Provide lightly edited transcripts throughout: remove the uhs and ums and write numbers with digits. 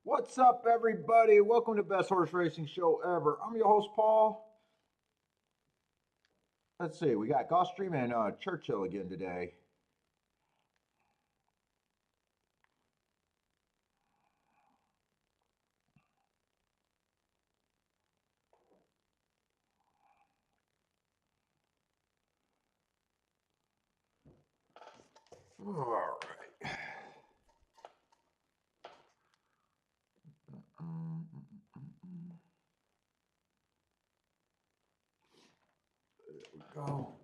What's up, everybody? Welcome to Best Horse Racing Show Ever. I'm your host, Paul. Let's see, we got Gulfstream and Churchill again today. All right. There we go.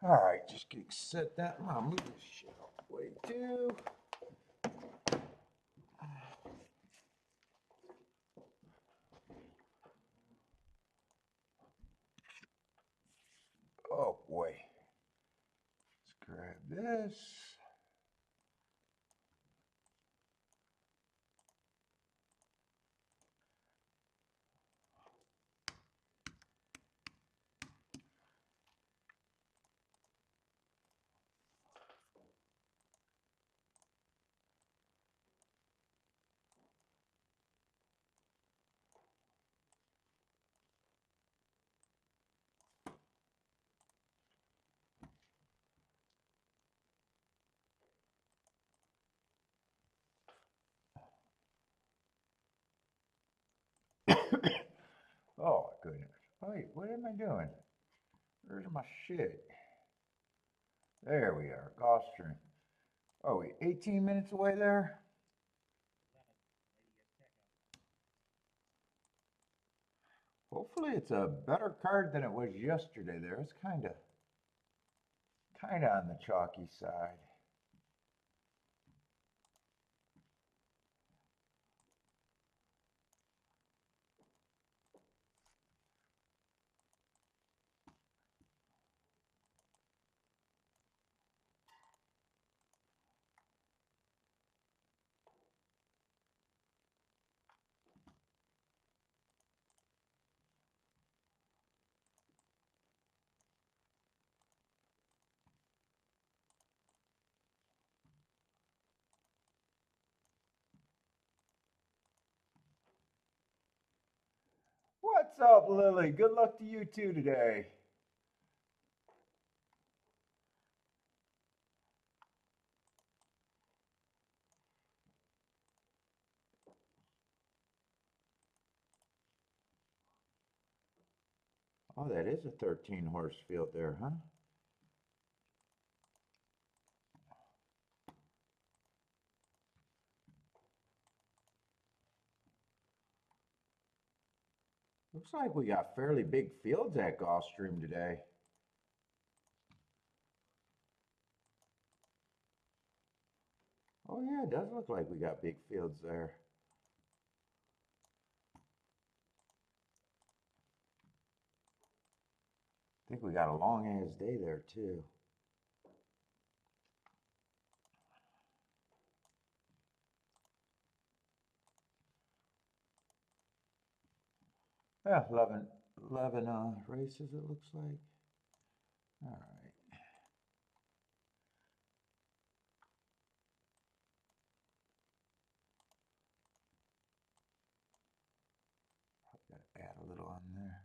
All right, just get set that. I'm gonna move this shit out the way too. Oh boy. Let's grab this. Oh goodness. Wait, what am I doing? Where's my shit? There we are, Gulfstream. Oh, we 18 minutes away there? Hopefully it's a better card than it was yesterday there. It's kinda on the chalky side. What's up, Lily? Good luck to you too today. Oh, that is a 13 horse field there, huh? Looks like we got fairly big fields at Gulfstream today. Oh yeah, it does look like we got big fields there. I think we got a long ass day there too. Yeah, 11 races it looks like. All right. Got to add a little on there.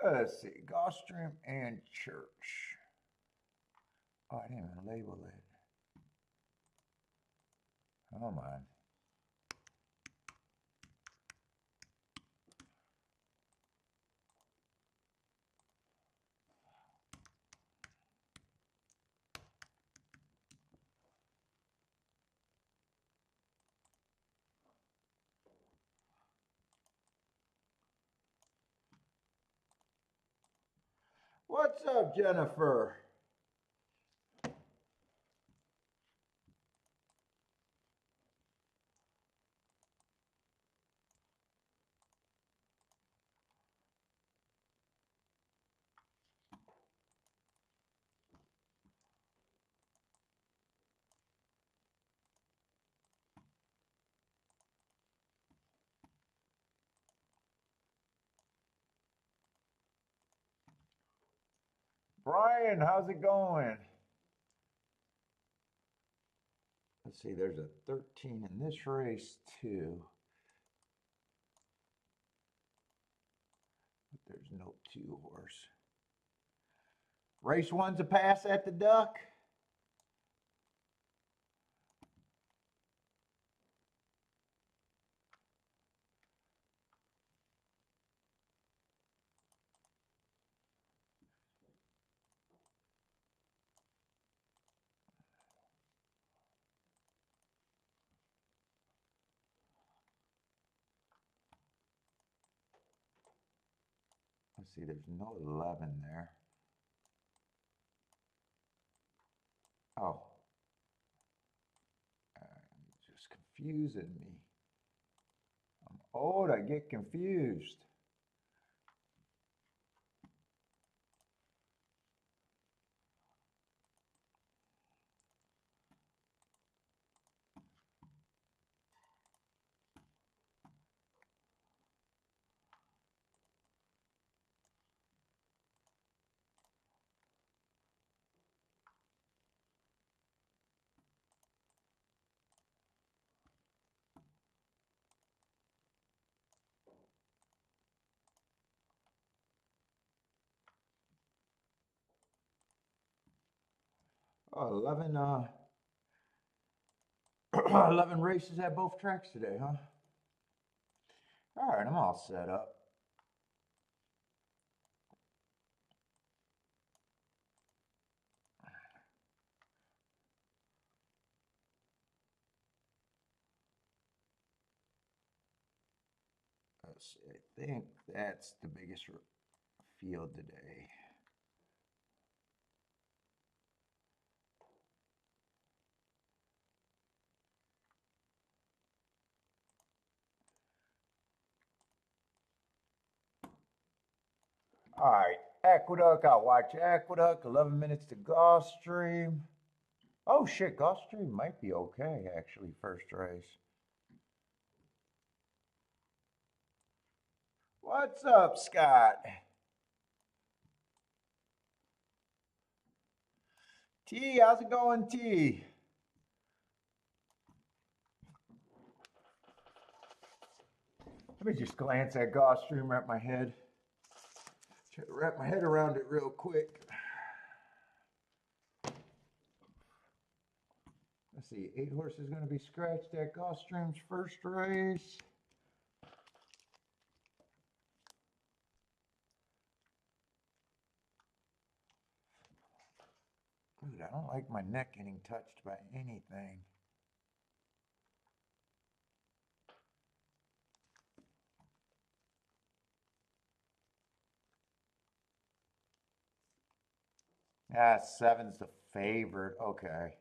Let's see, Gulfstream and Church. Oh, I didn't even label it. Oh man. What's up, Jennifer? Brian, how's it going? Let's see, there's a 13 in this race too. But there's no 2-horse. Race 1's a pass at the duck. Let's see, there's no 11 there. Oh. Just confusing me. I'm old, I get confused. Oh, 11, 11 races at both tracks today, huh? All right, I'm all set up. Let's see, I think that's the biggest field today. All right, Aqueduct, I'll watch Aqueduct, 11 minutes to Gulfstream. Oh shit, Gulfstream might be okay, actually, first race. What's up, Scott? T, how's it going, T? Let me just glance at Gulfstream, wrap my head. Try to wrap my head around it real quick. Let's see, 8 horses going to be scratched at Gulfstream's first race. Dude, I don't like my neck getting touched by anything. Ah, 7's the favorite. Okay.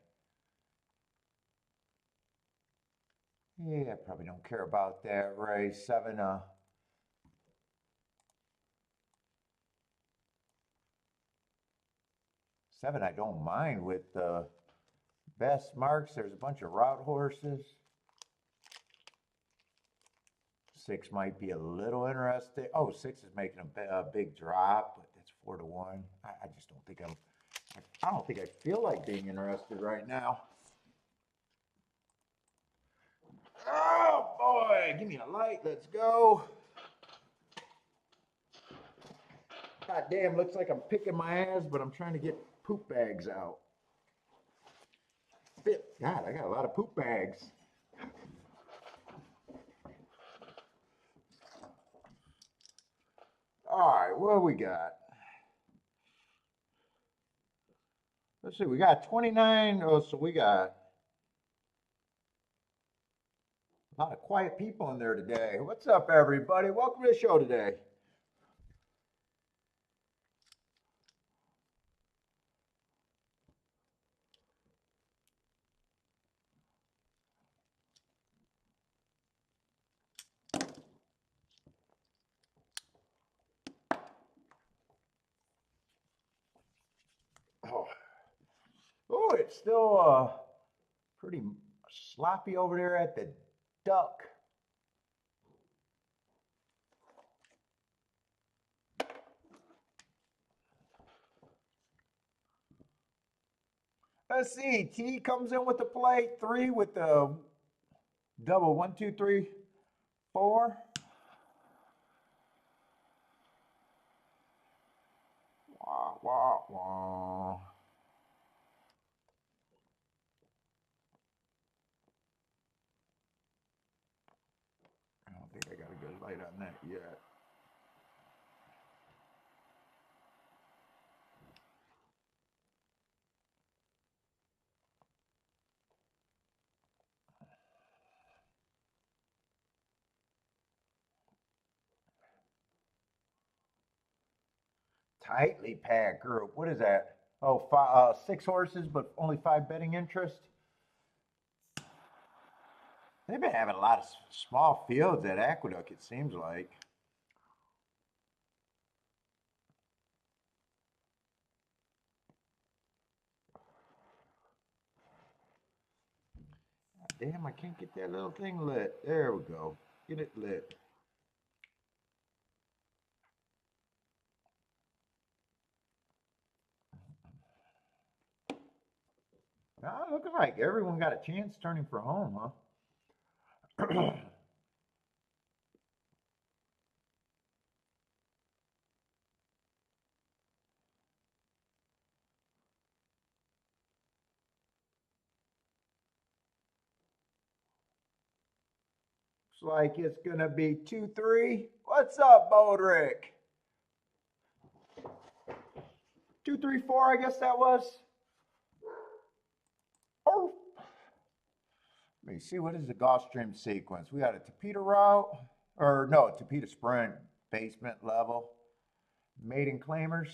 Yeah, I probably don't care about that race. 7, 7 I don't mind with the best marks. There's a bunch of route horses. 6 might be a little interesting. Oh, 6 is making a big drop, but that's 4-1. I just don't think I don't think I feel like being interested right now. Oh boy, give me a light. Let's go. God damn, looks like I'm picking my ass, but I'm trying to get poop bags out. God, I got a lot of poop bags. All right, what do we got? Let's see, we got 29. Oh, so we got a lot of quiet people in there today. What's up, everybody? Welcome to the show today. Oh, it's still pretty sloppy over there at the duck. Let's see. T comes in with the plate. 3 with the double. 1, 2, 3, 4. Wah, wah, wah. I don't think I got a good light on that yet. Tightly packed group. What is that? Oh, 6 horses, but only 5 betting interest. They've been having a lot of small fields at Aqueduct, it seems like. Damn, I can't get that little thing lit. There we go. Get it lit. Now, it looks like everyone got a chance turning for home, huh? Looks like it's gonna be 2-3. What's up, Bodrick? 2-3-4, I guess that was. Oh. Let me see, what is the Gulfstream sequence? We got a Tapeta route, or no, Tapeta sprint, basement level, maiden claimers.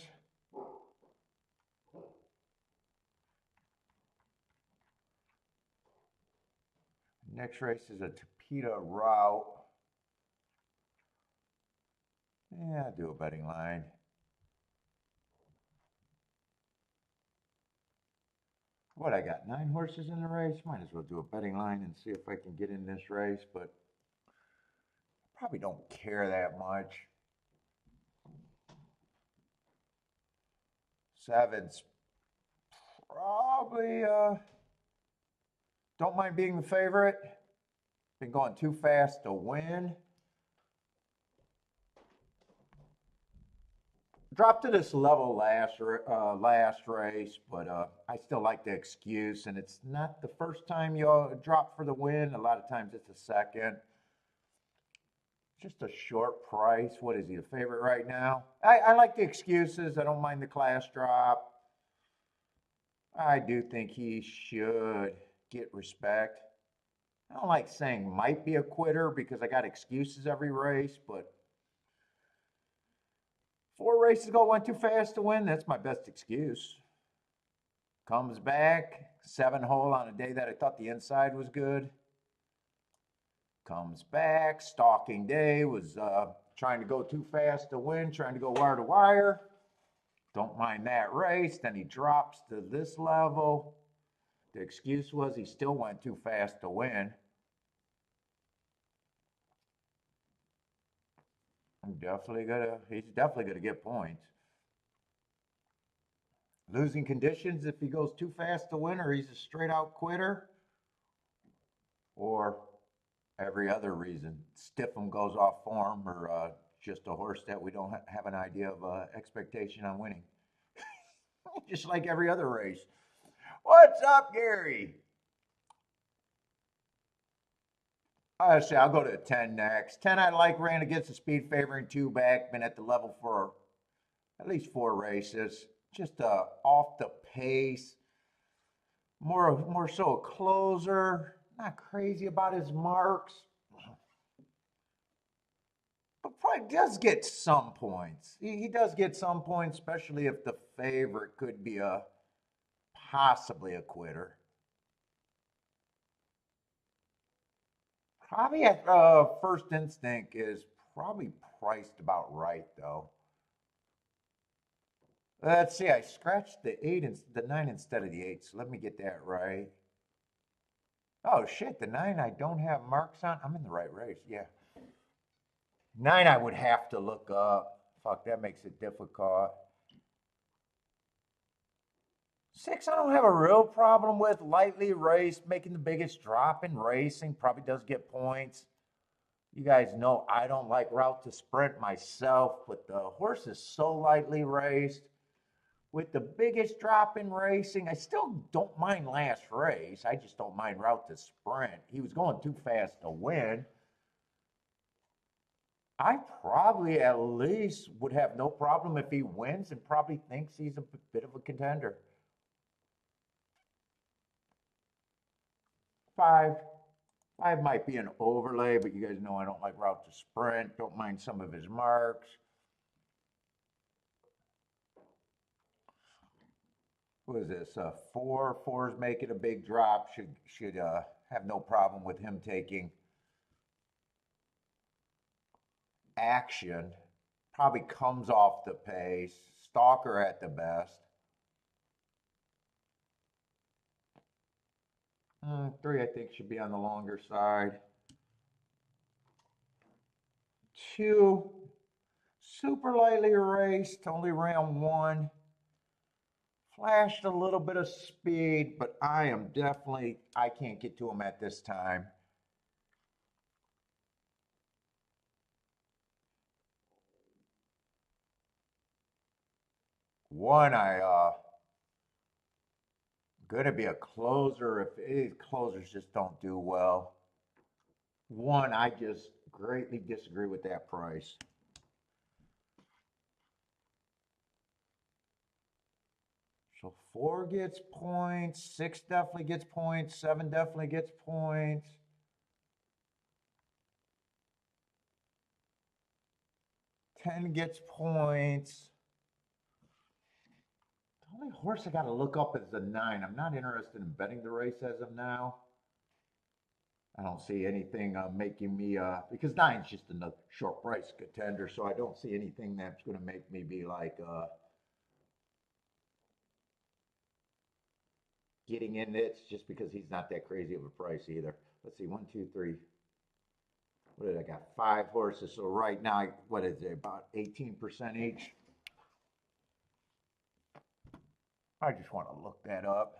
Next race is a Tapeta route. Yeah, I'll do a betting line. What, I got 9 horses in the race? Might as well do a betting line and see if I can get in this race, but I probably don't care that much. 7's probably, don't mind being the favorite. Been going too fast to win. Dropped to this level last race, but I still like the excuse, and it's not the first time you drop for the win. A lot of times it's the second. Just a short price. What is he, the favorite right now? I like the excuses. I don't mind the class drop. I do think he should get respect. I don't like saying might be a quitter because I got excuses every race, but 4 races ago went too fast to win. That's my best excuse. Comes back, 7 hole on a day that I thought the inside was good. Comes back, stalking day, was trying to go too fast to win, trying to go wire to wire. Don't mind that race. Then he drops to this level. The excuse was he still went too fast to win. He's definitely gonna get points. Losing conditions if he goes too fast to win, or he's a straight out quitter, or every other reason. Stiff'em goes off form, or just a horse that we don't have an idea of expectation on winning. Just like every other race. What's up, Gary? I'll go to 10 next. 10 I like, ran against the speed favoring 2 back, been at the level for at least 4 races. Just off the pace. More so a closer. Not crazy about his marks. But probably does get some points. He does get some points, especially if the favorite could be possibly a quitter. Probably at first instinct is probably priced about right, though. Let's see, I scratched the 8 and the 9 instead of the 8, so let me get that right. Oh shit, the 9 I don't have marks on. I'm in the right race, yeah. 9 I would have to look up. Fuck, that makes it difficult. 6, I don't have a real problem with. Lightly raced, making the biggest drop in racing, probably does get points. You guys know I don't like route to sprint myself, but the horse is so lightly raced. With the biggest drop in racing, I still don't mind last race. I just don't mind route to sprint. He was going too fast to win. I probably at least would have no problem if he wins and probably thinks he's a bit of a contender. 5. 5 might be an overlay, but you guys know I don't like route to sprint. Don't mind some of his marks. What is this? 4. 4 is making a big drop. Should have no problem with him taking action. Probably comes off the pace. Stalker at the best. 3, I think, should be on the longer side. 2, super lightly raced, only ran 1. Flashed a little bit of speed, but I can't get to him at this time. 1, gonna be a closer if closers just don't do well. 1, I just greatly disagree with that price. So 4 gets points, 6 definitely gets points, 7 definitely gets points. 10 gets points. The only horse I got to look up is the 9. I'm not interested in betting the race as of now. I don't see anything making me, because 9's just a short price contender, so I don't see anything that's going to make me be like, getting in it just because he's not that crazy of a price either. Let's see, 1, 2, 3. What did I got? 5 horses. So right now, what is it? About 18% each. I just want to look that up.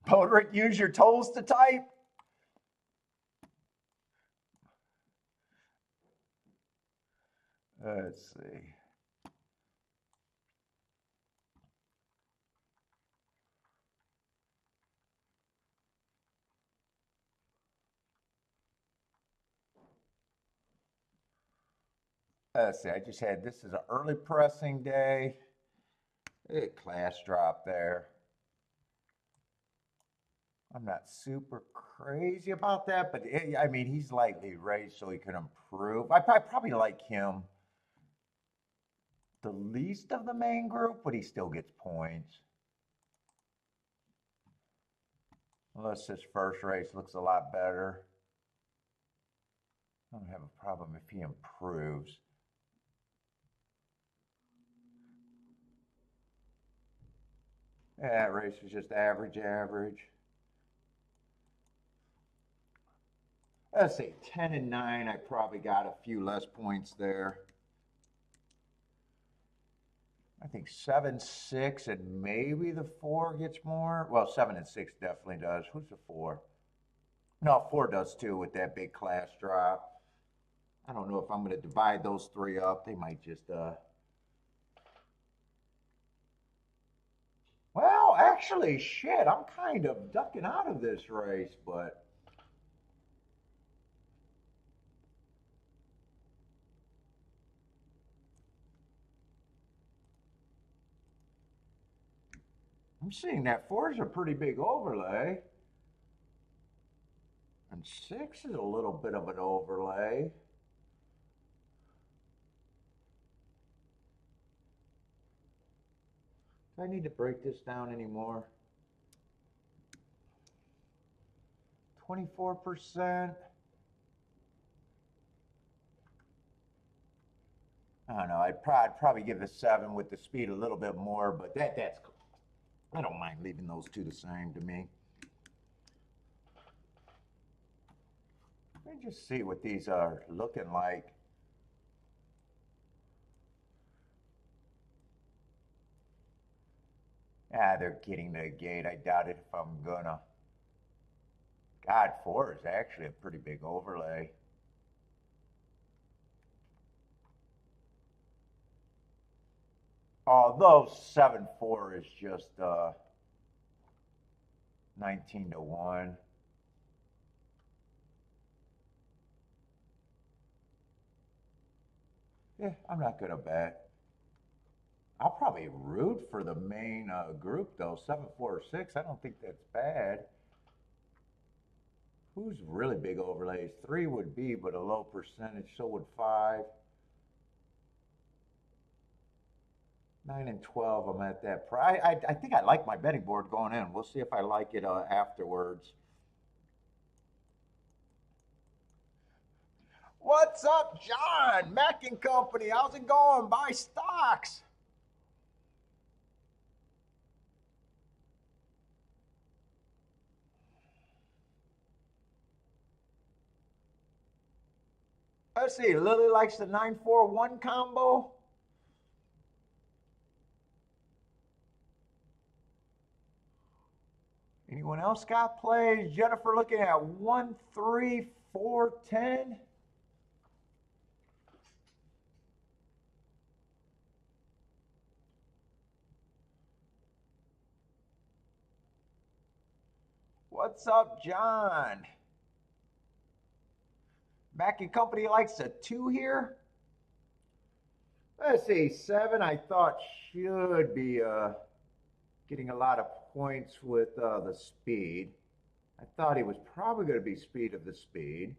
Podrick, use your toes to type. Let's see. Let's see. I just had, this is an early pressing day. Class drop there. I'm not super crazy about that, but I mean, he's lightly raised, so he can improve. I probably like him the least of the main group, but he still gets points. Unless this first race looks a lot better. I don't have a problem if he improves. Yeah, that race was just average. Let's say 10 and 9, I probably got a few less points there. I think 7, 6, and maybe the 4 gets more. Well, 7 and 6 definitely does. Who's the 4? No, 4 does too with that big class drop. I don't know if I'm going to divide those 3 up. They might just, well, actually, shit, I'm kind of ducking out of this race, but I'm seeing that 4 is a pretty big overlay. And 6 is a little bit of an overlay. Do I need to break this down anymore? 24%. I don't know. I'd probably give the 7 with the speed a little bit more, but that's cool. I don't mind leaving those 2 the same to me. Let me just see what these are looking like. Ah, they're getting the gate. I doubt it if I'm gonna. God, 4 is actually a pretty big overlay. Although 7-4 is just 19-1. Yeah, I'm not gonna bet. I'll probably root for the main group though. 7-4 or 6. I don't think that's bad. Who's really big overlays? 3 would be, but a low percentage. So would 5. 9 and 12. I'm at that price. I think I like my betting board going in. We'll see if I like it afterwards. What's up, John? Mac and Company. How's it going? Buy stocks. Let's see. Lily likes the 9-4-1 combo. Anyone else got plays? Jennifer looking at 1-3-4-10. What's up, John? Mac and Company likes a 2 here. Let's see, 7 I thought should be getting a lot of points with the speed. I thought he was probably going to be speed of the speed.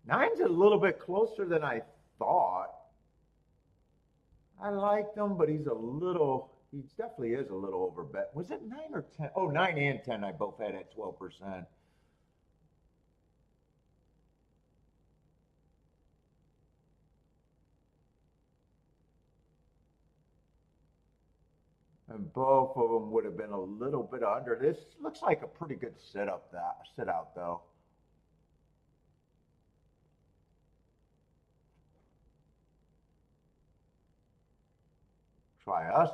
9's a little bit closer than I thought. I liked him, but he's definitely is a little overbet. Was it 9 or 10? Oh, 9 and 10 I both had at 12%. And both of them would have been a little bit under. This looks like a pretty good sit out though. So I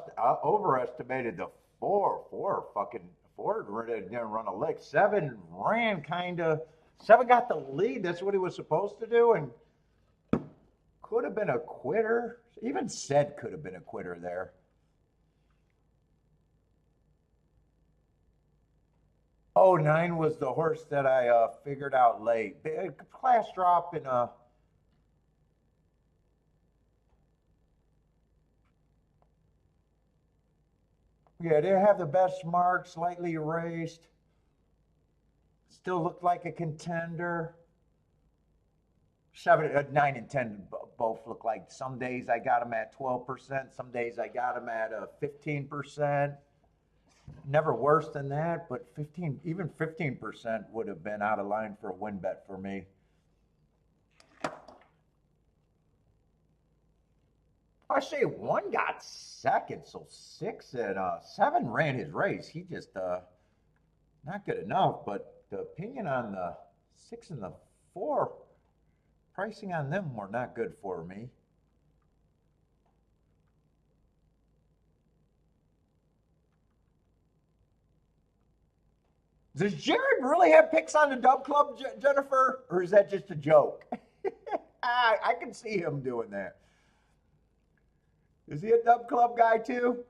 overestimated the 4. 4 didn't run a lick. 7 ran kind of. 7 got the lead. That's what he was supposed to do, and could have been a quitter. Even said could have been a quitter there. Oh, 9 was the horse that I figured out late. Class drop in yeah, they have the best mark, slightly erased. Still looked like a contender. 9, and 10 both look like. Some days I got them at 12%. Some days I got them at 15%. Never worse than that, but 15% would have been out of line for a win bet for me. I say 1 got second, so 6 and 7 ran his race. He just not good enough. But the opinion on the 6 and the 4, pricing on them were not good for me. Does Jared really have picks on the Dub Club, Jennifer, or is that just a joke? I can see him doing that. Is he a Dub Club guy too?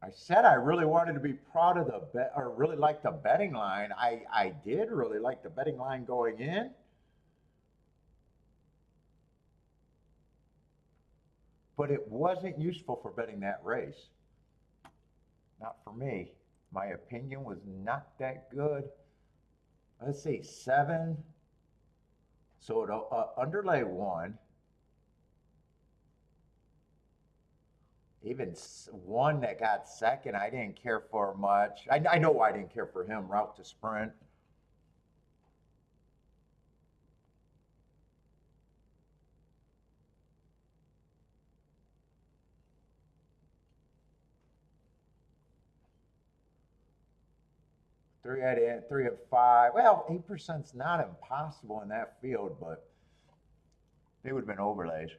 I said I really wanted to be proud of the bet, or really like the betting line. I did really like the betting line going in. But it wasn't useful for betting that race. Not for me. My opinion was not that good. Let's see, 7. So it underlay 1. Even 1 that got second, I didn't care for much. I know why I didn't care for him. Route to sprint. three at five. Well, 8%'s not impossible in that field, but they would have been overlays.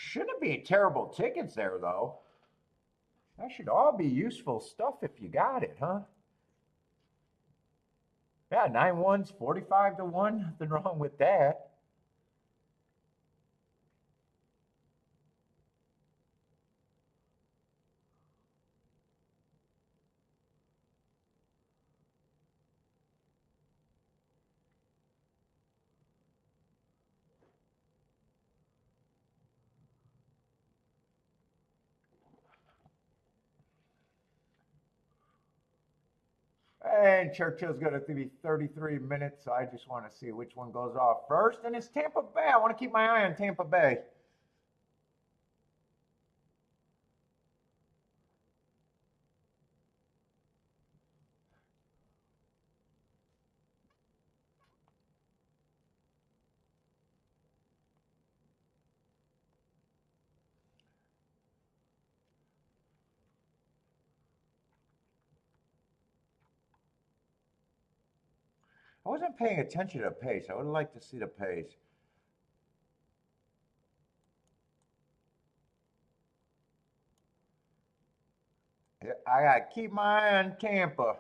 Shouldn't be terrible tickets there, though. That should all be useful stuff if you got it, huh? Yeah, 9-1's 45-1. Nothing wrong with that. And Churchill's going to be 33 minutes, so I just want to see which one goes off first. And it's Tampa Bay. I want to keep my eye on Tampa Bay. I wasn't paying attention to the pace. I would like to see the pace. Yeah, I got to keep my eye on Tampa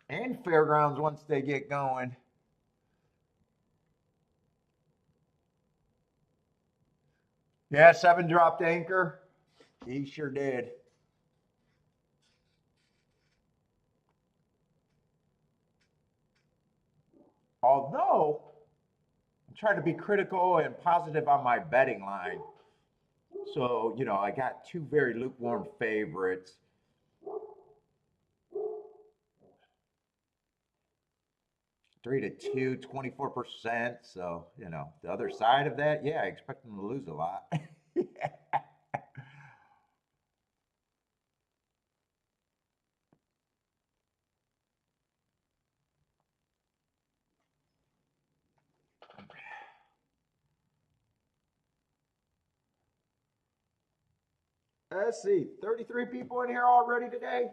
and Fairgrounds once they get going. Yeah, 7 dropped anchor. He sure did. Although, I'm trying to be critical and positive on my betting line. So, I got two very lukewarm favorites. 3-2, 24%. So, the other side of that, yeah, I expect them to lose a lot. Let's see, 33 people in here already today?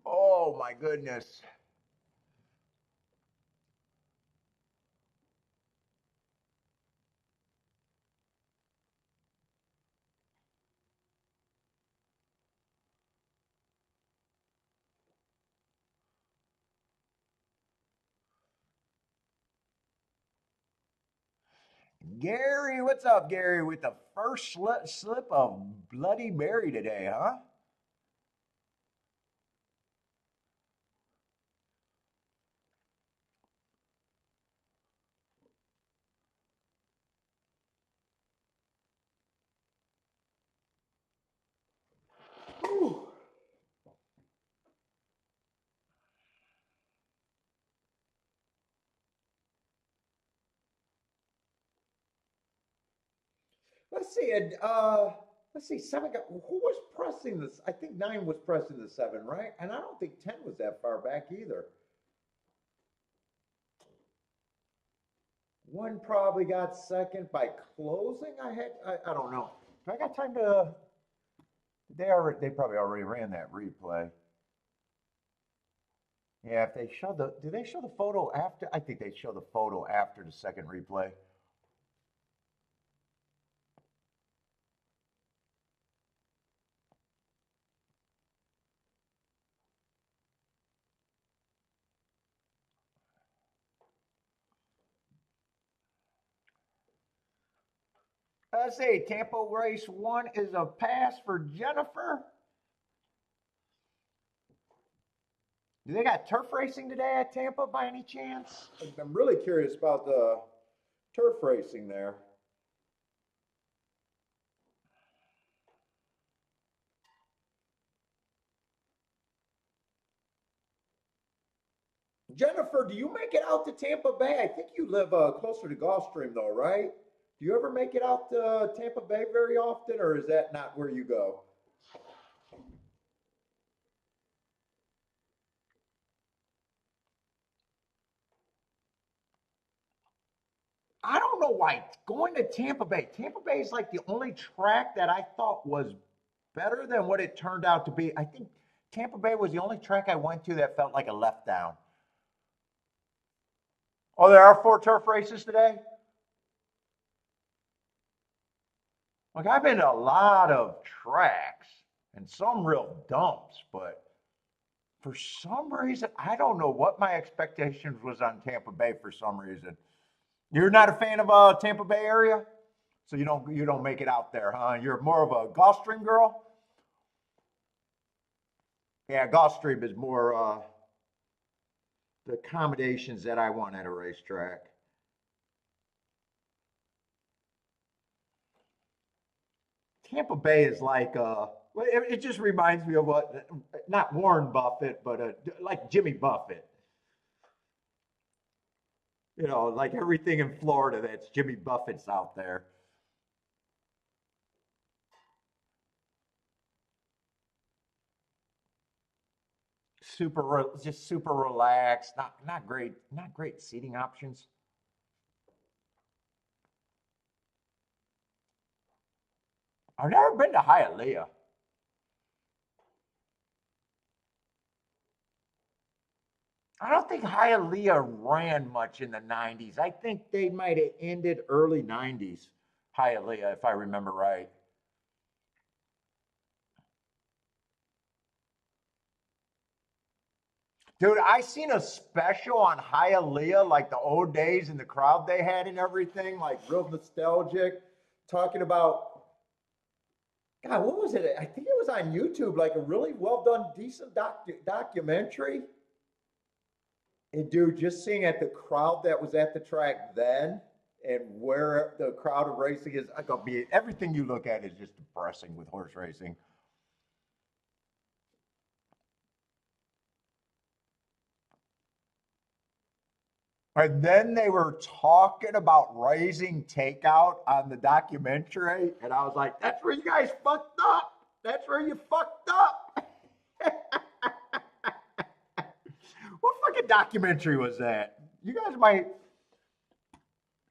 Oh my goodness. Gary, what's up, Gary? With the first slip of Bloody Mary today, huh? Whew. Let's see. Let's see. Seven. Who was pressing this? I think 9 was pressing the 7, right? And I don't think 10 was that far back either. One probably got second by closing. I don't know. Do I got time to? They probably already ran that replay. Yeah, if they show do they show the photo after? I think they show the photo after the second replay. Let's see. Tampa race 1 is a pass for Jennifer. Do they got turf racing today at Tampa by any chance? I'm really curious about the turf racing there. Jennifer, do you make it out to Tampa Bay? I think you live closer to Gulfstream, though, right? Do you ever make it out to Tampa Bay very often, or is that not where you go? I don't know why going to Tampa Bay. Tampa Bay is like the only track that I thought was better than what it turned out to be. I think Tampa Bay was the only track I went to that felt like a letdown. Oh, there are four turf races today? Like I've been to a lot of tracks and some real dumps, but for some reason, I don't know what my expectations was on Tampa Bay for some reason. You're not a fan of Tampa Bay area? So you don't make it out there, huh? You're more of a Gulfstream girl? Yeah, Gulfstream is more the accommodations that I want at a racetrack. Tampa Bay is like well, it just reminds me of what not Warren Buffett, but like Jimmy Buffett. Like everything in Florida that's Jimmy Buffett's out there. Just super relaxed. Not great seating options. I've never been to Hialeah. I don't think Hialeah ran much in the 90s. I think they might have ended early 90s, Hialeah, if I remember right. Dude, I seen a special on Hialeah, like the old days and the crowd they had and everything, like real nostalgic, talking about, God, what was it? I think it was on YouTube, like a really well done, decent documentary. And dude, just seeing at the crowd that was at the track then and where the crowd of racing is, I gonna be everything you look at is just depressing with horse racing. And then they were talking about raising takeout on the documentary, and I was like, "That's where you guys fucked up. That's where you fucked up." What fucking documentary was that? You guys might,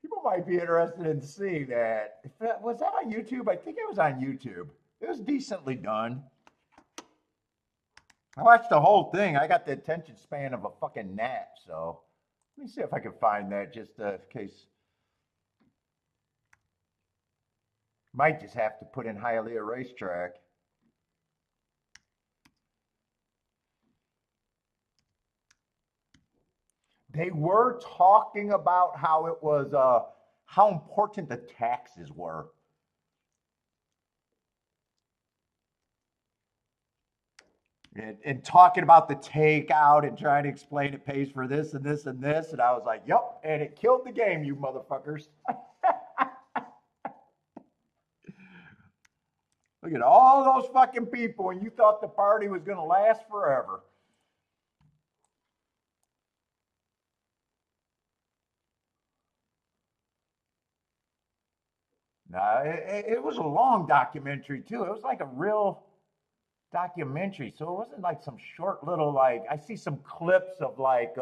people might be interested in seeing that. Was that on YouTube? I think it was on YouTube. It was decently done. I watched the whole thing. I got the attention span of a fucking gnat, so let me see if I can find that just in case. Might just have to put in Hialeah Racetrack. They were talking about how it was, how important the taxes were. And talking about the takeout and trying to explain it pays for this and this and this. And I was like, yep. And it killed the game, you motherfuckers. Look at all those fucking people, and you thought the party was going to last forever. No, it was a long documentary, too. It was like a real documentary. So it wasn't like some short little, like, I see some clips of like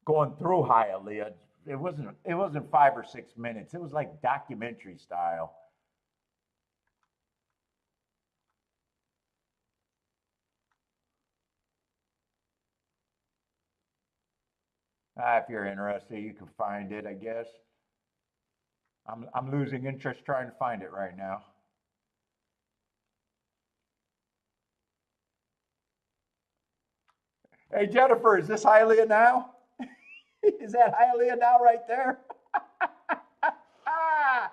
going through Hialeah. It wasn't 5 or 6 minutes. It was like documentary style. If you're interested, you can find it, I guess. I'm losing interest trying to find it right now. Hey Jennifer, is this Hialeah now? Is that Hialeah now right there? Ah,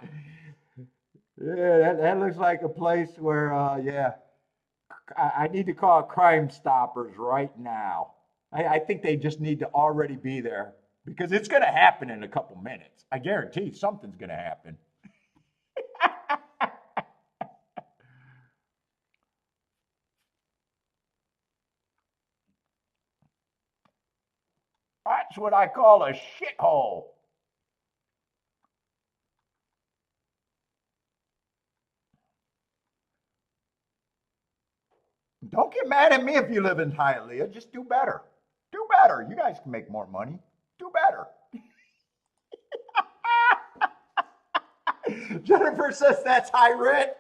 yeah, that looks like a place where, yeah, I need to call Crime Stoppers right now. I think they just need to already be there because it's going to happen in a couple minutes. I guarantee something's going to happen. That's what I call a shithole. Don't get mad at me if you live in Hialeah. Just do better. Do better. You guys can make more money. Do better. Jennifer says that's high rent.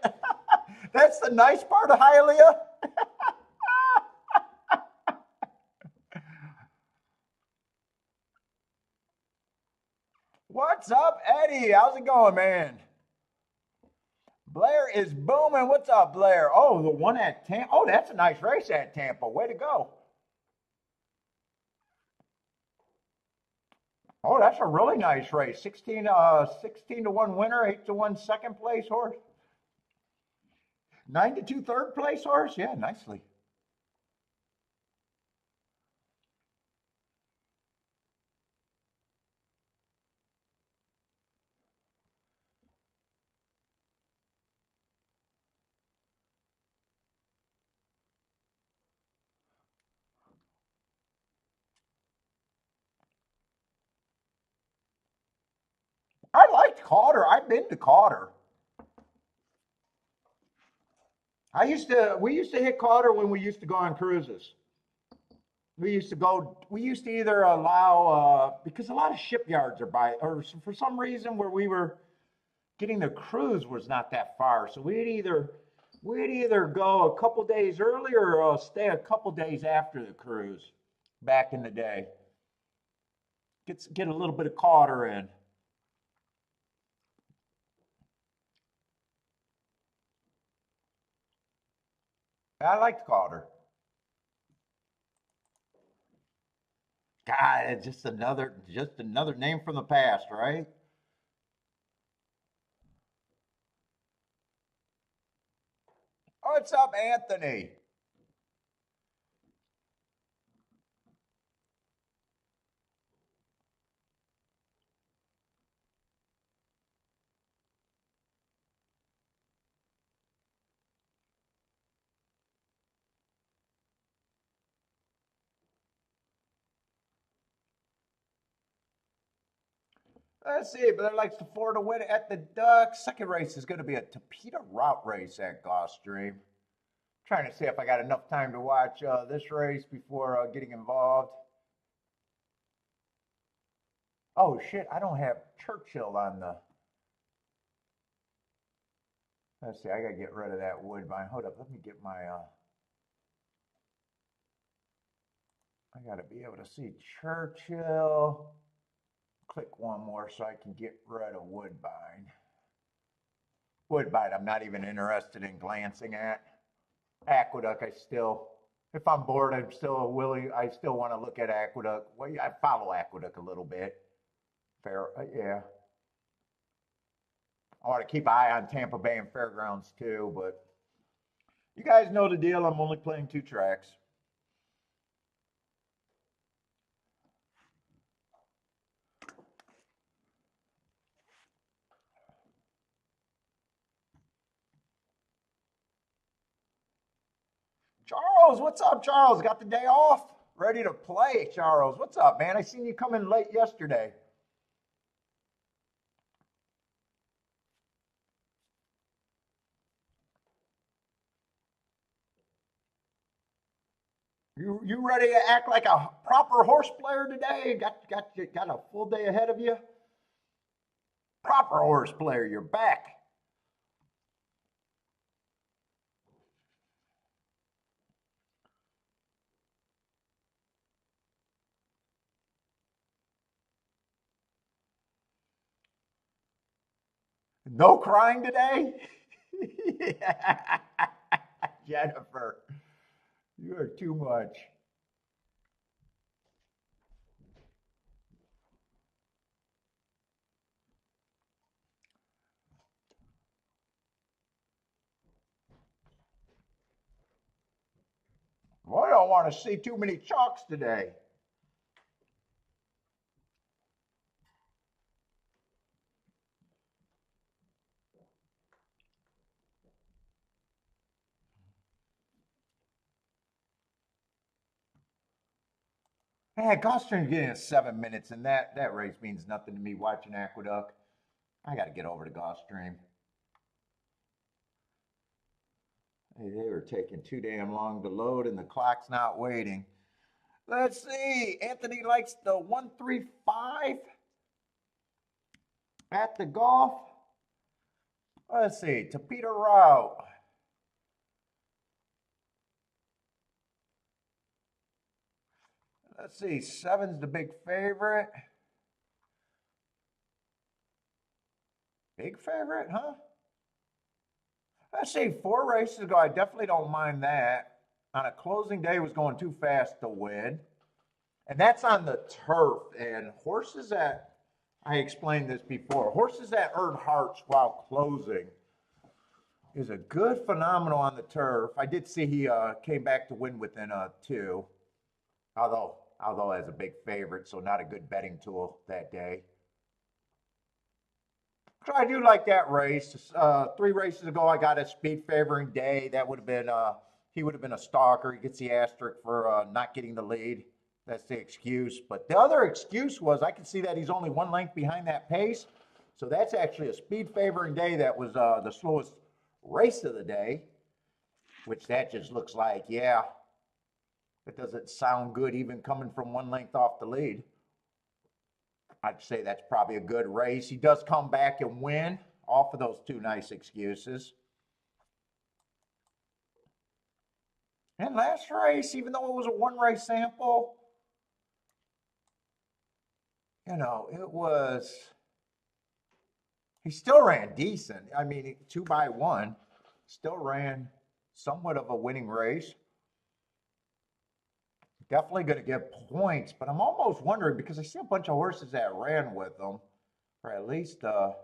That's the nice part of Hialeah. What's up, Eddie? How's it going, man? Blair is booming. What's up, Blair? Oh, the one at Tampa. Oh, that's a nice race at Tampa. Way to go. Oh, that's a really nice race. 16 to 1 winner, 8 to 1 second place horse. 9 to 2 third place horse. Yeah, nicely. I liked Carter. I've been to Carter. We used to hit Carter when we used to go on cruises. We used to either allow, because a lot of shipyards are by, or for some reason where we were getting the cruise was not that far. So we'd either go a couple days early or stay a couple days after the cruise back in the day. Get a little bit of Carter in. I liked Carter. God, it's just another name from the past, right? What's up, Anthony? Let's see. Blair likes the Florida win at the Ducks. Second race is going to be a Tapeta route race at Gulfstream. Trying to see if I got enough time to watch this race before getting involved. Oh shit! I don't have Churchill on the. Let's see. I gotta get rid of that Woodbine. Hold up. Let me get my. I gotta be able to see Churchill. Click one more so I can get rid of Woodbine. Woodbine, I'm not even interested in glancing at. Aqueduct, if I'm bored, I'm still willing. I still want to look at Aqueduct. Well, yeah, I follow Aqueduct a little bit. Fair, yeah. I want to keep an eye on Tampa Bay and Fairgrounds too, but you guys know the deal. I'm only playing two tracks. Charles, what's up, Charles? Got the day off? Ready to play, Charles. What's up, man? I seen you come in late yesterday. You ready to act like a proper horse player today? Got a full day ahead of you. Proper horse player, you're back. No crying today? Jennifer, you are too much. Well, I don't want to see too many chalks today. Yeah, Gulfstream's getting 7 minutes, and that race means nothing to me watching Aqueduct. I got to get over to Gulfstream. Hey, they were taking too damn long to load, and the clock's not waiting. Let's see. Anthony likes the 135 at the golf. Let's see. To Peter Route. Let's see. Seven's the big favorite. Big favorite, huh? Let's see. 4 races ago, I definitely don't mind that. On a closing day, was going too fast to win. And that's on the turf. And horses that, I explained this before, horses that earn hearts while closing is a good phenomenal on the turf. I did see he came back to win within 2, although as a big favorite, so not a good betting tool that day. So I do like that race. 3 races ago, I got a speed favoring day. That would have been he would have been a stalker. He gets the asterisk for not getting the lead. That's the excuse. But the other excuse was I can see that he's only 1 length behind that pace. So that's actually a speed favoring day. That was the slowest race of the day, which that just looks like, yeah, it doesn't sound good even coming from 1 length off the lead. I'd say that's probably a good race. He does come back and win off of those 2 nice excuses. And last race, even though it was a 1 race sample, you know, he still ran decent. I mean, 2 by 1, still ran somewhat of a winning race. Definitely going to get points, but I'm almost wondering because I see a bunch of horses that ran with them, or at least, oh,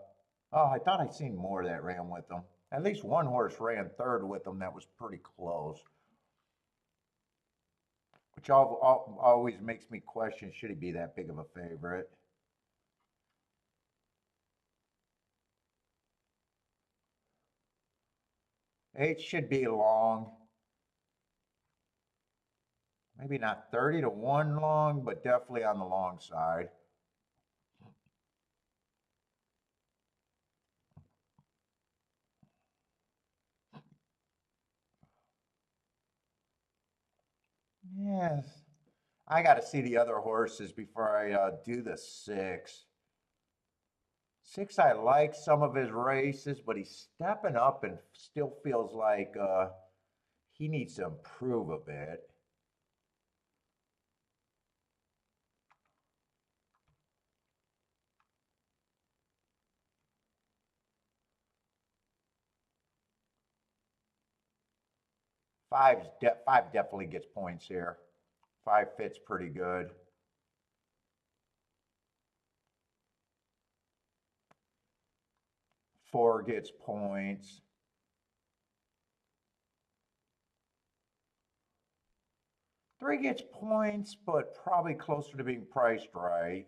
I thought I'd seen more that ran with them. At least 1 horse ran 3rd with them that was pretty close, which always makes me question, should he be that big of a favorite? It should be long. Maybe not 30 to 1 long, but definitely on the long side. Yes. I got to see the other horses before I do the 6. 6, I like some of his races, but he's stepping up and still feels like he needs to improve a bit. Five definitely gets points here. 5 fits pretty good. Four gets points. Three gets points, but probably closer to being priced right.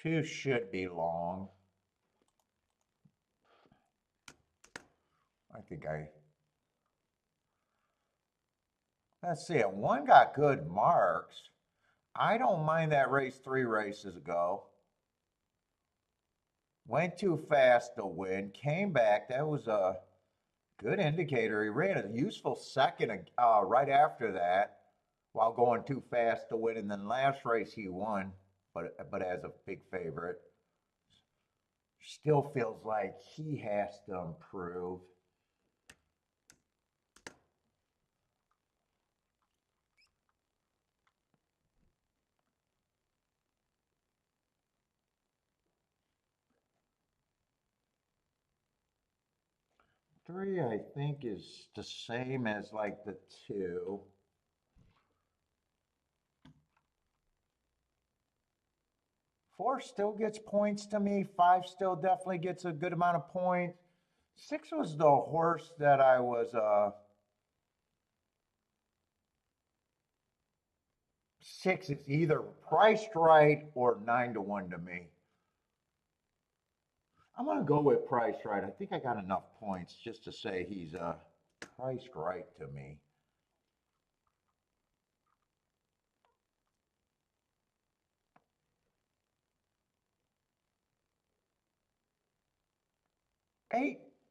Two should be long. Let's see it. 1 got good marks. I don't mind that race 3 races ago. Went too fast to win, came back. That was a good indicator. He ran a useful second right after that while going too fast to win. And then last race he won, but as a big favorite. Still feels like he has to improve. Three, I think, is the same as like the 2. Four still gets points to me. 5 still definitely gets a good amount of points. 6 was the horse that I was 6 is either priced right or 9 to 1 to me. I'm going to go with priced right. I think I got enough points just to say he's priced right to me.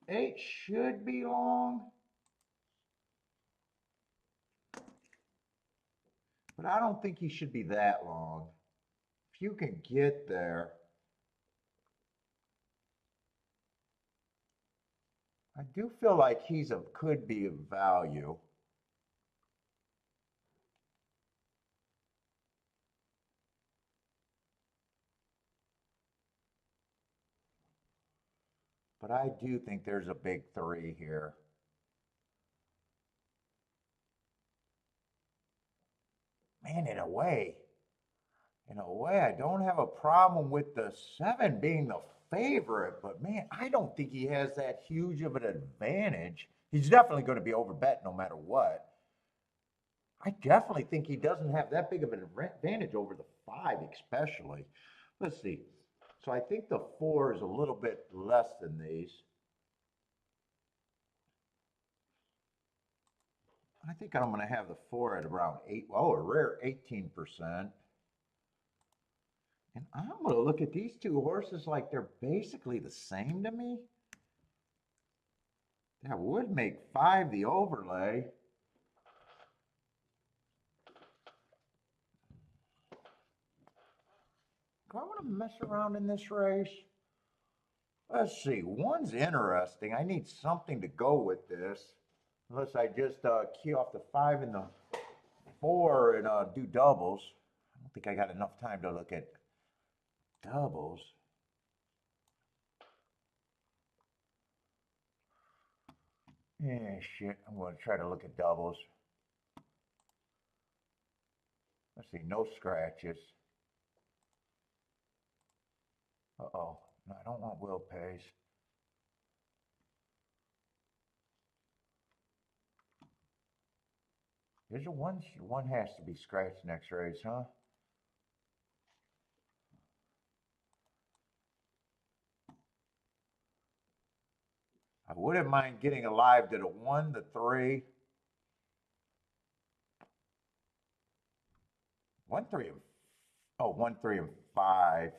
Eight should be long, but I don't think he should be that long. If you can get there, I do feel like he's could be of value. But I do think there's a big three here. Man, in a way, I don't have a problem with the 7 being the favorite, but man, I don't think he has that huge of an advantage. He's definitely going to be overbet no matter what. I definitely think he doesn't have that big of an advantage over the 5, especially. Let's see. So I think the 4 is a little bit less than these. I think I'm going to have the 4 at around 8. Oh, a rare 18%. And I'm going to look at these two horses like they're basically the same to me. That would make 5 the overlay. Do I want to mess around in this race? Let's see. 1's interesting. I need something to go with this. Unless I just key off the 5 and the 4 and do doubles. I don't think I got enough time to look at doubles. Yeah, shit. I'm going to try to look at doubles. Let's see. No scratches. Uh-oh. No, I don't want Will Pays. There's a one has to be scratched next race, huh? I wouldn't mind getting alive to the 1, the 3. 1, 3, and 1, 3, and 5.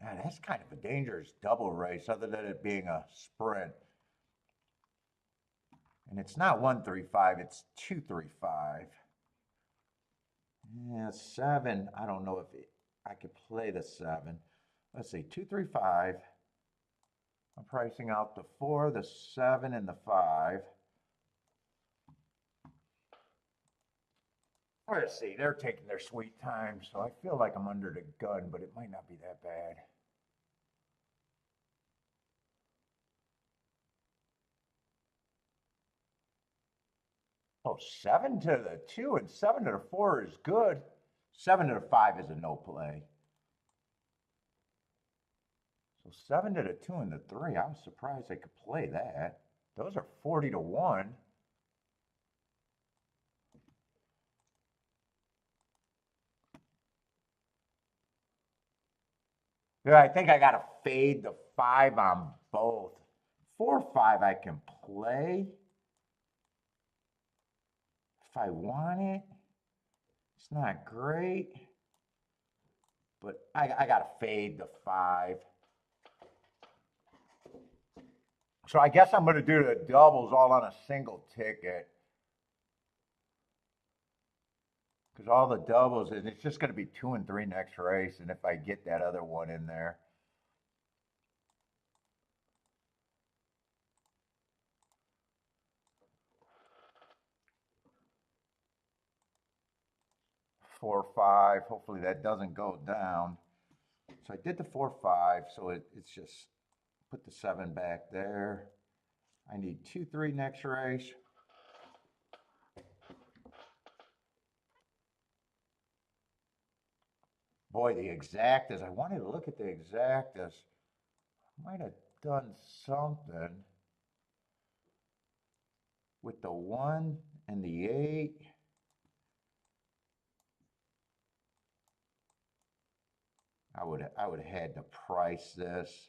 Yeah, that's kind of a dangerous double race, other than it being a sprint. And it's not 1, 3, 5, it's 2, 3, 5. Yeah, 7. I don't know if I could play the 7. Let's see, 2, 3, 5. I'm pricing out the 4, the 7, and the 5. Let's see, they're taking their sweet time, so I feel like I'm under the gun, but it might not be that bad. Oh, 7 to the 2 and 7 to the 4 is good. 7 to the 5 is a no play. So 7 to the 2 and the 3, I was surprised I could play that. Those are 40 to 1. Yeah, I think I got to fade the 5 on both. 4, 5 I can play if I want it. It's not great, but I got to fade the 5. So I guess I'm going to do the doubles all on a single ticket. Because all the doubles, and it's just going to be 2 and 3 next race. And if I get that other one in there. Four, 5. Hopefully that doesn't go down. So I did the 4, 5. So it's just put the 7 back there. I need 2, 3 next race. Boy, the exactas. I wanted to look at the exactas. Might have done something with the 1 and the 8. I would have had to price this.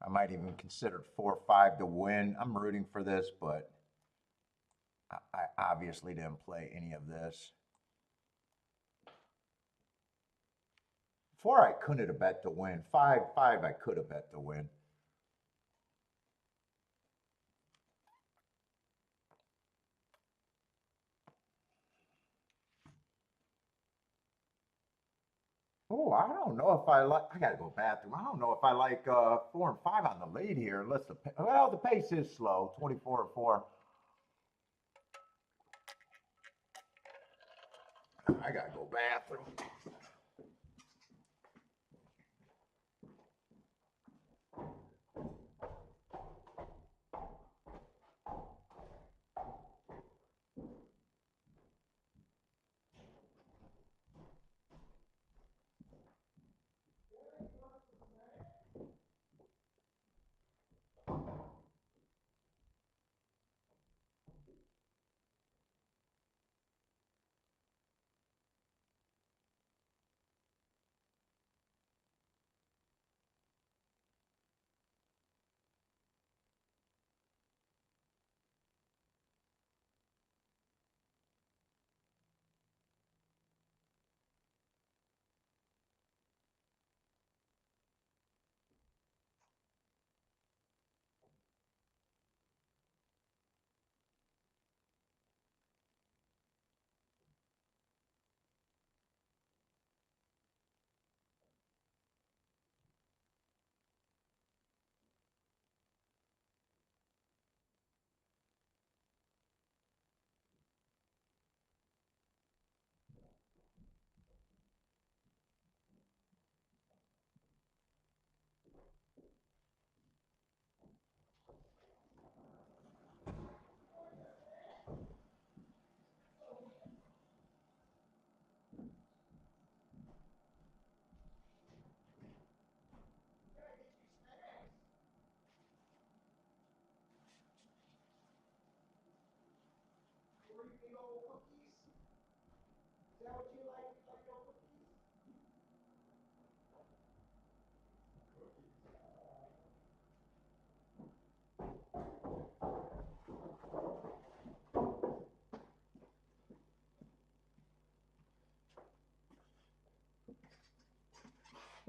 I might even consider 4 or 5 to win. I'm rooting for this, but I obviously didn't play any of this. 4 I couldn't have bet to win. 5 I could have bet to win. Oh, I don't know if I like. I gotta go bathroom. I don't know if I like 4 and 5 on the lead here, unless the pace is slow. 24-4. I gotta go bathroom.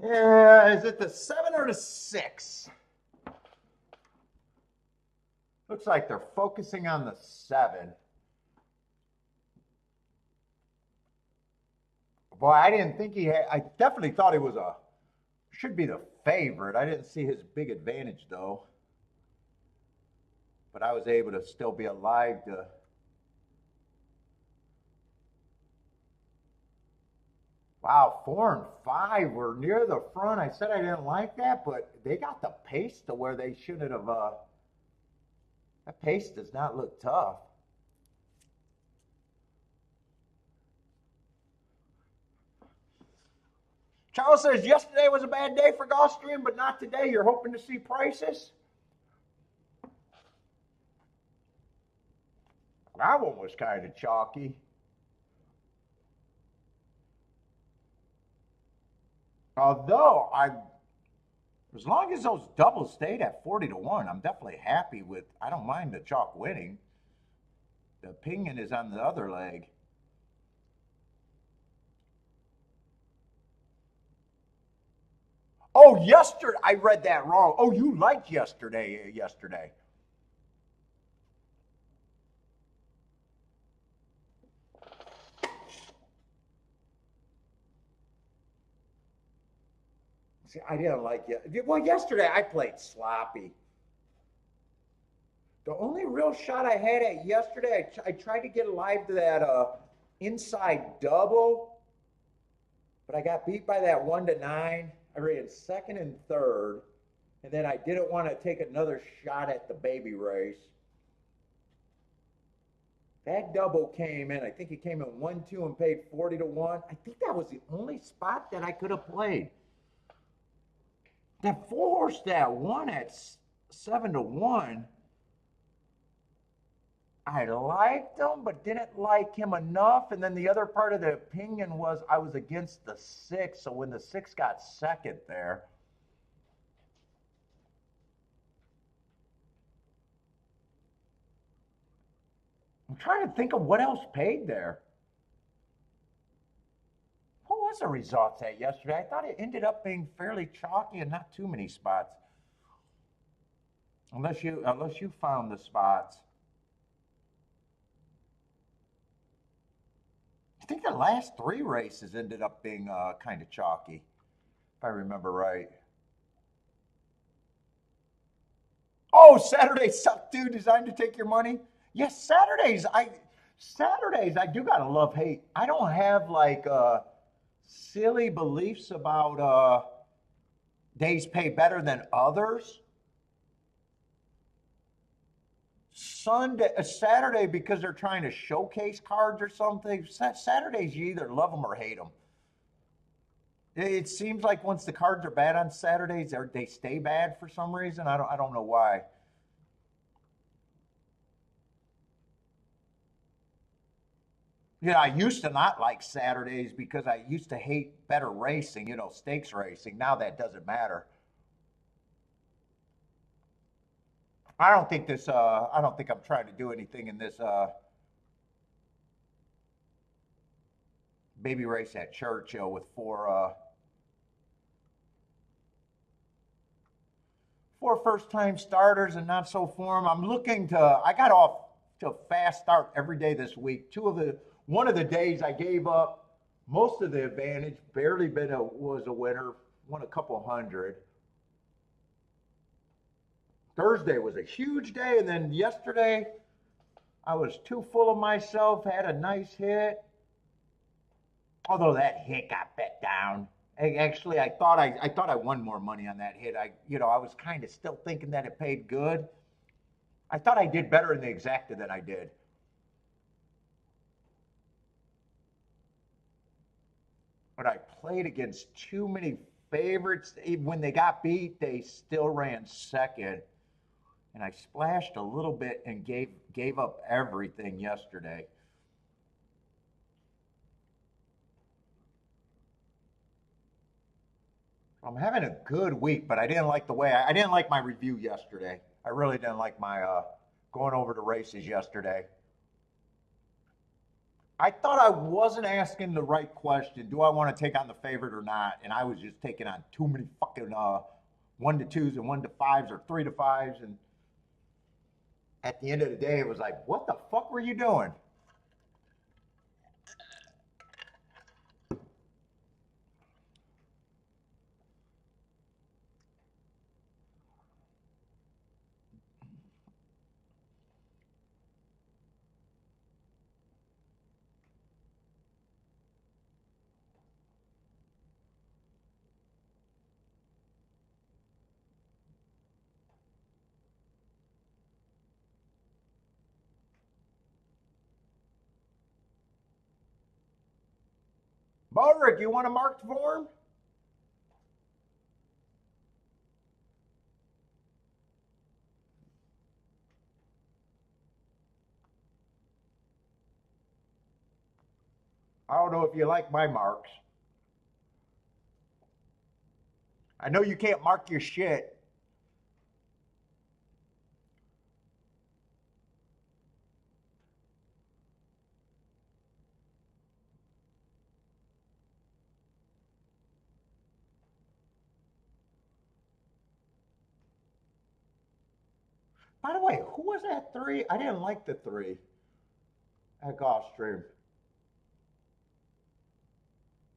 Yeah, is it the 7 or the 6? Looks like they're focusing on the 7. Boy, I didn't think he had. I definitely thought he was should be the favorite. I didn't see his big advantage though. But I was able to still be alive to. Wow, 4 and 5 were near the front. I said I didn't like that, but they got the pace to where they shouldn't have. That pace does not look tough. Charles says yesterday was a bad day for Gulfstream, but not today. You're hoping to see prices? That one was kind of chalky. Although as long as those doubles stayed at 40-1, I'm definitely happy with. I don't mind the chalk winning. The opinion is on the other leg. Oh, yesterday I read that wrong. Oh, you liked yesterday. See, I didn't like it. Well, yesterday I played sloppy. The only real shot I had at yesterday, I tried to get alive to that inside double, but I got beat by that 1-9. I ran second and third, and then I didn't want to take another shot at the baby race. That double came in. I think it came in 1-2 and paid 40-1. I think that was the only spot that I could have played. That 4-horse that won at 7-1. I liked him, but didn't like him enough. And then the other part of the opinion was I was against the six. So when the six got second there, I'm trying to think of what else paid there. What was the results at yesterday? I thought it ended up being fairly chalky and not too many spots. Unless you found the spots. I think the last three races ended up being kind of chalky, if I remember right. Oh, Saturday suck, dude. Designed to take your money. Yes, Saturdays. I do gotta love hate. I don't have like silly beliefs about days pay better than others. Saturday because they're trying to showcase cards or something. Saturdays you either love them or hate them. It seems like once the cards are bad on Saturdays, they stay bad for some reason. I don't know why. I used to not like Saturdays because I used to hate better racing, stakes racing. Now that doesn't matter. I don't think I'm trying to do anything in this baby race at Churchill with four first time starters and not so form. I got off to a fast start every day this week. One of the days I gave up most of the advantage, barely was a winner, won a couple hundred. Thursday was a huge day, and then yesterday I was too full of myself, had a nice hit. Although that hit got bet down. Actually, I thought I won more money on that hit. I was kind of still thinking that it paid good. I thought I did better in the exacta than I did. But I played against too many favorites. Even when they got beat, they still ran second. And I splashed a little bit and gave up everything yesterday. I'm having a good week, but I didn't like my review yesterday. I really didn't like my going over the races yesterday. I thought I wasn't asking the right question. Do I want to take on the favorite or not? And I was just taking on too many fucking one to twos and one to fives or three to fives. And at the end of the day, it was like, what the fuck were you doing? Bodrick, you want a marked form? I don't know if you like my marks. I know you can't mark your shit. By the way, who was that three? I didn't like the three at Gulfstream.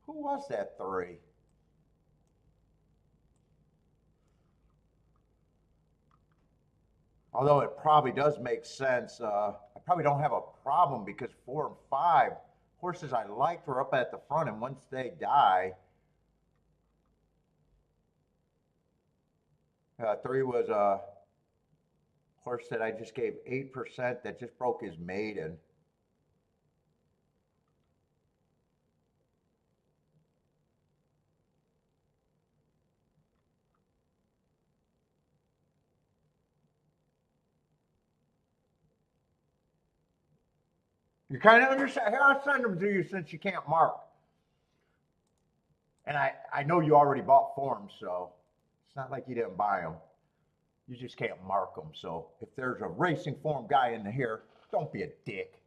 Who was that three? Although it probably does make sense. I probably don't have a problem because four and five horses I liked were up at the front, and once they die, three was a horse that I just gave 8% that just broke his maiden. You kind of understand? Here, I'll send them to you since you can't mark. And I know you already bought forms, so it's not like you didn't buy them. You just can't mark them. So if there's a racing form guy in here, don't be a dick.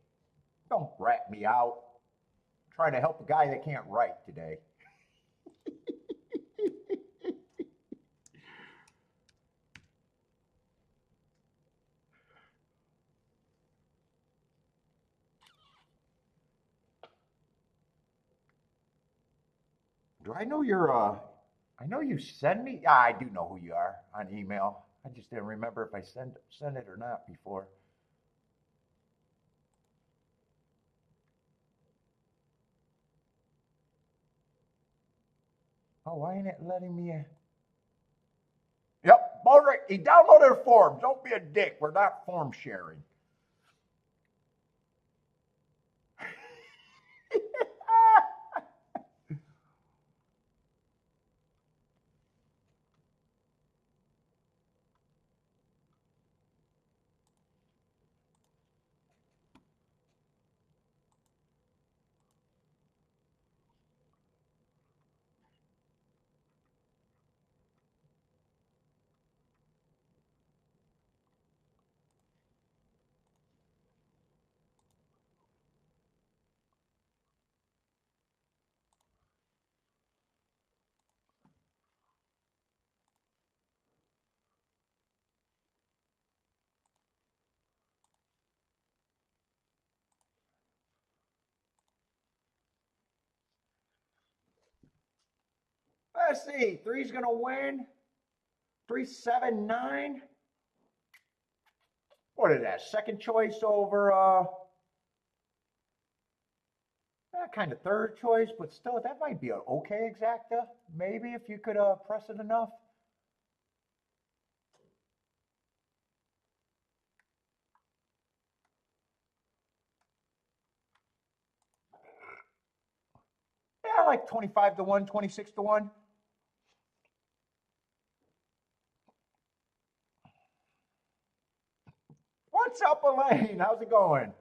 Don't rat me out. I'm trying to help a guy that can't write today. Do I know you're I know you send me. I do know who you are on email. I just didn't remember if I sent it or not before. Oh, why ain't it letting me? Yep, all right. He downloaded a form. Don't be a dick. We're not form sharing. Let's see. Three's gonna win. 379. What is that? Second choice over kind of third choice, but still that might be an okay exacta. Maybe if you could press it enough. Yeah, like 25 to 1, 26 to 1. What's up, Elaine? How's it going?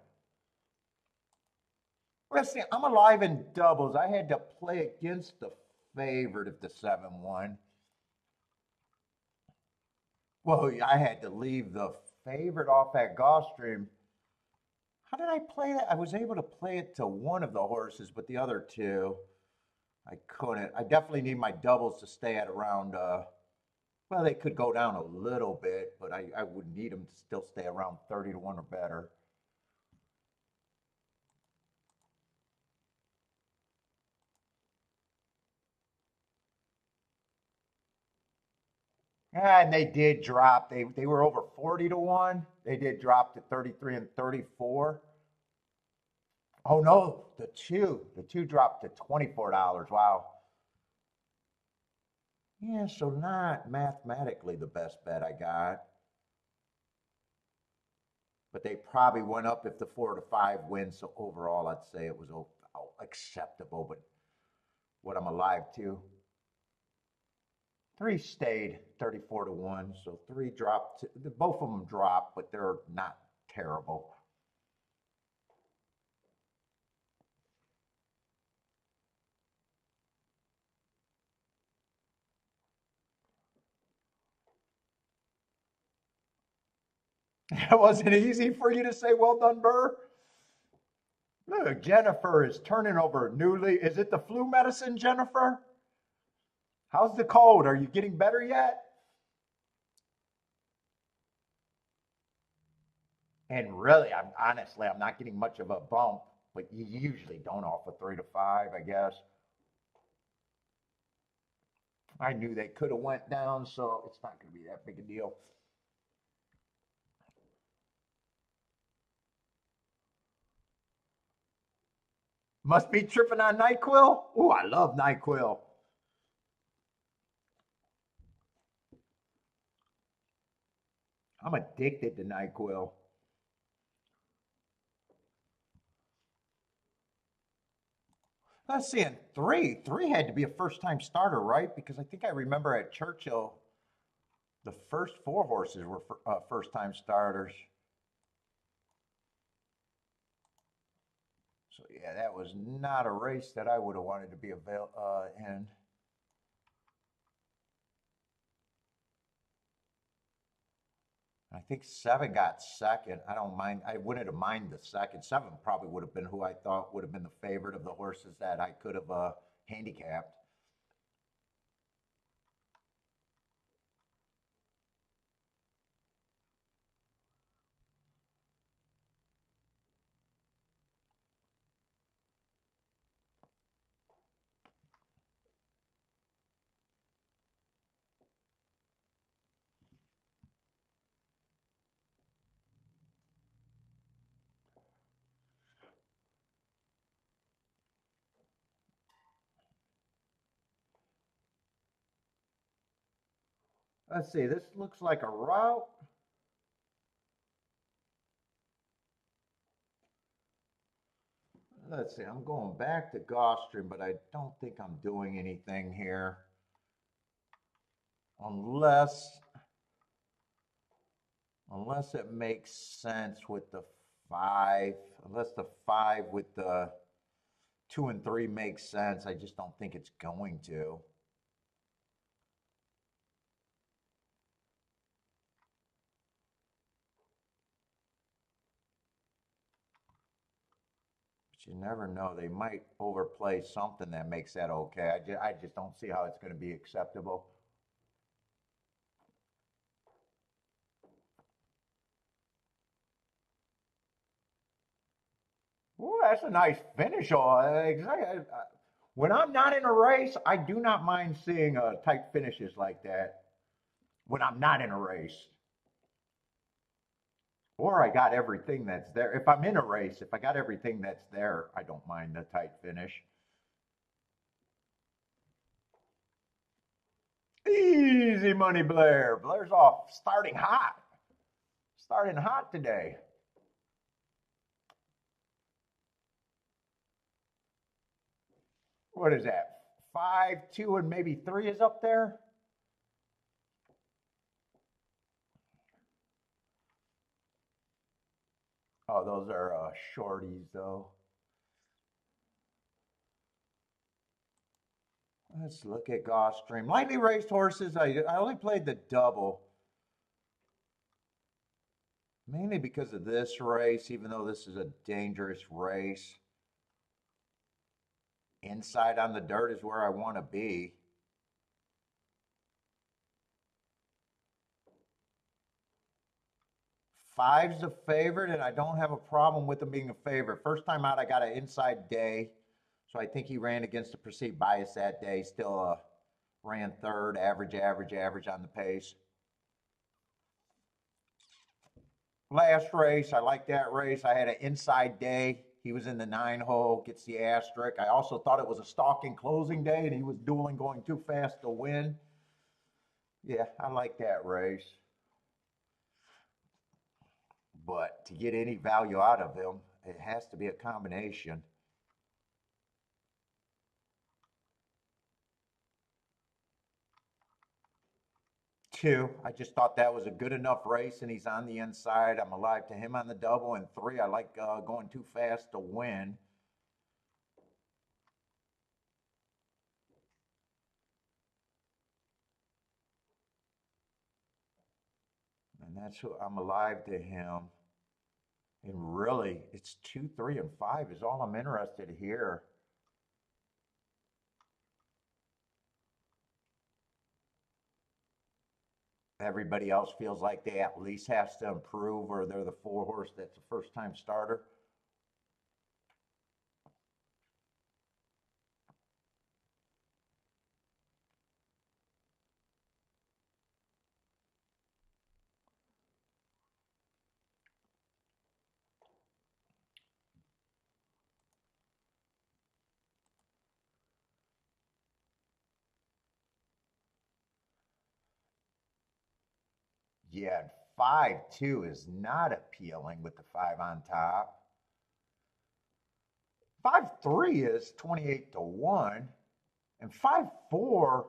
Listen, I'm alive in doubles. I had to play against the favorite if the 7 won. Well, I had to leave the favorite off at Gulfstream. How did I play that? I was able to play it to one of the horses, but the other two, I couldn't. I definitely need my doubles to stay at around, well, they could go down a little bit, but I would need them to still stay around 30 to 1 or better. And they did drop. They were over 40 to 1. They did drop to 33 and 34. Oh no, the two dropped to $24. Wow. Yeah, so not mathematically the best bet I got. But they probably went up if the 4 to 5 wins. So overall, I'd say it was acceptable. But what I'm alive to. Three stayed 34 to 1. So three dropped. Both of them dropped, but they're not terrible. It wasn't easy for you to say, well done, Burr. Look, Jennifer is turning over newly. Is it the flu medicine, Jennifer? How's the cold? Are you getting better yet? And really, I'm not getting much of a bump, but you usually don't off a 3 to 5, I guess. I knew they could have went down, so it's not going to be that big a deal. Must be tripping on NyQuil. Oh, I love NyQuil. I'm addicted to NyQuil. Let's see, and three had to be a first-time starter, right? Because I think I remember at Churchill, the first four horses were first-time starters. So yeah, that was not a race that I would have wanted to be in. I think 7 got second. I don't mind. I wouldn't have minded the second. 7 probably would have been who I thought would have been the favorite of the horses that I could have handicapped. Let's see. This looks like a route. Let's see. I'm going back to Gulfstream, but I don't think I'm doing anything here unless unless it makes sense with the 5. Unless the 5 with the 2 and 3 makes sense. I just don't think it's going to. But you never know. They might overplay something that makes that okay. I just don't see how it's going to be acceptable. Ooh, that's a nice finish. Exactly. When I'm not in a race, I do not mind seeing tight finishes like that. When I'm not in a race, or I got everything that's there. If I'm in a race, if I got everything that's there, I don't mind the tight finish. Easy money, Blair. Blair's off, starting hot. Starting hot today. What is that? 5, 2, and maybe 3 is up there. Oh, those are shorties, though. Let's look at Gulfstream. Lightly raced horses, I only played the double. Mainly because of this race, even though this is a dangerous race. Inside on the dirt is where I want to be. Five's a favorite, and I don't have a problem with him being a favorite. First time out, I got an inside day. So I think he ran against the perceived bias that day. Still ran third, average on the pace. Last race, I like that race. I had an inside day. He was in the 9 hole, gets the asterisk. I also thought it was a stalking closing day, and he was dueling going too fast to win. Yeah, I like that race. But to get any value out of him, it has to be a combination. 2, I just thought that was a good enough race, and he's on the inside. I'm alive to him on the double. And 3, I like going too fast to win. And that's who I'm alive to him. And really, it's 2, 3, and 5 is all I'm interested here. Everybody else feels like they at least has to improve, or they're the 4 horse that's a first time starter. Yeah, 5, 2 is not appealing with the 5 on top. 5, 3 is 28 to 1. And 5, 4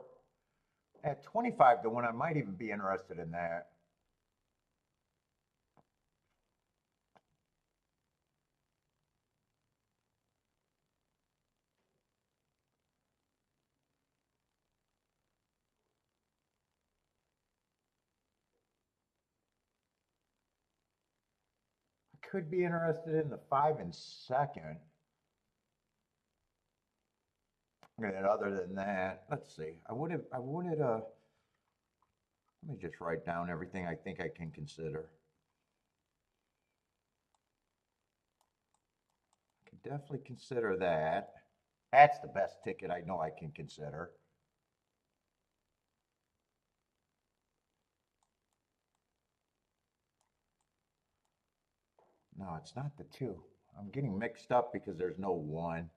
at 25 to 1, I might even be interested in that. Could be interested in the 5 and second. And other than that, let's see. I would have, let me just write down everything I think I can consider. I could definitely consider that. That's the best ticket I know I can consider. No, it's not the 2. I'm getting mixed up because there's no 1.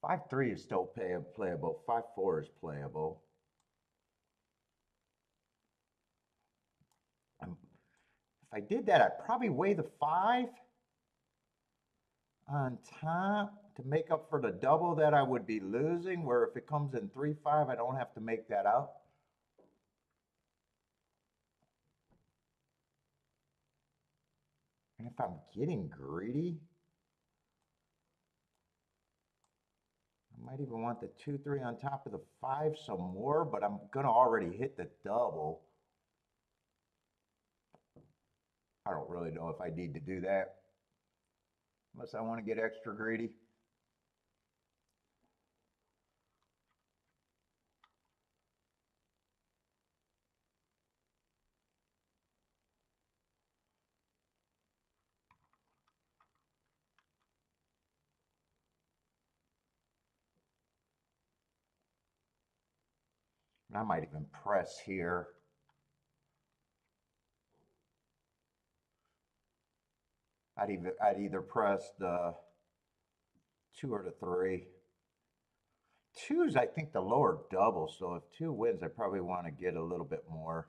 5-3 is still playable. 5-4 is playable. If I did that, I'd probably weigh the 5 on top to make up for the double that I would be losing, where if it comes in 3-5, I don't have to make that up. And if I'm getting greedy, I might even want the 2-3 on top of the 5 some more, but I'm gonna already hit the double. I don't really know if I need to do that, unless I want to get extra greedy. And I might even press here. I'd either press the 2 or the 3. 2's, I think, the lower double, so if 2 wins, I probably want to get a little bit more.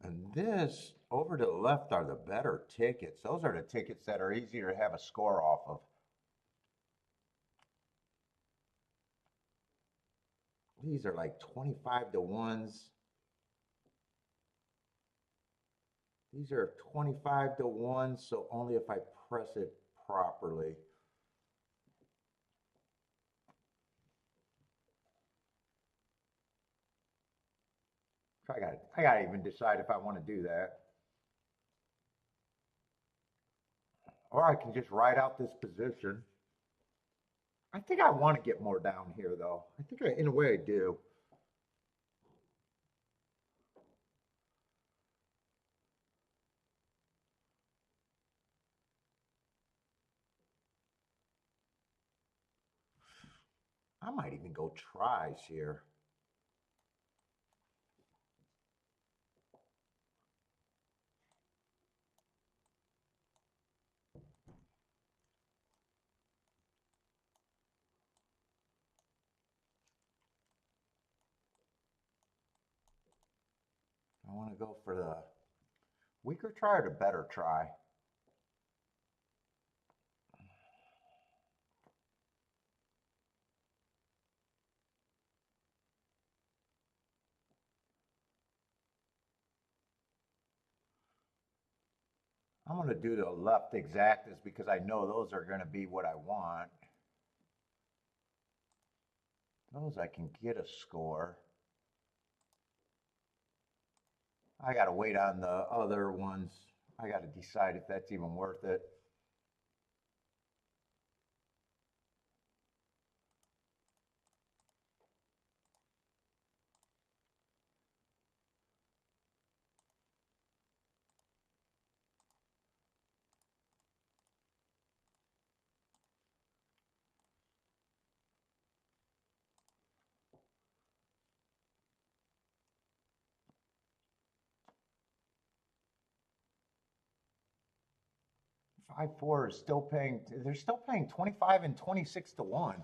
And this, over to the left, are the better tickets. Those are the tickets that are easier to have a score off of. These are like 25 to 1s. These are 25 to 1, so only if I press it properly. So I gotta even decide if I want to do that. Or I can just ride out this position. I think I want to get more down here, though. I think in a way I do. I might even go tries here. I want to go for the weaker try or the better try. I'm going to do the left exactas because I know those are going to be what I want. Those I can get a score. I got to wait on the other ones. I got to decide if that's even worth it. Five four is still paying. They're still paying 25 and 26 to 1.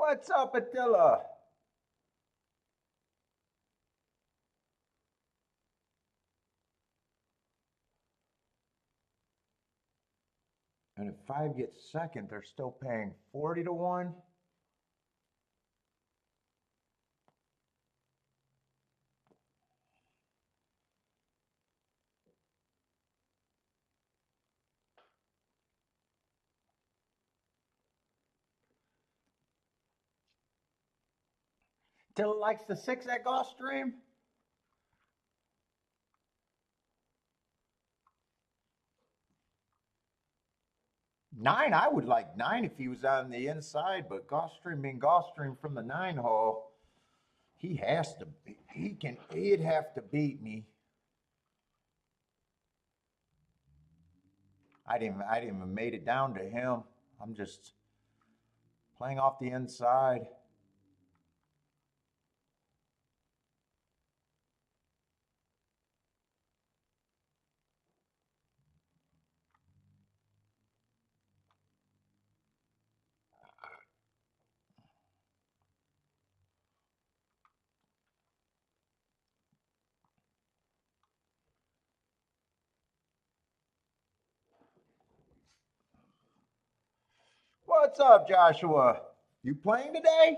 What's up, Attila? And if 5 gets second, they're still paying 40 to 1. Attila likes the 6 at Gulfstream. 9, I would like 9 if he was on the inside, but Gulfstream being Gulfstream from the 9 hole, he has to, he'd have to beat me. I didn't even made it down to him. I'm just playing off the inside. What's up, Joshua? You playing today?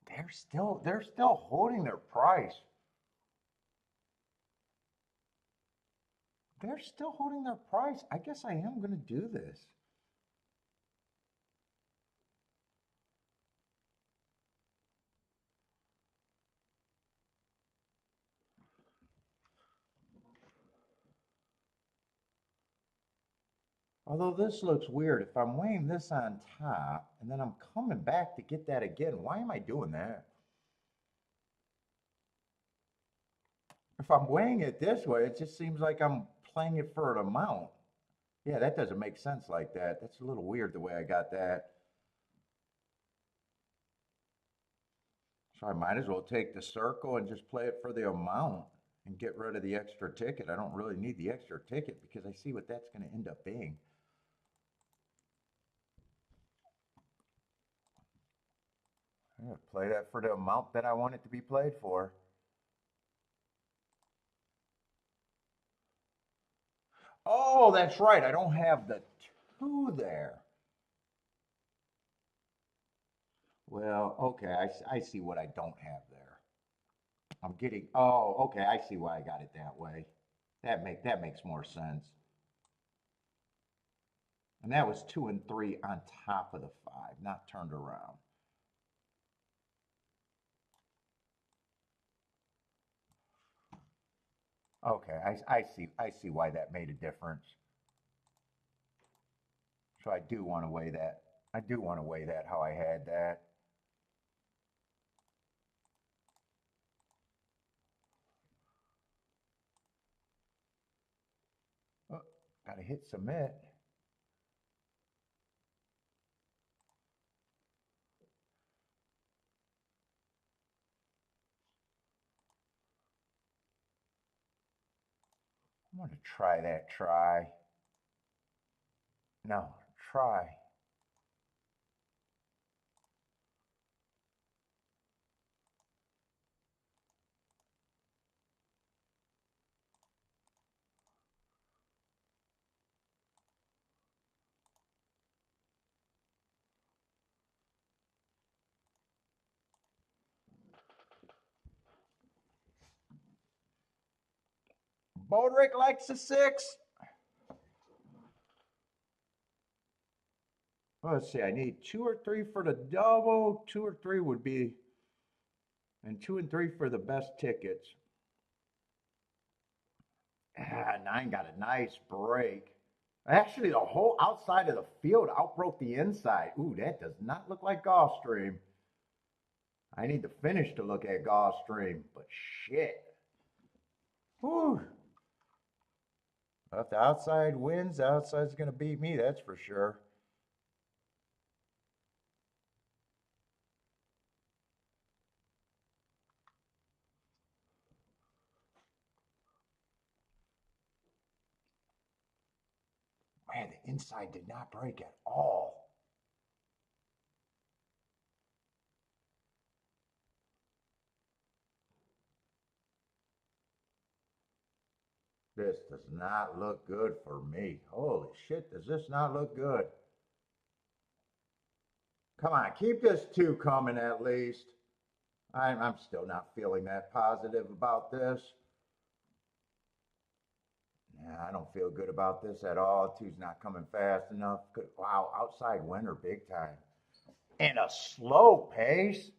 They're still holding their price. They're still holding their price. I guess I am going to do this. Although this looks weird, if I'm weighing this on top and then I'm coming back to get that again, why am I doing that? If I'm weighing it this way, it just seems like I'm playing it for an amount. Yeah, that doesn't make sense like that. That's a little weird the way I got that. So I might as well take the circle and just play it for the amount and get rid of the extra ticket. I don't really need the extra ticket because I see what that's going to end up being. I'm going to play that for the amount that I want it to be played for. Oh, that's right. I don't have the 2 there. Well, okay. I see what I don't have there. I'm getting, oh, okay. I see why I got it that way. That makes more sense. And that was 2 and 3 on top of the 5, not turned around. Okay, I see why that made a difference. So I do want to weigh that. I do want to weigh that how I had that. Oh, gotta hit submit. I'm gonna try that try. No, try. Bodrick likes a 6. Let's see, I need 2 or 3 for the double. 2 or 3 would be, and 2 and 3 for the best tickets. Ah, 9 got a nice break. Actually, the whole outside of the field outbroke the inside. Ooh, that does not look like Gulfstream. I need the finish to look at Gulfstream, but shit. Whew. If the outside wins, the outside's going to beat me, that's for sure. Man, the inside did not break at all. This does not look good for me. Holy shit, does this not look good? Come on, keep this 2 coming at least. I'm still not feeling that positive about this. Yeah, I don't feel good about this at all. 2's not coming fast enough. Wow, outside winner big time. And a slow pace.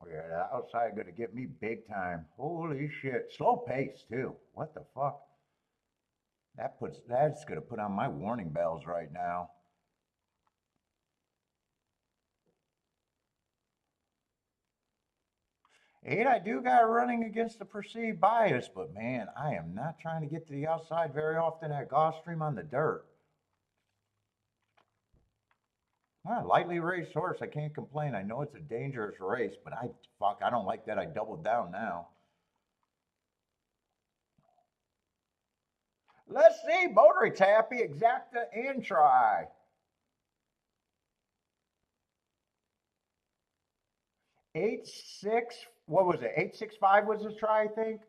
Yeah, the outside gonna get me big time. Holy shit. Slow pace too. What the fuck? That's gonna put on my warning bells right now. 8, I do got running against the perceived bias, but man, I am not trying to get to the outside very often at Gulfstream on the dirt. Lightly raced horse, I can't complain. I know it's a dangerous race, but I don't like that I doubled down now. Let's see, Motory Tappy, Exacta, and Try. 8-6, what was it? 8-6-5 was the try, I think.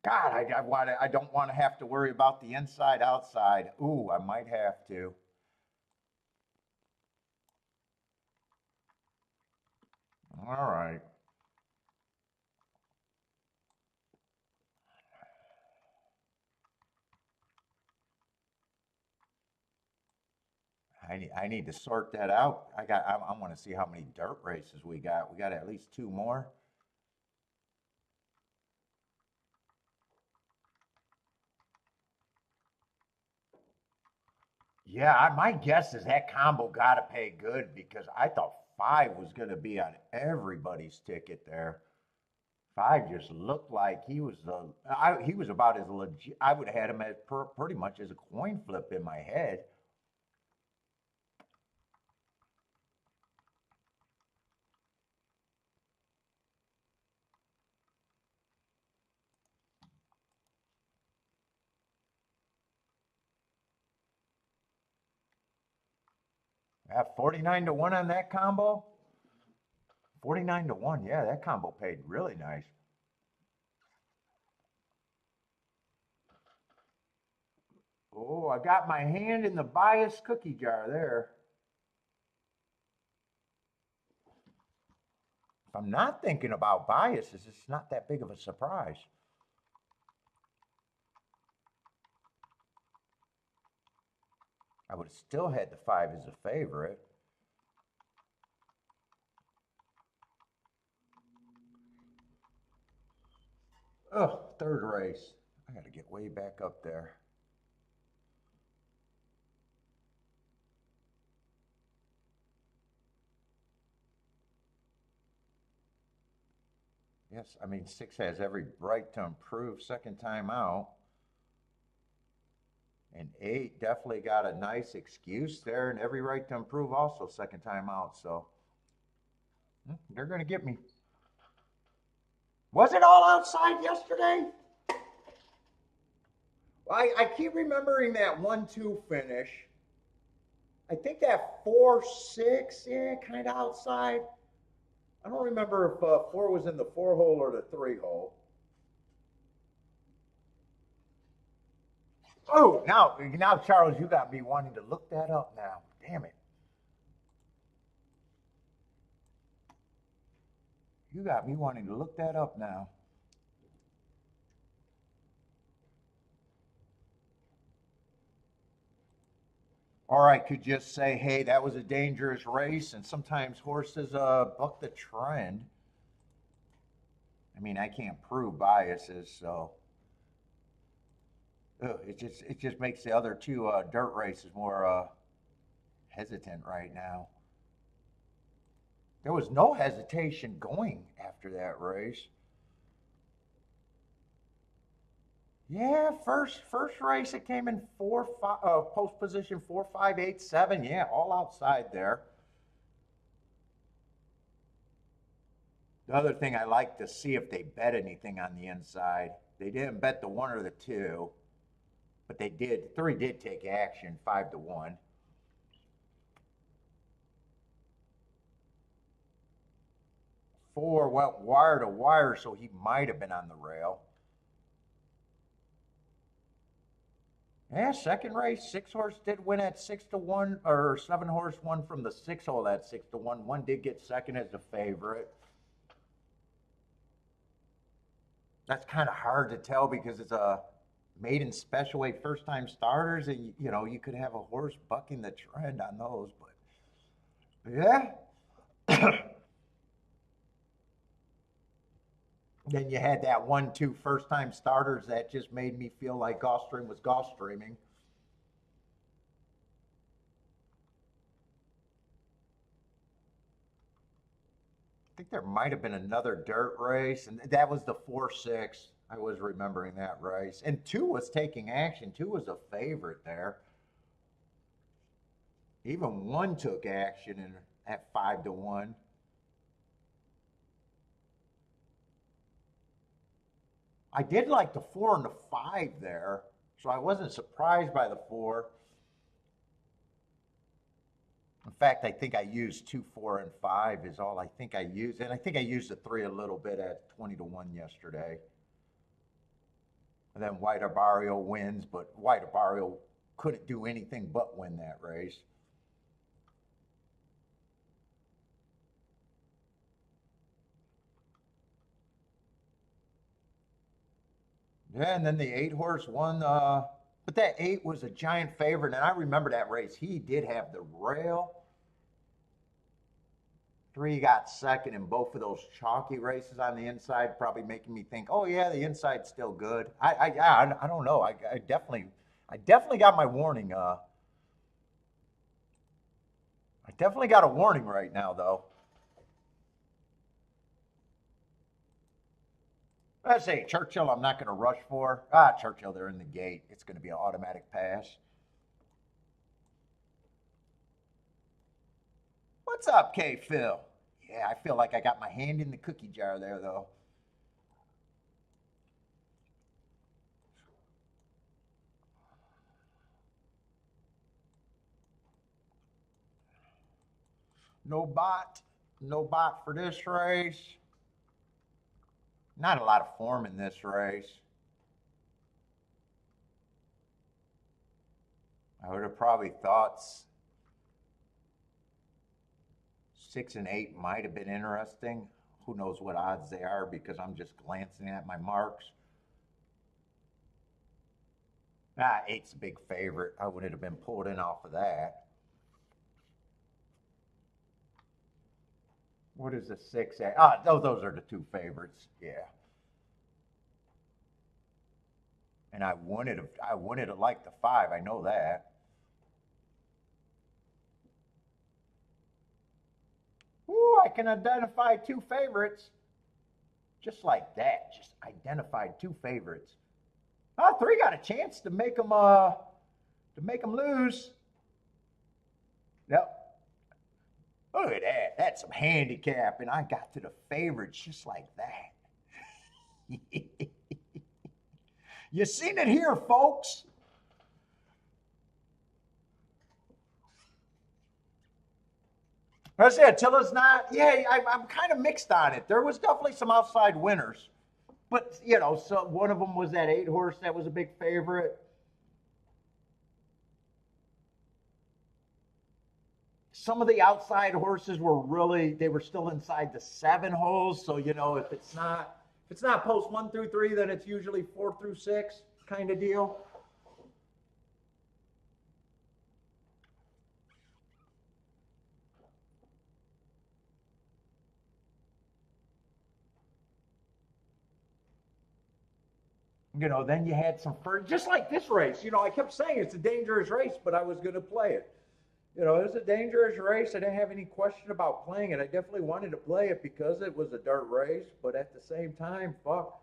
God, I don't want to have to worry about the inside outside. Ooh, I might have to. All right. I need to sort that out. I want to see how many dirt races we got. We got at least 2 more. Yeah, my guess is that combo got to pay good because I thought 5 was going to be on everybody's ticket there. 5 just looked like he was he was about as legit. I would have had him as pretty much as a coin flip in my head. At 49 to 1 on that combo. 49 to 1. Yeah, that combo paid really nice. Oh, I got my hand in the bias cookie jar there. If I'm not thinking about biases, it's not that big of a surprise. I would have still had the 5 as a favorite. Oh, 3rd race. I got to get way back up there. Yes, I mean, 6 has every right to improve 2nd time out. And 8 definitely got a nice excuse there and every right to improve also 2nd time out. So they're going to get me. Was it all outside yesterday? Well, I keep remembering that 1-2 finish. I think that 4-6, yeah, kind of outside. I don't remember if 4 was in the 4 hole or the 3 hole. Oh, now, Charles, you got me wanting to look that up now. Damn it. You got me wanting to look that up now. Or I could just say, hey, that was a dangerous race, and sometimes horses buck the trend. I mean, I can't prove biases, so it just makes the other 2 dirt races more hesitant right now. There was no hesitation going after that race. Yeah, first race it came in 4-5 post position 4-5-8-7. Yeah, all outside there. The other thing I like to see if they bet anything on the inside. They didn't bet the 1 or the 2, but they did. 3 did take action, 5-1. 4 went wire to wire, so he might have been on the rail. Yeah, second race, 6 horse did win at 6-1, or 7 horse won from the 6 hole at 6-1. One did get second as the favorite. That's kind of hard to tell because it's a maiden special weight first time starters, and you know you could have a horse bucking the trend on those, but yeah. Then you had that 1-2 first time starters that just made me feel like Gulfstream was Gulfstreaming. I think there might have been another dirt race, and that was the 4-6. I was remembering that race. And 2 was taking action. 2 was a favorite there. Even 1 took action at 5-1. I did like the 4 and the 5 there, so I wasn't surprised by the 4. In fact, I think I used 2, 4, and 5 is all I think I used. And I think I used the 3 a little bit at 20-1 yesterday. And then White Barrio wins, but White Barrio couldn't do anything but win that race. Yeah, and then the 8 horse won. But that 8 was a giant favorite, and I remember that race. He did have the rail. 3 got second in both of those chalky races on the inside, probably making me think, oh yeah, the inside's still good. I don't know. I definitely got my warning. I definitely got a warning right now, though. I say Churchill, I'm not going to rush for. Churchill, they're in the gate. It's going to be an automatic pass. What's up, K Phil? Yeah, I feel like I got my hand in the cookie jar there, though. No bot. No bot for this race. Not a lot of form in this race. I would have probably thought 6 and 8 might have been interesting. Who knows what odds they are because I'm just glancing at my marks. 8's a big favorite. I wouldn't have been pulled in off of that. What is the 6 at? Those are the 2 favorites. Yeah. And I wanted to like the 5. I know that. Ooh, I can identify 2 favorites. Just like that. Just identified 2 favorites. 3 got a chance to make them lose. Yep. Look at that. That's some handicap. And I got to the favorites just like that. You seen it here, folks. I said, Attila's not. Yeah, I'm kind of mixed on it. There was definitely some outside winners. But, you know, so one of them was that 8 horse that was a big favorite. Some of the outside horses they were still inside the 7 holes. So, you know, if it's not post 1 through 3, then it's usually 4 through 6 kind of deal. You know, then you had some first, just like this race. You know, I kept saying it's a dangerous race, but I was going to play it. You know, it was a dangerous race. I didn't have any question about playing it. I definitely wanted to play it because it was a dirt race, but at the same time, fuck.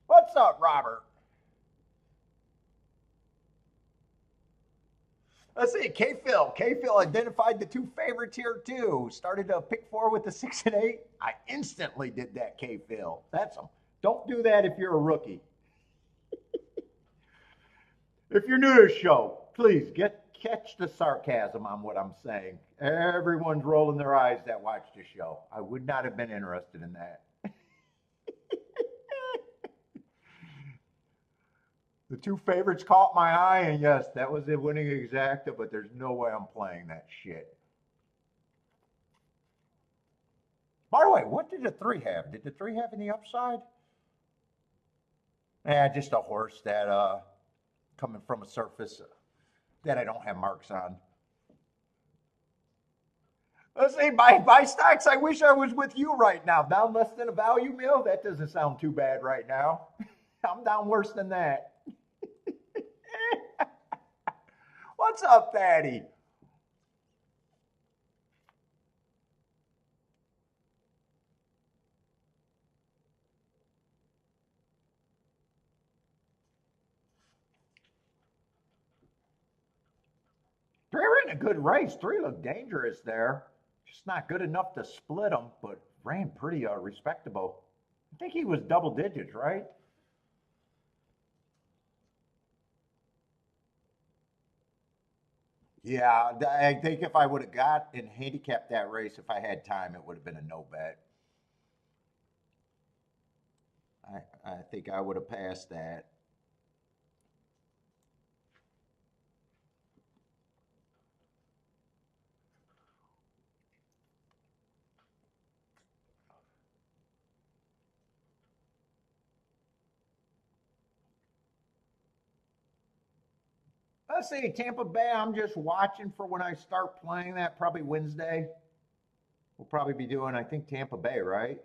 What's up, Robert? Let's see, K-Phil. K-Phil identified the two favorites here too. Started to pick four with the 6 and 8. I instantly did that, K-Phil. That's them. Don't do that if you're a rookie. If you're new to the show, please catch the sarcasm on what I'm saying. Everyone's rolling their eyes that watch the show. I would not have been interested in that. The two favorites caught my eye, and yes, that was the winning exacta, but there's no way I'm playing that shit. By the way, what did the 3 have? Did the 3 have any upside? Yeah, just a horse that coming from a surface that I don't have marks on. Let's see, by stocks, I wish I was with you right now. Down less than a value meal? That doesn't sound too bad right now. I'm down worse than that. What's up, Daddy? Three were in a good race. 3 looked dangerous there. Just not good enough to split them, but ran pretty respectable. I think he was double digits, right? Yeah, I think if I would have got and handicapped that race, if I had time, it would have been a no bet. I think I would have passed that. Let's see, Tampa Bay, I'm just watching for when I start playing that, probably Wednesday. We'll probably be doing, I think, Tampa Bay, right?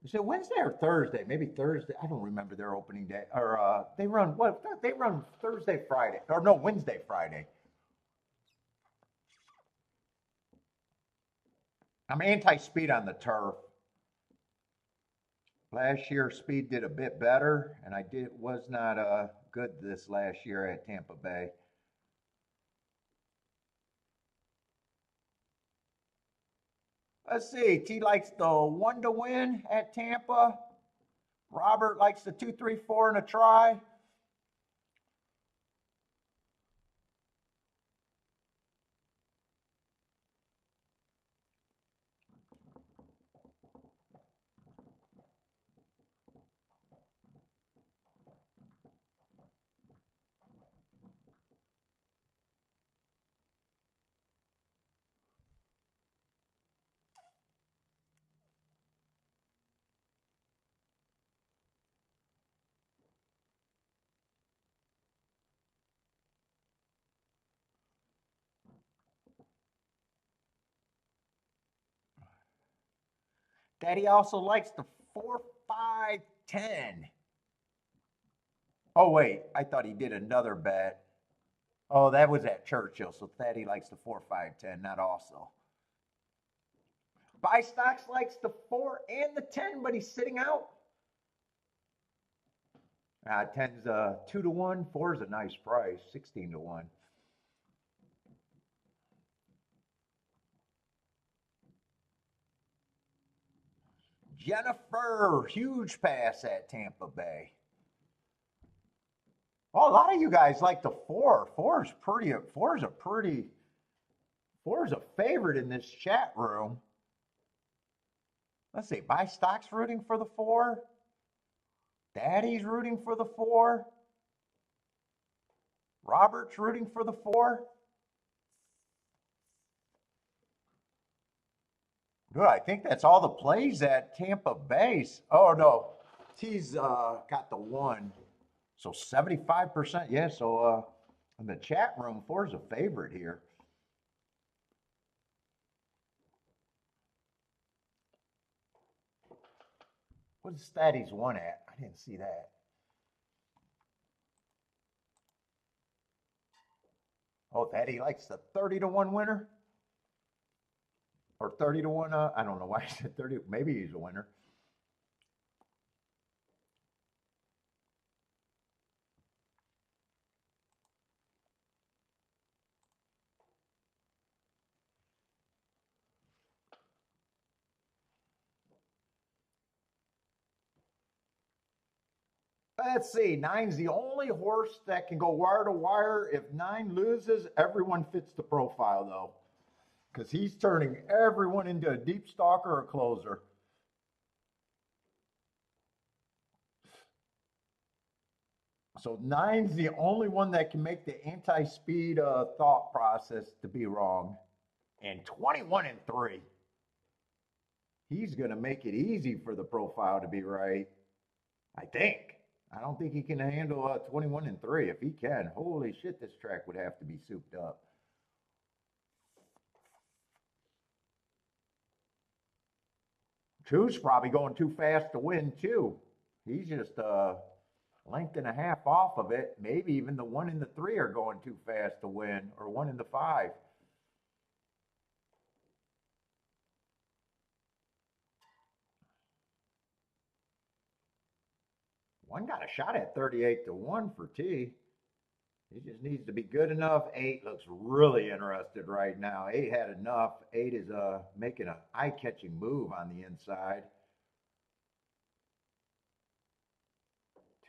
Is it Wednesday or Thursday? Maybe Thursday. I don't remember their opening day. Or they run what? They run Thursday, Friday, or no, Wednesday, Friday. I'm anti-speed on the turf. Last year, speed did a bit better, and I did was not good this last year at Tampa Bay. Let's see. T likes the 1 to win at Tampa. Robert likes the 2, 3, 4 and a try. Daddy also likes the 4, 5, 10. Oh, wait. I thought he did another bet. Oh, that was at Churchill. So Thaddy likes the 4, 5, 10, not also. Buy stocks likes the 4 and the 10, but he's sitting out. 10's 2 to 1. 4 is a nice price. 16 to 1. Jennifer, huge pass at Tampa Bay. Oh, a lot of you guys like the 4. 4 is pretty. 4 is a pretty. 4 is a favorite in this chat room. Let's see. Buy stocks rooting for the 4. Daddy's rooting for the 4. Robert's rooting for the 4. Good. I think that's all the plays at Tampa Bay. Oh no, T's got the 1. So 75%. Yeah. So in the chat room, 4 is a favorite here. What's Statty's 1 at? I didn't see that. Oh, Thaddy likes the 30 to 1 winner. Or 30 to 1. I don't know why I said 30. Maybe he's a winner. Let's see. Nine's the only horse that can go wire to wire. If nine loses, everyone fits the profile though, because he's turning everyone into a deep stalker or closer. So nine's the only one that can make the anti-speed thought process to be wrong. And 21 and 3. He's going to make it easy for the profile to be right. I think. I don't think he can handle 21 and 3. If he can, holy shit, this track would have to be souped up. Two's probably going too fast to win, too. He's just a length and a half off of it. Maybe even the 1 and the 3 are going too fast to win, or 1 and the 5. One got a shot at 38 to 1 for T. He just needs to be good enough. 8 looks really interested right now. 8 had enough. 8 is making an eye-catching move on the inside.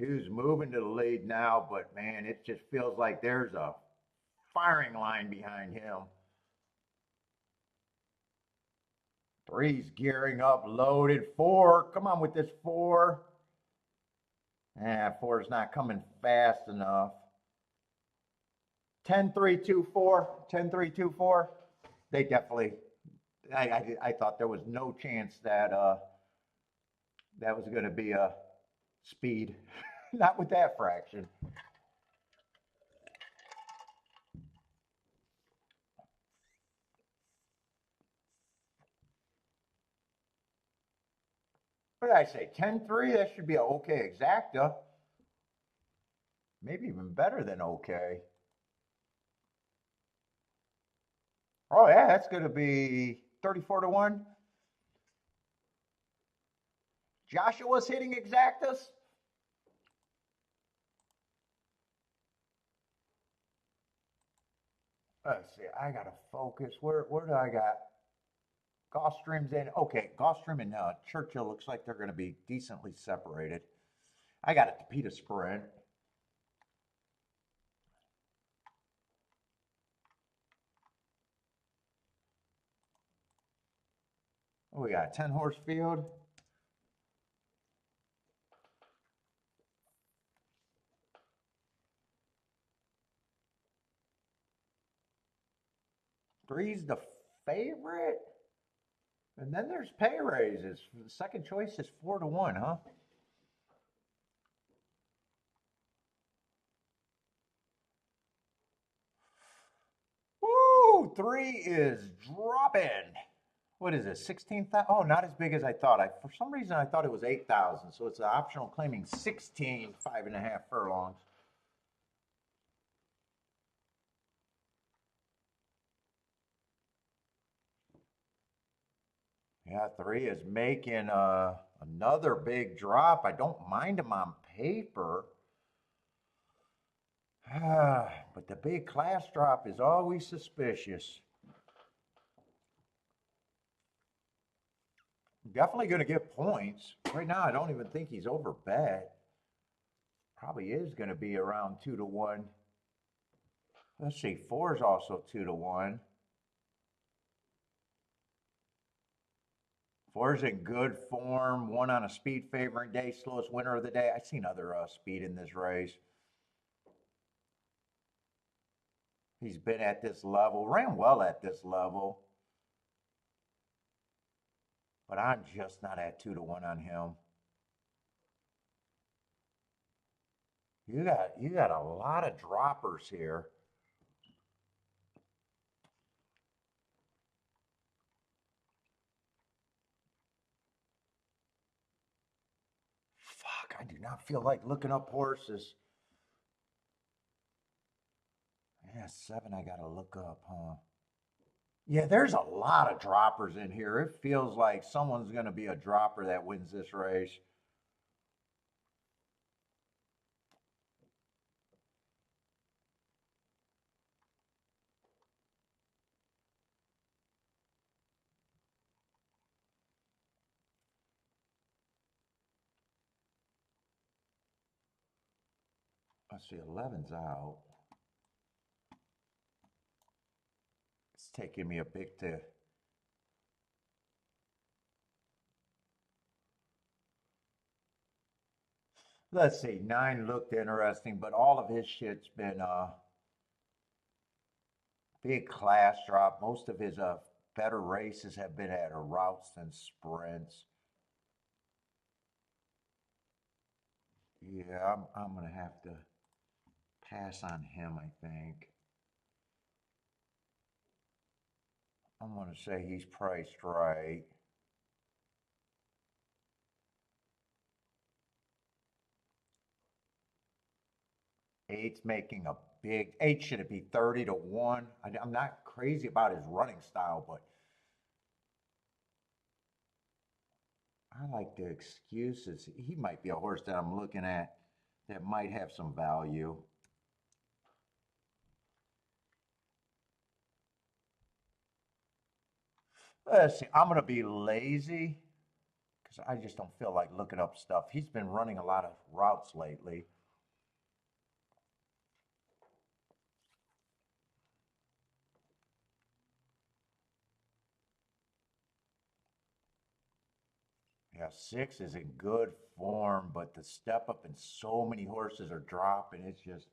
2's moving to the lead now, but man, it just feels like there's a firing line behind him. 3's gearing up, loaded. 4, come on with this 4. 4's not coming fast enough. 10-3-2-4, 10-3-2-4. They definitely, I thought there was no chance that that was going to be a speed. Not with that fraction. What did I say? 10-3? That should be an okay exacta. Maybe even better than okay. Oh, yeah, that's going to be 34 to 1. Joshua's hitting exactas. Let's see. I got to focus. Where do I got? Gulfstream's in. Okay, Gulfstream and Churchill looks like they're going to be decently separated. I got a Tapita sprint. Oh, we got a 10-horse field. Three's the favorite. And then there's pay raises. The second choice is 4 to 1, huh? Woo! 3 is dropping. What is it? 16,000? Oh, not as big as I thought. For some reason, I thought it was 8,000. So it's an optional claiming 16, 5.5 furlongs. Yeah, 3 is making another big drop. I don't mind him on paper. But the big class drop is always suspicious. Definitely going to get points. Right now, I don't even think he's over bet. Probably is going to be around 2 to 1. Let's see, 4 is also 2 to 1. 4's in good form. 1 on a speed favoring day, slowest winner of the day. I've seen other speed in this race. He's been at this level, ran well at this level. But I'm just not at 2 to 1 on him. You got a lot of droppers here. Fuck, I do not feel like looking up horses. Yeah, 7 I gotta look up, huh? Yeah, there's a lot of droppers in here. It feels like someone's gonna be a dropper that wins this race. Let's see, 11's out. It's taking me a bit to. Let's see, 9 looked interesting, but all of his shit's been big class drop. Most of his better races have been at routes than sprints. Yeah, I'm gonna have to pass on him, I think. I'm gonna say he's priced right. 8's making a big 8. Should it be 30 to 1? I'm not crazy about his running style, but I like the excuses. He might be a horse that I'm looking at that might have some value. Let's see. I'm going to be lazy because I just don't feel like looking up stuff. He's been running a lot of routes lately. Yeah, 6 is in good form, but the step up and so many horses are dropping. It's just,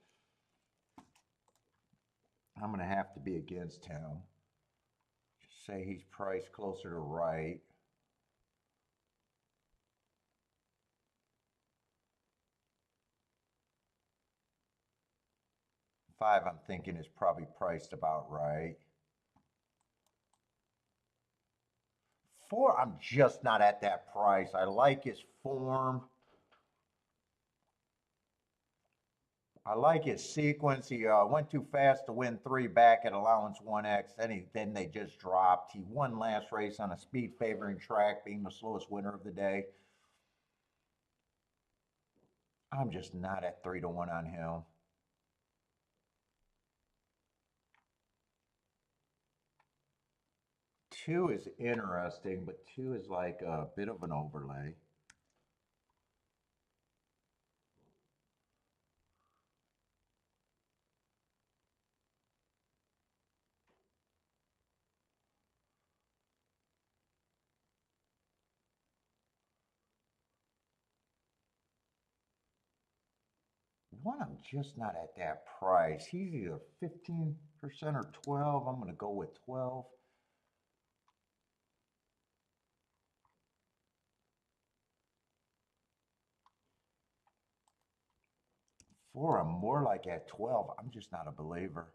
I'm going to have to be against him. Just say he's priced closer to right. 5, I'm thinking, is probably priced about right. 4, I'm just not at that price. I like his form. I like his sequence. He went too fast to win 3 back at allowance 1X. Then they just dropped. He won last race on a speed favoring track, being the slowest winner of the day. I'm just not at 3 to 1 on him. Two is interesting, but 2 is like a bit of an overlay. One, I'm just not at that price. He's either 15% or 12. I'm going to go with 12. 4, I'm more like at 12. I'm just not a believer.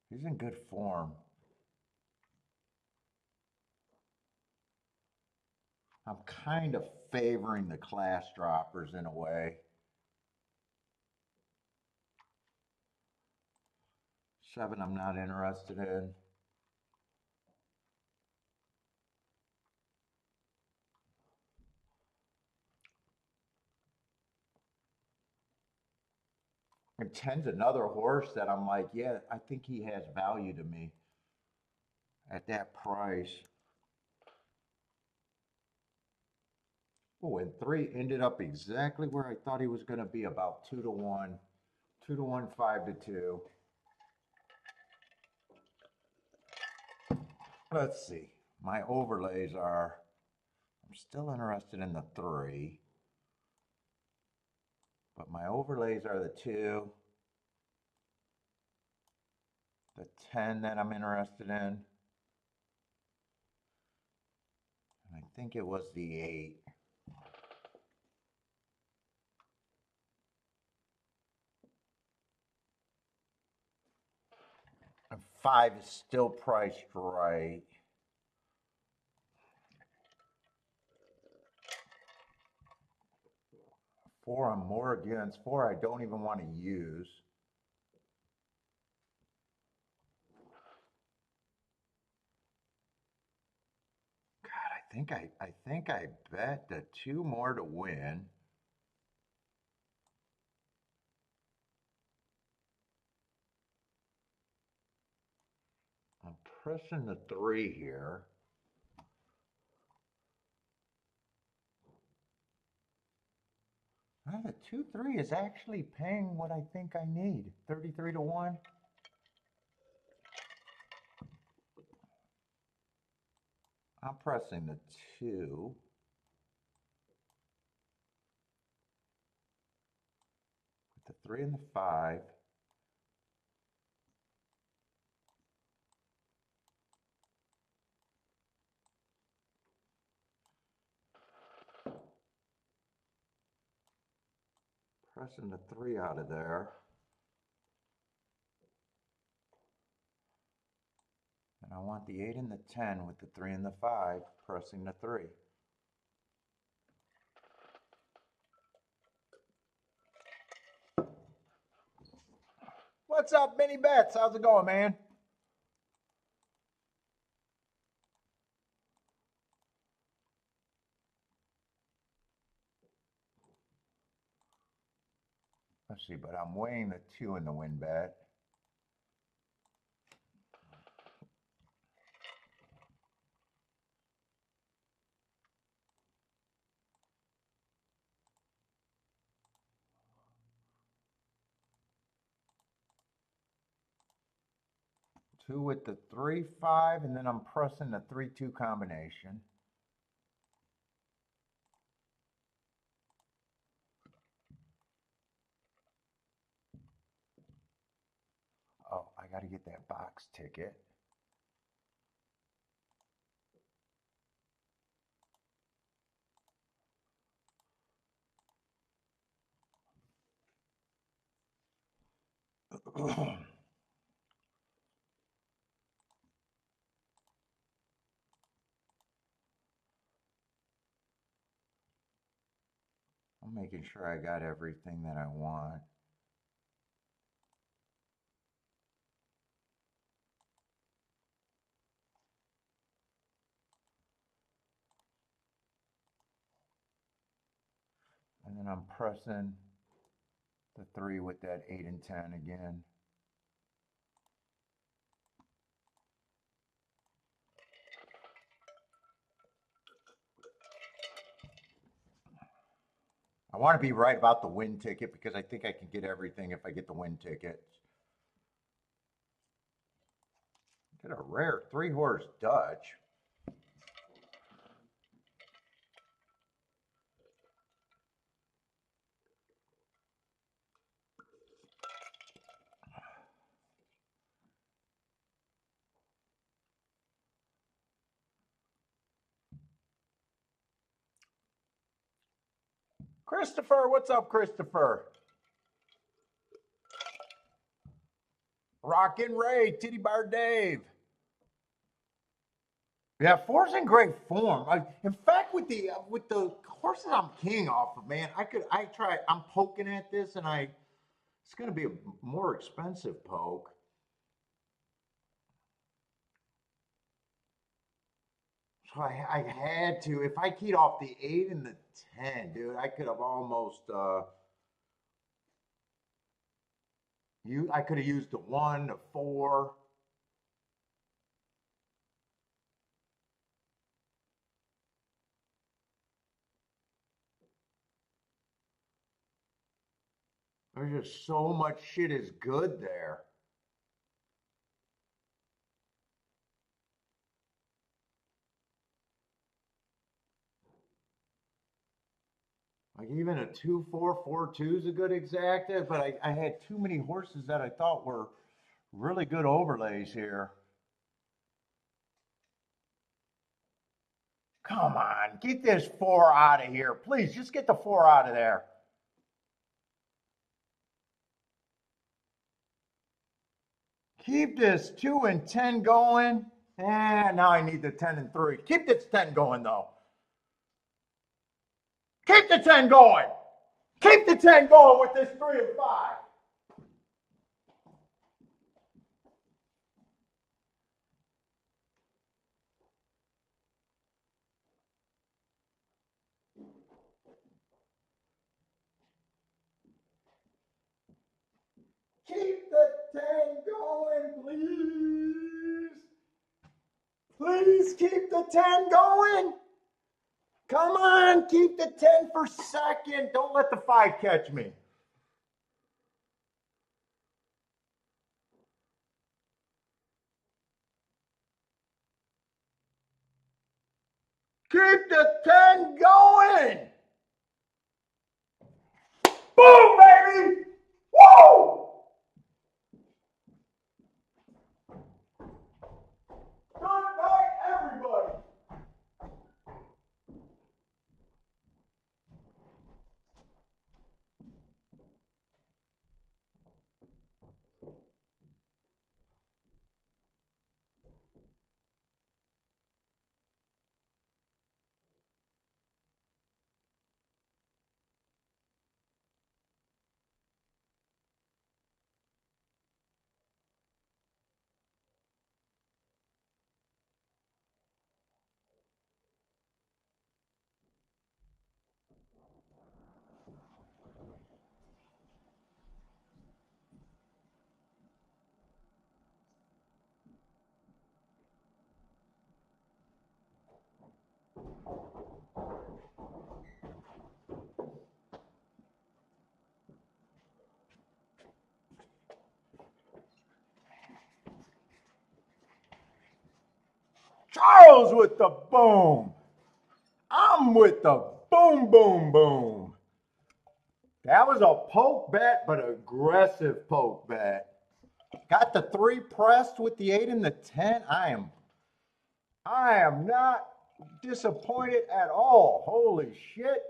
He's in good form. I'm kind of favoring the class droppers in a way. 7, I'm not interested in. And 10's another horse that I'm like, yeah, I think he has value to me at that price. Oh, and 3 ended up exactly where I thought he was going to be, about 2 to 1. 2 to 1, 5 to 2. Let's see. My overlays are, I'm still interested in the 3. But my overlays are the 2, the 10 that I'm interested in, and I think it was the 8. And 5 is still priced right. 4, I'm more against. 4, I don't even want to use. God, I think I bet the 2 more to win. I'm pressing the 3 here. Well, the 2-3 is actually paying what I think I need. 33 to 1. I'm pressing the 2. With the 3 and the 5. Pressing the 3 out of there. And I want the 8 and the 10 with the 3 and the 5, pressing the 3. What's up, Mini Bets? How's it going, man? Let's see, but I'm weighing the 2 in the win bet. Two with the 3-5, and then I'm pressing the 3-2 combination. Oh, I got to get that box ticket. I'm making sure I got everything that I want. And then I'm pressing the 3 with that 8 and 10 again. I want to be right about the win ticket because I think I can get everything if I get the win ticket. Get a rare 3-horse Dutch. Christopher, what's up, Christopher? Rockin' Ray, Titty Bar Dave. Yeah, 4's in great form. In fact, with the horses I'm king off of, man, I'm poking at this, and it's going to be a more expensive poke. So I had to. If I keyed off the 8 and the 10, dude, I could have almost. I could have used the 1, the 4. There's just so much shit is good there. Like even a 2-4, 4-2 is a good exacta, but I had too many horses that I thought were really good overlays here. Come on, get this 4 out of here. Please, just get the 4 out of there. Keep this 2 and 10 going. And now I need the 10 and 3. Keep this 10 going, though. Keep the 10 going. Keep the 10 going with this 3 and 5. Keep the 10 going, please. Please keep the 10 going. Come on, keep the 10 for second. Don't let the 5 catch me. Keep the 10 going. Boom, baby. Woo! Good night, everybody. Charles with the boom. I'm with the boom, boom, boom. That was a poke bet, but aggressive poke bet. Got the 3 pressed with the 8 and the 10. I am not disappointed at all. Holy shit.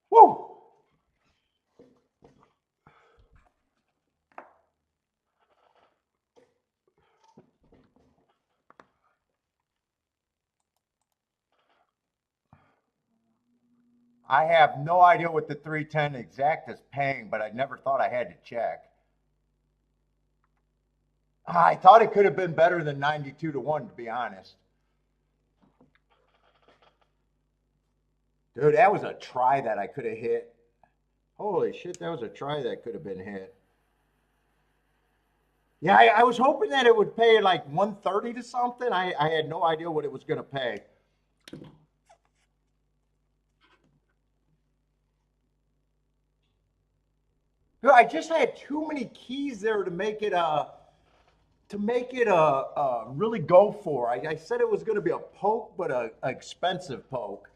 Woo! I have no idea what the 310 exact is paying, but I never thought I had to check. I thought it could have been better than 92 to 1, to be honest. Dude, that was a try that I could have hit. Holy shit, that was a try that could have been hit. Yeah, I was hoping that it would pay like 130 to something. I had no idea what it was going to pay. Dude, I just had too many keys there to make it really go for. I said it was going to be a poke, but a expensive poke.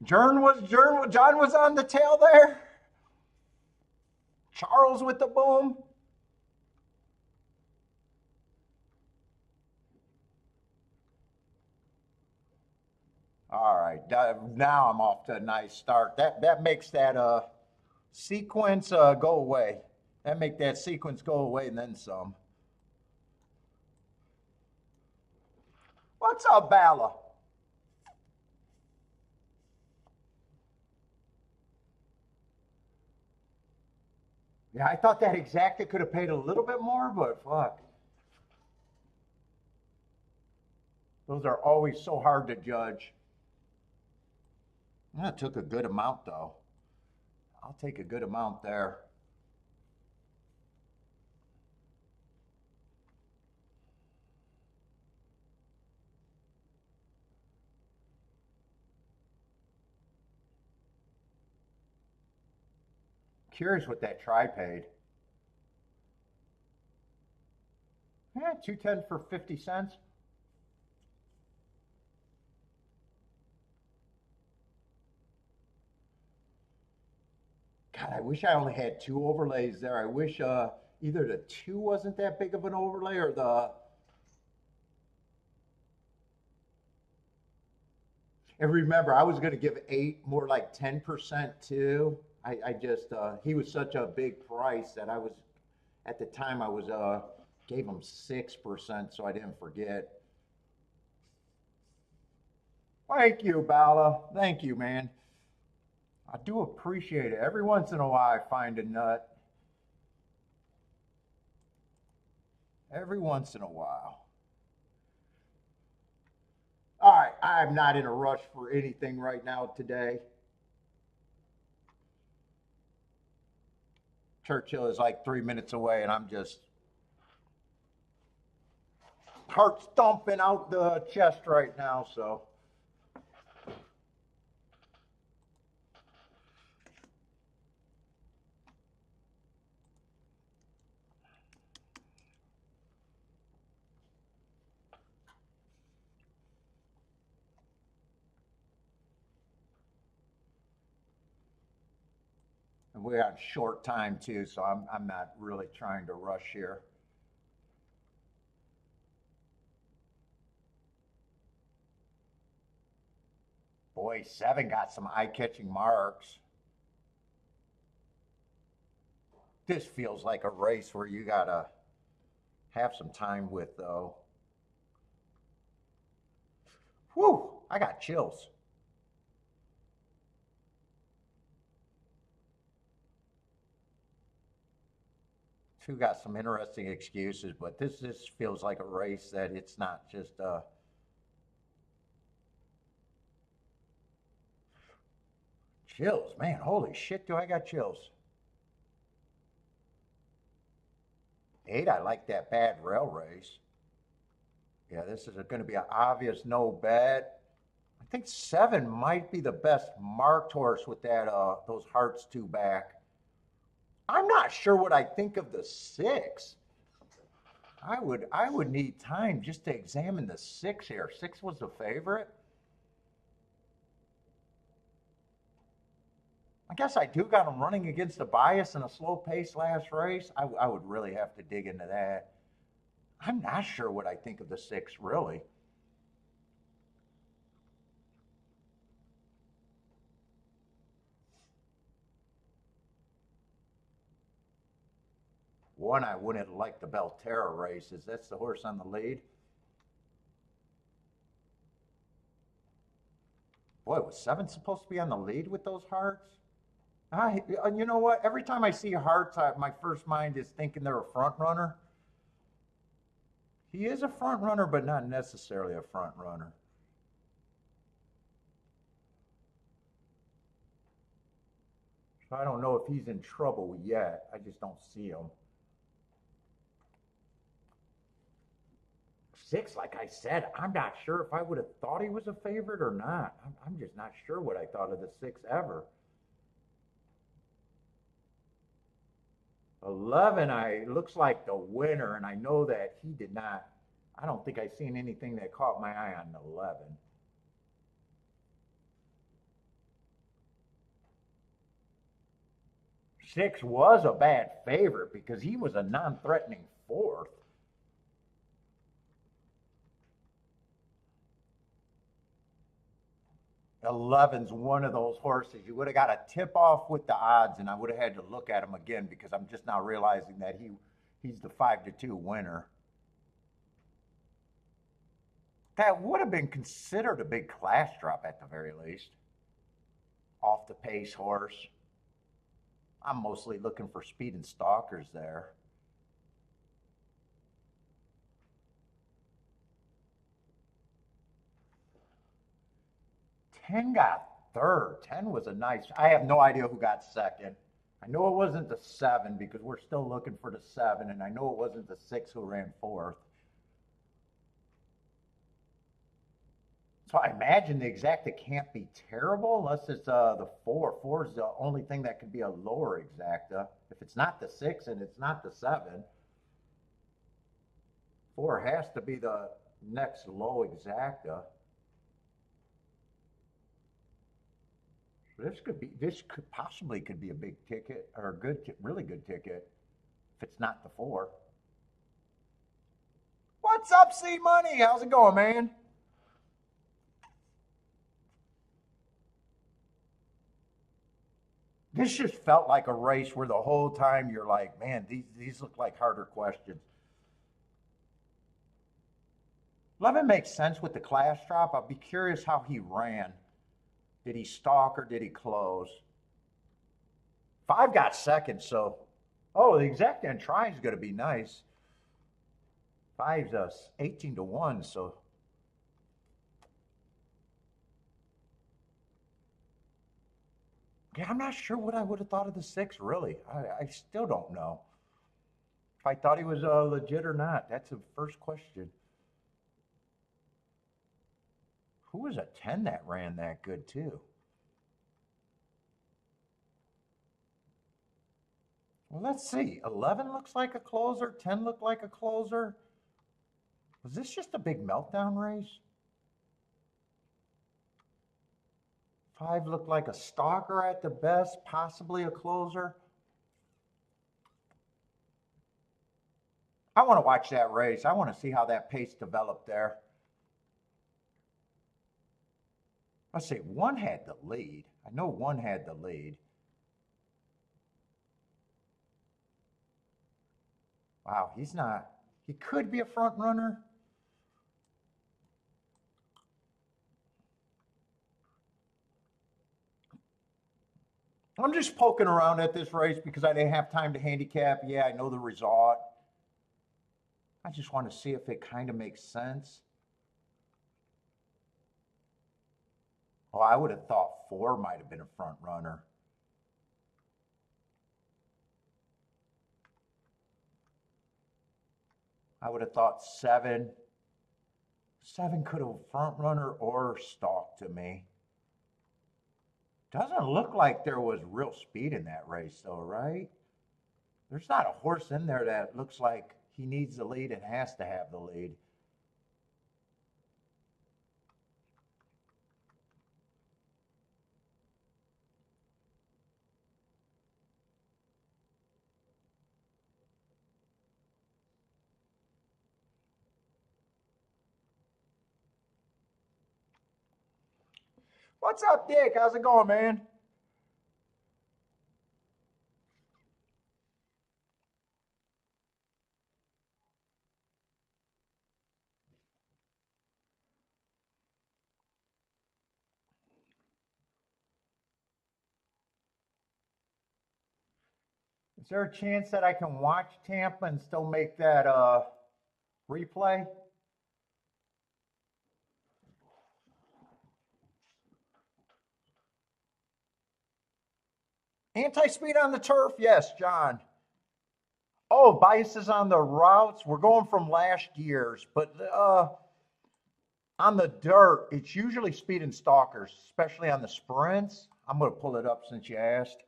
John was on the tail there. Charles with the boom. All right, now I'm off to a nice start. That makes that sequence go away. That make that sequence go away and then some. What's up, Bala? Yeah, I thought that exacta could have paid a little bit more, but fuck. Those are always so hard to judge. That took a good amount, though. I'll take a good amount there. Curious what that try paid. Yeah, 210 for 50 cents. God, I wish I only had 2 overlays there. I wish either the 2 wasn't that big of an overlay or the. And remember, I was going to give 8 more like 10% too. I just, he was such a big price that I was, at the time, I was, gave him 6% so I didn't forget. Thank you, Bala. Thank you, man. I do appreciate it. Every once in a while, I find a nut. Every once in a while. All right, I'm not in a rush for anything right now today. Churchill is like 3 minutes away, and I'm just heart stomping out the chest right now. So, and we're on short time too, so I'm not really trying to rush here. Boy, 7 got some eye-catching marks. This feels like a race where you gotta have some time with, though. Whew, I got chills. 2 got some interesting excuses, but this feels like a race that it's not just chills, man. Holy shit, do I got chills. 8, I like that bad rail race. Yeah, this is going to be an obvious no bet. I think 7 might be the best marked horse with that those hearts 2 back. I'm not sure what I think of the 6. I would need time just to examine the 6 here. 6 was the favorite. I guess I do got him running against a bias in a slow pace last race. I would really have to dig into that. I'm not sure what I think of the 6, really. One, I wouldn't like the Belterra races. That's the horse on the lead. Boy, was 7 supposed to be on the lead with those hearts? You know what? Every time I see hearts, my first mind is thinking they're a front runner. He is a front runner, but not necessarily a front runner. So I don't know if he's in trouble yet. I just don't see him. 6, like I said, I'm not sure if I would have thought he was a favorite or not. I'm just not sure what I thought of the 6 ever. 11, looks like the winner, and I know that he did not. I don't think I seen anything that caught my eye on 11. 6 was a bad favorite because he was a non-threatening 4th. 11's one of those horses you would have got a tip off with the odds, and I would have had to look at him again because I'm just now realizing that he's the 5-2 winner. That would have been considered a big class drop at the very least. Off the pace horse. I'm mostly looking for speed and stalkers there. 10 got third. 10 was a nice. I have no idea who got second. I know it wasn't the 7 because we're still looking for the 7, and I know it wasn't the 6 who ran 4th. So I imagine the exacta can't be terrible unless it's the 4. 4 is the only thing that could be a lower exacta. If it's not the 6 and it's not the 7, 4 has to be the next low exacta. This could possibly could be a big ticket or a good, really good ticket if it's not the 4. What's up, C Money? How's it going, man? This just felt like a race where the whole time you're like, man, these look like harder questions. 11 makes sense with the class drop. I'll be curious how he ran. Did he stalk or did he close? 5 got second, so the exact end try is going to be nice. 5's 18-1, so Yeah, I'm not sure what I would have thought of the 6, really. I still don't know if I thought he was legit or not. That's the first question. Who was a 10 that ran that good, too? Well, let's see. 11 looks like a closer. 10 looked like a closer. Was this just a big meltdown race? 5 looked like a stalker at the best, possibly a closer. I want to watch that race. I want to see how that pace developed there. Let's see. 1 had the lead. I know 1 had the lead. Wow, he's not. He could be a front runner. I'm just poking around at this race because I didn't have time to handicap. Yeah, I know the result. I just want to see if it kind of makes sense. Oh, I would have thought 4 might have been a front runner. I would have thought 7. 7 could have front runner or stalked to me. Doesn't look like there was real speed in that race, though, right? There's not a horse in there that looks like he needs the lead and has to have the lead. What's up, Dick? How's it going, man? Is there a chance that I can watch Tampa and still make that replay? Anti-speed on the turf? Yes, John. Oh, biases on the routes. We're going from last year's, but on the dirt, it's usually speed and stalkers, especially on the sprints. I'm going to pull it up since you asked.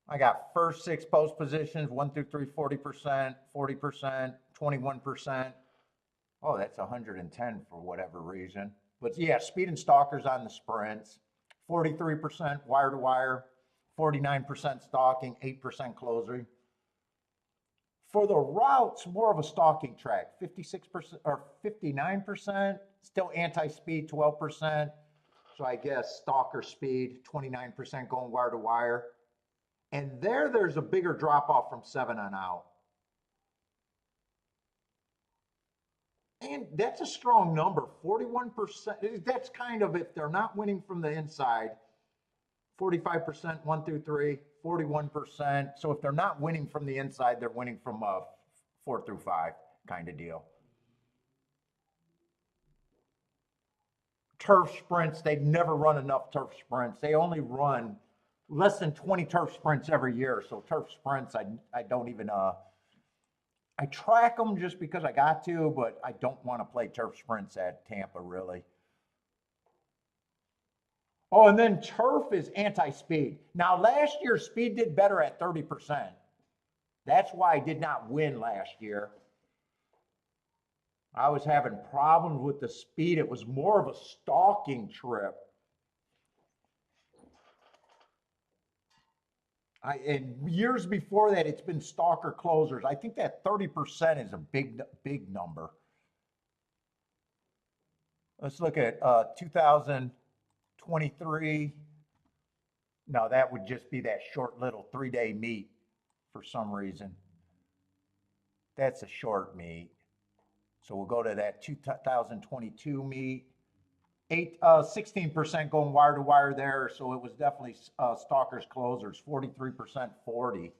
I got first 6 post positions, 1 through 3, 40%, 40%, 21%. Oh, that's 110 for whatever reason. But yeah, speed and stalkers on the sprints, 43% wire to wire, 49% stalking, 8% closing. For the routes, more of a stalking track, 56% or 59%, still anti-speed, 12%. So I guess stalker speed, 29% going wire to wire. And there's a bigger drop off from 7 on out. And that's a strong number, 41%. That's kind of if they're not winning from the inside, 45% 1 through 3, 41%. So if they're not winning from the inside, they're winning from 4 through 5 kind of deal. Turf sprints, they've never run enough turf sprints. They only run less than 20 turf sprints every year. So turf sprints, I don't even I track them just because I got to, but I don't want to play turf sprints at Tampa, really. Oh, and then turf is anti-speed. Now, last year, speed did better at 30%. That's why I did not win last year. I was having problems with the speed. It was more of a stalking trip. And years before that, it's been stalker closers. I think that 30% is a big number. Let's look at 2023. No, that would just be that short little 3-day meet for some reason. That's a short meet. So we'll go to that 2022 meet. 16% going wire to wire there. So it was definitely stalkers closers, 43%, 40.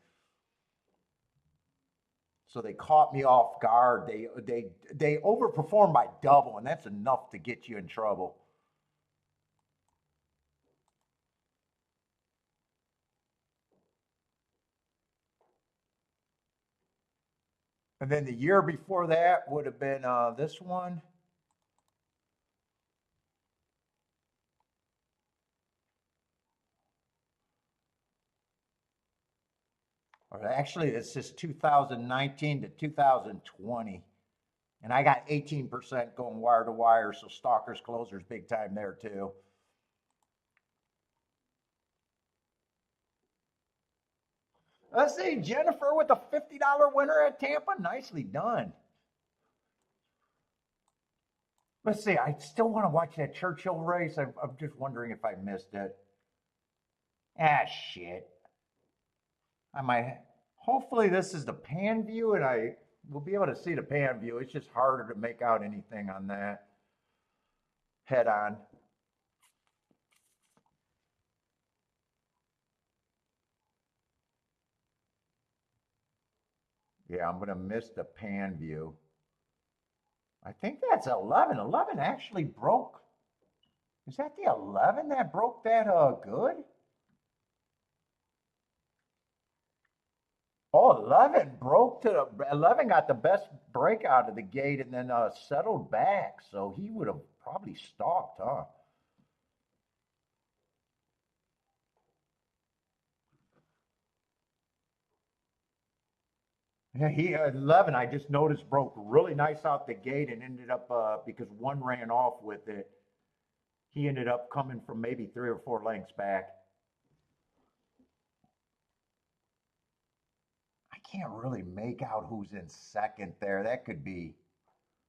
So they caught me off guard. They overperformed by double, and that's enough to get you in trouble. And then the year before that would have been this one. Or actually, it's just 2019 to 2020. And I got 18% going wire to wire, so stalkers, closers, big time there too. Let's see, Jennifer with a $50 winner at Tampa. Nicely done. Let's see, I still want to watch that Churchill race. I'm just wondering if I missed it. Ah, shit. I might. Hopefully, this is the pan view, and I will be able to see the pan view. It's just harder to make out anything on that head on. Yeah, I'm going to miss the pan view. I think that's 11. 11 actually broke. Is that the 11 that broke that good? Oh, 11 broke to 11 got the best break out of the gate and then settled back. So he would have probably stalked, huh? Yeah, he 11. I just noticed broke really nice out the gate and ended up because one ran off with it. He ended up coming from maybe 3 or 4 lengths back. I can't really make out who's in second there. That could be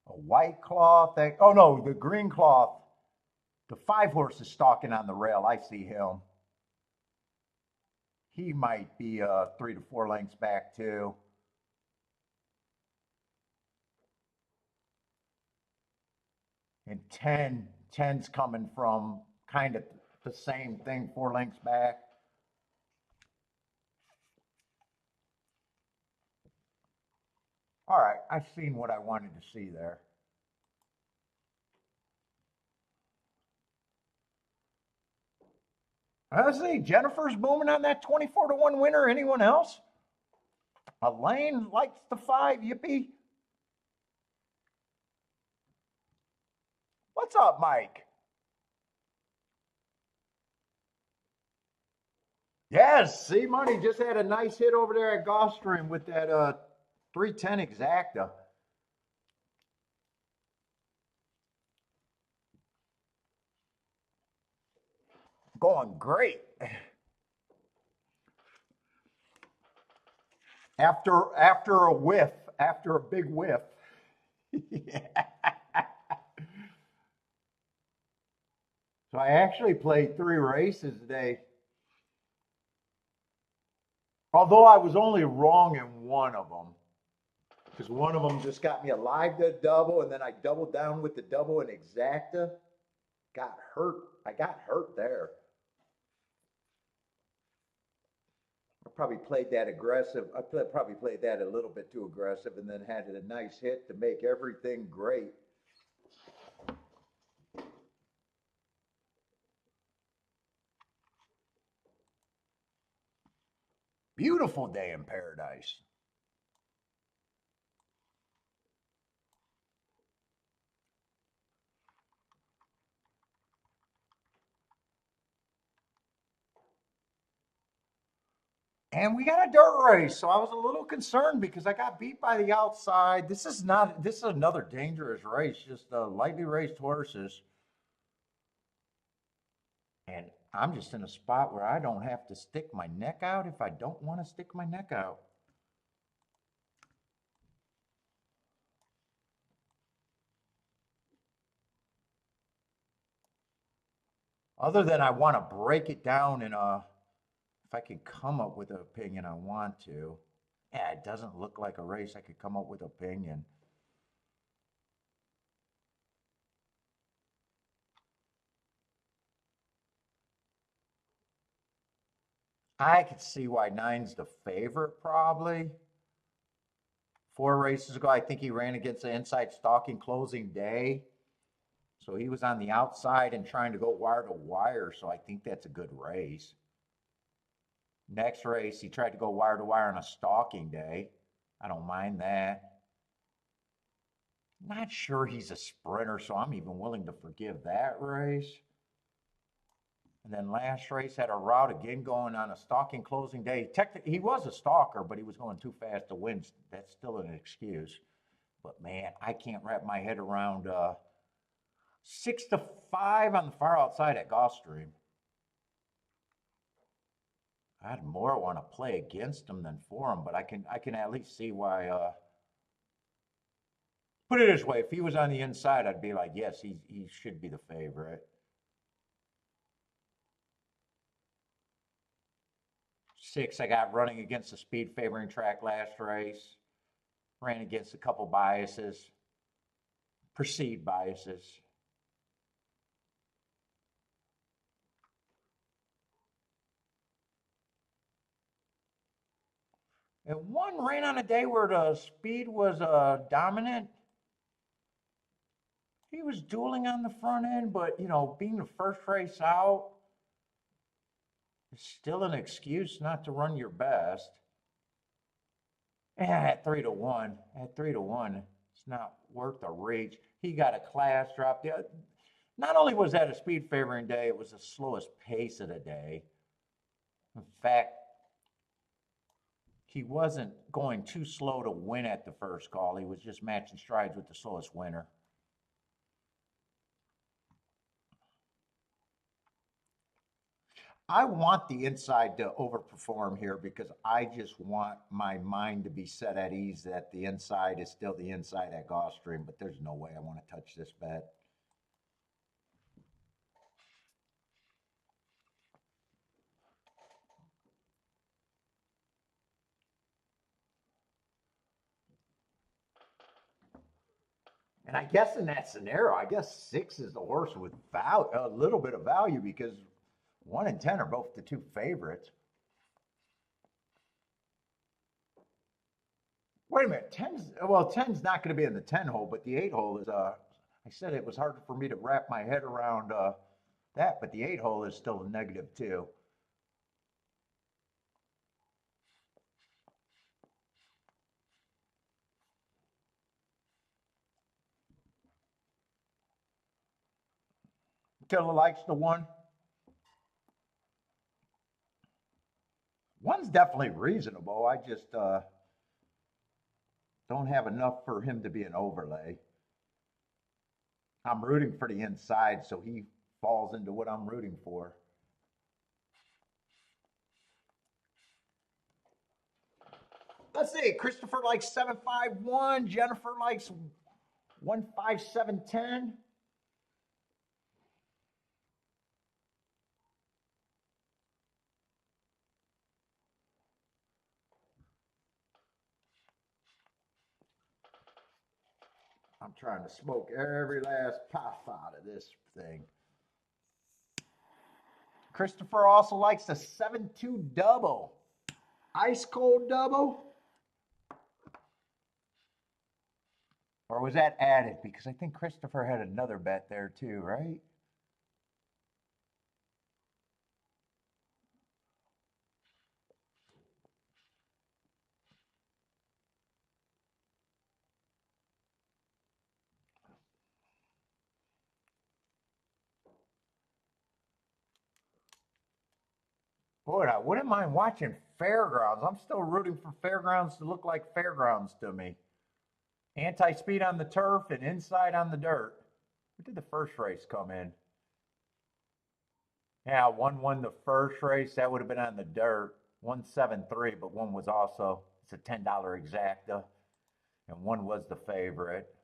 a white cloth. Oh no, the green cloth. The 5 horse is stalking on the rail. I see him. He might be 3 to 4 lengths back too. And 10's coming from kind of the same thing, 4 lengths back. All right, I've seen what I wanted to see there. Let's see, Jennifer's booming on that 24 to 1 winner. Anyone else? Elaine likes the 5. Yippee. What's up, Mike? Yes, see, Money just had a nice hit over there at Gulfstream with that 310 exacta. Going great. After a whiff, after a big whiff. So I actually played 3 races today. Although I was only wrong in one of them. Because one of them just got me a live to double, and then I doubled down with the double and exacta. Got hurt. I got hurt there. I probably played that aggressive. Probably played that a little bit too aggressive, and then had a nice hit to make everything great. Beautiful day in paradise. And we got a dirt race, so I was a little concerned because I got beat by the outside. This is not. This is another dangerous race. Just lightly raced horses, and I'm just in a spot where I don't have to stick my neck out if I don't want to stick my neck out. Other than I want to break it down in a, if I can come up with an opinion, I want to. Yeah, it doesn't look like a race. I could come up with opinion. I could see why 9's the favorite, probably. 4 races ago, I think he ran against the inside stalking closing day. So he was on the outside and trying to go wire to wire. So I think that's a good race. Next race, he tried to go wire to wire on a stalking day. I don't mind that. Not sure he's a sprinter, so I'm even willing to forgive that race. And then last race had a route again going on a stalking closing day. Technically, he was a stalker, but he was going too fast to win. That's still an excuse. But man, I can't wrap my head around 6-5 on the far outside at Gulfstream. I'd more want to play against him than for him, but I can at least see why. Put it this way: if he was on the inside, I'd be like, yes, he should be the favorite. 6, I got running against the speed favoring track last race. Ran against a couple biases, perceived biases. And 1 ran on a day where the speed was dominant. He was dueling on the front end, but being the first race out is still an excuse not to run your best. Yeah, at 3-1, it's not worth the reach. He got a class drop. Not only was that a speed favoring day, it was the slowest pace of the day. In fact, he wasn't going too slow to win at the first call. He was just matching strides with the slowest winner. I want the inside to overperform here because I just want my mind to be set at ease that the inside is still the inside at Gulfstream, but there's no way I want to touch this bet. And I guess in that scenario, I guess 6 is the horse with value, a little bit of value because 1 and 10 are both the 2 favorites. Wait a minute, 10's not going to be in the 10 hole, but the 8 hole is. I said it was hard for me to wrap my head around that, but the 8 hole is still a -2. Killer likes the 1. 1's definitely reasonable. I just don't have enough for him to be an overlay. I'm rooting for the inside, so he falls into what I'm rooting for. Let's see. Christopher likes 751. Jennifer likes 15710. I'm trying to smoke every last puff out of this thing. Christopher also likes the 7-2 double. Ice cold double? Or was that added? Because I think Christopher had another bet there too, right? Boy, I wouldn't mind watching Fairgrounds. I'm still rooting for Fairgrounds to look like Fairgrounds to me. Anti-speed on the turf and inside on the dirt. What did the first race come in? Yeah, 1 won the first race. That would have been on the dirt. 173, but 1 was also, it's a $10 exacta. And 1 was the favorite.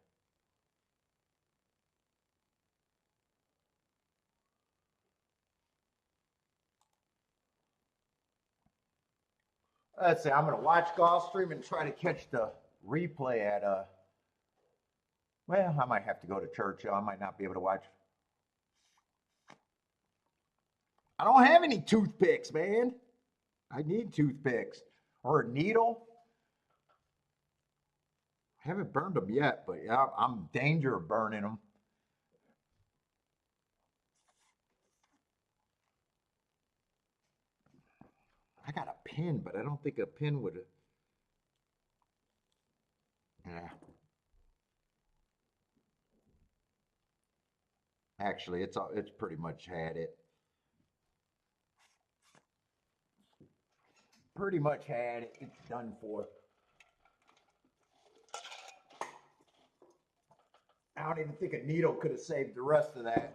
Let's see, I'm going to watch Gulfstream and try to catch the replay at well, I might have to go to Churchill. I might not be able to watch. I don't have any toothpicks, man. I need toothpicks or a needle. Haven't burned them yet, but yeah, I'm in danger of burning them. I got a pin, but I don't think a pin would. Yeah, actually, it's pretty much had it. Pretty much had it. It's done for. I don't even think a needle could have saved the rest of that.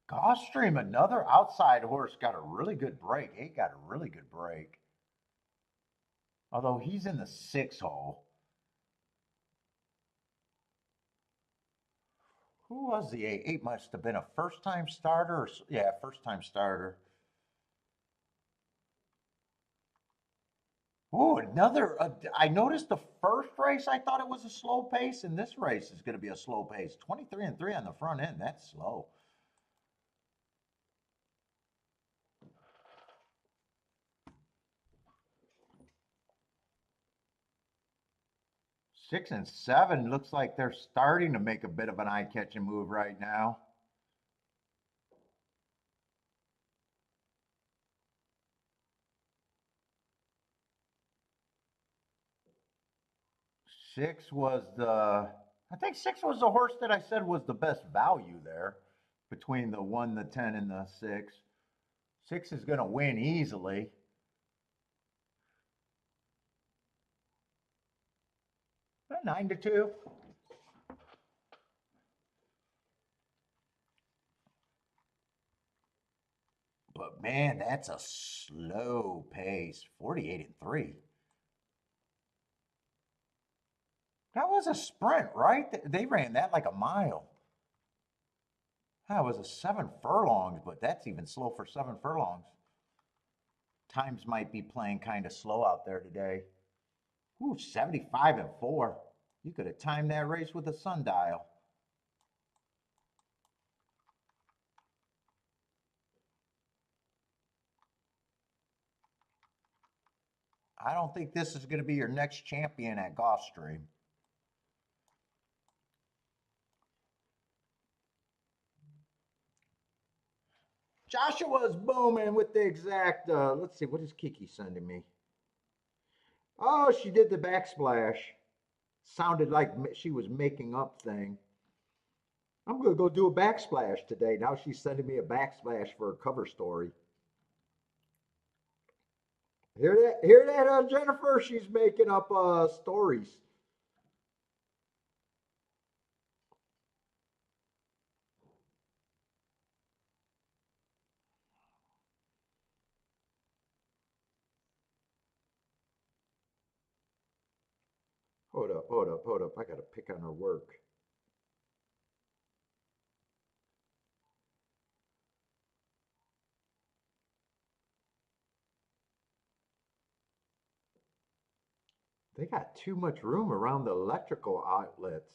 Gulfstream, another outside horse, got a really good break. He got a really good break. Although he's in the 6 hole. Who was the eight? Eight must have been a first time starter. Yeah, first time starter. Oh, another. I noticed the first race, I thought it was a slow pace, and this race is going to be a slow pace. 23 and 3 on the front end. That's slow. 6 and 7 looks like they're starting to make a bit of an eye catching move right now. Six was the, I think 6 was the horse that I said was the best value there between the 1, the 10, and the 6. 6 is going to win easily. A 9 to 2. But man, that's a slow pace. 48 and 3. That was a sprint, right? They ran that like a mile. That was a 7 furlongs, but that's even slow for 7 furlongs. Times might be playing kind of slow out there today. Ooh, 75 and 4. You could have timed that race with a sundial. I don't think this is going to be your next champion at Gulfstream. Joshua's booming with the exact, let's see, what is Kiki sending me? Oh, she did the backsplash. Sounded like she was making up thing. I'm going to go do a backsplash today. Now she's sending me a backsplash for a cover story. Hear that, Jennifer? She's making up stories. Hold up, hold up, hold up. I got to pick on her work. They got too much room around the electrical outlets.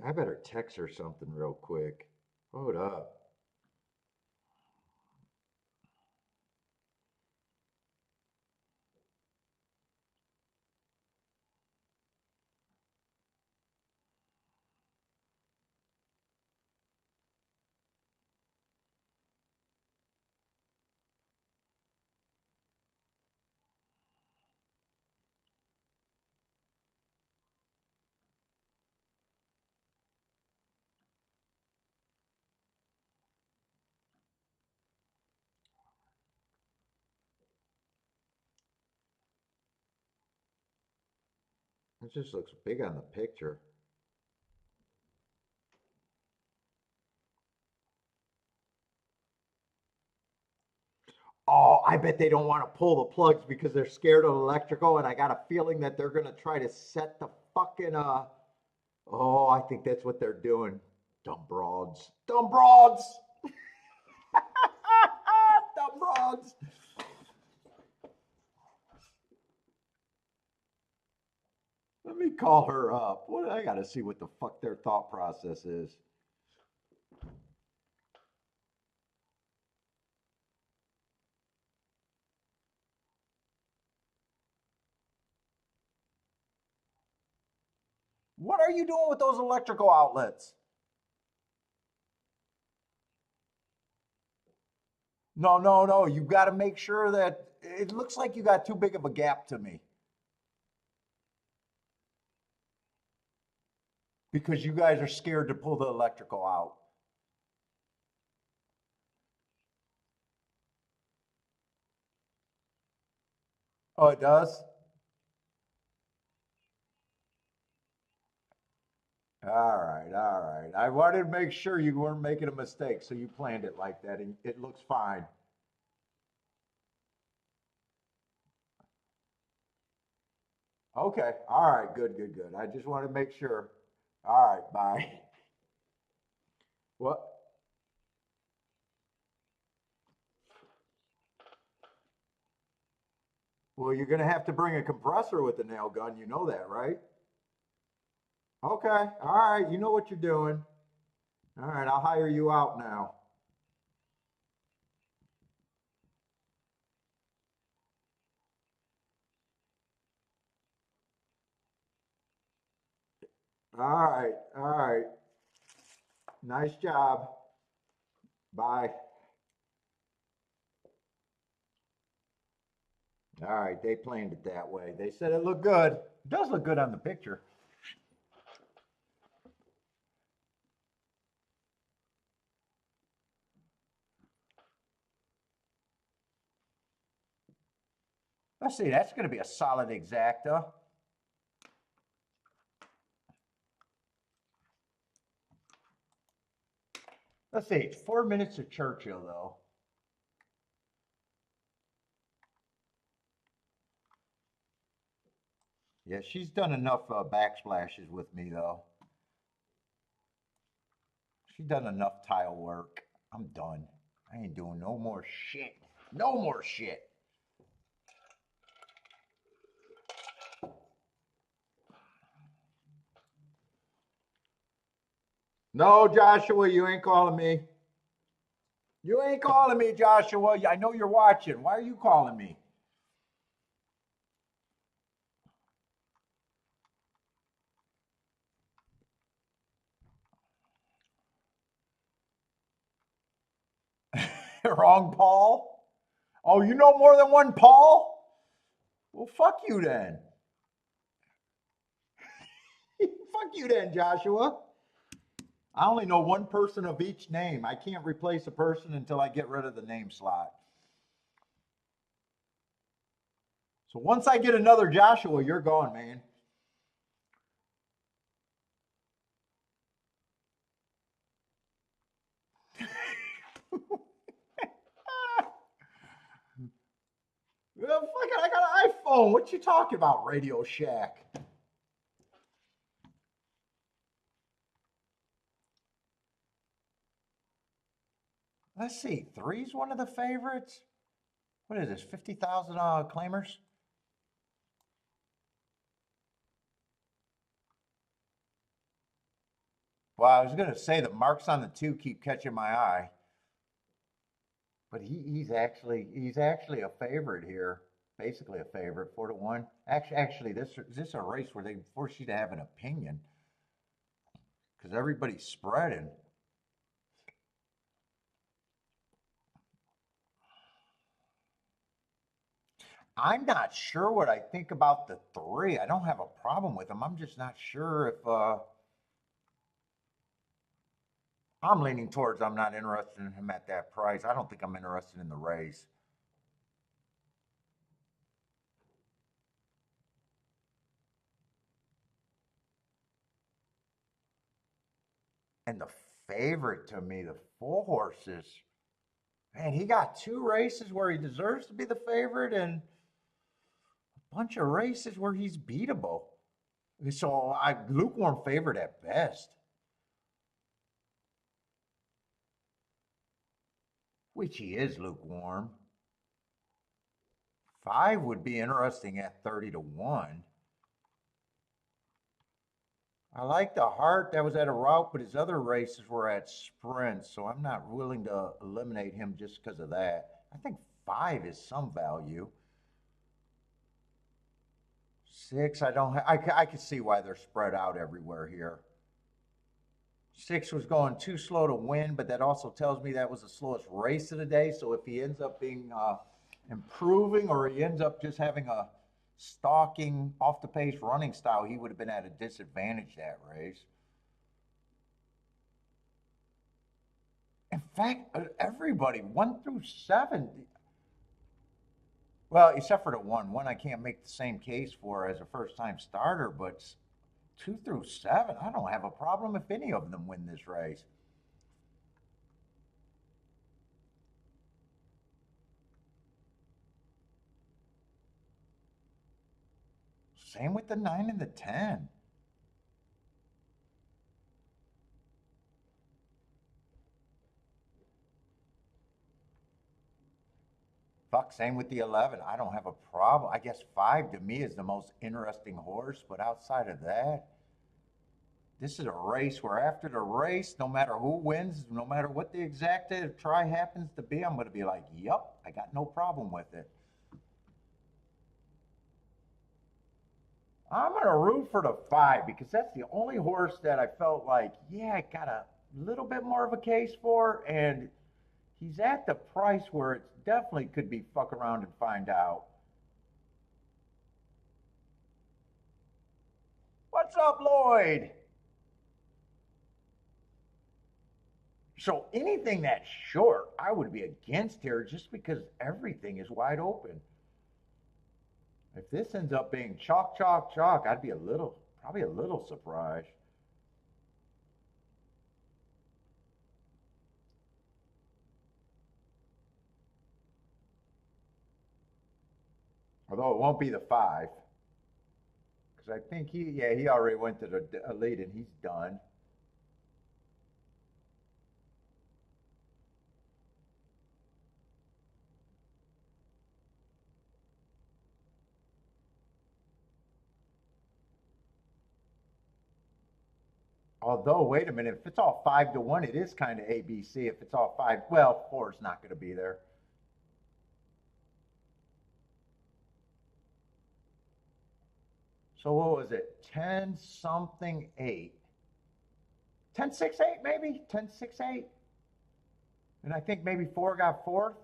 I better text her something real quick. Hold up. It just looks big on the picture. Oh, I bet they don't want to pull the plugs because they're scared of electrical, and I got a feeling that they're gonna try to set the fucking oh, I think that's what they're doing. Dumb broads. Dumb broads. Dumb broads. Let me call her up. What I got to see what the fuck their thought process is. What are you doing with those electrical outlets? No, no, no. You got to make sure that it looks like you got too big of a gap to me because you guys are scared to pull the electrical out. Oh, it does? All right, all right. I wanted to make sure you weren't making a mistake, so you planned it like that, and it looks fine. Okay, all right, good, good, good. I just want to make sure. All right, bye. What? Well, you're gonna have to bring a compressor with the nail gun. You know that, right? Okay, all right. You know what you're doing. All right, I'll hire you out now. All right, all right. Nice job. Bye. All right, they planned it that way. They said it looked good. It does look good on the picture. Let's see, that's going to be a solid exacta. Let's see, it's 4 minutes of Churchill, though. Yeah, she's done enough backsplashes with me, though. She's done enough tile work. I'm done. I ain't doing no more shit. No more shit. No, Joshua, you ain't calling me. You ain't calling me, Joshua. I know you're watching. Why are you calling me? Wrong, Paul? Oh, you know more than one Paul? Well, fuck you then. Fuck you then, Joshua. I only know one person of each name. I can't replace a person until I get rid of the name slot. So once I get another Joshua, you're gone, man. Well, fuck it, I got an iPhone. What you talking about, Radio Shack? Let's see. Three's one of the favorites. What is this? 50,000 claimers? Well, I was gonna say the marks on the two keep catching my eye, but he's actually a favorite here. Basically a favorite, 4-1. Actually, this a race where they force you to have an opinion because everybody's spreading. I'm not sure what I think about the three. I don't have a problem with them. I'm just not sure if I'm leaning towards I'm not interested in him at that price. I don't think I'm interested in the race. And the favorite to me, the four horses, man, he got two races where he deserves to be the favorite and a bunch of races where he's beatable. So I lukewarm favorite at best, which he is lukewarm. Five would be interesting at 30-1. I like the Hart. That was at a route, but his other races were at sprints, so I'm not willing to eliminate him just because of that. I think 5 is some value. 6, I don't. I can see why they're spread out everywhere here. 6 was going too slow to win, but that also tells me that was the slowest race of the day. So if he ends up being improving, or he ends up just having a stalking, off the pace running style, he would have been at a disadvantage that race. In fact, everybody 1 through 7. Well, except for the one I can't make the same case for as a first time starter, but 2 through 7, I don't have a problem if any of them win this race. Same with the 9 and the 10. Fuck, same with the 11. I don't have a problem. I guess 5 to me is the most interesting horse, but outside of that, this is a race where after the race, no matter who wins, no matter what the exact try happens to be, I'm going to be like, yup, I got no problem with it. I'm going to root for the 5 because that's the only horse that I felt like, yeah, I got a little bit more of a case for, and he's at the price where it definitely could be fuck around and find out. What's up, Lloyd? So anything that's short, I would be against here just because everything is wide open. If this ends up being chalk, chalk, chalk, I'd be probably a little surprised. Although it won't be the 5, because I think he already went to the elite and he's done. Although, wait a minute, if it's all 5 to 1, it is kind of ABC. If it's all 5, well, 4 is not going to be there. So what was it? 10 something 8. 10 6 8 maybe? 10 6 8. And I think maybe 4 got fourth.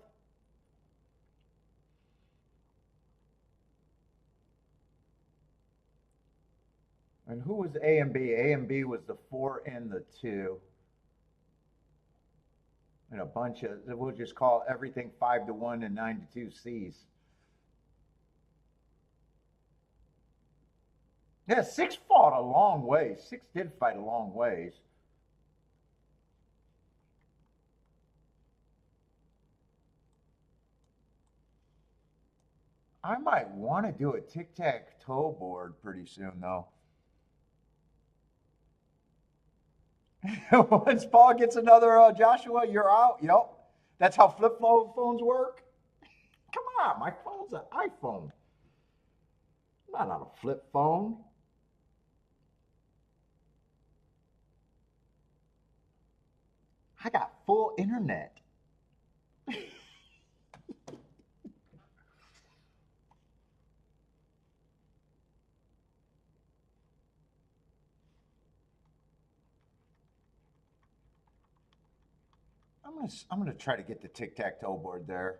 And who was A and B? A and B was the 4 and the 2. And a bunch of, we'll just call everything 5 to 1 and 9 to 2 C's. Yeah, 6 fought a long way. 6 did fight a long ways. I might want to do a tic-tac-toe board pretty soon, though. Once Paul gets another Joshua, you're out. Yep. That's how flip phones work. Come on, my phone's an iPhone. I'm not on a flip phone. I got full internet. I'm gonna try to get the tic tac toe board there.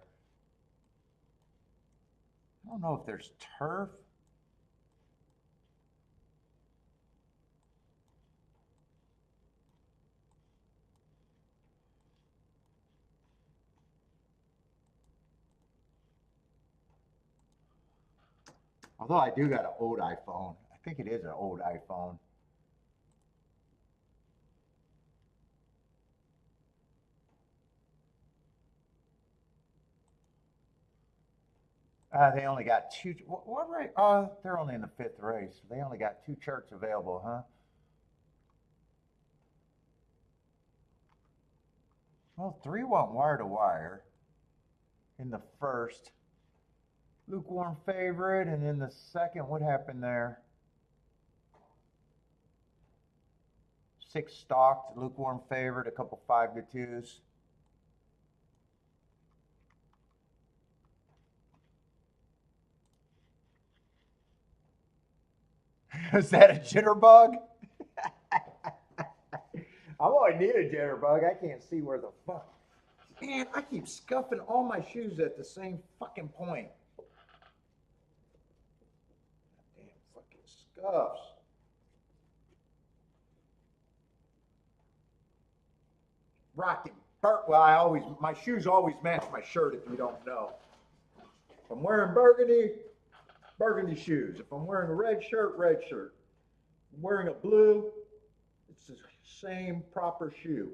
I don't know if there's turf. Although I do got an old iPhone. I think it is an old iPhone. They only got two. What race? They're only in the 5th race. They only got 2 charts available, huh? Well, 3 went wire to wire in the first. Lukewarm favorite, and in the second, what happened there? 6 stalked, lukewarm favorite, a couple 5-2s. Is that a jitterbug? I only need a jitterbug. I can't see where the fuck. Man, I keep scuffing all my shoes at the same fucking point. Damn fucking scuffs. Rocking well, my shoes always match my shirt if you don't know. If I'm wearing burgundy shoes. If I'm wearing a red shirt, red shirt. If I'm wearing a blue, it's the same proper shoe.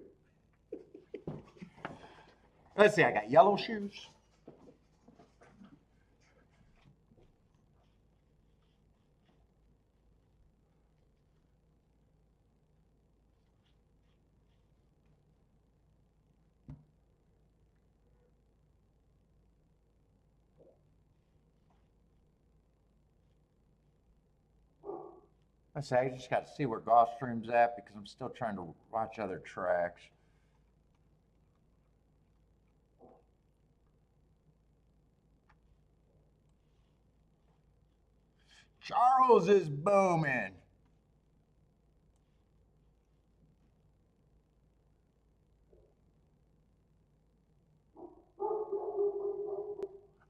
Let's see, I got yellow shoes. I say I just got to see where Gulfstream's at because I'm still trying to watch other tracks. Charles is booming.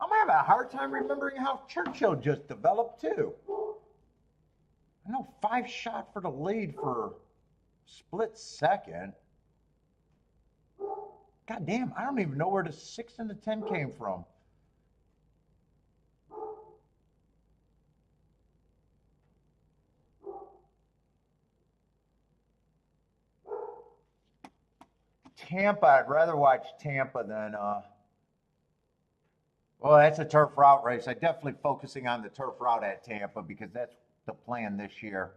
I'm having a hard time remembering how Churchill just developed too. I know 5 shot for the lead for split second. God damn, I don't even know where the 6 and the 10 came from. Tampa, I'd rather watch Tampa than well, that's a turf route race. I'm definitely focusing on the turf route at Tampa because that's the plan this year.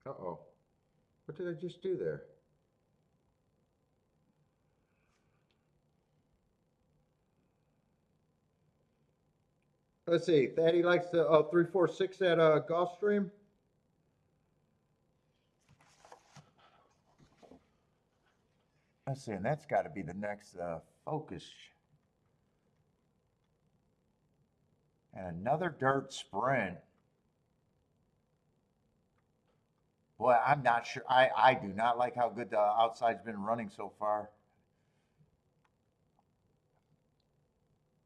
Uh-oh. What did I just do there? Let's see. Thaddy likes the 346 at Gulfstream. Let's see, and that's got to be the next focus. And another dirt sprint. Boy, I'm not sure. I do not like how good the outside's been running so far.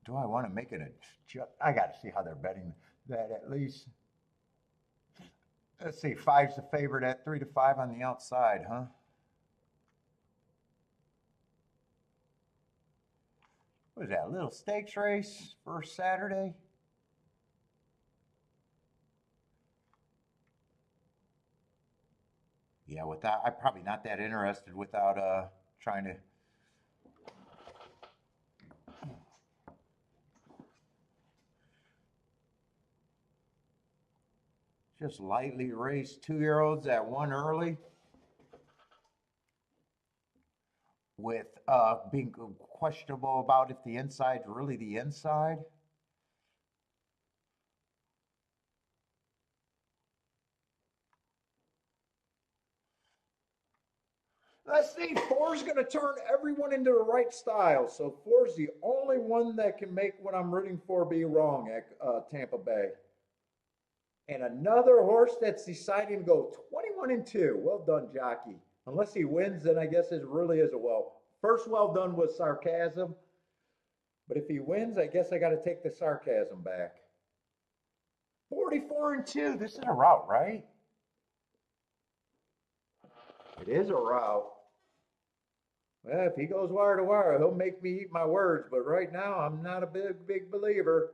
Do I want to make it a? I got to see how they're betting that at least. Let's see, 5's the favorite at 3 to 5 on the outside, huh? What is that? A little stakes race for Saturday? Yeah, without I'm probably not that interested without trying to. Just lightly race 2-year-olds that won early with being questionable about if the inside's really the inside. Let's see, 4's going to turn everyone into the right style. So 4's the only one that can make what I'm rooting for be wrong at Tampa Bay. And another horse that's deciding to go 21-2. Well done, jockey. Unless he wins, then I guess it really is a well. First well done was sarcasm. But if he wins, I guess I got to take the sarcasm back. 44-2. This is a route, right? It is a route. Well, if he goes wire to wire, he'll make me eat my words. But right now, I'm not a big believer.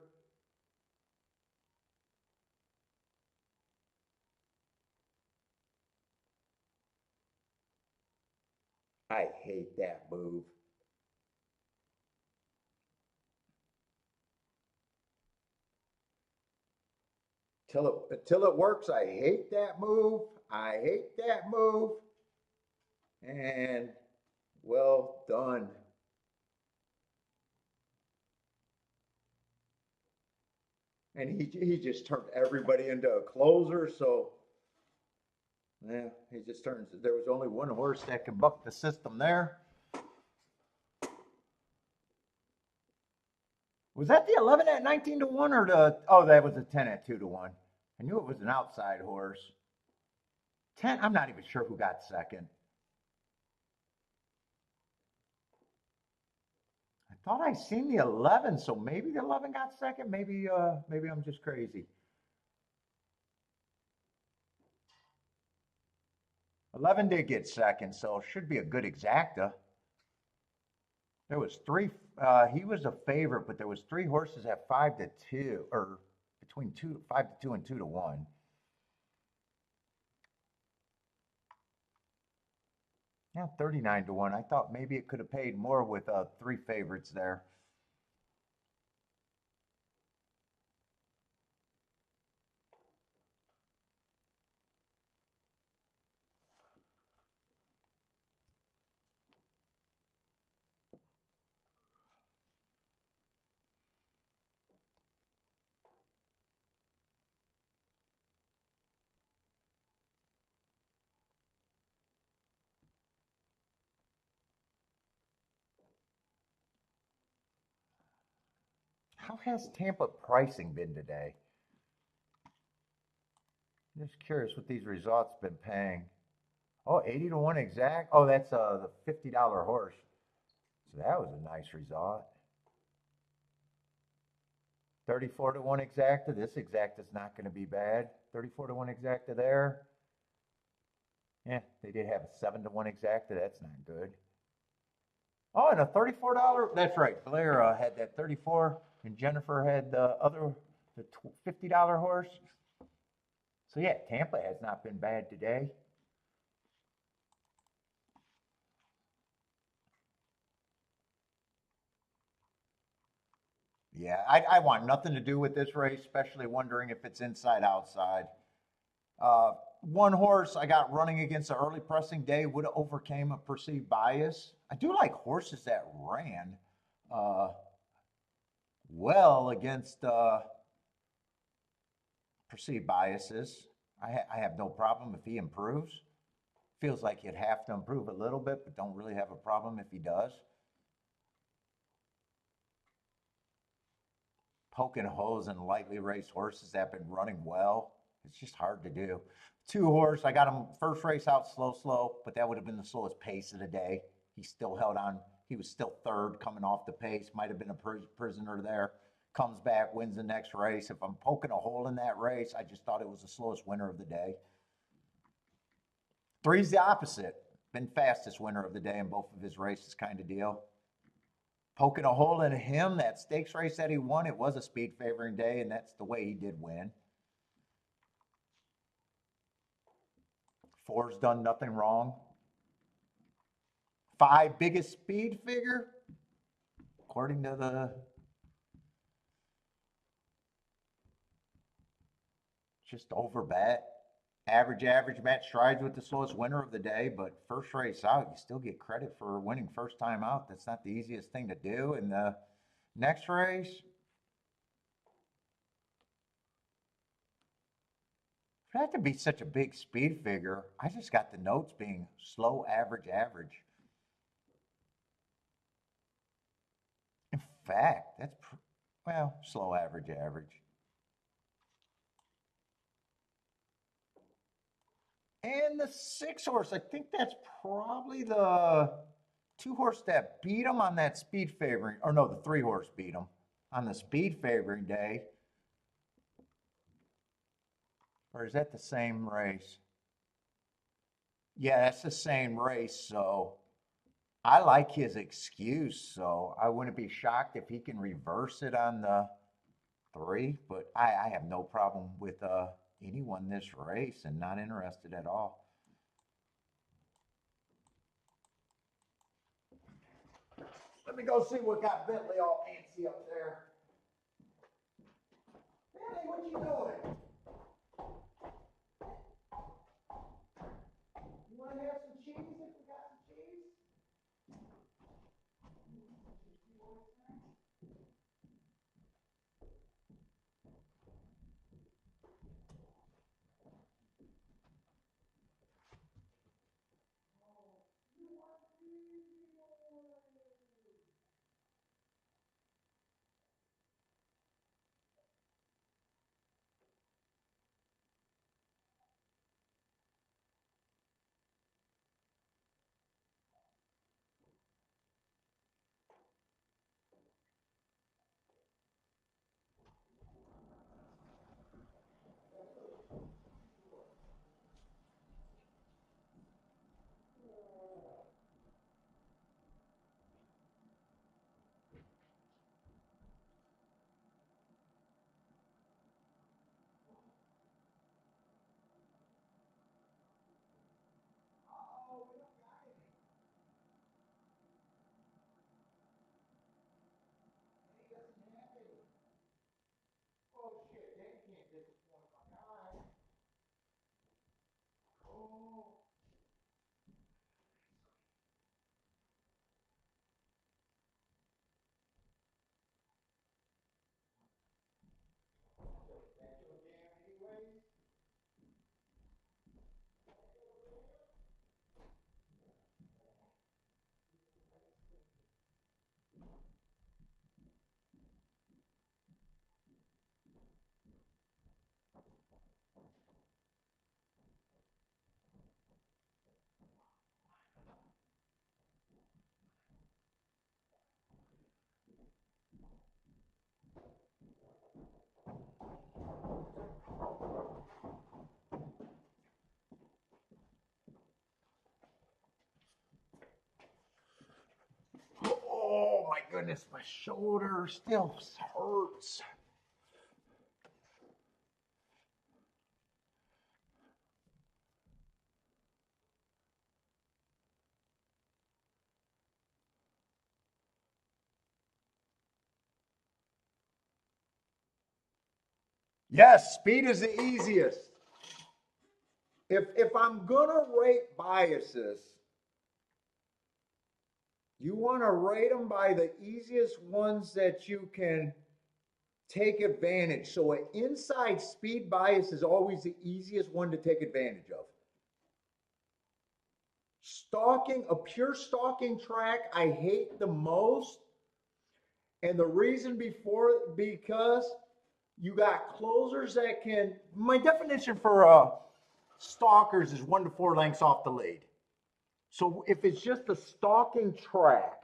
I hate that move. Till it works, I hate that move. I hate that move. And well done. And he just turned everybody into a closer. So yeah, he just turns. There was only one horse that could buck the system there. Was that the 11 at 19 to 1 or the, oh, that was a 10 at 2 to 1. I knew it was an outside horse. 10, I'm not even sure who got second. I thought I seen the 11, so maybe the 11 got second. Maybe I'm just crazy. 11 did get second, so it should be a good exacta. There was three. He was a favorite, but there was three horses at 5 to 2, or between 5 to 2 and 2 to 1. Yeah, 39 to 1. I thought maybe it could have paid more with three favorites there. How has Tampa pricing been today? I'm just curious what these results been paying. Oh, 80 to 1 exact. Oh, that's the $50 horse. So that was a nice result. 34 to 1 exacta. This exacta's not going to be bad. 34 to 1 exacta there. Yeah, they did have a 7 to 1 exacta. That's not good. Oh, and a $34. That's right. Blair had that 34, and Jennifer had the other, the $50 horse. So yeah, Tampa has not been bad today. Yeah, I want nothing to do with this race, especially wondering if it's inside outside. One horse I got running against the early pressing day would have overcame a perceived bias. I do like horses that ran uh, well against perceived biases. I have no problem if he improves. Feels like he'd have to improve a little bit, but don't really have a problem if he does. Poking holes in lightly raced horses that have been running well. It's just hard to do. Two horse, I got him first race out slow, but that would have been the slowest pace of the day. He still held on. He was still third coming off the pace. Might have been a prisoner there. Comes back, wins the next race. If I'm poking a hole in that race, I just thought it was the slowest winner of the day. Three's the opposite. Been fastest winner of the day in both of his races, kind of deal. Poking a hole in him, that stakes race that he won, it was a speed favoring day, and that's the way he did win. Four's done nothing wrong. Five biggest speed figure, according to the just over bet. Average Matt strides with the slowest winner of the day, but first race out, you still get credit for winning first time out. That's not the easiest thing to do. In the next race, for that to be such a big speed figure, I just got the notes being slow, average. In fact, that's, well, slow, average. And the six horse, I think that's probably the two horse that beat him on that speed favoring, or no, the three horse beat him on the speed favoring day. Or is that the same race? Yeah, that's the same race. So I like his excuse. So I wouldn't be shocked if he can reverse it on the three. But I have no problem with anyone this race and not interested at all. Let me go see what got Bentley all antsy up there. Bentley, what you doing? You want to have some cheese if we got some cheese? Oh my goodness, my shoulder still hurts. Yes, speed is the easiest. If I'm gonna rate biases, you want to rate them by the easiest ones that you can take advantage. So an inside speed bias is always the easiest one to take advantage of. Stalking, a pure stalking track, I hate the most. And the reason because you got closers that can, my definition for stalkers is 1 to 4 lengths off the lead. So if it's just a stalking track,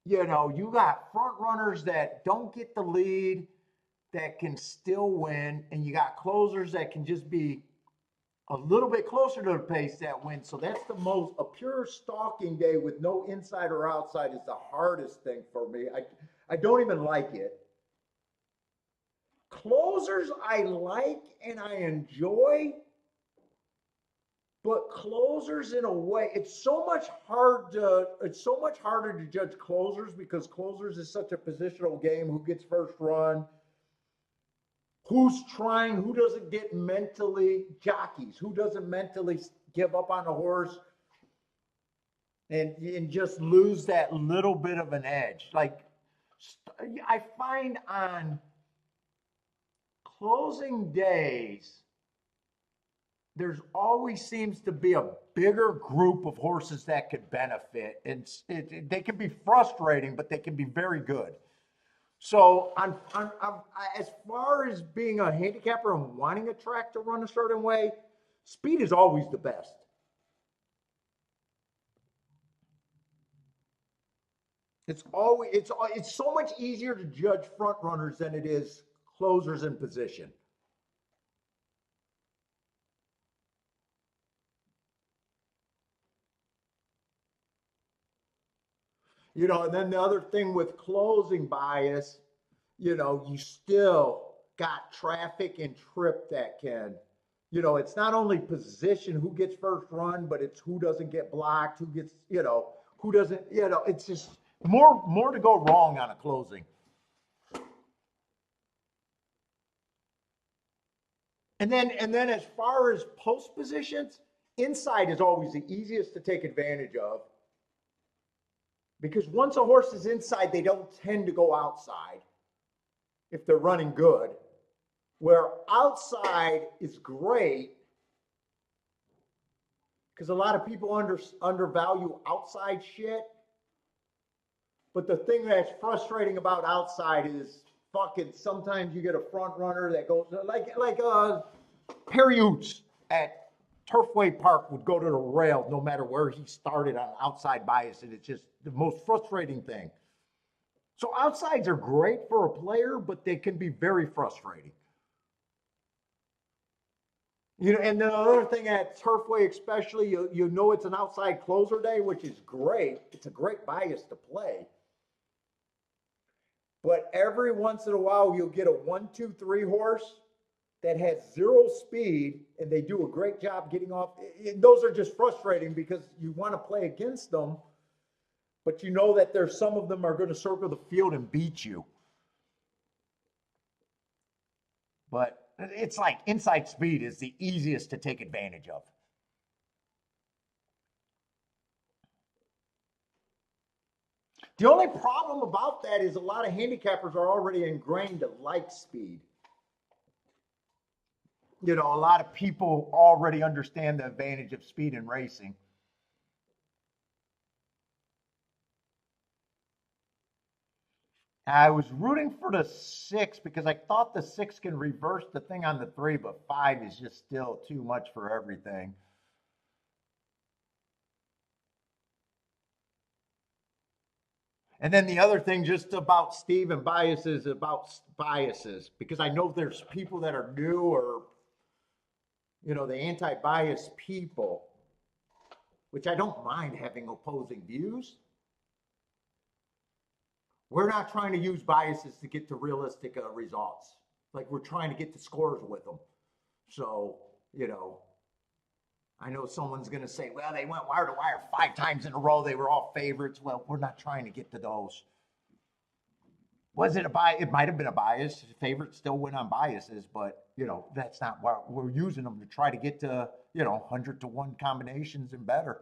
you got front runners that don't get the lead that can still win, and you got closers that can just be a little bit closer to the pace that win. So that's a pure stalking day with no inside or outside is the hardest thing for me. I don't even like it. Closers I like and I enjoy, but closers in a way, it's so much harder to judge closers because closers is such a positional game. Who gets first run? Who's trying? Who doesn't get mentally jockeys? Who doesn't mentally give up on a horse and just lose that little bit of an edge? Like I find on closing days, there's always seems to be a bigger group of horses that could benefit. They can be frustrating, but they can be very good. So as far as being a handicapper and wanting a track to run a certain way, speed is always the best. It's so much easier to judge front runners than it is closers in position. And then the other thing with closing bias, you still got traffic and trip that can, You know, it's not only position who gets first run, but it's who doesn't get blocked, who gets, you know, who doesn't, you know, it's just more to go wrong on a closing. And then as far as post positions, inside is always the easiest to take advantage of because once a horse is inside, they don't tend to go outside if they're running good. Where outside is great because a lot of people undervalue outside shit. But the thing that's frustrating about outside is fucking sometimes you get a front runner that goes like Perry Oots at Turfway Park would go to the rail no matter where he started on outside bias, and it's just the most frustrating thing. So outsides are great for a player, but they can be very frustrating. You know, and the other thing at Turfway, especially, you know it's an outside closer day, which is great. It's a great bias to play. But every once in a while, you'll get a 1-2-3 horse that has zero speed, and they do a great job getting off. And those are just frustrating because you want to play against them, but you know that there's some of them are going to circle the field and beat you. But it's like inside speed is the easiest to take advantage of. The only problem about that is a lot of handicappers are already ingrained to like speed. You know, a lot of people already understand the advantage of speed in racing. I was rooting for the 6 because I thought the 6 can reverse the thing on the 3, but 5 is just still too much for everything. And then the other thing just about Steve and biases, because I know there's people that are new or, you know, the anti-bias people, which I don't mind having opposing views. We're not trying to use biases to get to realistic results. Like we're trying to get to scores with them. So, you know, I know someone's going to say, well, they went wire to wire 5 times in a row. They were all favorites. Well, we're not trying to get to those. Was it a bias? It might have been a bias. Favorites still win on biases, but, you know, that's not why we're using them to try to get to, you know, 100-to-1 combinations and better.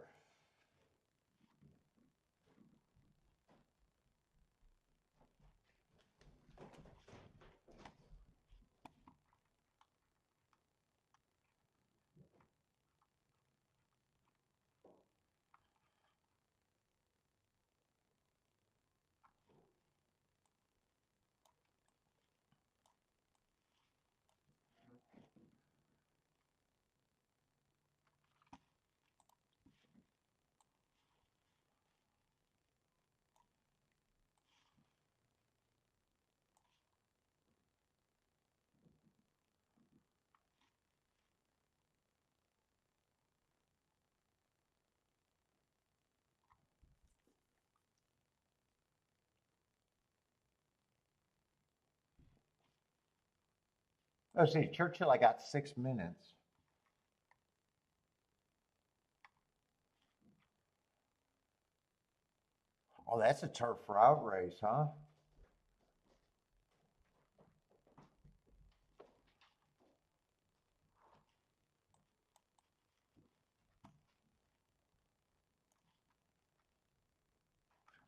Let's see, Churchill, I got 6 minutes. Oh, that's a turf route race, huh?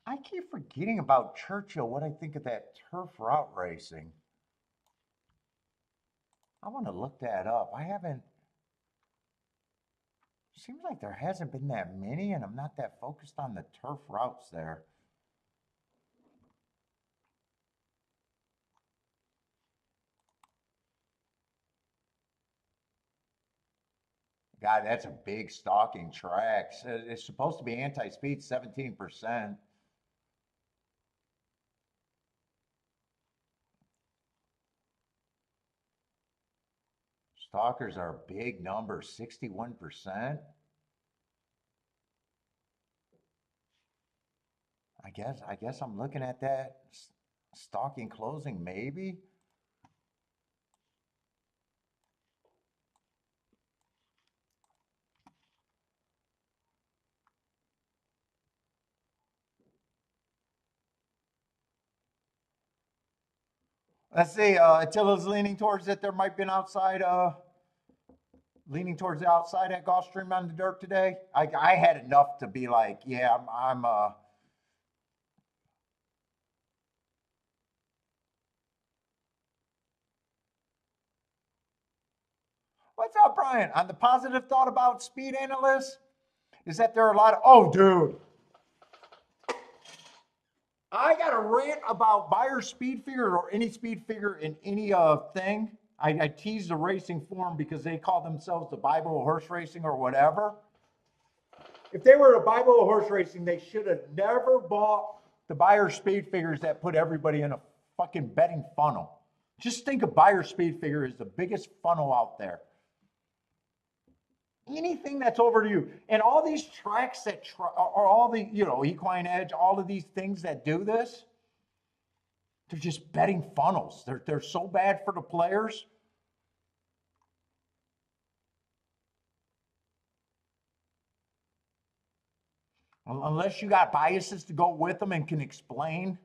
I keep forgetting about Churchill, what I think of that turf route racing. I want to look that up. I haven't, seems like there hasn't been that many, and I'm not that focused on the turf routes there. God, that's a big stalking track. It's supposed to be anti-speed, 17%. Stalkers are a big number, 61%. I guess I'm looking at that stalking closing, maybe. Let's see. Attila's leaning towards it. There might be an outside. Leaning towards the outside at Gulfstream on the dirt today. I had enough to be like, yeah, I'm What's up, Brian? On the positive thought about speed analysts is that there are a lot of, oh, dude, I got a rant about buyer speed figure or any speed figure in any thing. I tease the racing forum because they call themselves the Bible of horse racing or whatever. If they were the Bible of horse racing, they should have never bought the buyer speed figures that put everybody in a fucking betting funnel. Just think of buyer speed figure as the biggest funnel out there. Anything that's over to you. And all these tracks that are all the, Equine Edge, all of these things that do this, they're just betting funnels. They're so bad for the players. Unless you got biases to go with them and can explain,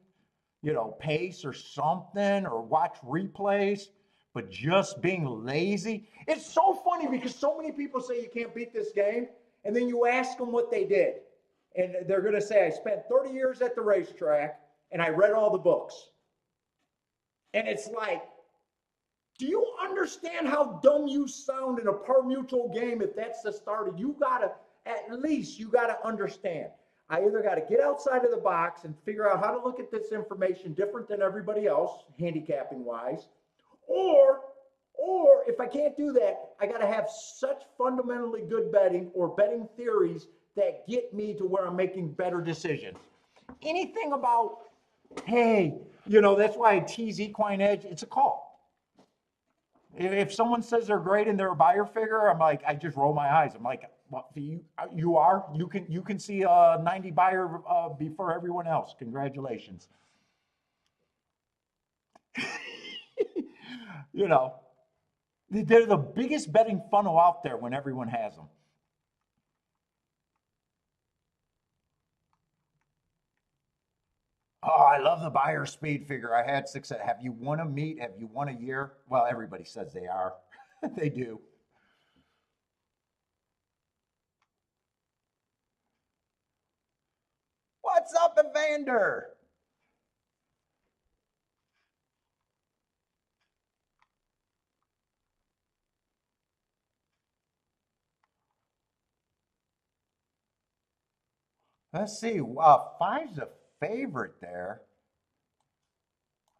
pace or something or watch replays, but just being lazy. It's so funny because so many people say you can't beat this game, and then you ask them what they did. And they're going to say, I spent 30 years at the racetrack, and I read all the books. And it's like, do you understand how dumb you sound in a par mutual game if that's the starter? At least you got to understand. I either got to get outside of the box and figure out how to look at this information different than everybody else, handicapping wise, or if I can't do that, I got to have such fundamentally good betting or betting theories that get me to where I'm making better decisions. Anything about, hey, that's why I tease Equine Edge, it's a call. If someone says they're great and they're a buyer figure, I'm like, I just roll my eyes. I'm like, well, you are? You can see a 90 buyer before everyone else. Congratulations. They're the biggest betting funnel out there when everyone has them. Oh, I love the buyer speed figure. I had success. Have you won a meet? Have you won a year? Well, everybody says they are. They do. What's up, Evander? Let's see. Five's a favorite there.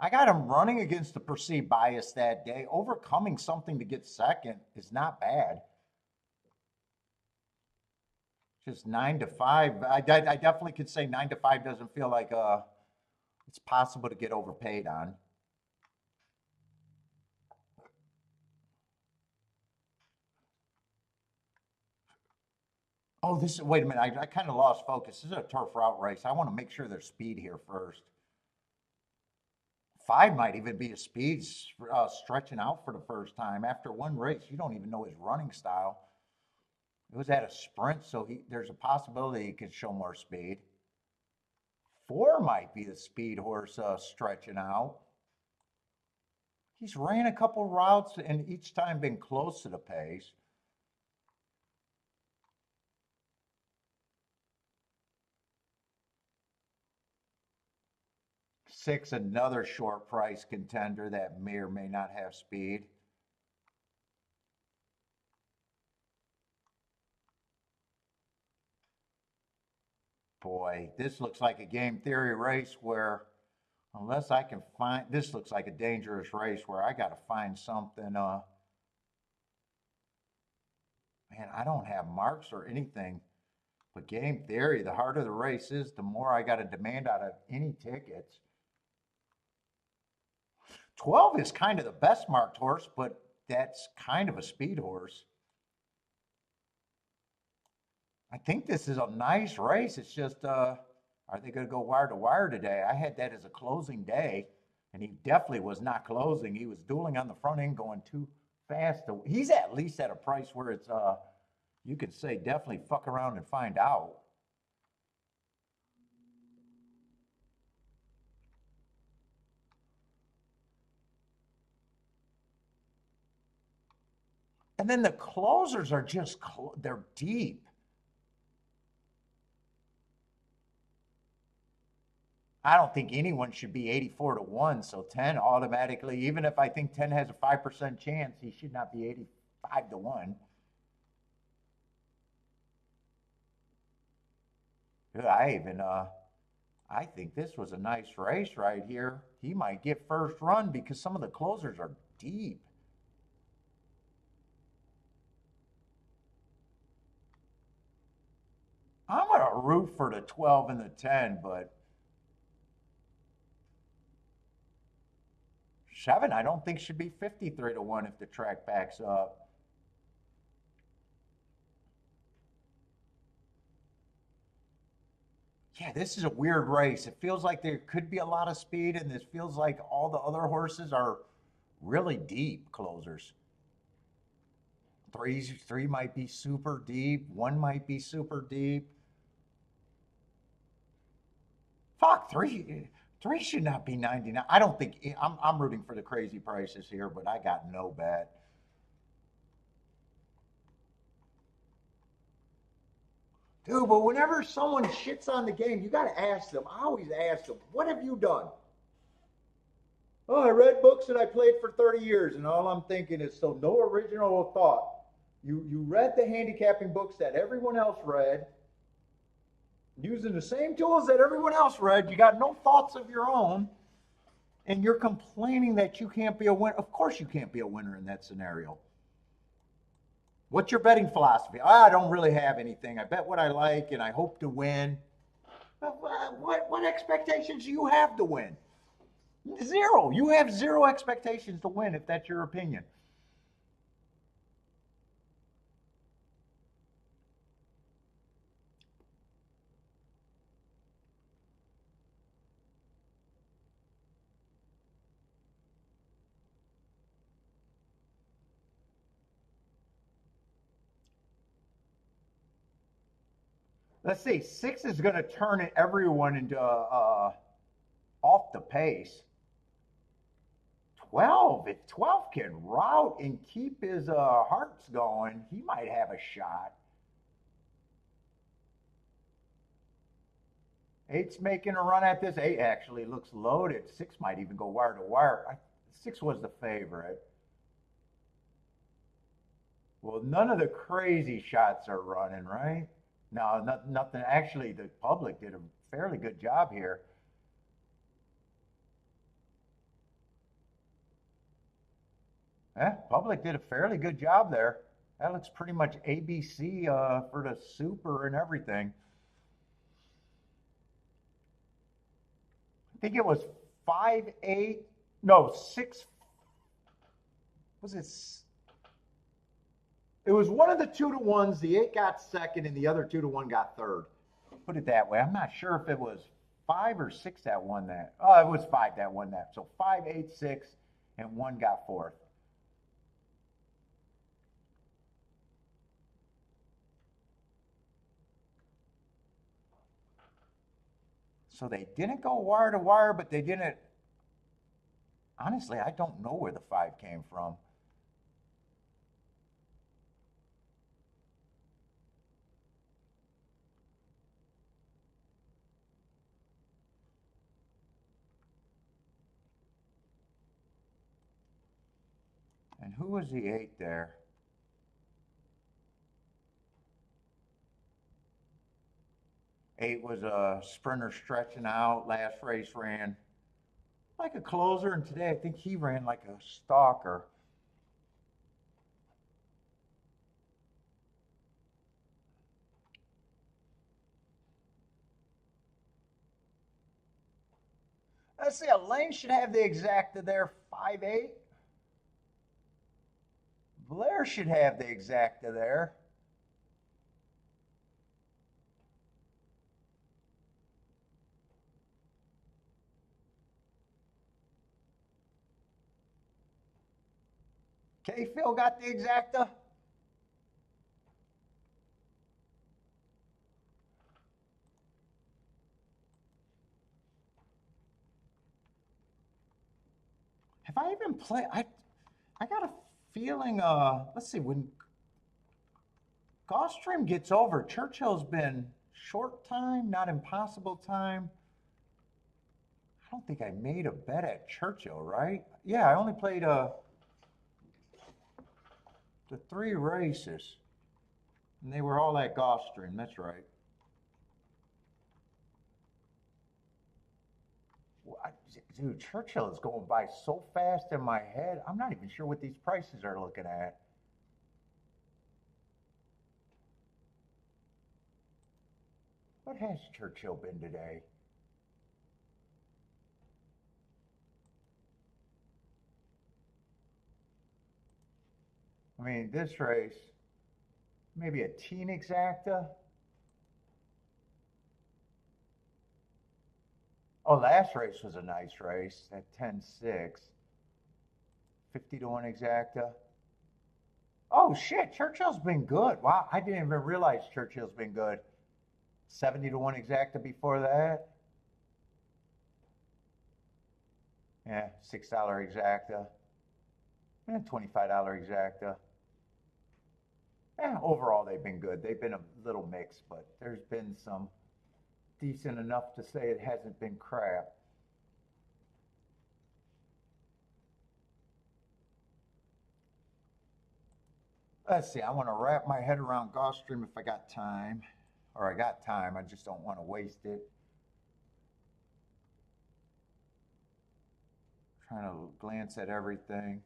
I got him running against the perceived bias that day. Overcoming something to get second is not bad. Just 9-5. I definitely could say 9-5 doesn't feel like it's possible to get overpaid on. Oh, wait a minute. I kind of lost focus. This is a turf route race. I want to make sure there's speed here first. 5 might even be a speed stretching out for the first time. After one race, you don't even know his running style. It was at a sprint, so there's a possibility he could show more speed. 4 might be the speed horse stretching out. He's ran a couple routes and each time been close to the pace. 6, another short price contender that may or may not have speed. Boy, this looks like a game theory race where, unless I can find, this looks like a dangerous race where I got to find something. Man, I don't have marks or anything. But game theory, the harder the race is, the more I got to demand out of any tickets. 12 is kind of the best marked horse, but that's kind of a speed horse. I think this is a nice race. It's just, are they going to go wire to wire today? I had that as a closing day, and he definitely was not closing. He was dueling on the front end, going too fast. He's at least at a price where it's, you could say definitely fuck around and find out. And then the closers are just, they're deep. I don't think anyone should be 84 to 1, so 10 automatically, even if I think 10 has a 5% chance, he should not be 85 to 1. I think this was a nice race right here. He might get first run because some of the closers are deep. I'm going to root for the 12 and the 10, but 7, I don't think should be 53 to 1 if the track backs up. Yeah, this is a weird race. It feels like there could be a lot of speed, and this feels like all the other horses are really deep closers. Three might be super deep. 1 might be super deep. Fuck, three should not be 99. I don't think I'm rooting for the crazy prices here, but I got no bet. Dude, but whenever someone shits on the game, you got to ask them. I always ask them, what have you done? Oh, I read books and I played for 30 years, and all I'm thinking is, so no original thought. You read the handicapping books that everyone else read, using the same tools that everyone else read. You got no thoughts of your own, and you're complaining that you can't be a winner. Of course you can't be a winner in that scenario. What's your betting philosophy? I don't really have anything. I bet what I like and I hope to win. What expectations do you have to win? Zero. You have zero expectations to win if that's your opinion. Let's see. 6 is going to turn everyone into off the pace. 12, if 12 can route and keep his hearts going, he might have a shot. 8's making a run at this. 8 actually looks loaded. 6 might even go wire to wire. 6 was the favorite. Well, none of the crazy shots are running, right? No, nothing. Actually, the public did a fairly good job here. Public did a fairly good job there. That looks pretty much ABC for the super and everything. I think it was 5-8. No, 6. Was it? It was one of the 2 to 1s. The 8 got second, and the other 2 to 1 got third. Put it that way. I'm not sure if it was 5 or 6 that won that. Oh, it was 5 that won that. So 5, 8, 6, and 1 got fourth. So they didn't go wire to wire, but they didn't. Honestly, I don't know where the 5 came from. And who was the 8 there? Eight was a sprinter stretching out. Last race ran like a closer, and today I think he ran like a stalker. Let's see, a Lane should have the exacta there, 5'8". Blair should have the exacta there. K. Phil got the exacta. Have I even played? I got a feeling, let's see, when Gulfstream gets over, Churchill's been short time, not impossible time. I don't think I made a bet at Churchill, right? Yeah, I only played the 3 races, and they were all at Gulfstream. That's right. Dude, Churchill is going by so fast in my head. I'm not even sure what these prices are looking at. What has Churchill been today? I mean, this race, maybe a teen exacta. Oh, last race was a nice race at 10-6. 50 to 1 exacta. Oh, shit. Churchill's been good. Wow. I didn't even realize Churchill's been good. 70 to 1 exacta before that. Yeah, $6 exacta. And $25 exacta. Yeah, overall, they've been good. They've been a little mixed, but there's been some decent enough to say it hasn't been crap. Let's see, I want to wrap my head around Gulfstream if I got time. Or I got time, I just don't want to waste it. Trying to glance at everything.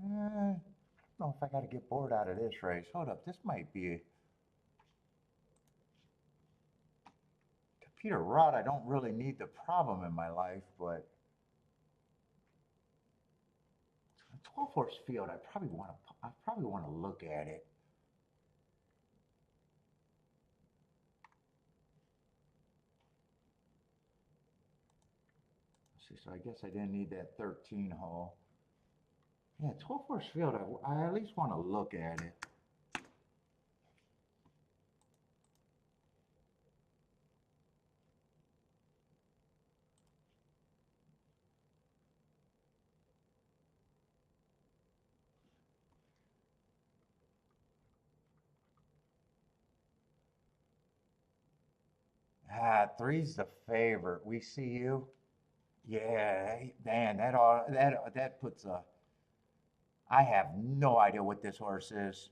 I don't know if I got to get bored out of this race. Hold up, this might be. To Peter Rod, I don't really need the problem in my life, but 12 horse field, I probably want to look at it. Let's see, so I guess I didn't need that 13 hole. Yeah, 12 horse field, I at least want to look at it. Ah, three's the favorite. We see you. Yeah, man, that puts a. I have no idea what this horse is.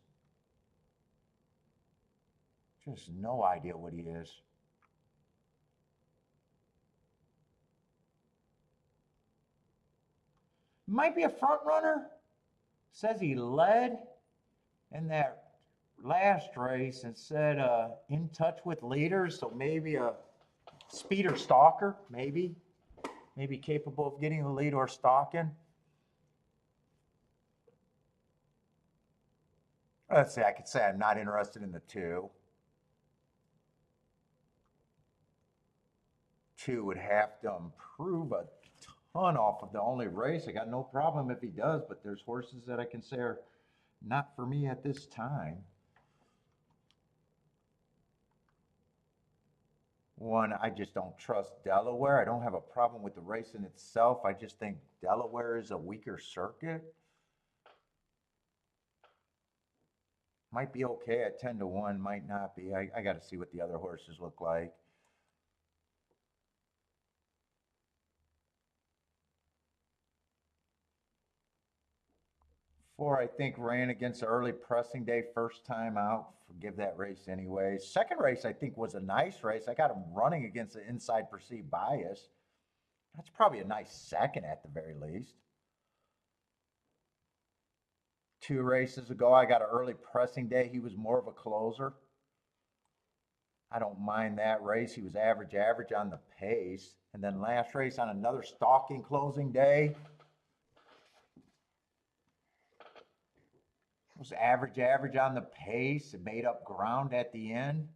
Just no idea what he is. Might be a front runner. Says he led in that last race and said in touch with leaders, so maybe a speeder stalker, maybe capable of getting the lead or stalking. Let's see, I could say I'm not interested in the 2. 2 would have to improve a ton off of the only race. I got no problem if he does, but there's horses that I can say are not for me at this time. 1, I just don't trust Delaware. I don't have a problem with the race in itself. I just think Delaware is a weaker circuit. Might be okay at 10 to 1, might not be. I got to see what the other horses look like. 4, I think, ran against the early pressing day, first time out. Forgive that race anyway. Second race, I think, was a nice race. I got him running against the inside perceived bias. That's probably a nice second at the very least. 2 races ago, I got an early pressing day. He was more of a closer. I don't mind that race. He was average on the pace. And then last race on another stalking closing day, was average on the pace. It made up ground at the end.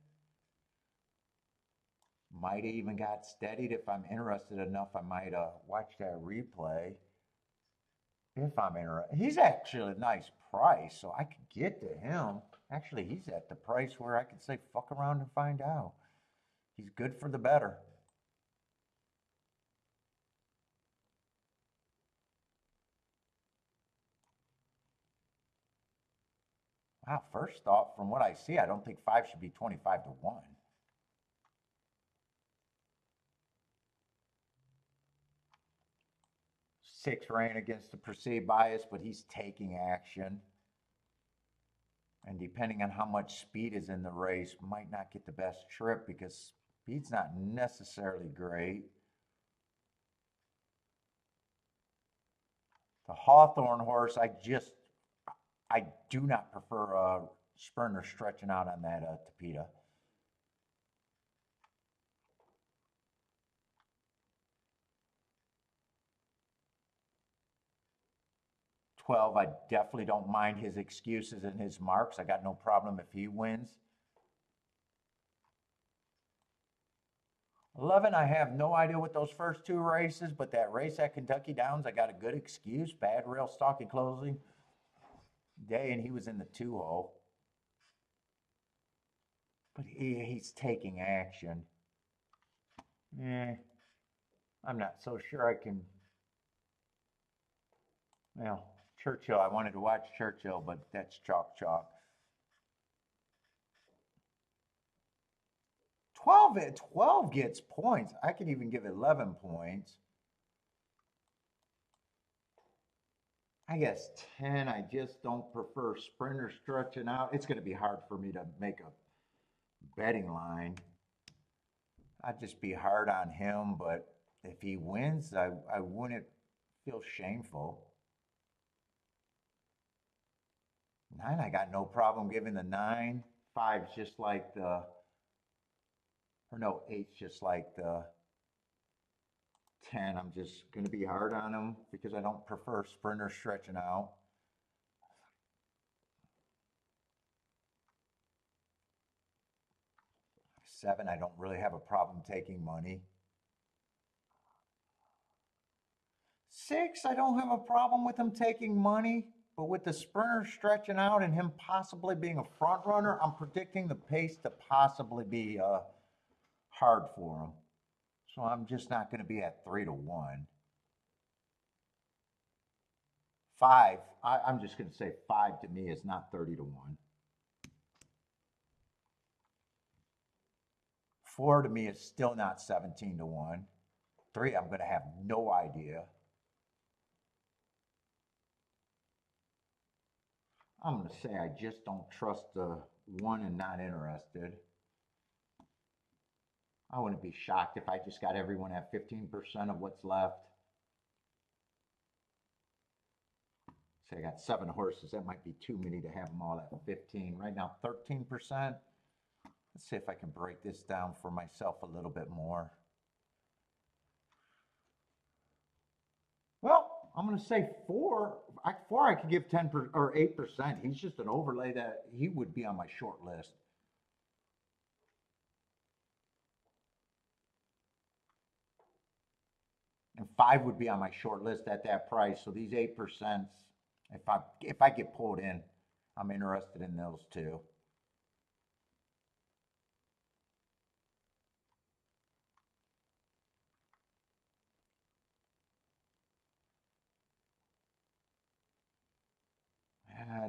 Might have even got steadied. If I'm interested enough, I might watch that replay. if I'm interested. He's actually a nice price, so I could get to him. Actually, he's at the price where I could say, fuck around and find out. He's good for the better. Wow, first thought, from what I see, I don't think 5 should be 25 to 1. 6 ran against the perceived bias, but he's taking action. And depending on how much speed is in the race, might not get the best trip because speed's not necessarily great. The Hawthorne horse, I do not prefer Sprinter stretching out on that Tapeta. 12, I definitely don't mind his excuses and his marks. I got no problem if he wins. 11, I have no idea what those first 2 races, but that race at Kentucky Downs, I got a good excuse. Bad rail stalking closing day, and he was in the 2-hole. But he's taking action. I'm not so sure I can. Well, Churchill, I wanted to watch Churchill, but that's chalk. 12 gets points. I could even give 11 points. I guess 10, I just don't prefer Sprinter stretching out. It's going to be hard for me to make a betting line. I'd just be hard on him, but if he wins, I wouldn't feel shameful. 9, I got no problem giving the 9. 5's just like the, or no, 8's just like the 10. I'm just going to be hard on him because I don't prefer Sprinter stretching out. 7, I don't really have a problem taking money. 6, I don't have a problem with him taking money, but with the Sprinter stretching out and him possibly being a front runner, I'm predicting the pace to possibly be hard for him. So I'm just not going to be at 3 to 1. 5, I'm just going to say 5 to me is not 30 to 1. 4 to me is still not 17 to 1. 3, I'm going to have no idea. I'm going to say I just don't trust the 1 and not interested. I wouldn't be shocked if I just got everyone at 15% of what's left. Say I got 7 horses. That might be too many to have them all at 15. Right now, 13%. Let's see if I can break this down for myself a little bit more. Well, I'm going to say 4. 4 I could give 10% or 8%. He's just an overlay that he would be on my short list. And 5 would be on my short list at that price. So these 8%, if I get pulled in, I'm interested in those too.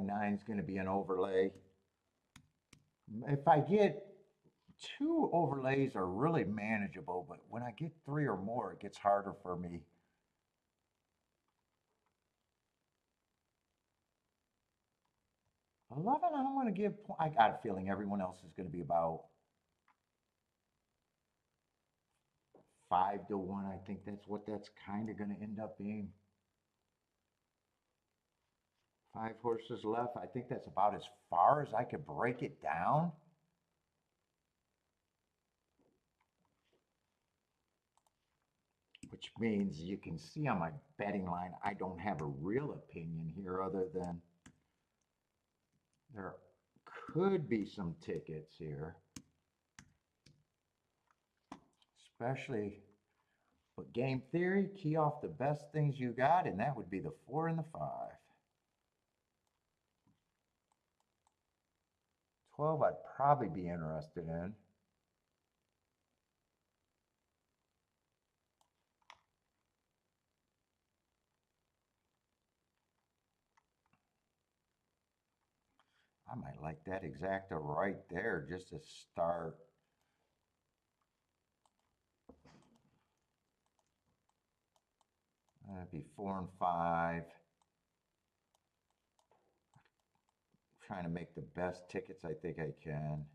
Nine's going to be an overlay. If I get 2 overlays are really manageable, but when I get 3 or more, it gets harder for me. $11, I'm going to give, I got a feeling everyone else is going to be about 5 to 1. I think that's what that's kind of going to end up being. 5 horses left. I think that's about as far as I could break it down. Which means you can see on my betting line, I don't have a real opinion here other than there could be some tickets here. Especially But game theory, key off the best things you got, and that would be the 4 and the 5. 12 I'd probably be interested in. I might like that exacta right there just to start. That'd be 4 and 5. Trying to make the best tickets I think I can.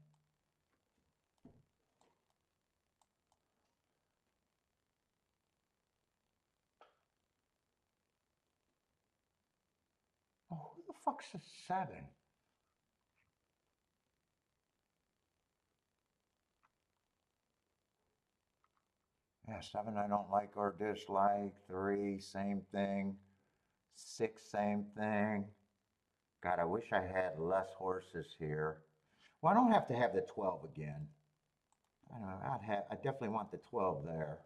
Oh, who the fuck's a 7? Yeah, 7 I don't like or dislike. 3, same thing. 6, same thing. God, I wish I had less horses here. Well, I don't have to have the 12 again. I don't know, I definitely want the 12 there.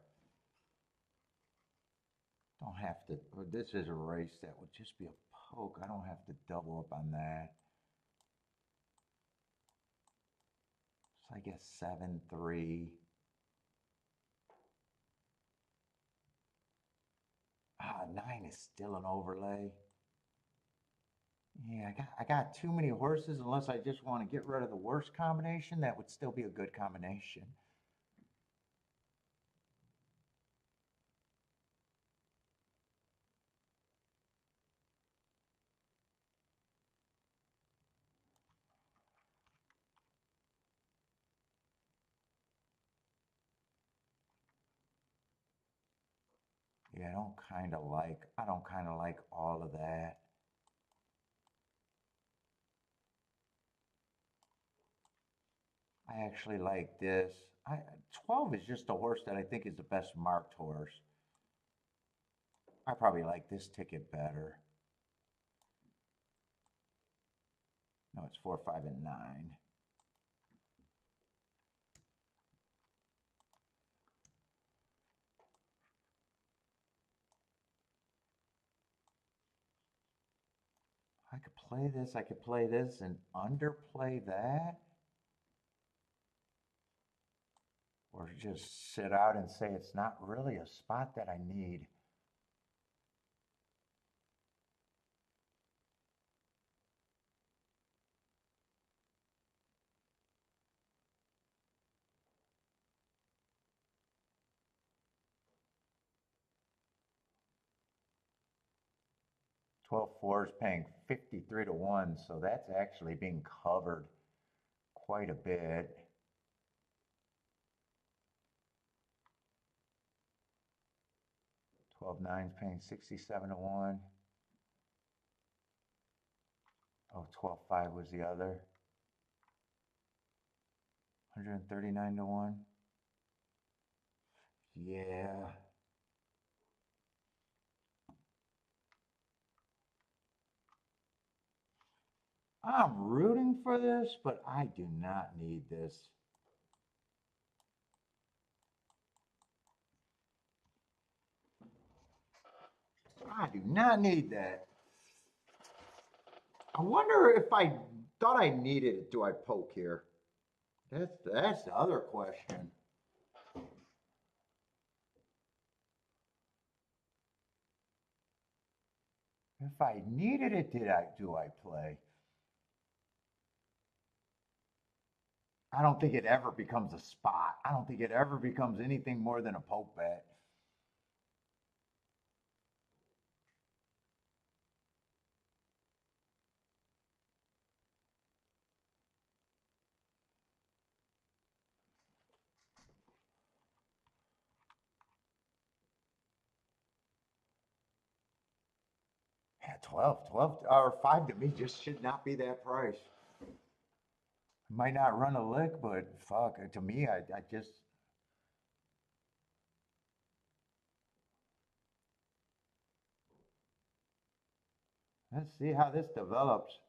Don't have to, this is a race that would just be a poke. I don't have to double up on that. So I guess 7, 3. 9 is still an overlay. Yeah, I got too many horses unless I just want to get rid of the worst combination. That would still be a good combination. Yeah, I don't kind of like all of that. I actually like this. 12 is just a horse that I think is the best marked horse. I probably like this ticket better. No, it's 4, 5, and 9. I could play this and underplay that. Or just sit out and say it's not really a spot that I need. Twelve four is paying 53 to 1, so that's actually being covered quite a bit. 12 9 is paying 67 to 1. Oh, 12 5 was the other. 139 to 1. Yeah. I'm rooting for this, but I do not need this. I do not need that. I wonder if I thought I needed it, do I poke here? That's the other question. If I needed it, do I play? I don't think it ever becomes a spot. I don't think it ever becomes anything more than a poke bet. Yeah, 12 or 5 to me just should not be that price. Might not run a lick, but fuck, to me, I just, let's see how this develops.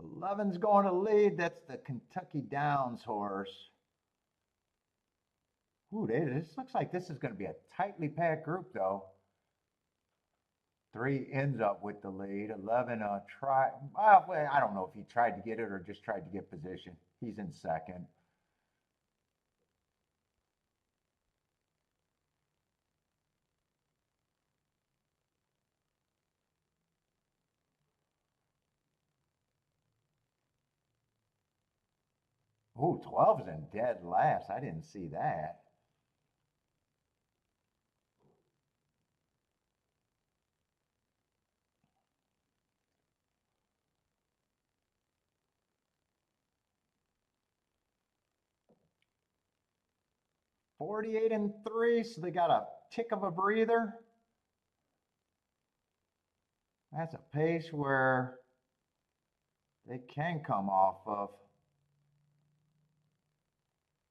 11's going to lead. That's the Kentucky Downs horse. Ooh, this looks like this is going to be a tightly packed group, though. 3 ends up with the lead. 11 well, I don't know if he tried to get it or just tried to get position. He's in second. Ooh, 12 is in dead last. I didn't see that. 48 and 3, so they got a tick of a breather. That's a pace where they can come off of.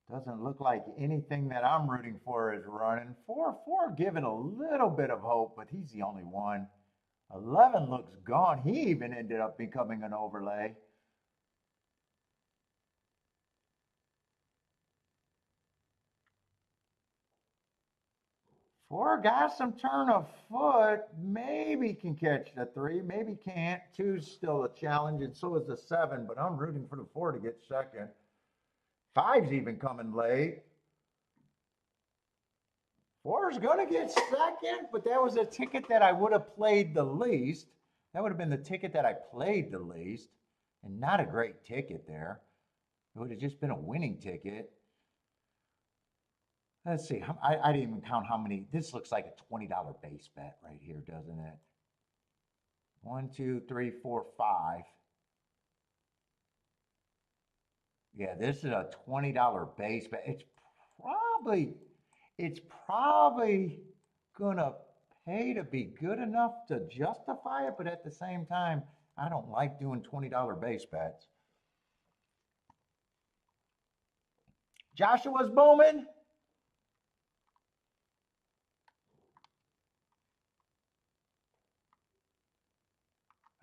Doesn't look like anything that I'm rooting for is running. 4 giving a little bit of hope, but he's the only one. 11 looks gone. He even ended up becoming an overlay. 4 got some turn of foot. Maybe can catch the 3. Maybe can't. 2's still a challenge, and so is the 7. But I'm rooting for the 4 to get second. 5's even coming late. 4's going to get second, but that was a ticket that I would have played the least. That would have been the ticket that I played the least, and not a great ticket there. It would have just been a winning ticket. Let's see. I didn't even count how many. This looks like a $20 base bet right here, doesn't it? 1, 2, 3, 4, 5. Yeah, this is a $20 base bet. It's probably gonna pay to be good enough to justify it, but at the same time, I don't like doing $20 base bets. Joshua's booming.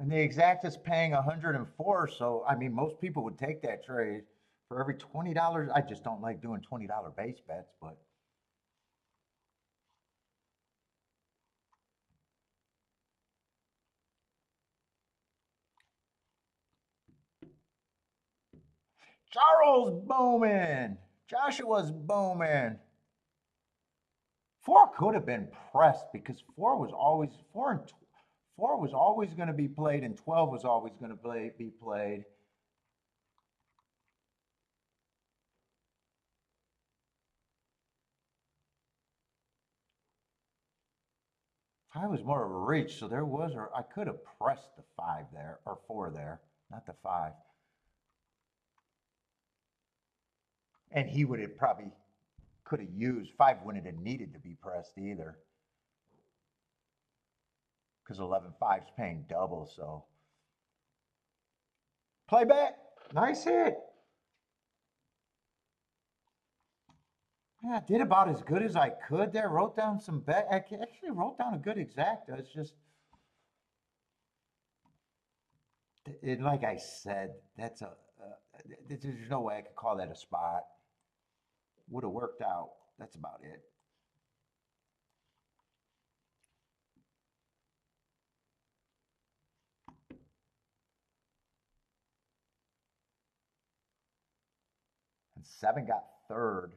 And the exact is paying 104. So, I mean, most people would take that trade for every $20. I just don't like doing $20 base bets, but. Charles Bowman. Joshua's Bowman. 4 could have been pressed because 4 was always 4 was always going to be played, and 12 was always going to be played. I was more of a reach, so there was, or I could have pressed the 5 there, or 4 there, not the 5. And he would have probably could have used 5 wouldn't have needed to be pressed either. Because 11-5's paying double, so. Play bet. Nice hit. Yeah, I did about as good as I could there. Wrote down some bet. I actually wrote down a good exacta. It's just, like I said, that's there's no way I could call that a spot. Would have worked out. That's about it. And 7 got third.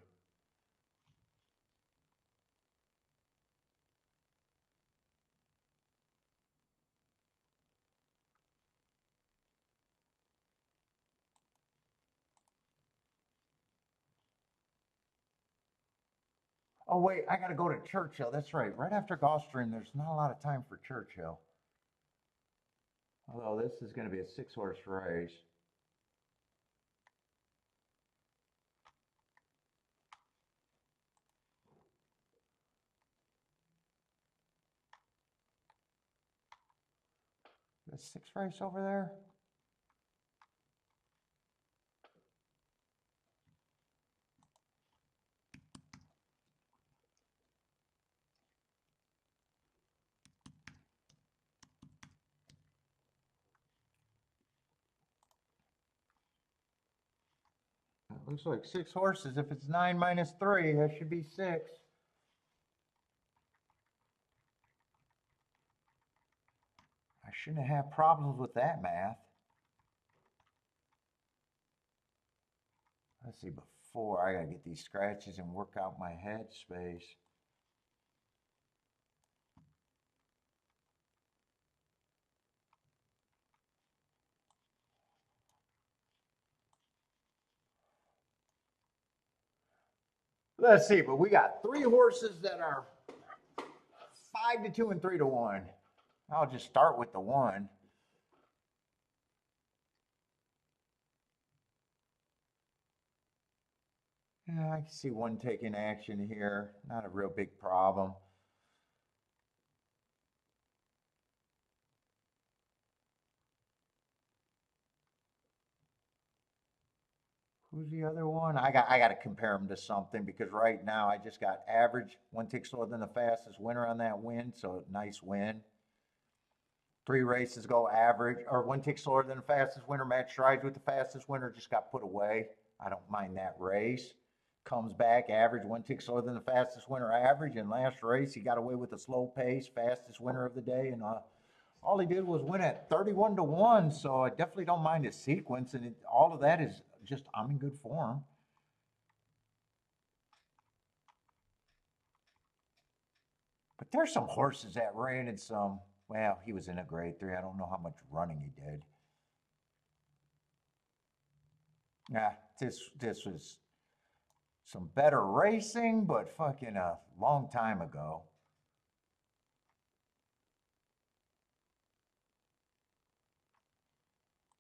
Oh, wait, I got to go to Churchill. That's right. Right after Gulfstream, there's not a lot of time for Churchill. Although this is going to be a 6-horse race. The 6 race over there? looks like 6 horses. If it's 9 minus 3, that should be 6. I shouldn't have problems with that math. Let's see, before I gotta get these scratches and work out my head space. Let's see, but we got 3 horses that are 5 to 2 and 3 to 1. I'll just start with the 1. Yeah, I can see 1 taking action here. Not a real big problem. Who's the other one? I got to compare them to something because right now I just got average. 1 tick slower than the fastest winner on that win, so nice win. 3 races go average, or 1 tick slower than the fastest winner. Match strides with the fastest winner, just got put away. I don't mind that race. Comes back average, 1 tick slower than the fastest winner average. And last race, he got away with a slow pace, fastest winner of the day, and all he did was win at 31 to 1. So I definitely don't mind his sequence, and all of that is just I'm in good form. But there's some horses that ran in some. Well, he was in a grade 3. I don't know how much running he did. Yeah, this was some better racing, but fucking a long time ago.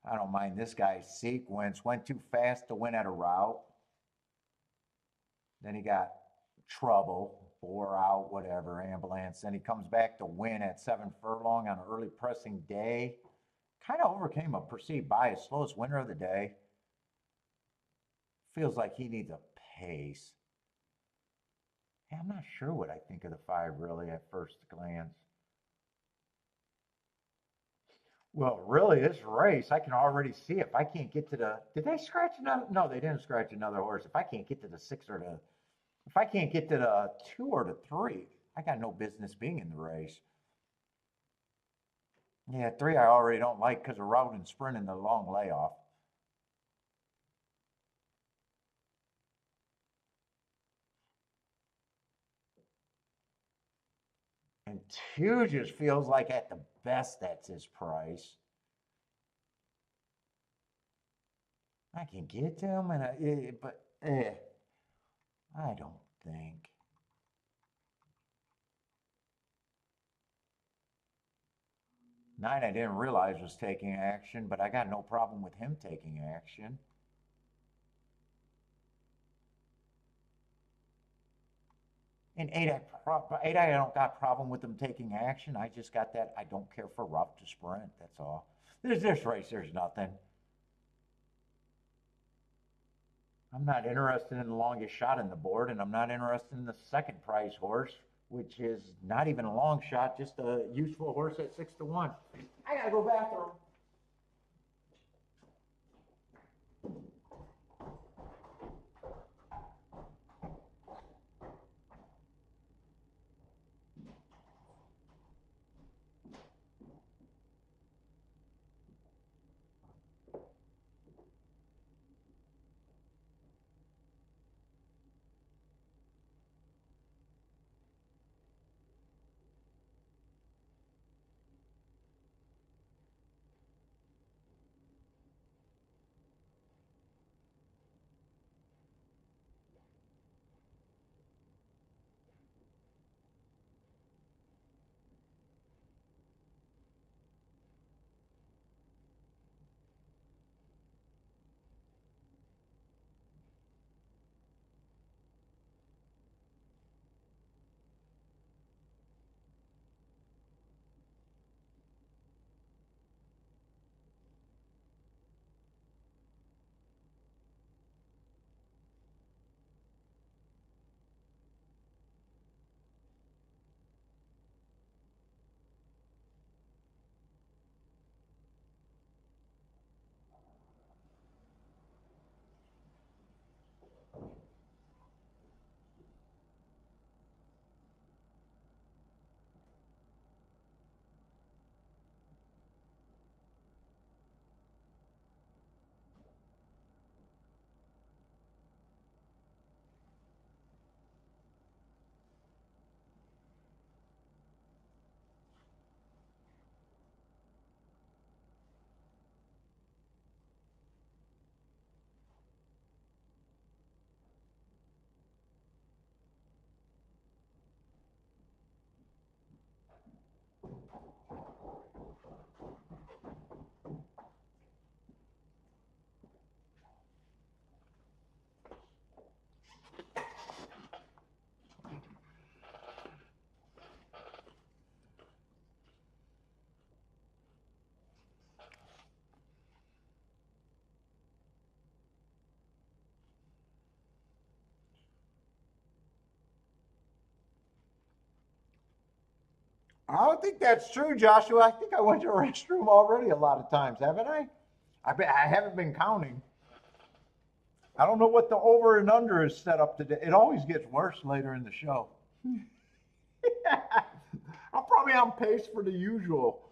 I don't mind this guy's sequence. Went too fast to win at a route. Then he got trouble, bore out, whatever, ambulance. Then he comes back to win at 7 furlong on an early pressing day. Kind of overcame a perceived bias. Slowest winner of the day. Feels like he needs a pace. Yeah, I'm not sure what I think of the 5 really at first glance. Well, really, this race, I can already see if I can't get to the. Did they scratch another? No, they didn't scratch another horse. If I can't get to the 6 or the. If I can't get to the 2 or the 3, I got no business being in the race. Yeah, 3 I already don't like because of route and sprint and the long layoff. And 2 just feels like at the best that's his price. I can get to him, but I don't think. 9 I didn't realize was taking action, but I got no problem with him taking action. And 8 I don't got problem with him taking action. I just got that I don't care for rough to sprint. That's all. There's this race. There's nothing. I'm not interested in the longest shot in the board, and I'm not interested in the second prize horse, which is not even a long shot, just a useful horse at 6 to 1. I gotta go bathroom. I don't think that's true, Joshua. I think I went to the restroom already a lot of times, haven't I? I haven't been counting. I don't know what the over and under is set up today. It always gets worse later in the show. I'm probably on pace for the usual.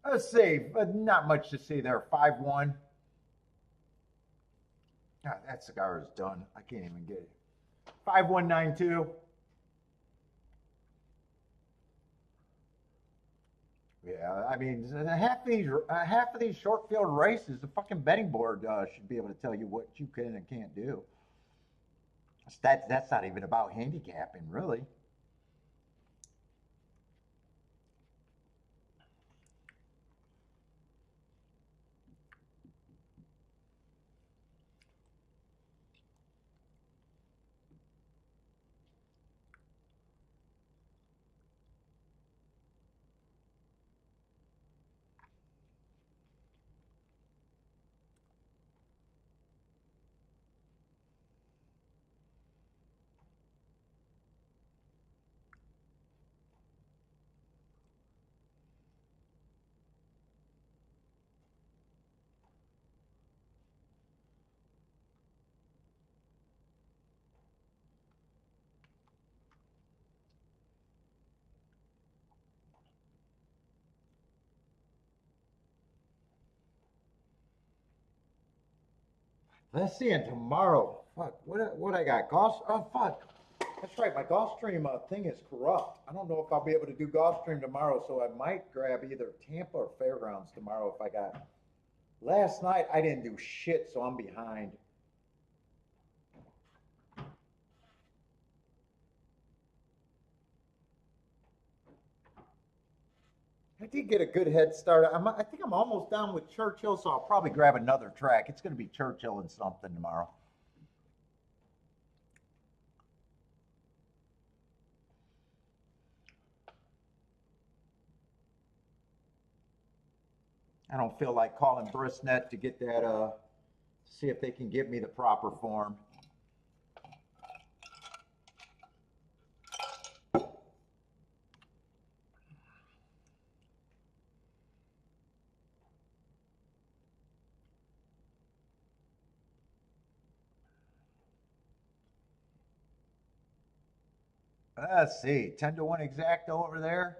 Let's see, but not much to see there. 5-1. God, that cigar is done. I can't even get it. 5192. Yeah, I mean, half of these short field races, the fucking betting board should be able to tell you what you can and can't do. That's not even about handicapping, really. Let's see, and tomorrow, fuck, what I got? Golf? Oh, fuck. That's right, my Gulfstream thing is corrupt. I don't know if I'll be able to do Gulfstream tomorrow, so I might grab either Tampa or Fairgrounds tomorrow if I got. Last night I didn't do shit, so I'm behind. I did get a good head start. I think I'm almost done with Churchill, so I'll probably grab another track. It's going to be Churchill and something tomorrow. I don't feel like calling Bristnet to get that, see if they can give me the proper form. Let's see, 10-1 exacto over there.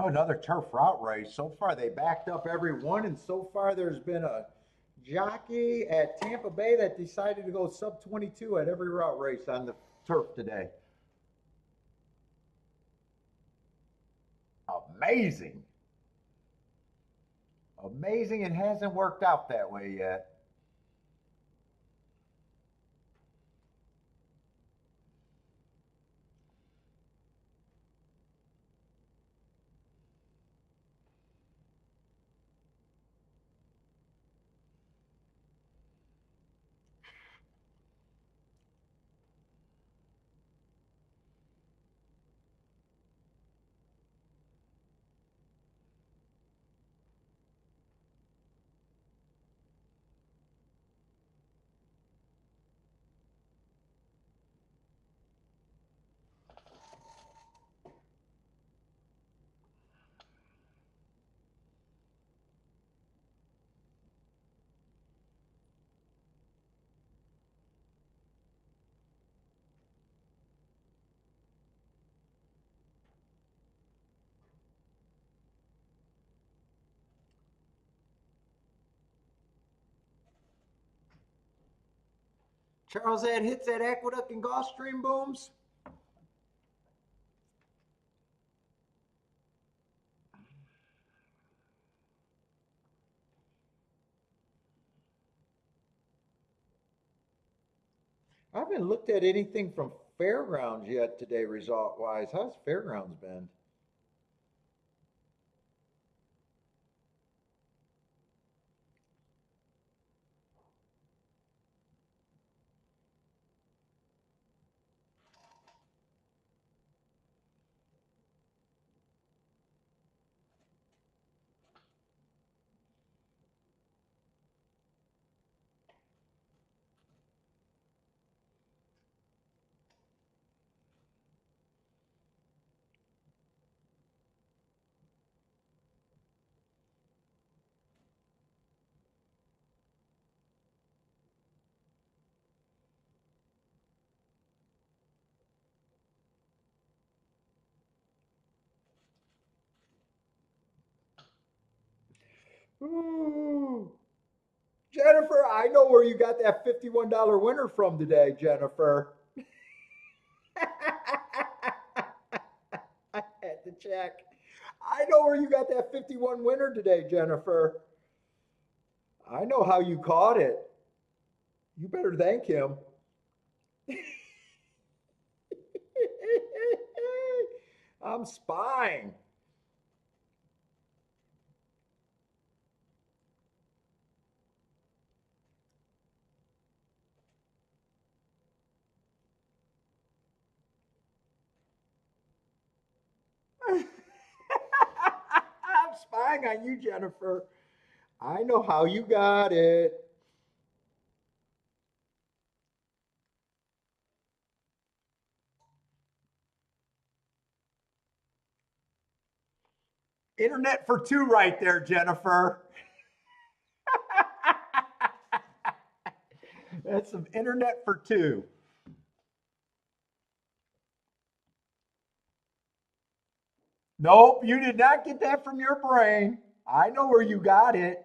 Oh, another turf route race. So far, they backed up every one, and so far, there's been a jockey at Tampa Bay that decided to go sub 22 at every route race on the turf today. Amazing. Amazing. It hasn't worked out that way yet. Charles, that hits that aqueduct and Gulfstream booms. I haven't looked at anything from Fairgrounds yet today, result wise. How's Fairgrounds been? Ooh. Jennifer, I know where you got that $51 winner from today, Jennifer. I had to check. I know where you got that 51 winner today, Jennifer. I know how you caught it. You better thank him. I'm spying. I'm spying on you, Jennifer. I know how you got it. Internet for two right there, Jennifer. That's some internet for two. Nope, you did not get that from your brain. I know where you got it.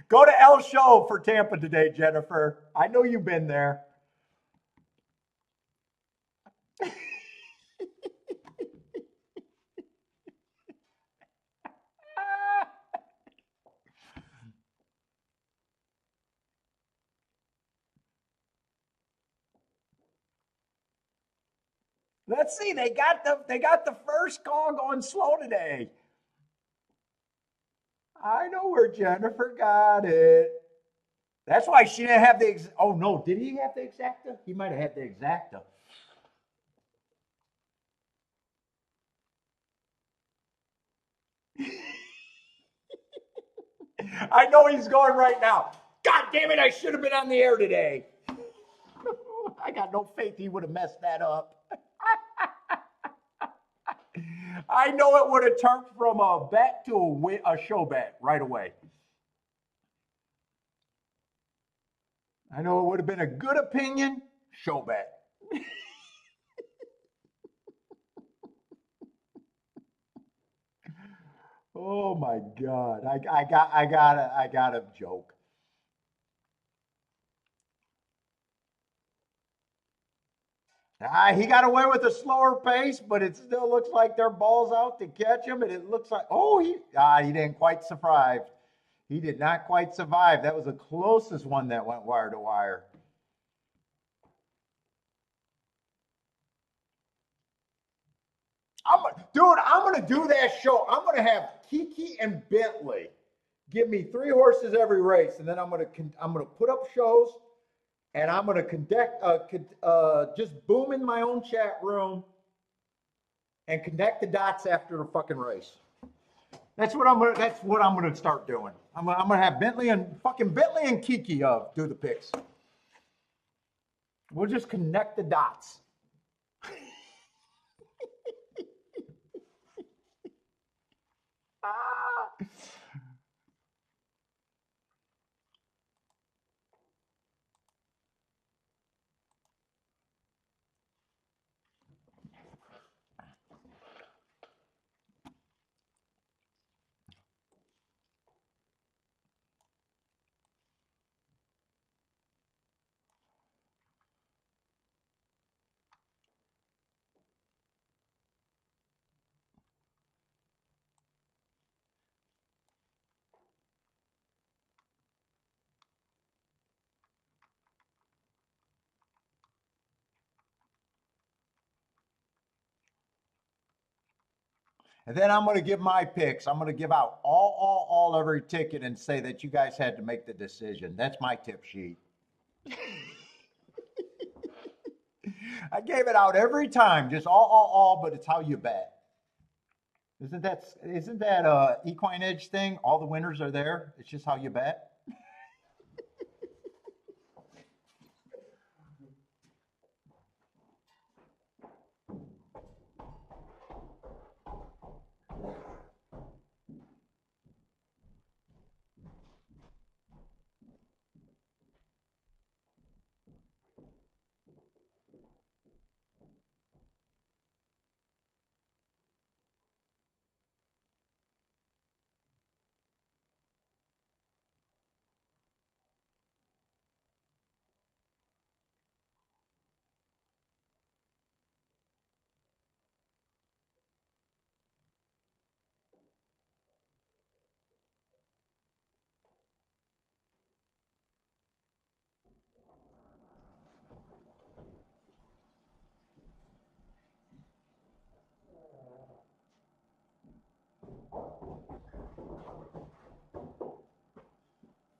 Go to El Show for Tampa today, Jennifer. I know you've been there. Let's see. They got the first call going slow today. I know where Jennifer got it. That's why she didn't have the. Oh no, did he have the exacta? He might have had the exacta. I know he's going right now. God damn it! I should have been on the air today. I got no faith he would have messed that up. I know it would have turned from a bet to a show bet right away. I know it would have been a good opinion show bet. Oh my God! I got a joke. He got away with a slower pace, but it still looks like their balls out to catch him, and it looks like he didn't quite survive. He did not quite survive. That was the closest one that went wire to wire. I'm gonna do that show. I'm gonna have Kiki and Bentley give me three horses every race, and then I'm gonna put up shows, and I'm gonna conduct just boom in my own chat room and connect the dots after the fucking race. That's what I'm gonna start doing. I'm gonna have Bentley and Kiki do the picks. We'll just connect the dots. Ah. And then I'm going to give my picks. I'm going to give out all every ticket and say that you guys had to make the decision. That's my tip sheet. I gave it out every time, just all, but it's how you bet. Isn't that equine edge thing? All the winners are there. It's just how you bet.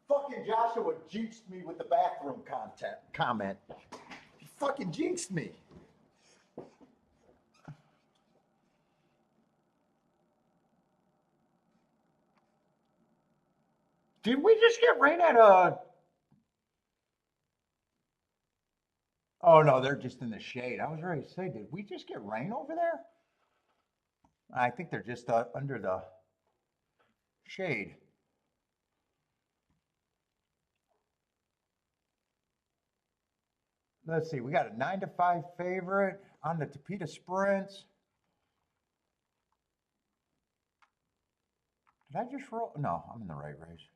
Fucking Joshua jinxed me with the bathroom comment. He fucking jinxed me. Did we just get rain at a? Oh no, they're just in the shade. I was ready to say, did we just get rain over there? I think they're just under the shade. Let's see, we got a 9-5 favorite on the Tapeta Sprints. Did I just roll? No, I'm in the right race.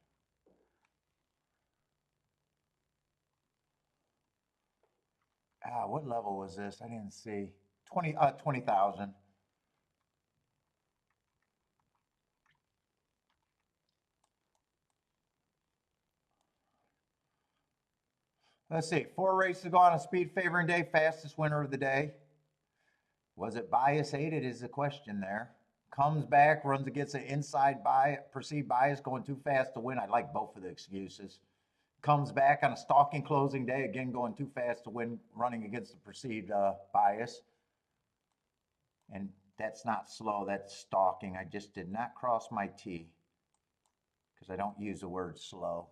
What level was this? I didn't see. 20,000. Let's see, 4 races to go on a speed favoring day, fastest winner of the day. Was it bias aided is the question there. Comes back, runs against an inside bias, perceived bias, going too fast to win. I like both of the excuses. Comes back on a stalking closing day, again going too fast to win, running against the perceived bias. And that's not slow, that's stalking. I just did not cross my T because I don't use the word slow.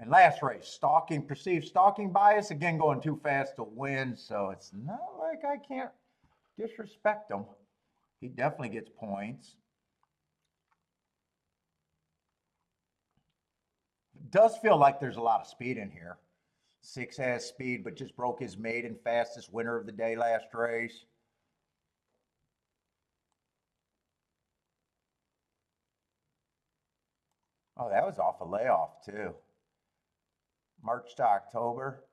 And last race, stalking, perceived stalking bias, again going too fast to win, so it's not like I can't disrespect him. He definitely gets points. It does feel like there's a lot of speed in here. 6 has speed, but just broke his maiden fastest winner of the day last race. Oh, that was off a layoff too. March to October.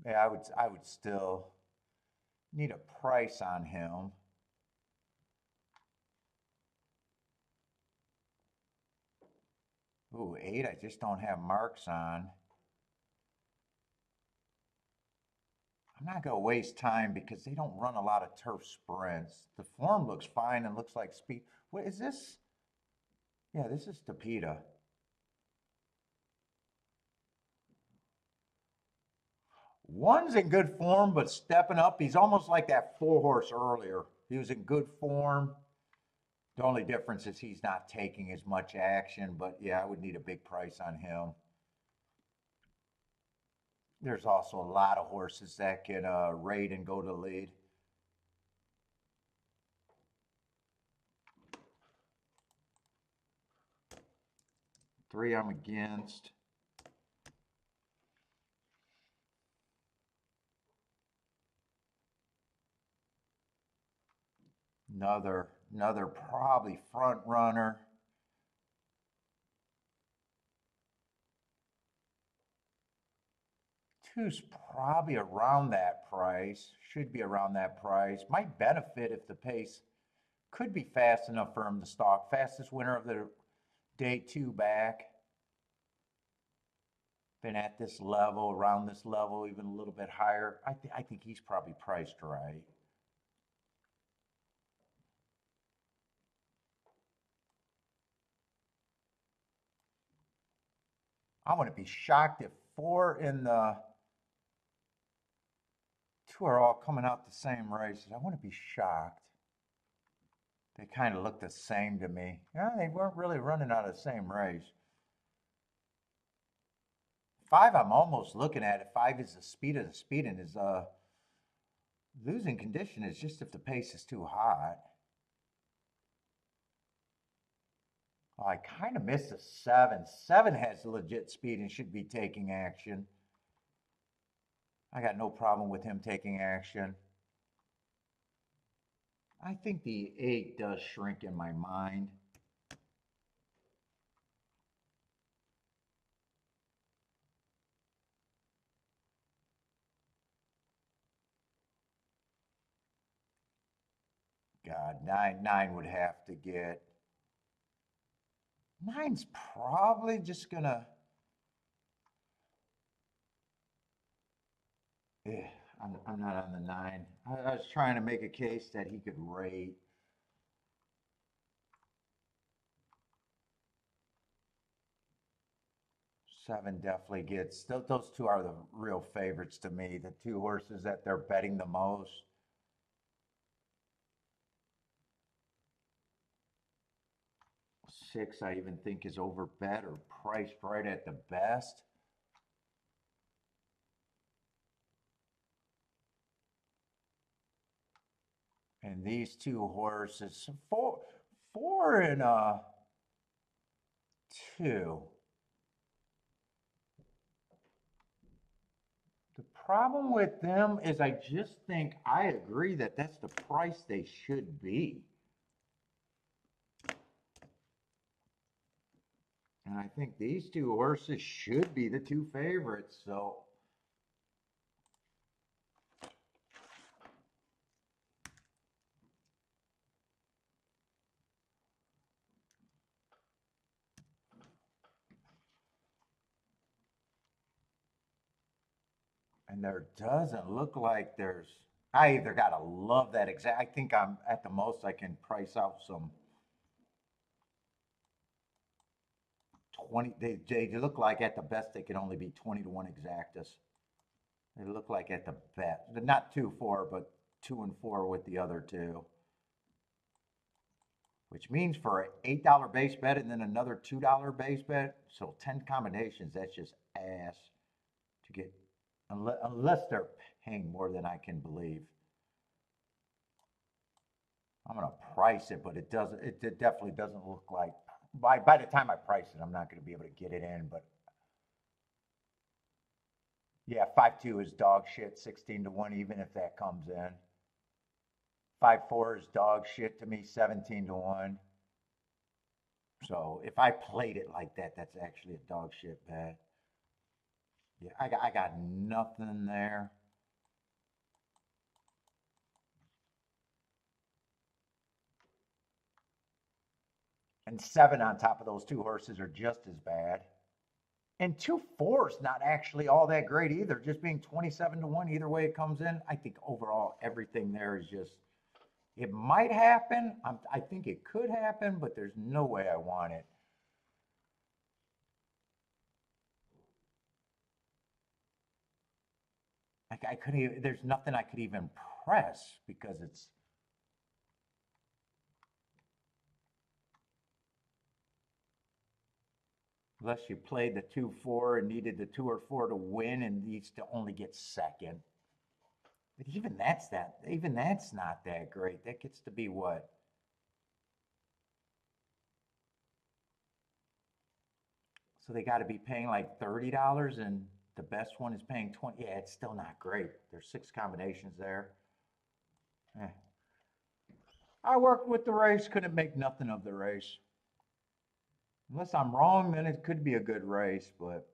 Yeah, I would still need a price on him. Ooh, 8, I just don't have marks on. I'm not going to waste time because they don't run a lot of turf sprints. The form looks fine and looks like speed. What is this? Yeah, this is Tapeta. One's in good form, but stepping up. He's almost like that 4-horse earlier. He was in good form. The only difference is he's not taking as much action, but yeah, I would need a big price on him. There's also a lot of horses that can raid and go to lead. Three I'm against. Another probably front runner. Two's probably around that price. Should be around that price. Might benefit if the pace could be fast enough for him to stalk. Fastest winner of the day 2 back. been at this level, around this level, even a little bit higher. I think he's probably priced right. I wouldn't be shocked if 4 in the 2 are all coming out the same races. I wouldn't be shocked. They kind of look the same to me. Yeah, they weren't really running out of the same race. 5, I'm almost looking at it. 5 is the speed of the speed, and his losing condition is just if the pace is too hot. Oh, I kind of missed a 7. 7 has legit speed and should be taking action. I got no problem with him taking action. I think the 8 does shrink in my mind. God, 9 would have to get. 9's probably just gonna. Yeah, I'm not on the 9. I was trying to make a case that he could rate. Seven definitely gets. Those 2 are the real favorites to me. The 2 horses that they're betting the most. 6, I even think is over bet or priced right at the best. And these 2 horses, 4 and 2. The problem with them is I just think I agree that that's the price they should be. And I think these 2 horses should be the 2 favorites. So and there doesn't look like there's. I either gotta love that exact. I think I'm at the most I can price out some 20. They look like at the best they can only be 20 to 1 exactus. They look like at the best, not 2, 4, but 2 and 4 with the other 2. Which means for an $8 base bet and then another $2 base bet, so 10 combinations, that's just ass to get, unless they're paying more than I can believe. I'm gonna price it, but it doesn't. It definitely doesn't look like. By the time I price it, I'm not gonna be able to get it in. But yeah, 5-2 is dog shit, 16 to 1, even if that comes in. 5-4 is dog shit to me, 17 to 1. So if I played it like that, that's actually a dog shit bet. Yeah, I got nothing there. And 7 on top of those 2 horses are just as bad. And 2-4 is not actually all that great either. Just being 27 to 1, either way it comes in. I think overall everything there is just, it might happen. I think it could happen, but there's no way I want it. Like I couldn't even, there's nothing I could even press because it's. Unless you played the 2-4 and needed the 2 or 4 to win and needs to only get second. But even that's not that great. That gets to be what? So they got to be paying like $30 and the best one is paying 20. Yeah, it's still not great. There's 6 combinations there. Eh. I worked with the race, couldn't make nothing of the race. Unless I'm wrong, then it could be a good race, but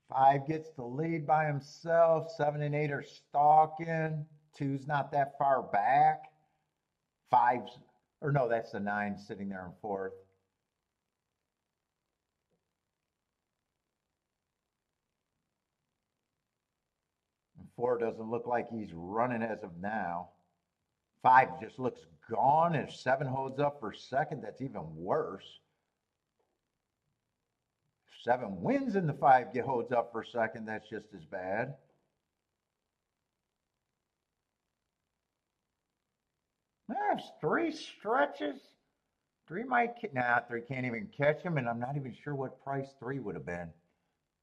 5 gets the lead by himself. 7 and 8 are stalking. 2's not that far back. 5's, or no, that's the 9 sitting there in 4th. 4 doesn't look like he's running as of now. 5 just looks gone. If 7 holds up for second, that's even worse. If 7 wins and the 5 holds up for second, that's just as bad. There's 3 stretches. 3 might, 3 can't even catch him, and I'm not even sure what price 3 would have been.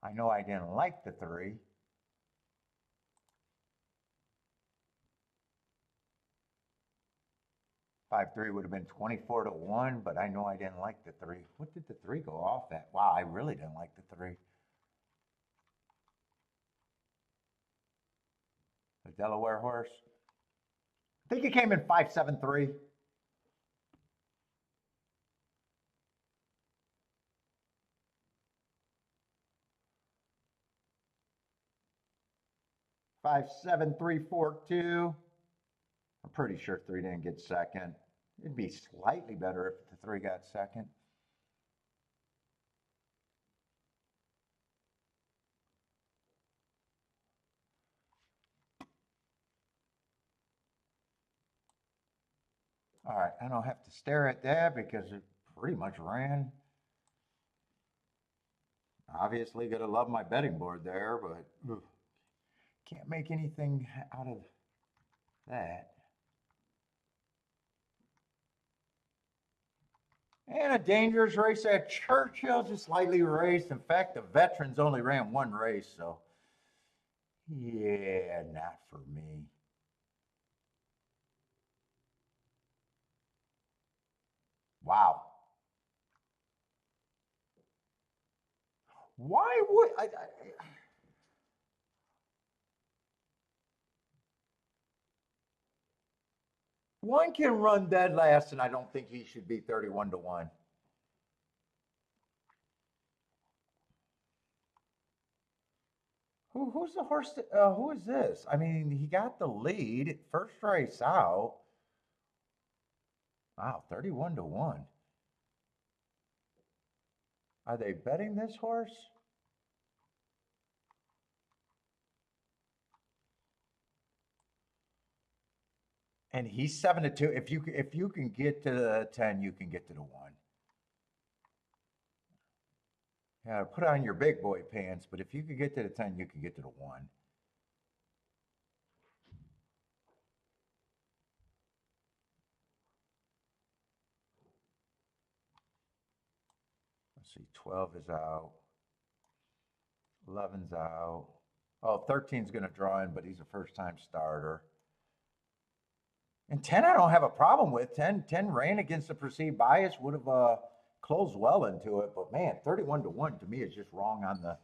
I know I didn't like the 3. 5-3 would have been 24-1, but I know I didn't like the 3. What did the 3 go off at? Wow, I really didn't like the 3. The Delaware horse. I think it came in 5-7-3. Five, 7, 3, 4, 2. I'm pretty sure 3 didn't get second. It'd be slightly better if the 3 got second. All right, I don't have to stare at that because it pretty much ran. Obviously, gotta love my betting board there, but can't make anything out of that. And a dangerous race at Churchill, just slightly raced. In fact, the veterans only ran 1 race, so yeah, not for me. Wow. Why would I one can run dead last, and I don't think he should be 31-1. Who's the horse? Who is this? I mean, he got the lead first race out. Wow, 31-1. Are they betting this horse? And he's 7-2. If you can get to the 10, you can get to the 1. Yeah, put on your big boy pants, but if you could get to the 10, you can get to the 1. Let's see, 12 is out. 11's out. Oh, 13's going to draw in, but he's a first-time starter. And 10 I don't have a problem with. 10 ran against the perceived bias, would have closed well into it. But man, 31-1 to me is just wrong on the.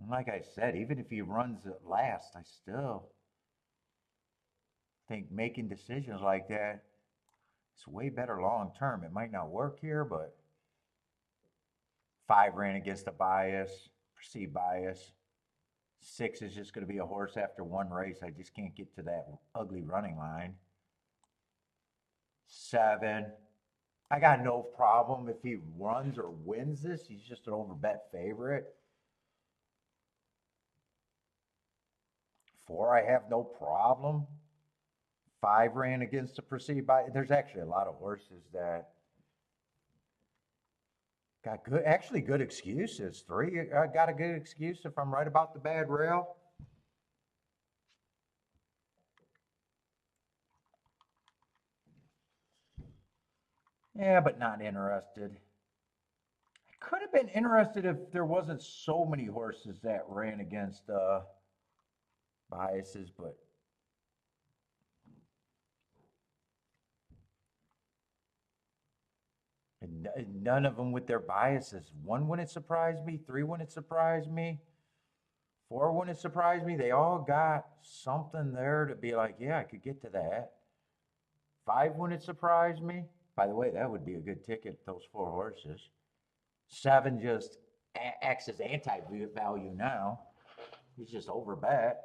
And like I said, even if he runs it last, I still think making decisions like that is way better long term. It might not work here, but 5 ran against the bias, perceived bias. 6 is just going to be a horse after 1 race. I just can't get to that ugly running line. 7. I got no problem if he runs or wins this. He's just an overbet favorite. 4, I have no problem. 5 ran against the perceived bias. There's actually a lot of horses that got good excuses. 3, I got a good excuse if I'm right about the bad rail. Yeah, but not interested. I could have been interested if there wasn't so many horses that ran against biases, but none of them with their biases. 1 wouldn't surprise me. 3 wouldn't surprise me. 4 wouldn't surprise me. They all got something there to be like, yeah, I could get to that. 5 wouldn't surprise me. By the way, that would be a good ticket, those 4 horses. 7 just acts as anti-value now. He's just overbet.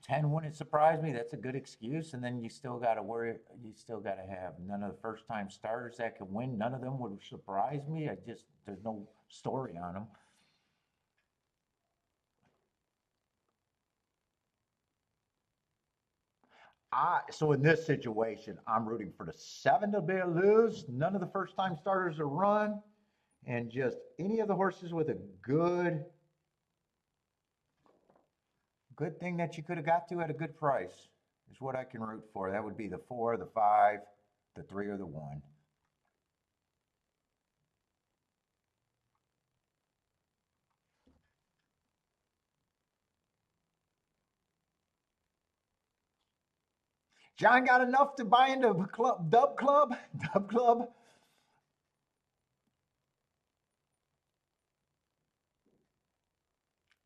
10 wouldn't surprise me. That's a good excuse. And then you still got to worry. You still got to have none of the first-time starters that can win. None of them would surprise me. There's no story on them. So in this situation, I'm rooting for the 7 to be a lose, none of the first time starters to run, and just any of the horses with a good thing that you could have got to at a good price is what I can root for. That would be the 4, the 5, the 3, or the 1. John got enough to buy into club, Dub Club, Dub Club.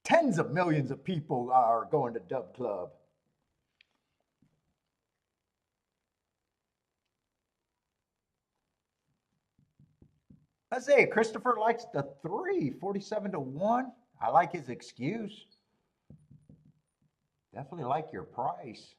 Tens of millions of people are going to Dub Club. Let's say Christopher likes the 3, 47 to 1. I like his excuse. Definitely like your price.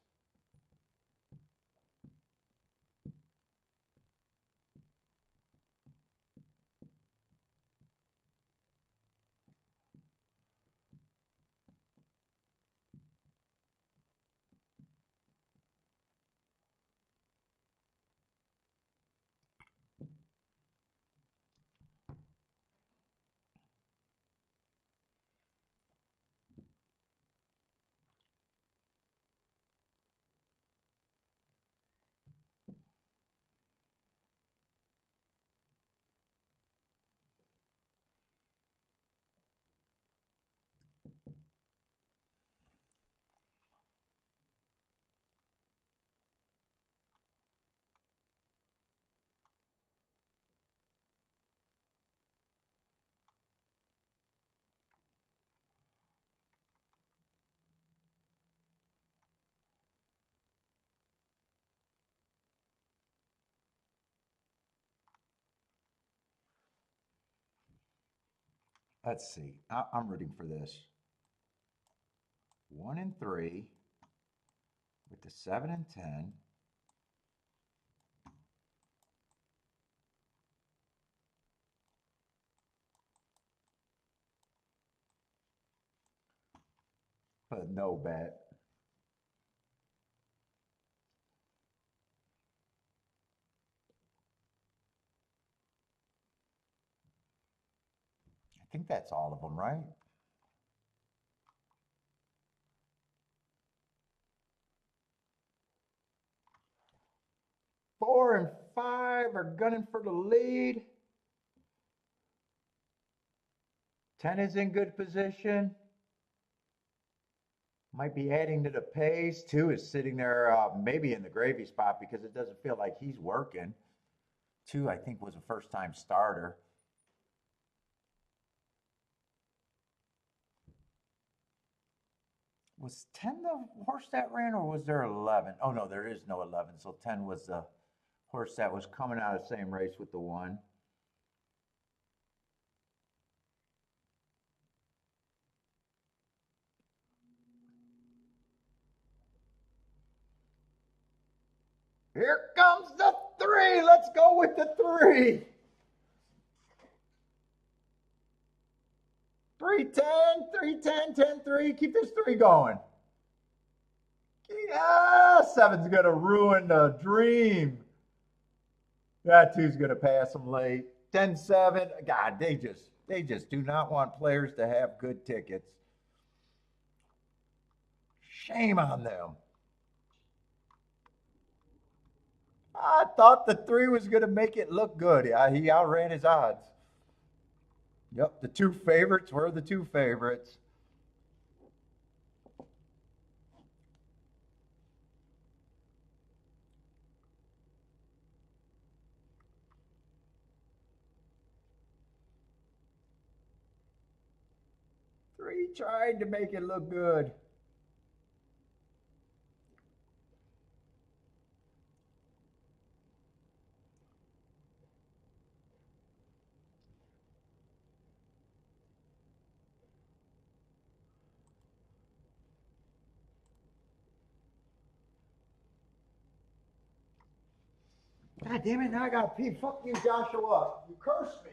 Let's see. I'm rooting for this. 1 and 3 with the 7 and 10. But no bet. I think that's all of them, right? 4 and 5 are gunning for the lead. 10 is in good position. Might be adding to the pace. 2 is sitting there maybe in the gravy spot because it doesn't feel like he's working. 2, I think, was a first-time starter. Was 10 the horse that ran, or was there 11? Oh, no, there is no 11. So 10 was the horse that was coming out of the same race with the 1. Here comes the 3. Let's go with the 3. 310, 310, 10, 3. Keep this 3 going. Yeah, 7's going to ruin the dream. That 2's going to pass them late. 10-7. God, they just do not want players to have good tickets. Shame on them. I thought the 3 was going to make it look good. He outran his odds. Yep, the 2 favorites were the 2 favorites. Three tried to make it look good. God damn it, now I gotta pee. Fuck you, Joshua. You cursed me.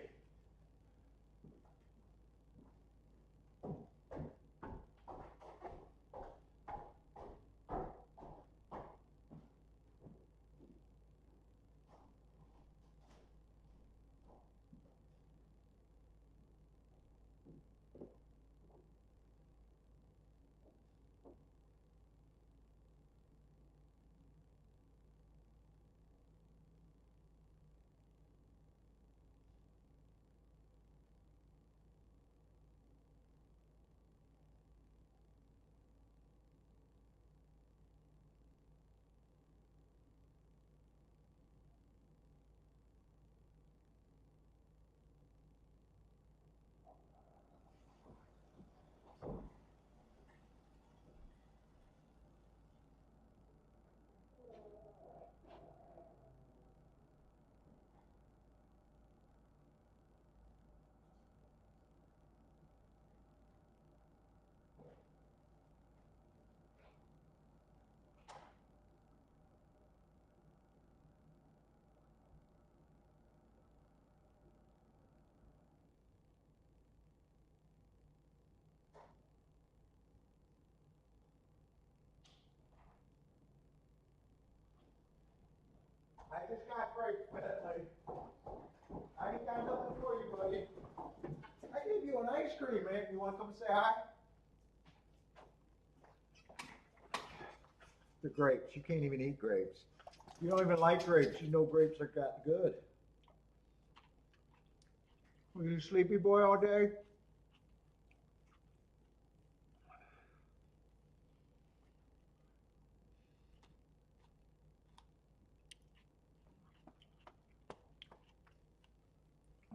just got break, Bentley. I ain't got nothing for you, buddy. I gave you an ice cream, man. You want to come say hi? The grapes. You can't even eat grapes. You don't even like grapes. You know grapes are got good. Were you sleepy boy all day?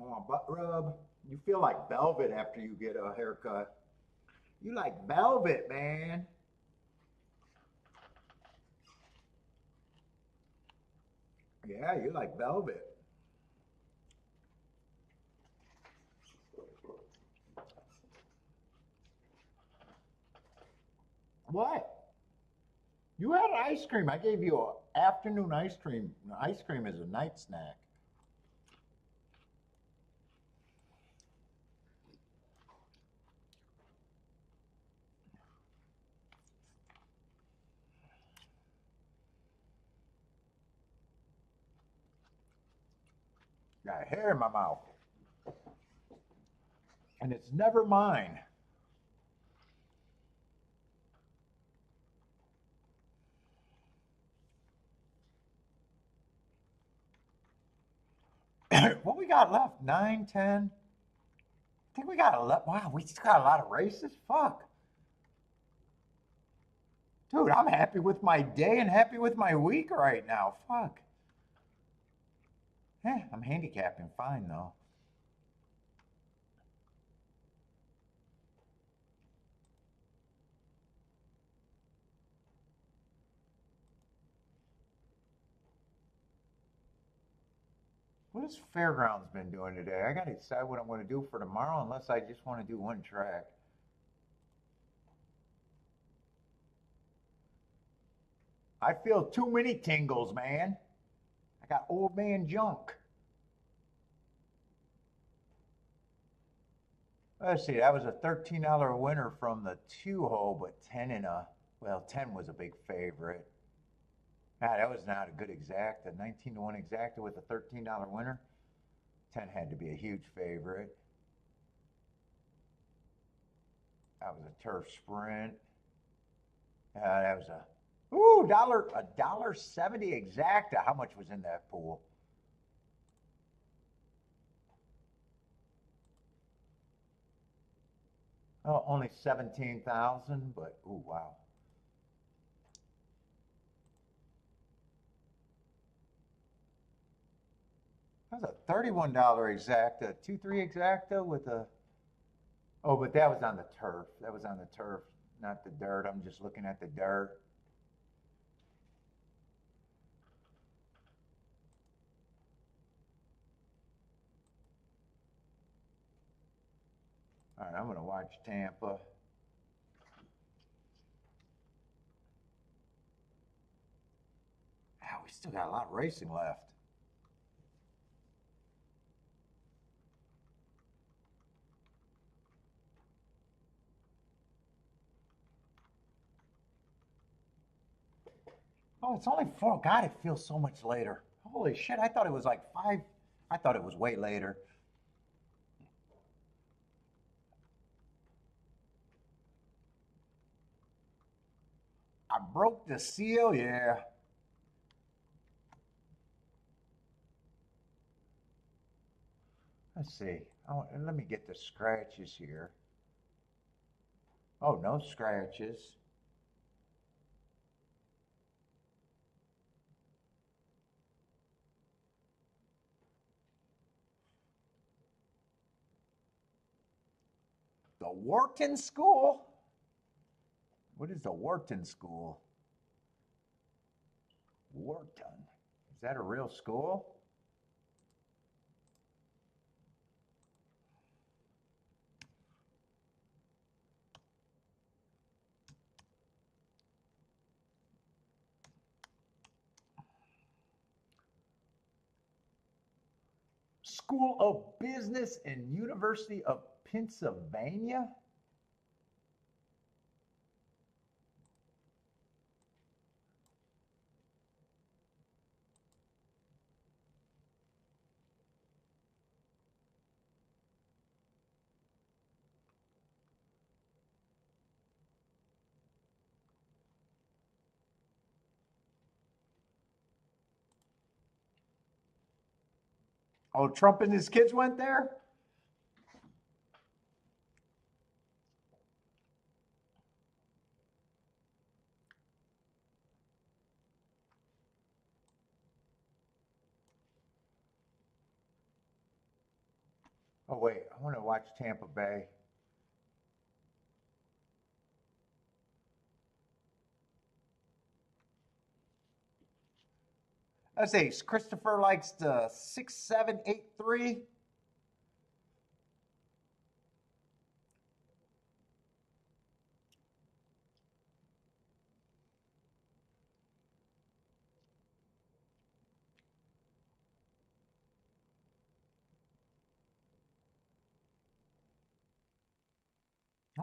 Oh, butt rub. You feel like velvet after you get a haircut. You like velvet, man. Yeah, you like velvet. What? You had ice cream. I gave you an afternoon ice cream. Ice cream is a night snack. Got hair in my mouth. And it's never mine. What we got left? 9, 10? I think we got a lot. Wow, we just got a lot of races. Fuck. Dude, I'm happy with my day and happy with my week right now. Fuck. Yeah, I'm handicapping fine though. What has Fairgrounds been doing today? I got to decide what I'm going to do for tomorrow unless I just want to do one track. I feel too many tingles, man. I got old man junk. Let's see, that was a $13 winner from the 2-hole, but 10 in a, well, 10 was a big favorite. Ah, that was not a good exacta. 19 to 1 exacta with a $13 winner. 10 had to be a huge favorite. That was a turf sprint. That was a $1.70 exacta. How much was in that pool? Oh, only 17,000, but ooh, wow. That was a $31 exacta, 2-3 exacta with a. Oh, but that was on the turf. That was on the turf, not the dirt. I'm just looking at the dirt. All right, I'm going to watch Tampa. Ah, we still got a lot of racing left. Oh, it's only 4. God, it feels so much later. Holy shit, I thought it was like 5. I thought it was way later. I broke the seal, yeah. Let's see. Oh, let me get the scratches here. Oh, no scratches. The Wharton School? What is the Wharton School? Wharton. Is that a real school? School of Business and University of Pennsylvania? Oh, Trump and his kids went there? Oh, wait, I want to watch Tampa Bay. I say Christopher likes the 6783.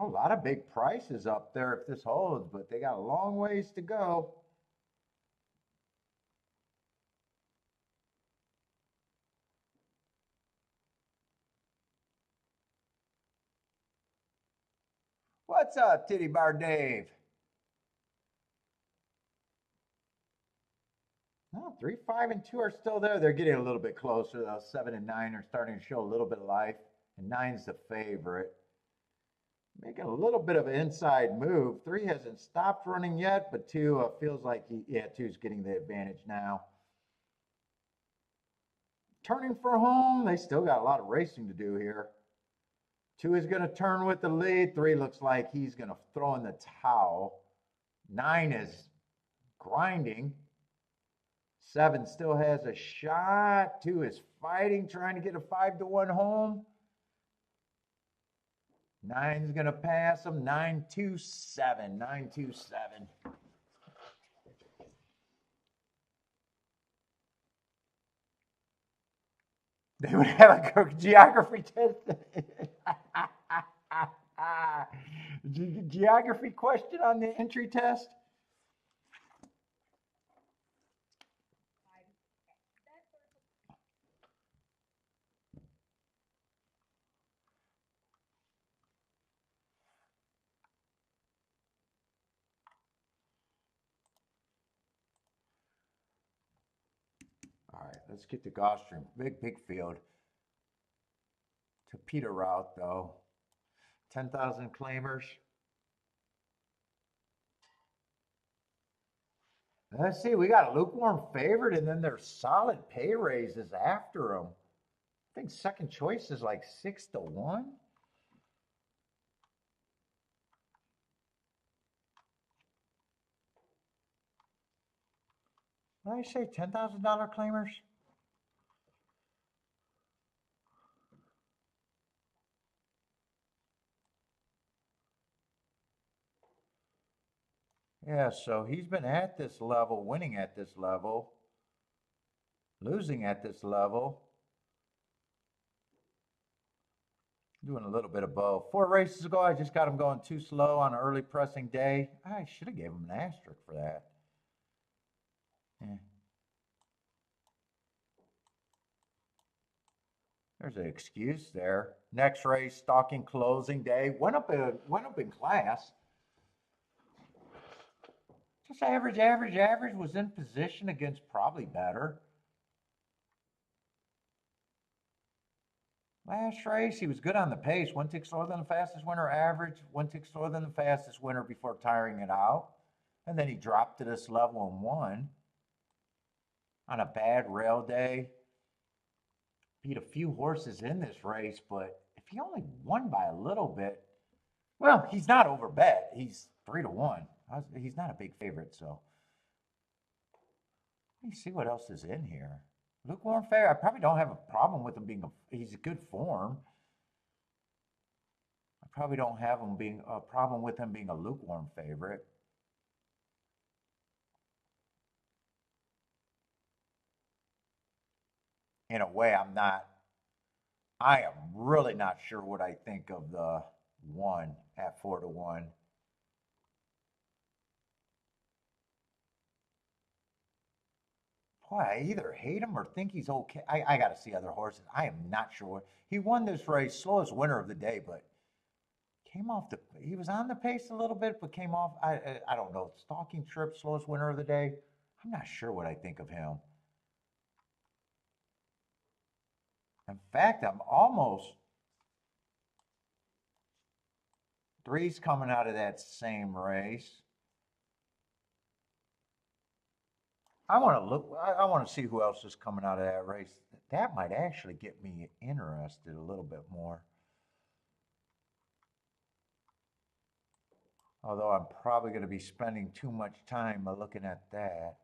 Oh, a lot of big prices up there if this holds, but they got a long ways to go. What's up, Titty Bar Dave? No, 3, 5, and 2 are still there. They're getting a little bit closer, though. 7 and 9 are starting to show a little bit of life, and nine's the favorite. Making a little bit of an inside move. 3 hasn't stopped running yet, but 2 feels like two's getting the advantage now. Turning for home, they still got a lot of racing to do here. 2 is going to turn with the lead. 3 looks like he's going to throw in the towel. 9 is grinding. 7 still has a shot. 2 is fighting, trying to get a 5-1 home. 9's going to pass him. 9-2-7. 9-2-7. They would have a geography test. Geography question on the entry test. All right, let's get to Gulfstream. Big field. To Peter route, though. 10,000 claimers. Let's see, we got a lukewarm favorite, and then there's solid pay raises after them. I think second choice is like 6-1. What did I say? $10,000 claimers? Yeah, so he's been at this level, winning at this level, losing at this level, doing a little bit of both. 4 races ago, I just got him going too slow on an early pressing day. I should have gave him an asterisk for that. Yeah. There's an excuse there. Next race, stalking closing day. Went up in class. Just average. Was in position against probably better. Last race, he was good on the pace. 1 tick slower than the fastest winner average. 1 tick slower than the fastest winner before tiring it out. And then he dropped to this level and won. On a bad rail day. Beat a few horses in this race, but if he only won by a little bit, well, he's not overbet. He's 3-1. He's not a big favorite, so. Let me see what else is in here. Lukewarm fair. I probably don't have a problem with him being he's a good form. I probably don't have him being a problem with him being a lukewarm favorite. In a way, I am really not sure what I think of the 1 at 4-1. Boy, I either hate him or think he's okay. I got to see other horses. I am not sure. He won this race, slowest winner of the day, but came off he was on the pace a little bit, but came off, I don't know, stalking trip, slowest winner of the day. I'm not sure what I think of him. In fact, I'm almost three's coming out of that same race. I want to look. I want to see who else is coming out of that race. That might actually get me interested a little bit more. Although I'm probably going to be spending too much time looking at that.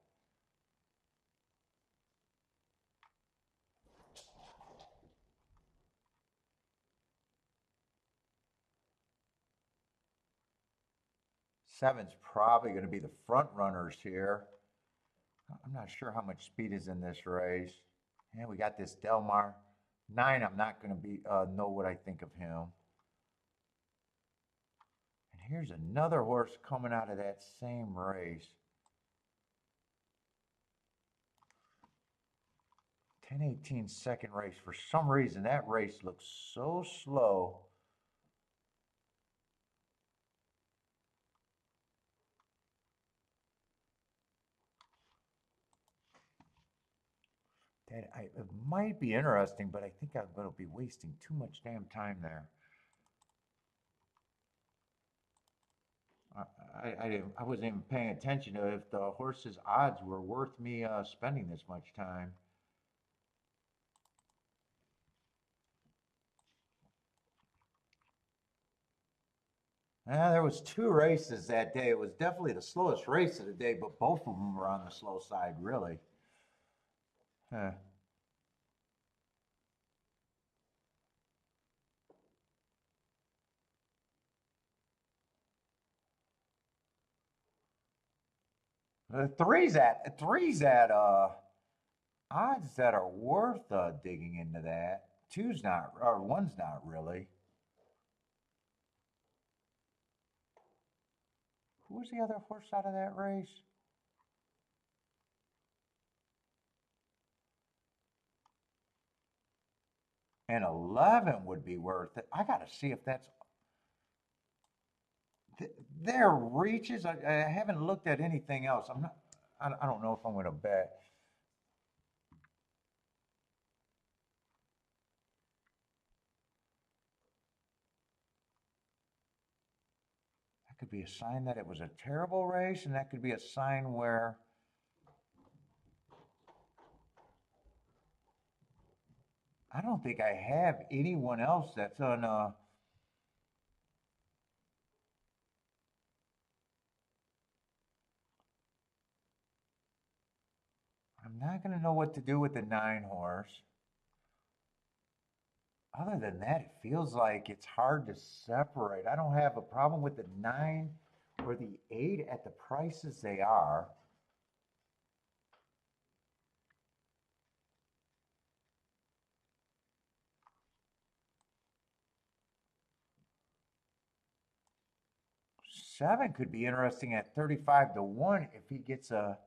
Seven's probably going to be the front runners here. I'm not sure how much speed is in this race. And we got this Delmar. 9, I'm not going to be know what I think of him. And here's another horse coming out of that same race. 10-18 second race. For some reason, that race looks so slow. It might be interesting, but I think I'm going to be wasting too much damn time there. I wasn't even paying attention to if the horse's odds were worth me spending this much time. There was 2 races that day. It was definitely the slowest race of the day, but both of them were on the slow side, really. Three's at odds that are worth digging into that. Two's not, or one's not really. Who was the other horse out of that race? And 11 would be worth it. I got to see if that's their reaches. I haven't looked at anything else. I'm not. I don't know if I'm going to bet. That could be a sign that it was a terrible race, and that could be a sign where I don't think I have anyone else that's on. I'm not going to know what to do with the 9 horse. Other than that, it feels like it's hard to separate. I don't have a problem with the 9 or the 8 at the prices they are. Seven could be interesting at 35-1 if he gets a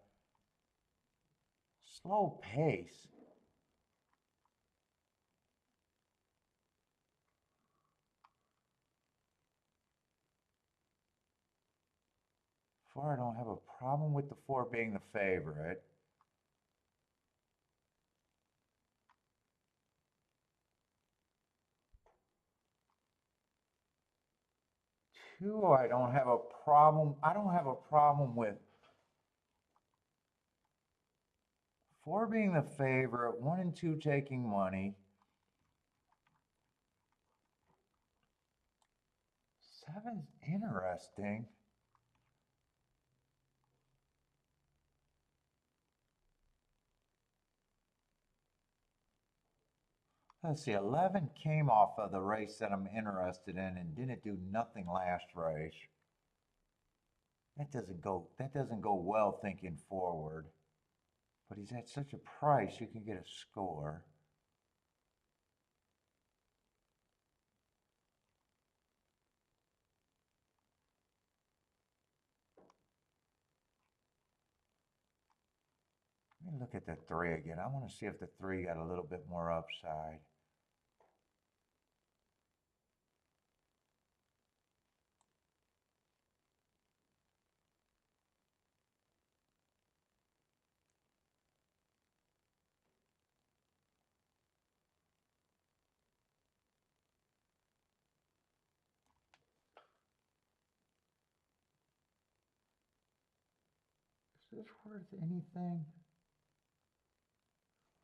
slow pace. Four, I don't have a problem with the 4 being the favorite. Two, I don't have a problem. I don't have a problem with 4 being the favorite, 1 and 2 taking money. 7's interesting. Let's see, 11 came off of the race that I'm interested in and didn't do nothing last race. That doesn't go well thinking forward. But he's at such a price you can get a score. Let me look at the 3 again. I want to see if the 3 got a little bit more upside. this worth anything?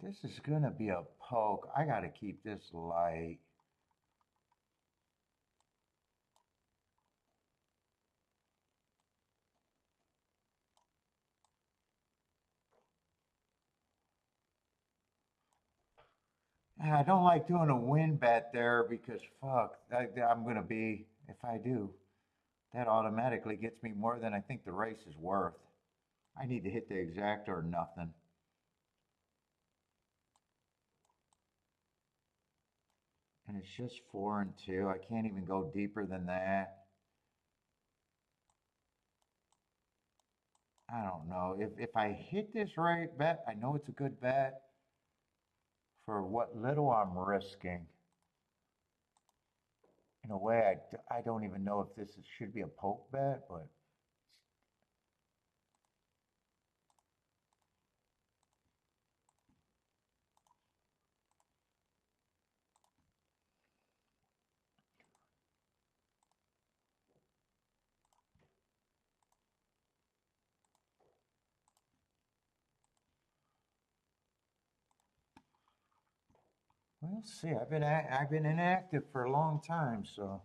This is gonna be a poke. I gotta keep this light. I don't like doing a win bet there because fuck, I'm gonna be, if I do, that automatically gets me more than I think the race is worth. I need to hit the exact or nothing. And it's just 4 and 2. I can't even go deeper than that. I don't know. If I hit this right bet, I know it's a good bet for what little I'm risking. In a way, I don't even know if this should be a poke bet, but we'll see. I've been inactive for a long time, so.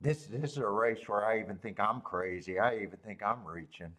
This is a race where I even think I'm crazy. I even think I'm reaching.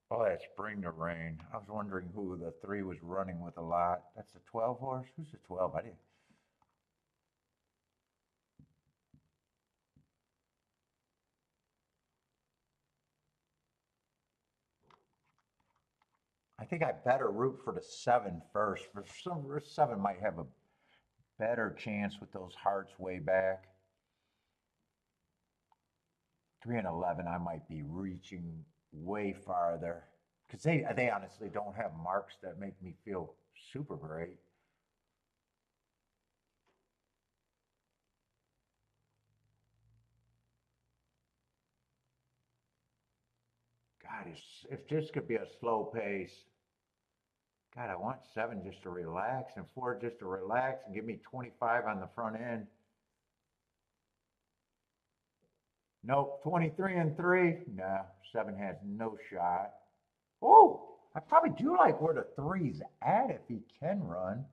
Oh, that's Bring the Rain. I was wondering who the 3 was running with a lot. That's the 12 horse? Who's the 12? I didn't. I think I better root for the 7 first. For some, 7 might have a better chance with those hearts way back. 3 and 11, I might be reaching way farther because they honestly don't have marks that make me feel super great. God, if this could be a slow pace, God, I want 7 just to relax and 4 just to relax and give me 25 on the front end. Nope, 23 and 3. Nah, 7 has no shot. Oh, I probably do like where the 3's at if he can run.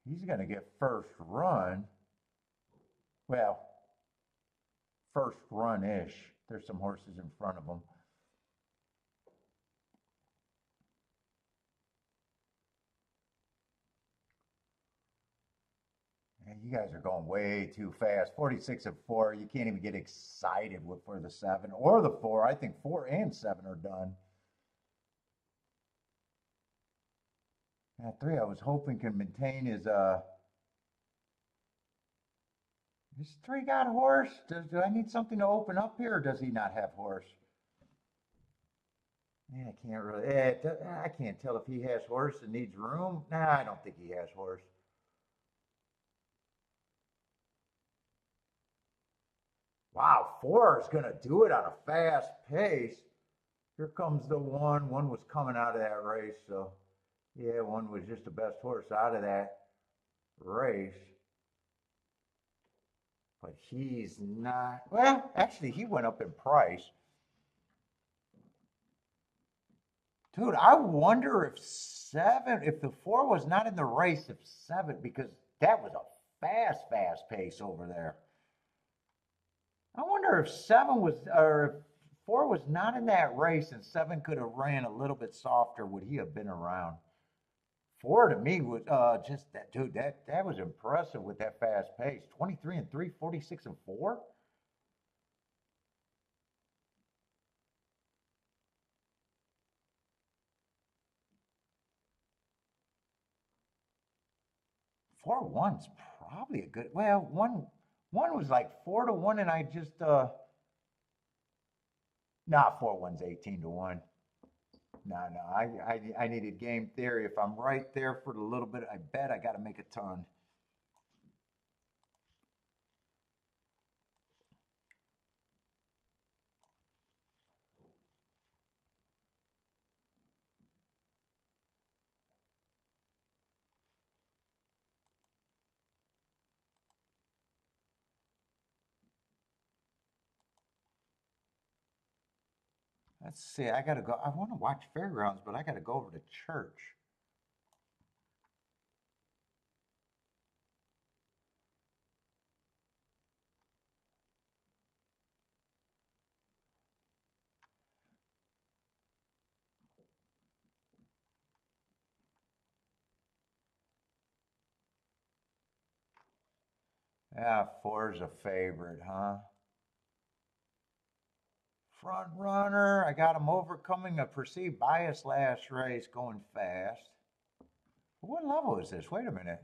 He's going to get first run. Well, first run-ish. There's some horses in front of him. Man, you guys are going way too fast. 46 and 4. You can't even get excited for the 7 or the 4. I think 4 and 7 are done. That 3 I was hoping can maintain his This 3 got horse? Do I need something to open up here, or does he not have horse? Yeah, I can't really. I can't tell if he has horse and needs room. Nah, I don't think he has horse. Wow, 4 is going to do it on a fast pace. Here comes the 1. 1 was coming out of that race, so yeah, 1 was just the best horse out of that race. But he's not. Well, actually, he went up in price. Dude, I wonder if 7, if the 4 was not in the race, if 7, because that was a fast pace over there. I wonder if 7 was, or if 4 was not in that race and 7 could have ran a little bit softer, would he have been around? 4 to me was just that, dude, that was impressive with that fast pace. 23 and 3, 46 and 4. 4-1's probably a good. Well, one was like 4-1, and I just nah, 4-1's 18-1. No, no, I needed game theory. If I'm right there for the little bit, I bet I got to make a ton. Let's see. I got to go. I want to watch Fairgrounds, but I got to go over to church. Yeah, four's a favorite, huh? Front runner. I got him overcoming a perceived bias last race, going fast. What level is this? Wait a minute.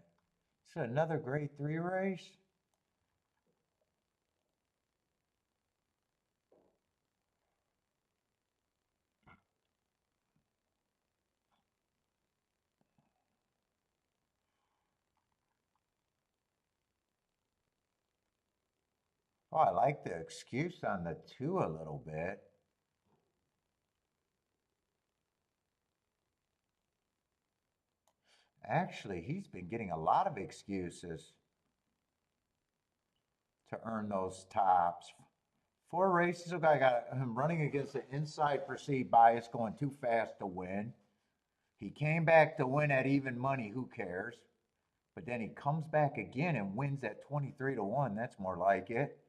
It's another grade 3 race? Oh, I like the excuse on the 2 a little bit. Actually, he's been getting a lot of excuses to earn those tops. 4 races ago, I got him running against the inside perceived bias, going too fast to win. He came back to win at even money. Who cares? But then he comes back again and wins at 23-1. That's more like it.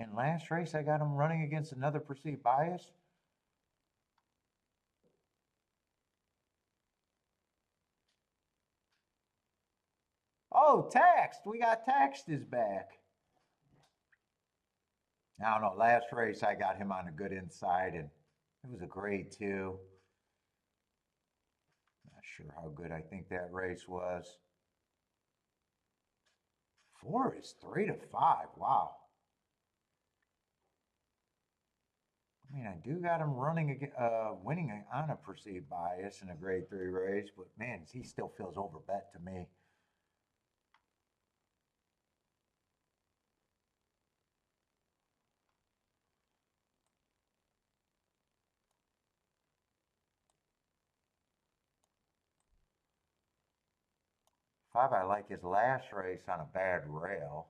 And last race, I got him running against another perceived bias. Oh, taxed. We got taxed is back. I don't know. Last race, I got him on a good inside, and it was a grade 2. Not sure how good I think that race was. 4 is 3-5. Wow. I mean, I do got him running, winning on a perceived bias in a grade 3 race, but man, he still feels overbet to me. Five, I like his last race on a bad rail.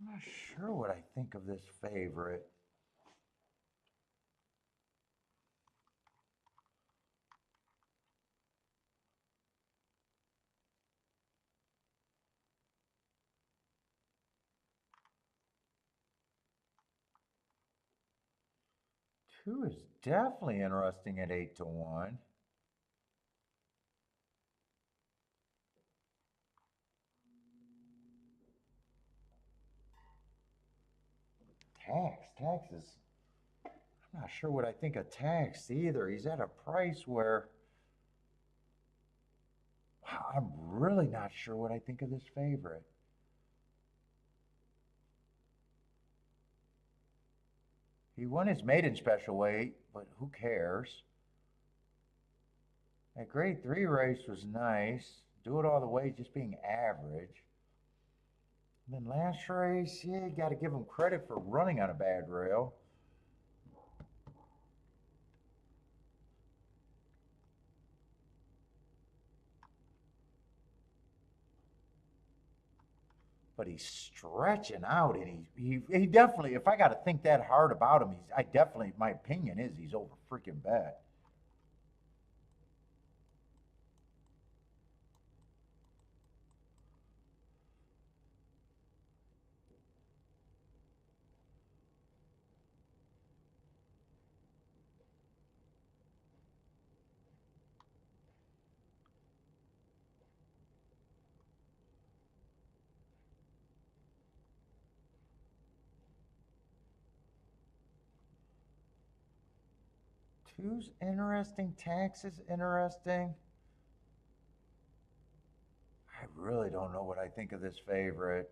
I'm not sure what I think of this favorite. Two is definitely interesting at 8-1. Tax is. I'm not sure what I think of tax either. He's at a price where I'm really not sure what I think of this favorite. He won his maiden special weight, but who cares? That grade 3 race was nice. Do it all the way, just being average. And then last race, yeah, you got to give him credit for running on a bad rail. But he's stretching out, and he definitely. If I got to think that hard about him, I definitely. My opinion is he's over freaking bet. Two's interesting. Tax is interesting. I really don't know what I think of this favorite.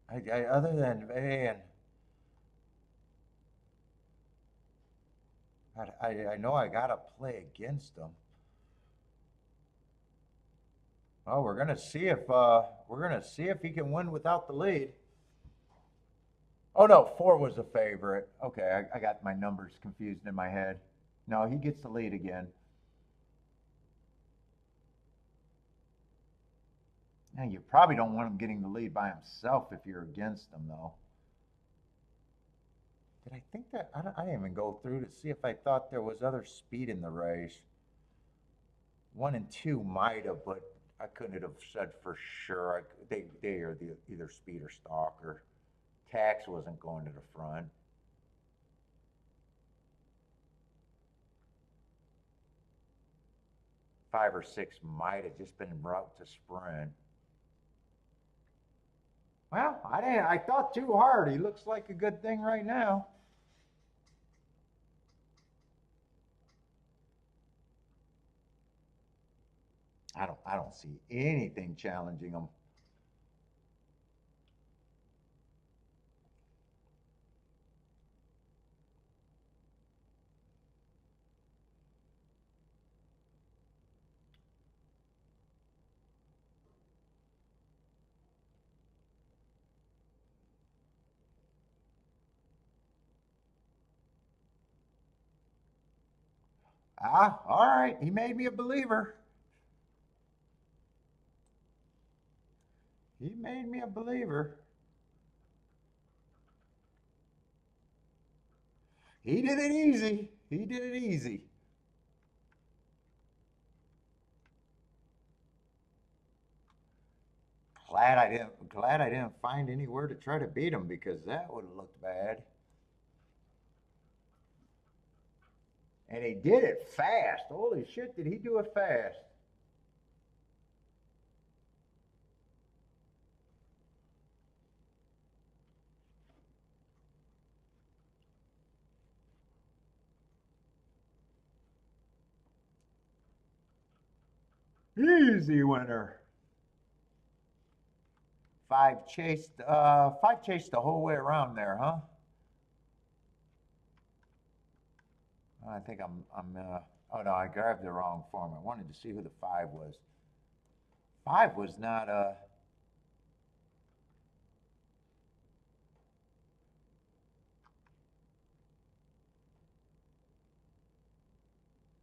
Other than, man, I know I gotta play against them. Oh, we're gonna see if he can win without the lead. Oh no, four was a favorite. Okay, I got my numbers confused in my head. No, he gets the lead again. Now you probably don't want him getting the lead by himself if you're against him, though. Did I think that? I didn't even go through to see if I thought there was other speed in the race. One and two might have, but I couldn't have said for sure. They are either speed or stock, or tax wasn't going to the front. Five or six might have just been route to sprint. Well, I didn't. I thought too hard. He looks like a good thing right now. I don't see anything challenging him. Ah, all right. He made me a believer. He made me a believer. He did it easy. He did it easy. Glad I didn't find anywhere to try to beat him, because that would have looked bad. And he did it fast. Holy shit, did he do it fast? Easy winner. Five chased the whole way around there, huh? I think oh no, I grabbed the wrong form. I wanted to see who the five was. Five was not,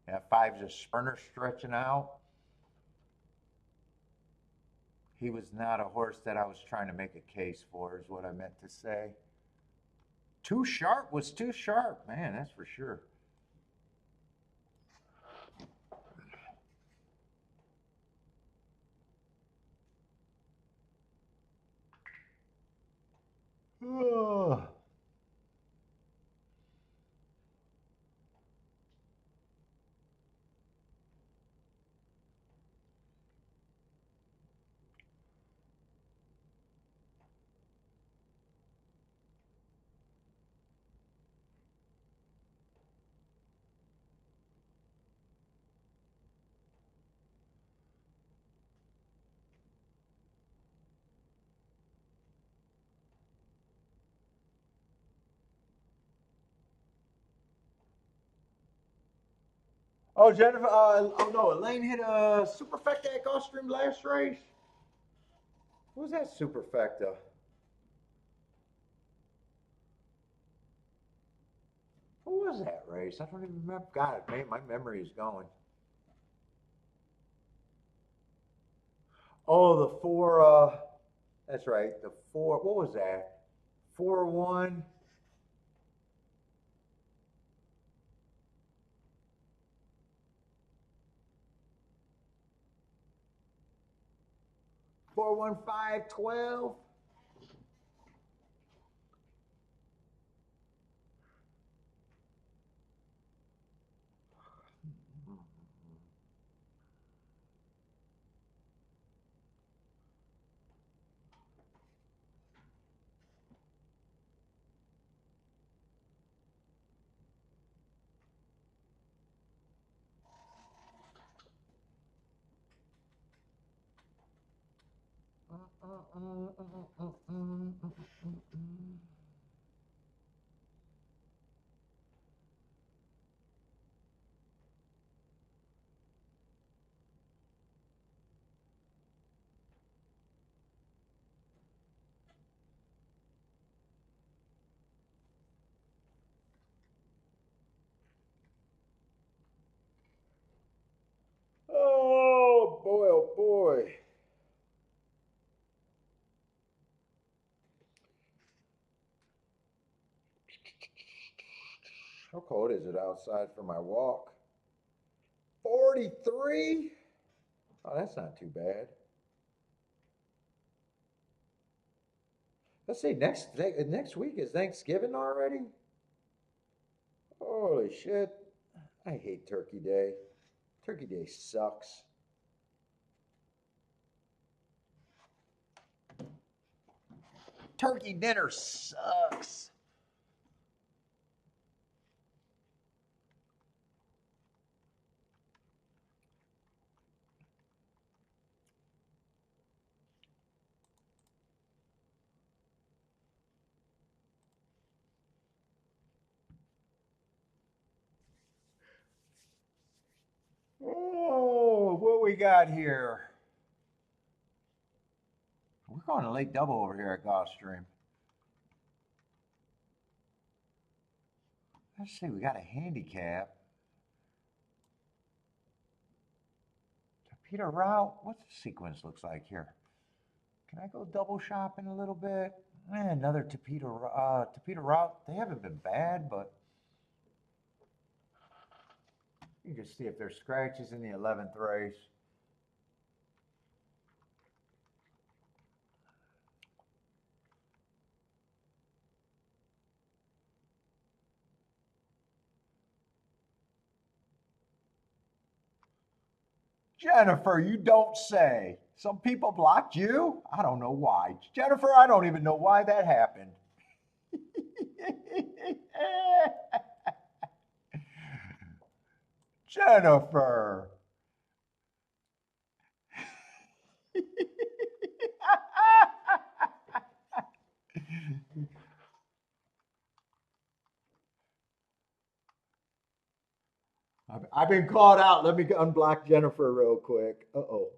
yeah, five's a sprinter stretching out. He was not a horse that I was trying to make a case for, is what I meant to say. Too Sharp was Too Sharp, man, that's for sure. Oh. Oh, Jennifer. Oh no, Elaine hit a superfecta at Gulfstream last race. What was that superfecta? What was that race? I don't even remember. God, man, my memory is going. Oh, the four. That's right. The four. What was that? 4-1. 4-1-5-12. Oh boy, oh boy. How cold is it outside for my walk? 43? Oh, that's not too bad. Let's see, next week is Thanksgiving already? Holy shit. I hate Turkey Day. Turkey Day sucks. Turkey dinner sucks. Oh, what we got here? We're going to Lake Double over here at Gulfstream. Let's see, we got a handicap. Torpedo route. What's the sequence looks like here? Can I go double shopping a little bit? Another torpedo route. They haven't been bad, but you can just see if there's scratches in the 11th race. Jennifer, you don't say. Some people blocked you? I don't know why. Jennifer, I don't even know why that happened. Jennifer. I've been called out. Let me unblock Jennifer real quick. Uh-oh.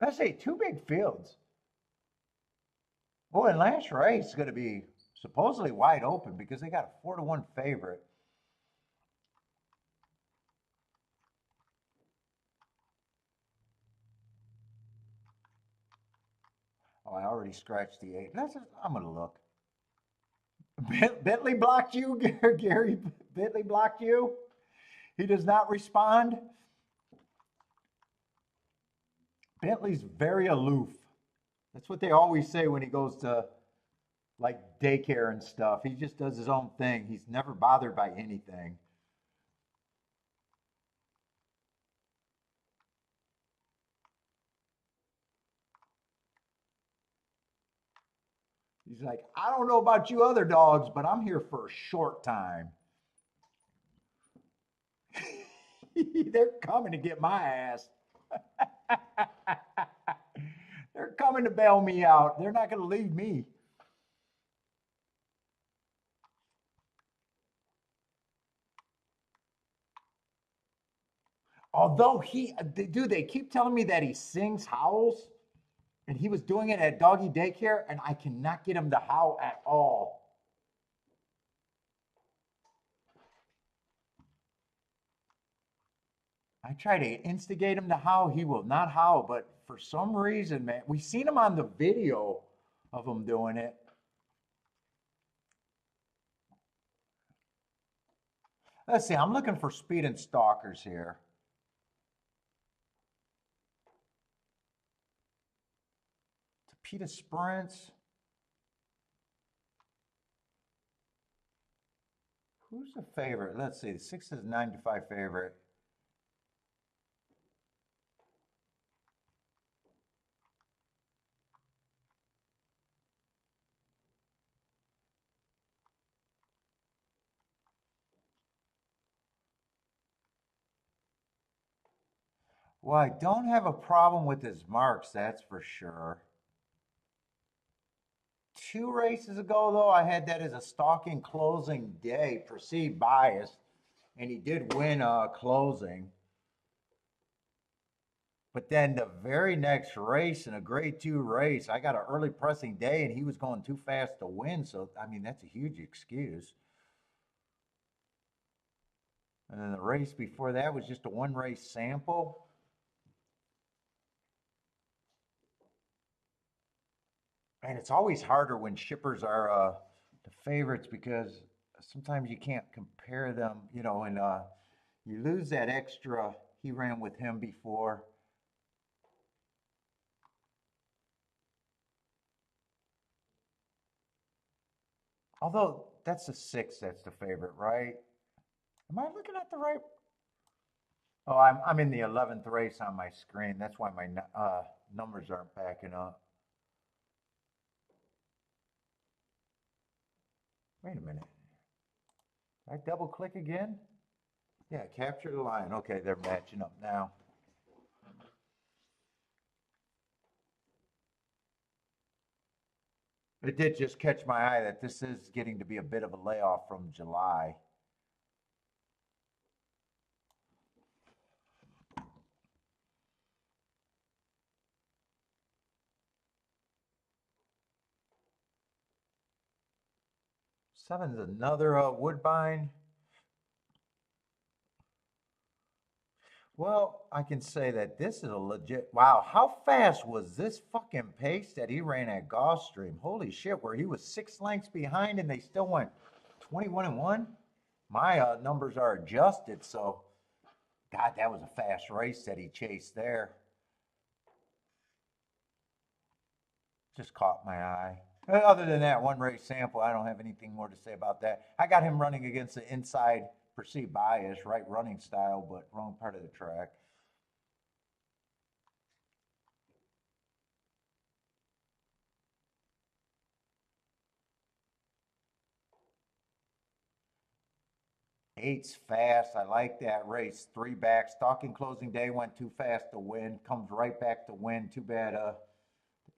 Let's say two big fields. Well, and last race is going to be supposedly wide open because they got a 4-1 favorite. Oh, I already scratched the 8. I'm going to look. Bentley blocked you, Gary. Bentley blocked you. He does not respond. Bentley's very aloof. That's what they always say when he goes to like daycare and stuff. He just does his own thing. He's never bothered by anything. He's like, I don't know about you other dogs, but I'm here for a short time. They're coming to get my ass. They're coming to bail me out. They're not going to leave me. Although they keep telling me that he sings howls, and he was doing it at doggy daycare, and I cannot get him to howl at all. I try to instigate him to howl. He will not howl, but for some reason, man, we've seen him on the video of him doing it. Let's see, I'm looking for speed and stalkers here. Tapeta sprints. Who's the favorite? Let's see, the 6 is 95 favorite. Well, I don't have a problem with his marks, that's for sure. 2 races ago, though, I had that as a stalking closing day, perceived bias, and he did win closing. But then the very next race in a grade 2 race, I got an early pressing day and he was going too fast to win. So, I mean, that's a huge excuse. And then the race before that was just a 1 race sample. And it's always harder when shippers are the favorites because sometimes you can't compare them, you know, and you lose that extra. He ran with him before. Although that's the 6 that's the favorite, right? Am I looking at the right? Oh, I'm in the 11th race on my screen. That's why my numbers aren't backing up. Wait a minute. Did I double click again? Yeah, capture the line. Okay, they're matching up now. It did just catch my eye that this is getting to be a bit of a layoff from July. Seven's another Woodbine. Well, I can say that this is a legit. Wow, how fast was this fucking pace that he ran at Gulfstream? Holy shit, where he was 6 lengths behind and they still went 21 and 1? My numbers are adjusted, so God, that was a fast race that he chased there. Just caught my eye. Other than that 1 race sample, I don't have anything more to say about that. I got him running against the inside perceived bias, right running style, but wrong part of the track. Eight's fast. I like that race. 3 back. Stalking closing day went too fast to win. Comes right back to win. Too bad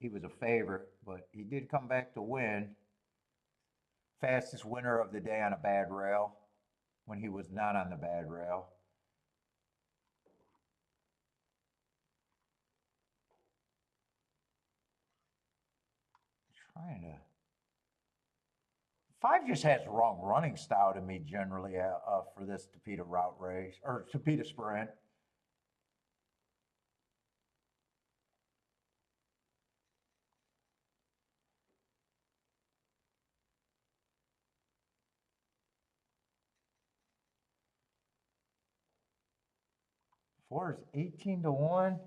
he was a favorite, but he did come back to win. Fastest winner of the day on a bad rail when he was not on the bad rail. Trying to. 5 just has the wrong running style to me generally for this Topeka route race or Topeka sprint. Four is 18 to 1.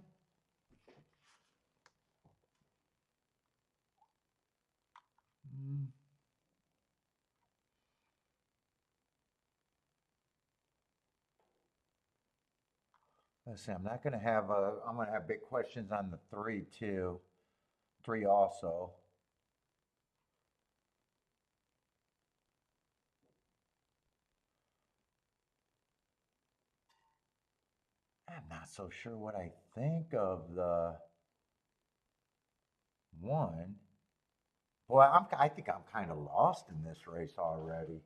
Let's see, I'm not going to have I'm going to have big questions on the 3 too. 3 also. I'm not so sure what I think of the 1. Boy, I think I'm kind of lost in this race already.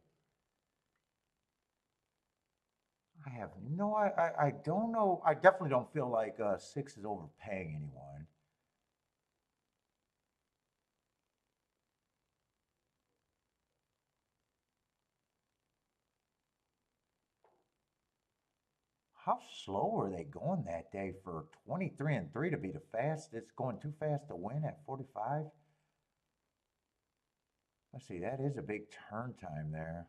I have no, I don't know. I definitely don't feel like 6 is overpaying anyone. How slow were they going that day for 23 and 3 to be the fastest, going too fast to win at 45? Let's see, that is a big turn time there.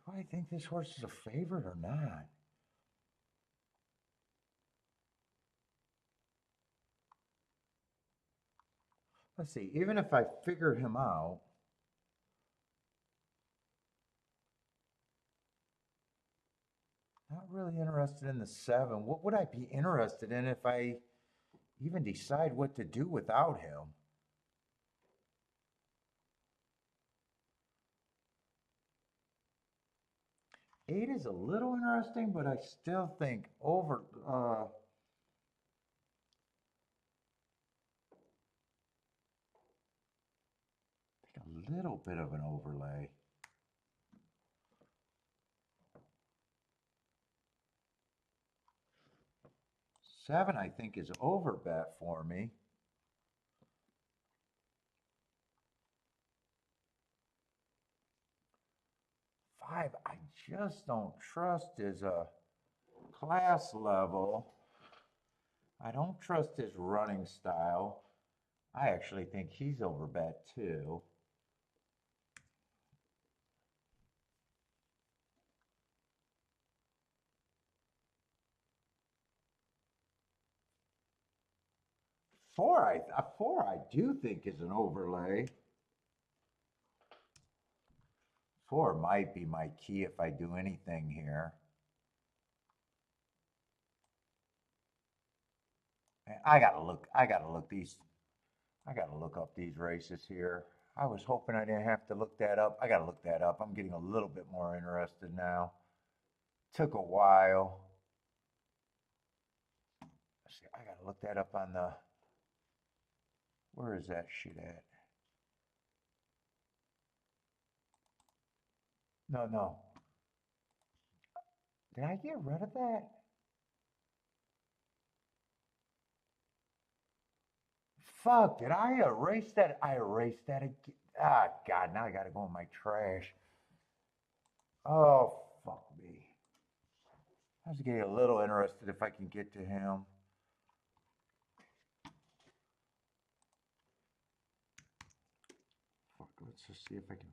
Do I think this horse is a favorite or not? Let's see, even if I figure him out, not really interested in the 7. What would I be interested in if I even decide what to do without him? 8 is a little interesting, but I still think a little bit of an overlay. 7, I think, is over bet for me. 5, I just don't trust his class level. I don't trust his running style. I actually think he's over bet too. Four, I do think is an overlay. 4 might be my key if I do anything here. I gotta look up these races here. I was hoping I didn't have to look that up. I gotta look that up. I'm getting a little bit more interested now. Took a while. See, I gotta look that up on the, where is that shit at? No. Did I get rid of that? Fuck, did I erase that? I erased that again. Ah, God, now I gotta go in my trash. Oh, fuck me. I was getting a little interested if I can get to him. Fuck, let's just see if I can.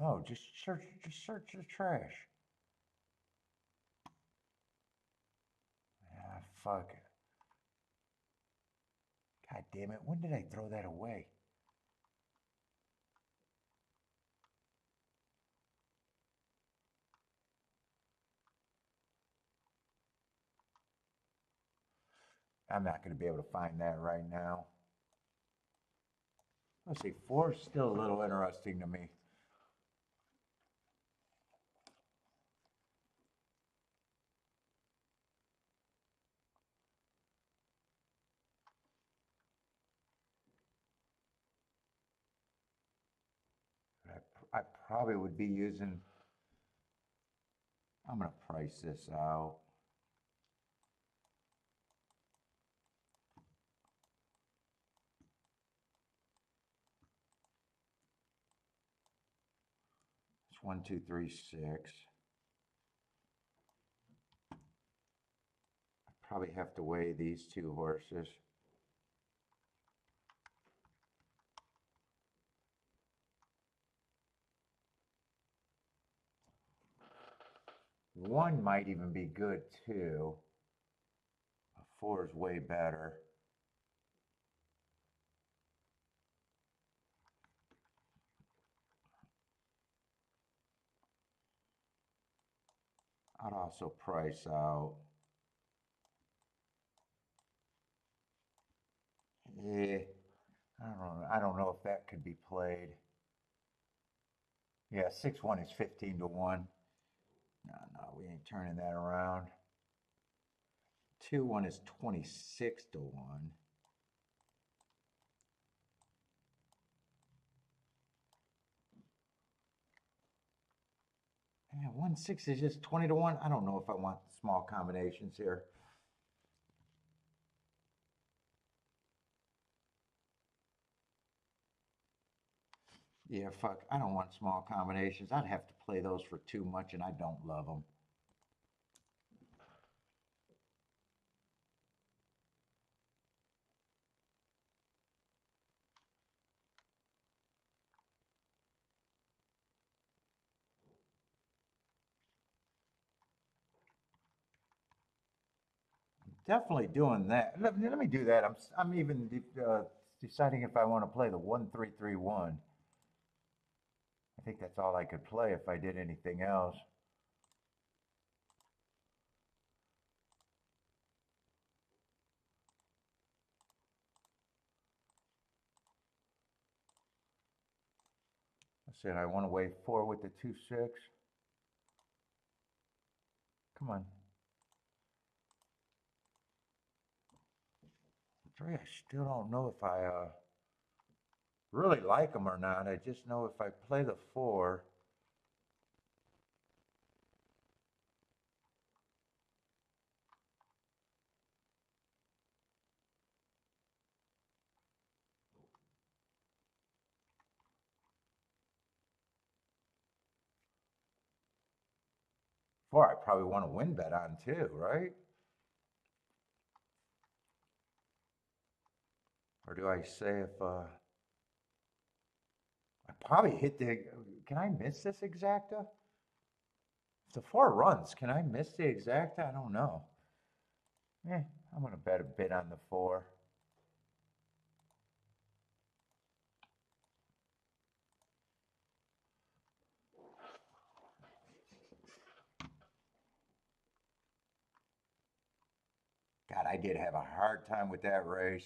No, just search the trash. Ah, fuck it. God damn it, when did I throw that away? I'm not going to be able to find that right now. Let's see, 4 is still a little interesting to me. I probably would be using, I'm going to price this out. It's 1, 2, 3, 6. I probably have to weigh these 2 horses. One might even be good too. A 4 is way better. I'd also price out. Yeah, I don't know if that could be played. Yeah, 6-1 is 15 to 1. No, we ain't turning that around. 2-1 is 26 to 1. Yeah, 1-6 is just 20 to 1. I don't know if I want small combinations here. Yeah, fuck. I don't want small combinations. I'd have to play those for too much, and I don't love them. Definitely doing that. Let me do that. I'm even deciding if I want to play the 1-3-3-1. I think that's all I could play if I did anything else. Said I want to weigh 4 with the 2.6. Come on. 3, I still don't know if I really like them or not. I just know if I play the 4. I probably want to win bet on too, right? Or do I say if I probably hit the, can I miss this exacta? It's the 4 runs. Can I miss the exacta? I don't know. I'm going to bet a bit on the 4. God, I did have a hard time with that race.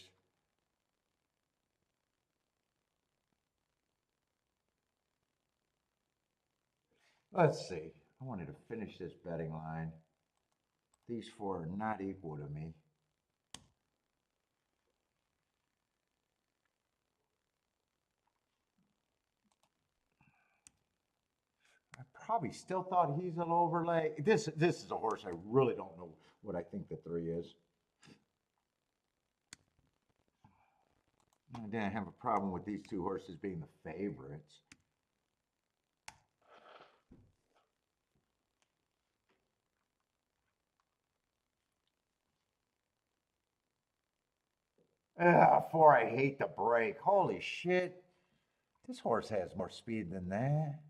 Let's see. I wanted to finish this betting line. These 4 are not equal to me. I probably still thought he's an overlay. This is a horse I really don't know what I think the 3 is. I didn't have a problem with these 2 horses being the favorites. Ugh, 4, I hate the break. Holy shit. This horse has more speed than that.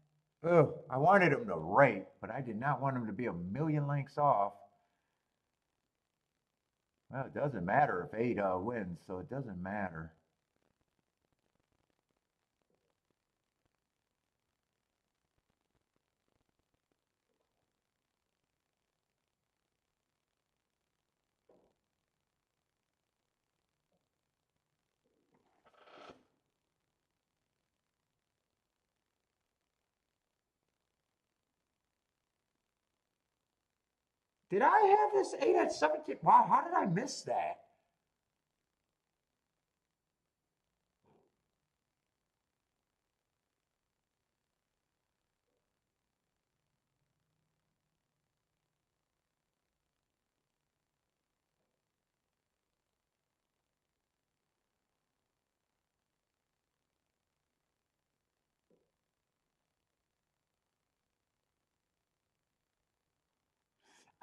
Ugh, I wanted him to rate, but I did not want him to be a million lengths off. Well, it doesn't matter if 8 wins, so it doesn't matter. Did I have this 8 at 17? Wow, how did I miss that?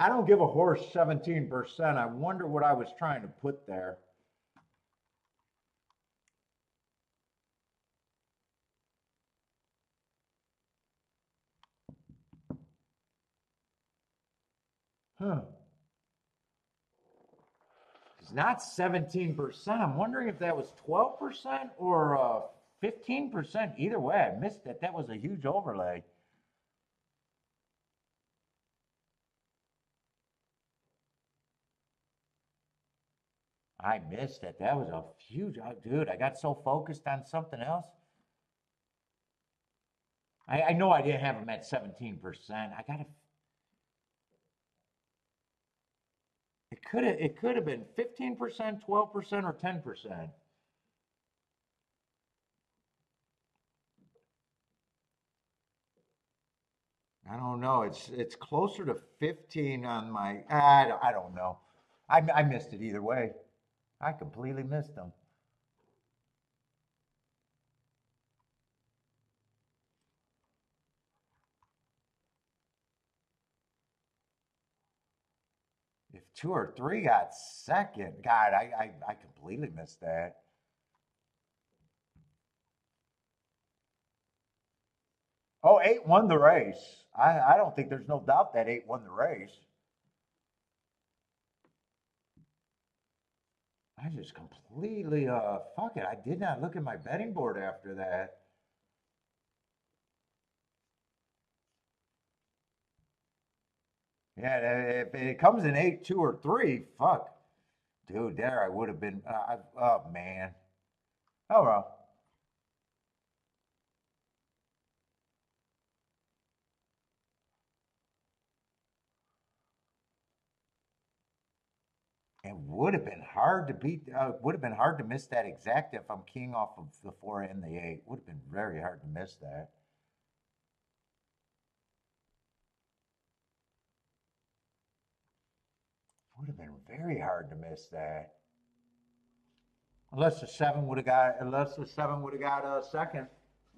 I don't give a horse 17%. I wonder what I was trying to put there. Huh. It's not 17%. I'm wondering if that was 12% or 15%. Either way, I missed it. That was a huge overlay. I missed it. That was a huge, dude. I got so focused on something else. I know I didn't have him at 17%. I gotta. It could have been 15%, 12%, or 10%. I don't know. It's closer to 15 on my. I don't know. I missed it either way. I completely missed them. If 2 or 3 got second, God, I completely missed that. Oh, 8 won the race. I don't think there's no doubt that 8 won the race. I just completely fuck it. I did not look at my betting board after that. Yeah, if it comes in 8, 2, or 3, fuck, dude, there I would have been. Oh man. Oh well. It would have been hard to beat. Would have been hard to miss that exact if I'm keying off of the 4 and the 8. Would have been very hard to miss that. Would have been very hard to miss that. Unless the 7 would have got. Unless the 7 would have got a second.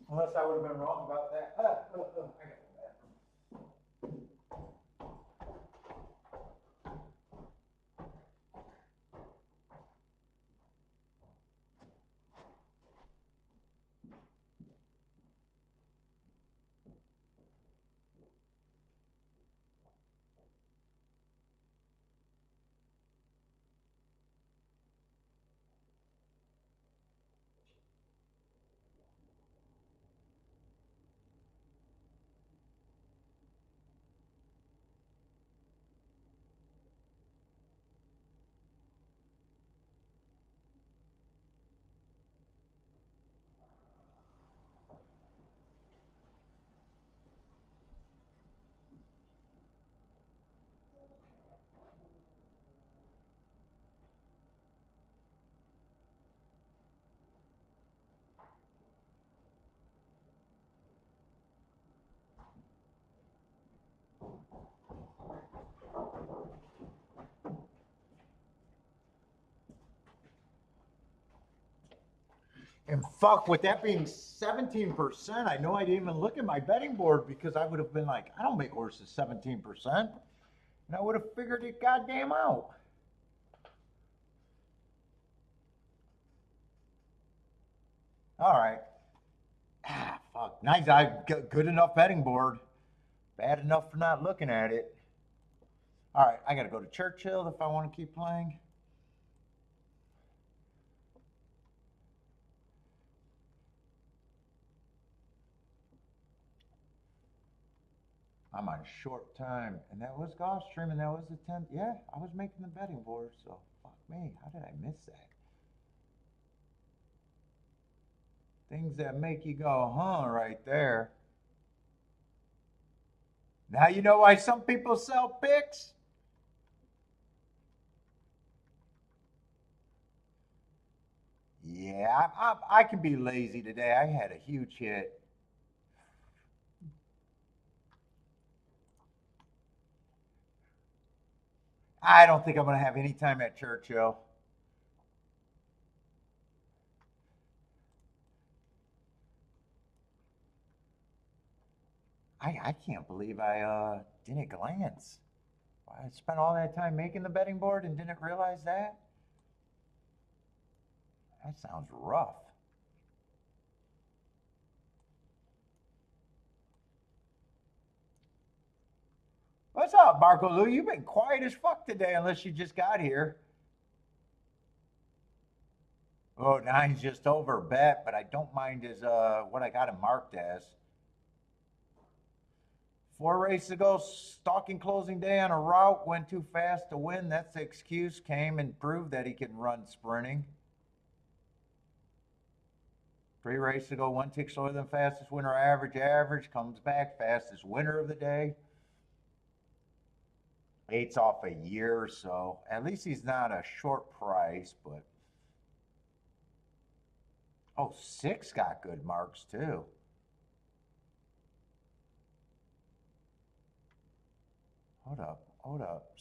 Unless I would have been wrong about that. I got that. And fuck, with that being 17%, I know I didn't even look at my betting board because I would have been like, I don't make horses 17%. And I would have figured it goddamn out. All right. Ah, fuck. Nice. I got good enough betting board. Bad enough for not looking at it. All right. I got to go to Churchill if I want to keep playing. I'm on short time. And that was Gulfstream and that was the 10th. Yeah, I was making the betting board. So fuck me. How did I miss that? Things that make you go, huh, right there. Now you know why some people sell picks? Yeah, I can be lazy today. I had a huge hit. I don't think I'm going to have any time at Churchill. I can't believe I didn't glance. I spent all that time making the betting board and didn't realize that. That sounds rough. What's up, Marco Lou? You've been quiet as fuck today, unless you just got here. Oh, nine's just over bet, but I don't mind as what I got him marked as. 4 races ago, stalking closing day on a route, went too fast to win. That's the excuse. Came and proved that he can run sprinting. 3 races ago, 1 tick slower than fastest winner average, comes back, fastest winner of the day. 8's off a year, so at least he's not a short price, but. Oh, 6 got good marks too. Hold up.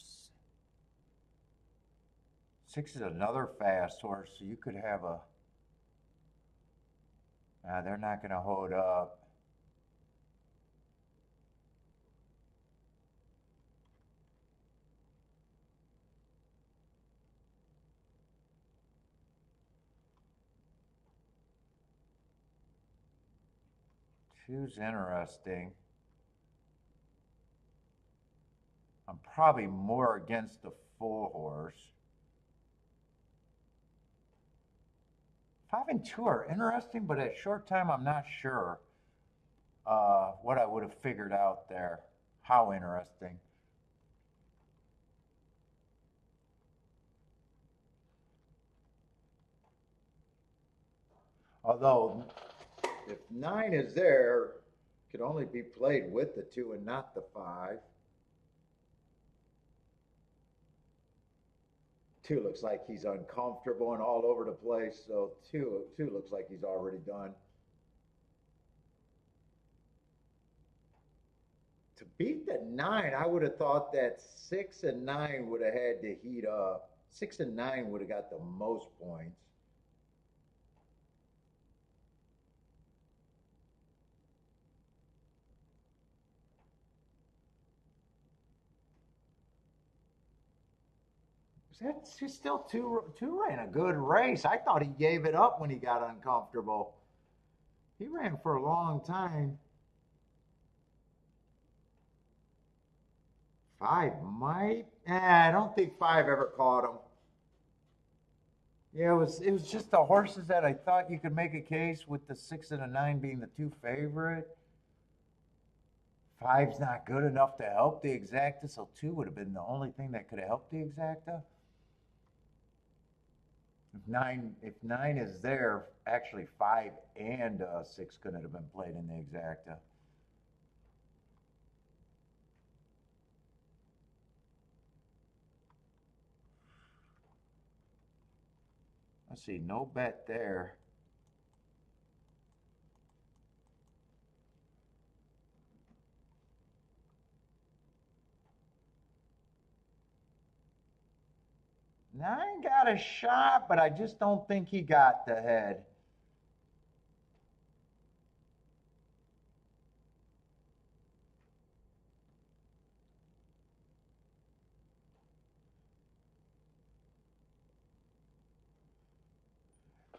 6 is another fast horse, so you could have a. They're not going to hold up. Two's interesting. I'm probably more against the 4 horse. 5 and 2 are interesting, but at short time, I'm not sure what I would have figured out there. How interesting. Although, if 9 is there, it could only be played with the 2 and not the 5. Two looks like he's uncomfortable and all over the place. So two looks like he's already done. To beat the 9, I would have thought that 6 and 9 would have had to heat up. 6 and 9 would have got the most points. That's just still two ran a good race. I thought he gave it up when he got uncomfortable. He ran for a long time. 5 might. I don't think 5 ever caught him. Yeah, it was just the horses that I thought you could make a case with the 6 and the 9 being the two favorite. 5's not good enough to help the exacta, so 2 would have been the only thing that could have helped the exacta. If nine is there, actually 5 and 6 couldn't have been played in the exacta. Let's see, no bet there. Nine got a shot, but I just don't think he got the head.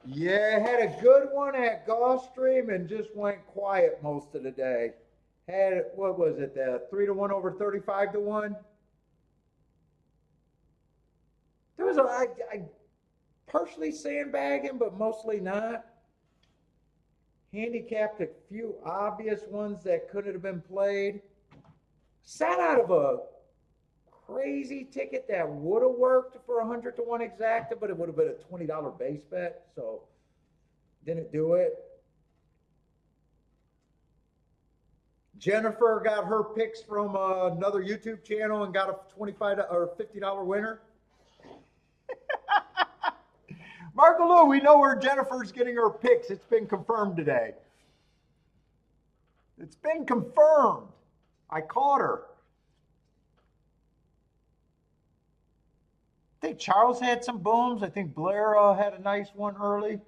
Yeah, had a good one at Gulfstream and just went quiet most of the day. Had, what was it, the 3-1 over 35-1? There was I partially sandbagging, but mostly not. Handicapped a few obvious ones that couldn't have been played. Sat out of a crazy ticket that would have worked for 100-1 exacta, but it would have been a $20 base bet, so didn't do it. Jennifer got her picks from another YouTube channel and got a $25 or $50 winner. Marco Lou, we know where Jennifer's getting her picks. It's been confirmed today. It's been confirmed. I caught her. I think Charles had some booms. I think Blair had a nice one early.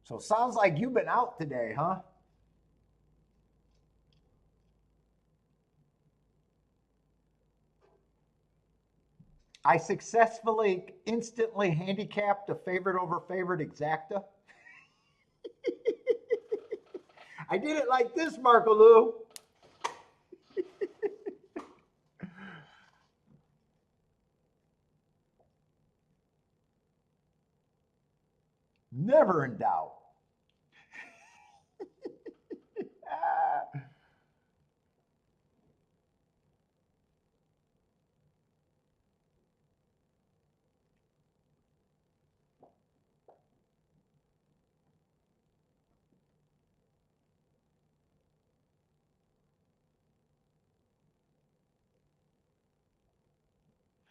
So sounds like you've been out today, huh? I successfully instantly handicapped a favorite over favorite exacta. I did it like this, Marco Lou. Never in doubt.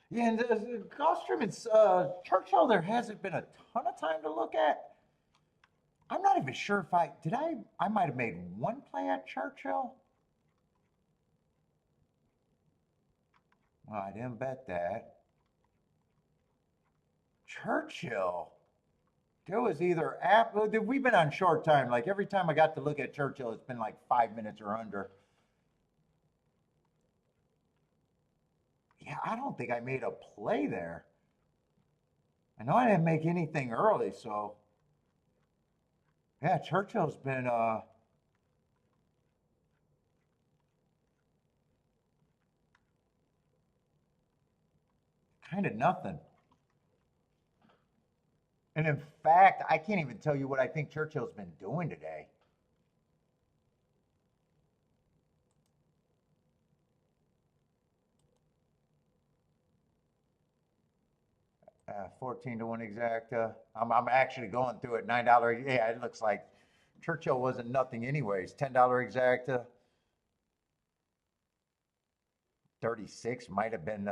Yeah, and Gulfstream and Churchill, there hasn't been a ton of time to look at. I'm not even sure if I might have made one play at Churchill. Well, I didn't bet that. Churchill. There was either we've been on short time. Like every time I got to look at Churchill, it's been like 5 minutes or under. Yeah, I don't think I made a play there. I know I didn't make anything early, so yeah, Churchill's been kind of nothing. And in fact, I can't even tell you what I think Churchill's been doing today. 14 to 1 exacta. I'm actually going through it. $9. Yeah, it looks like Churchill wasn't nothing anyways. $10 exacta. 36 might have been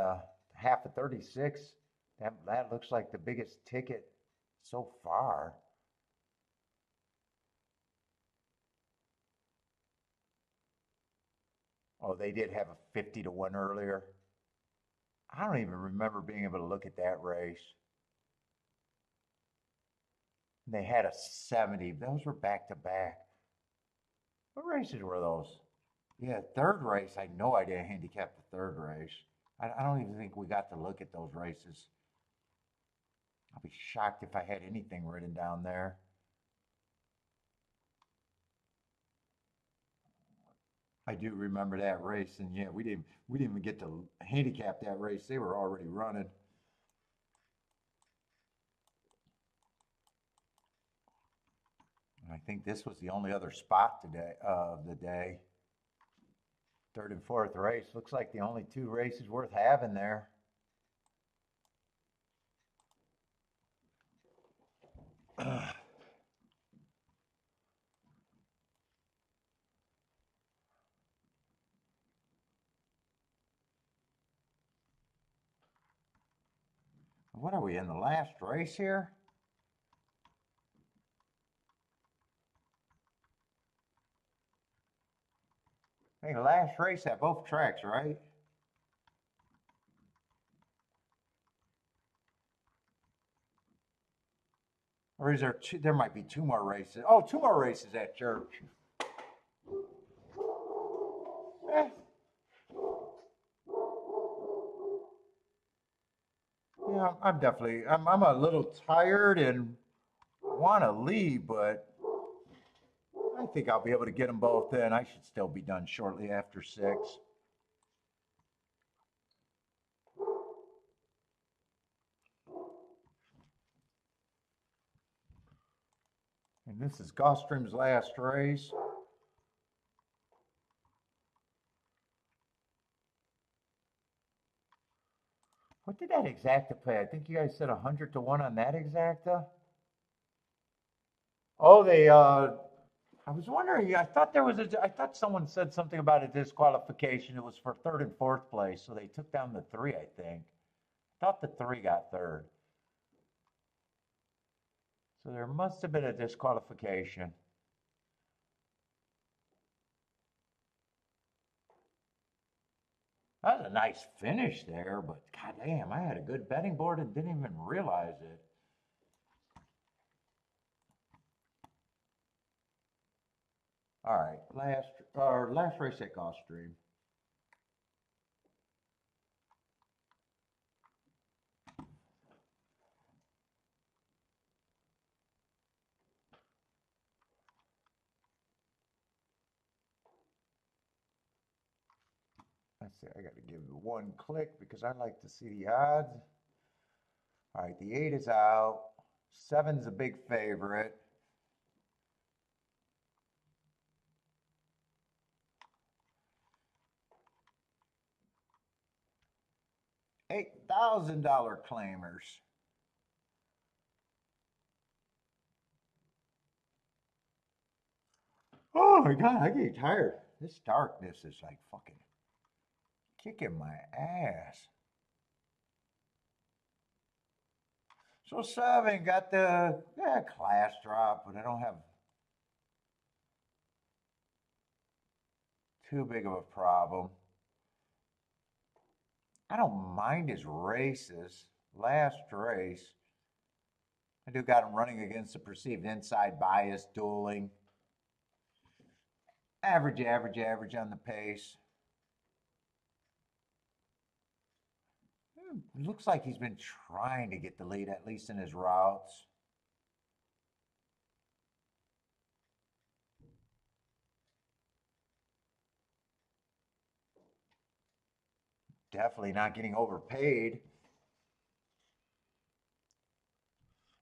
half of 36. That looks like the biggest ticket so far. Oh, they did have a 50 to 1 earlier. I don't even remember being able to look at that race. They had a 70. Those were back to back. What races were those? Yeah, third race. I had no idea I handicapped the third race. I don't even think we got to look at those races. I'll be shocked if I had anything written down there. I do remember that race, and yeah, we didn't even get to handicap that race. They were already running. I think this was the only other spot today of the day. Third and fourth race. Looks like the only two races worth having there. What are we in the last race here? I think the last race at both tracks, right? Or is there two? There might be two more races. Oh, two more races at Church. Eh, yeah, I'm definitely. I'm a little tired and want to leave, but I think I'll be able to get them both in. I should still be done shortly after 6. And this is Gulfstream's last race. What did that exacta pay? I think you guys said 100 to 1 on that exacta. Oh, I was wondering. I thought someone said something about a disqualification. It was for third and fourth place, so they took down the 3. I think. I thought the 3 got third. So there must have been a disqualification. That was a nice finish there, but goddamn, I had a good betting board and didn't even realize it. All right, last race at Gulfstream. Let's see, I got to give it one click because I like to see the odds. All right, the 8 is out. 7's a big favorite. $8,000 claimers. Oh my God, I get tired. This darkness is like fucking kicking my ass. So 7 got the class drop, but I don't have too big of a problem. I don't mind his races. Last race, I do got him running against the perceived inside bias, dueling. Average, average, average on the pace. Looks like he's been trying to get the lead, at least in his routes. Definitely not getting overpaid.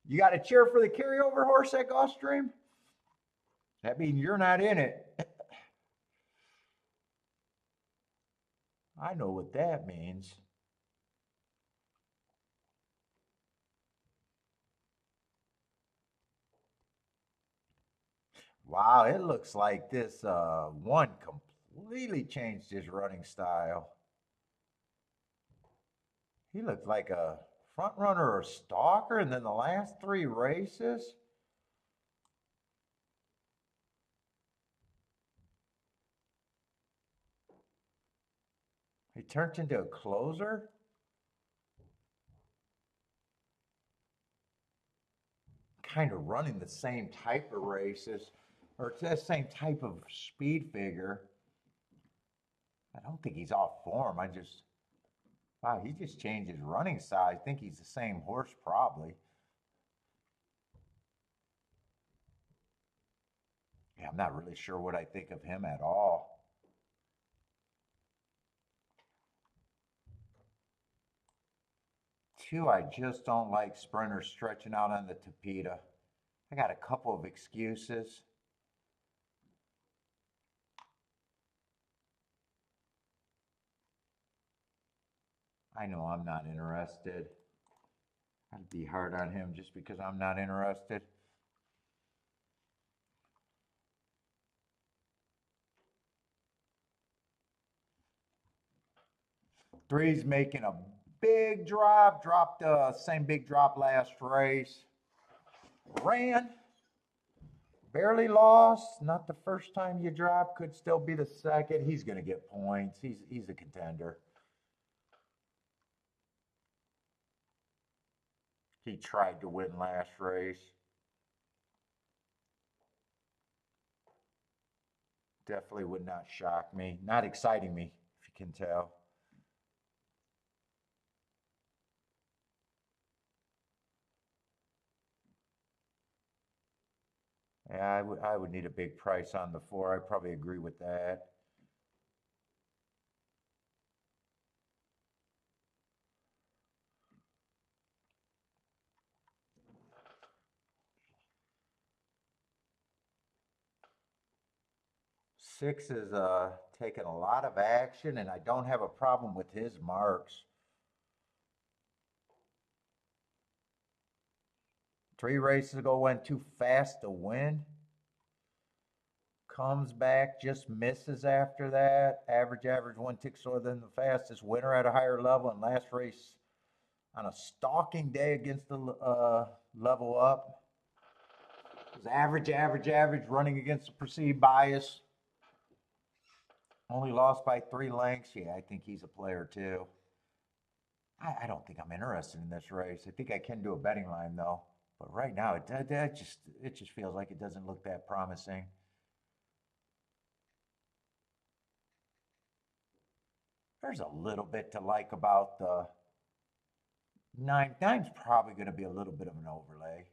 You got to cheer for the carryover horse at Gulfstream? That means you're not in it. I know what that means. Wow, it looks like this one completely changed his running style. He looked like a front runner or stalker, and then the last three races, he turned into a closer. Kind of running the same type of races or the same type of speed figure. I don't think he's off form. Wow, he just changed his running style. I think he's the same horse, probably. Yeah, I'm not really sure what I think of him at all. Two, I just don't like sprinters stretching out on the tapeta. I got a couple of excuses. I know I'm not interested. I'd be hard on him just because I'm not interested. Three's making a big drop, dropped the same big drop last race. Ran, barely lost. Not the first time you drop, could still be the second. He's going to get points. He's a contender. He tried to win last race. Definitely would not shock me. Not exciting me, if you can tell. Yeah, I would need a big price on the four. I probably agree with that. Six is taking a lot of action, and I don't have a problem with his marks. Three races ago went too fast to win. Comes back, just misses after that. Average, one tick slower than the fastest. Winner at a higher level, and last race on a stalking day against the level up. It was average, running against the perceived bias. Only lost by 3 lengths. Yeah, I think he's a player too. I don't think I'm interested in this race. I think I can do a betting line though. But right now, it just feels like it doesn't look that promising. There's a little bit to like about the nine. Nine's probably going to be a little bit of an overlay.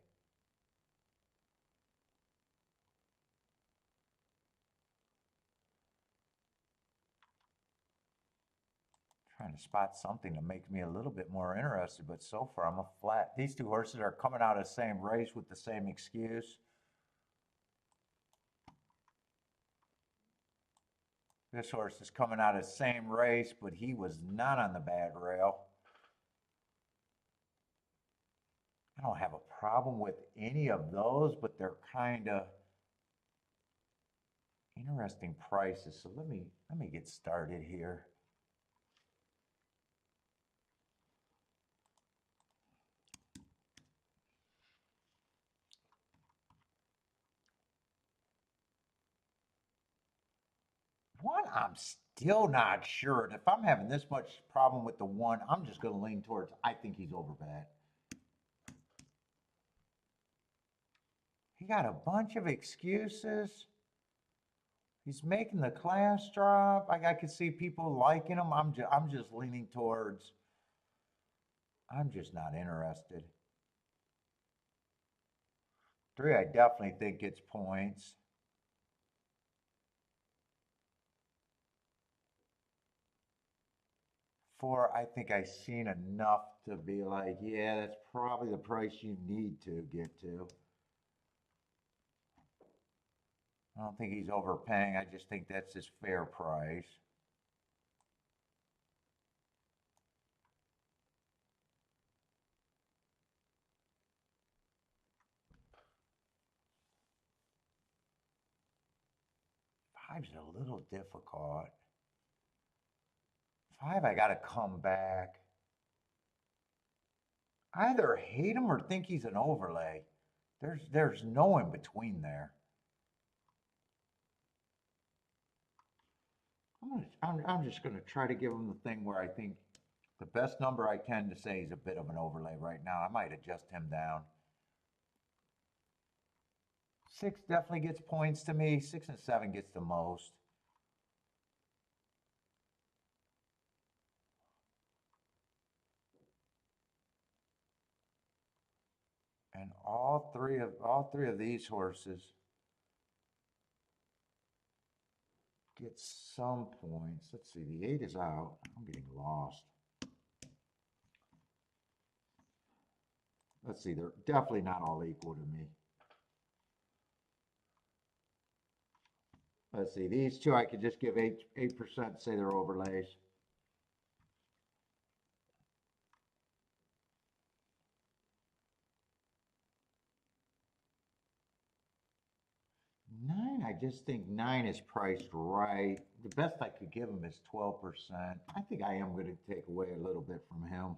Trying to spot something to make me a little bit more interested, but so far I'm a flat. These two horses are coming out of the same race with the same excuse. This horse is coming out of the same race, but he was not on the bad rail. I don't have a problem with any of those, but they're kind of interesting prices. So let me get started here. One, I'm still not sure. And if I'm having this much problem with the one, I'm just going to lean towards I think he's overbet. He got a bunch of excuses. He's making the class drop. I could see people liking him. I'm just leaning towards. I'm just not interested. Three, I definitely think gets points. Four, I think I've seen enough to be like, yeah, that's probably the price you need to get to. I don't think he's overpaying. I just think that's his fair price. 5's a little difficult. 5, I got to come back. I either hate him or think he's an overlay. There's no in between there. I'm just gonna try to give him the thing where I think the best number I can to say is a bit of an overlay right now. I might adjust him down. 6 definitely gets points to me. 6 and 7 gets the most. And all three of these horses get some points. Let's see, the 8 is out. I'm getting lost. Let's see, they're definitely not all equal to me. Let's see, these two I could just give 8%, say they're overlays. Nine, I just think 9 is priced right. The best I could give him is 12%. I think I am going to take away a little bit from him.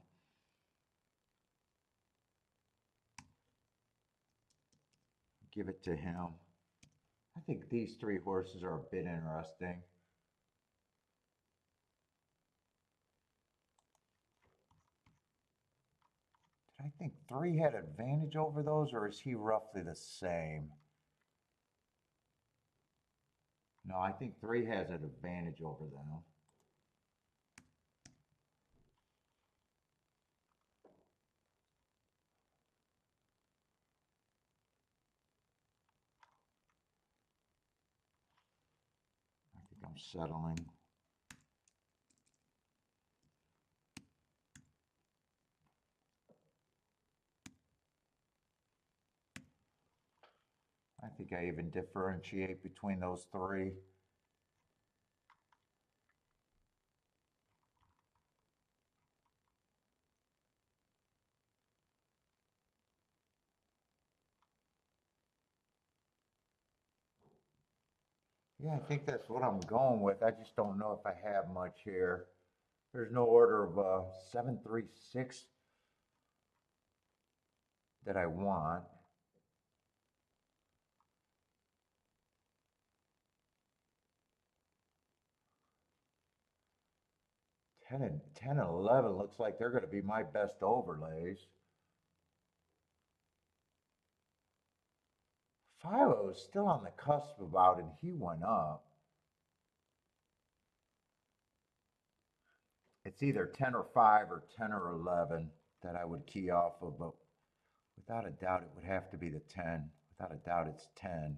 Give it to him. I think these 3 horses are a bit interesting. Did I think 3 had advantage over those, or is he roughly the same? No, I think 3 has an advantage over them. I think I'm settling. I think I even differentiate between those 3. Yeah, I think that's what I'm going with. I just don't know if I have much here. There's no order of 7, 3, 6 that I want. 10 and 11 looks like they're going to be my best overlays. 5 I was still on the cusp about, and he went up. It's either 10 or 5 or 10 or 11 that I would key off of, but without a doubt it would have to be the 10. Without a doubt it's 10.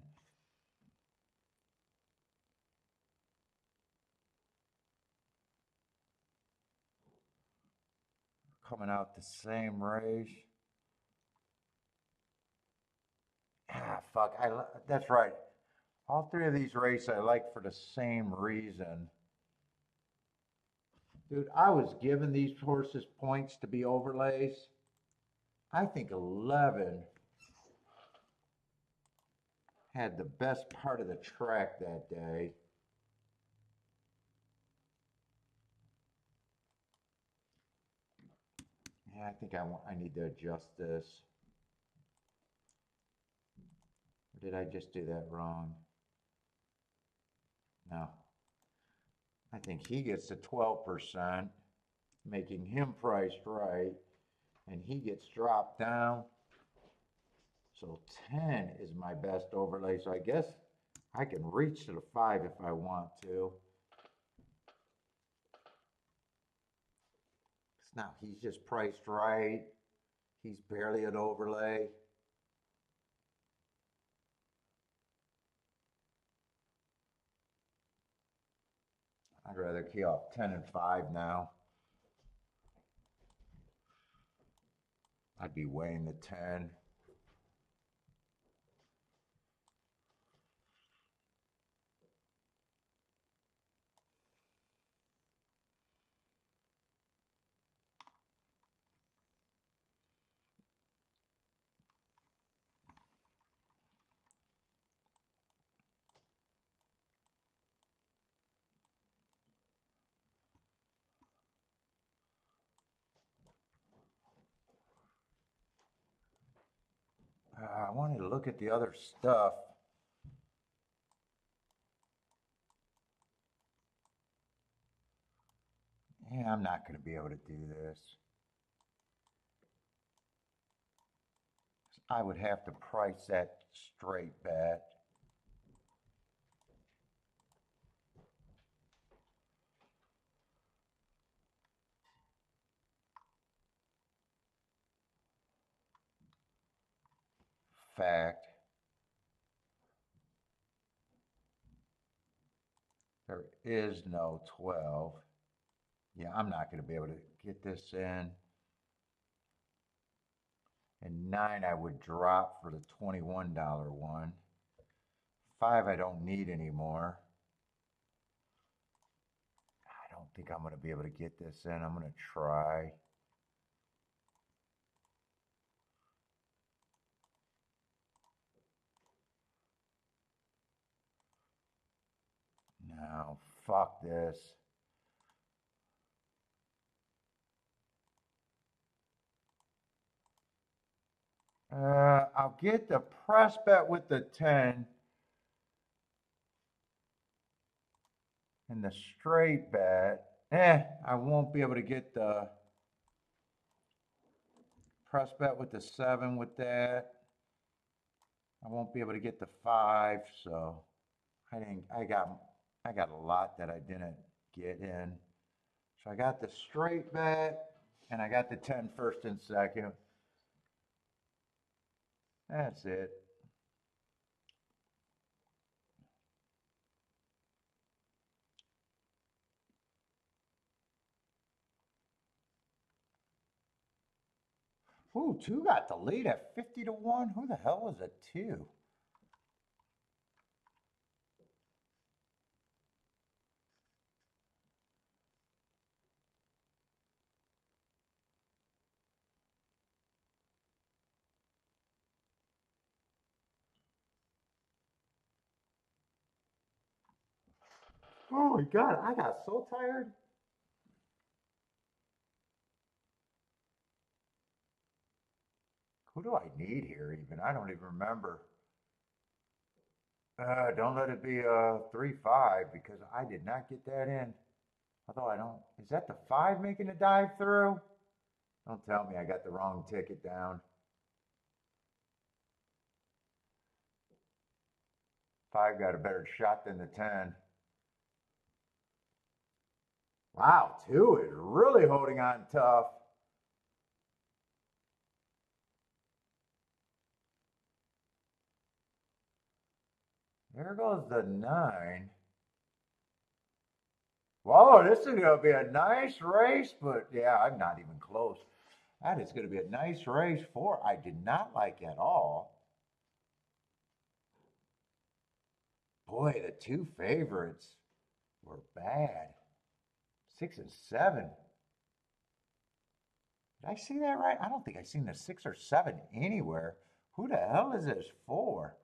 Coming out the same race. Ah, fuck. That's right. All 3 of these races I like for the same reason. Dude, I was giving these horses points to be overlays. I think 11 had the best part of the track that day. Yeah, I think I need to adjust this. Or did I just do that wrong? No. I think he gets to 12%, making him priced right, and he gets dropped down. So 10 is my best overlay. So I guess I can reach to the 5 if I want to. Now he's just priced right. He's barely an overlay. I'd rather key off 10 and 5 now. I'd be weighing the 10. I wanted to look at the other stuff. Yeah, I'm not going to be able to do this. I would have to price that straight bet. Fact. There is no 12. Yeah, I'm not going to be able to get this in. And 9 I would drop for the $21 one. 5 I don't need anymore. I don't think I'm going to be able to get this in. I'm going to try. No, fuck this. I'll get the press bet with the 10 and the straight bet. I won't be able to get the press bet with the 7 with that. I won't be able to get the 5, so I got a lot that I didn't get in. So I got the straight bet and I got the 10 first and second. That's it. Ooh, 2 got the lead at 50 to 1. Who the hell was a 2? Oh my God, I got so tired. Who do I need here even? I don't even remember. Don't let it be a 3-5 because I did not get that in. Although I don't, is that the 5 making a dive through? Don't tell me I got the wrong ticket down. 5 got a better shot than the 10. Wow, 2 is really holding on tough. There goes the 9. Whoa, this is going to be a nice race, but yeah, I'm not even close. That is going to be a nice race. 4, I did not like at all. Boy, the 2 favorites were bad. 6 and 7. Did I see that right? I don't think I seen the 6 or 7 anywhere. Who the hell is this 4?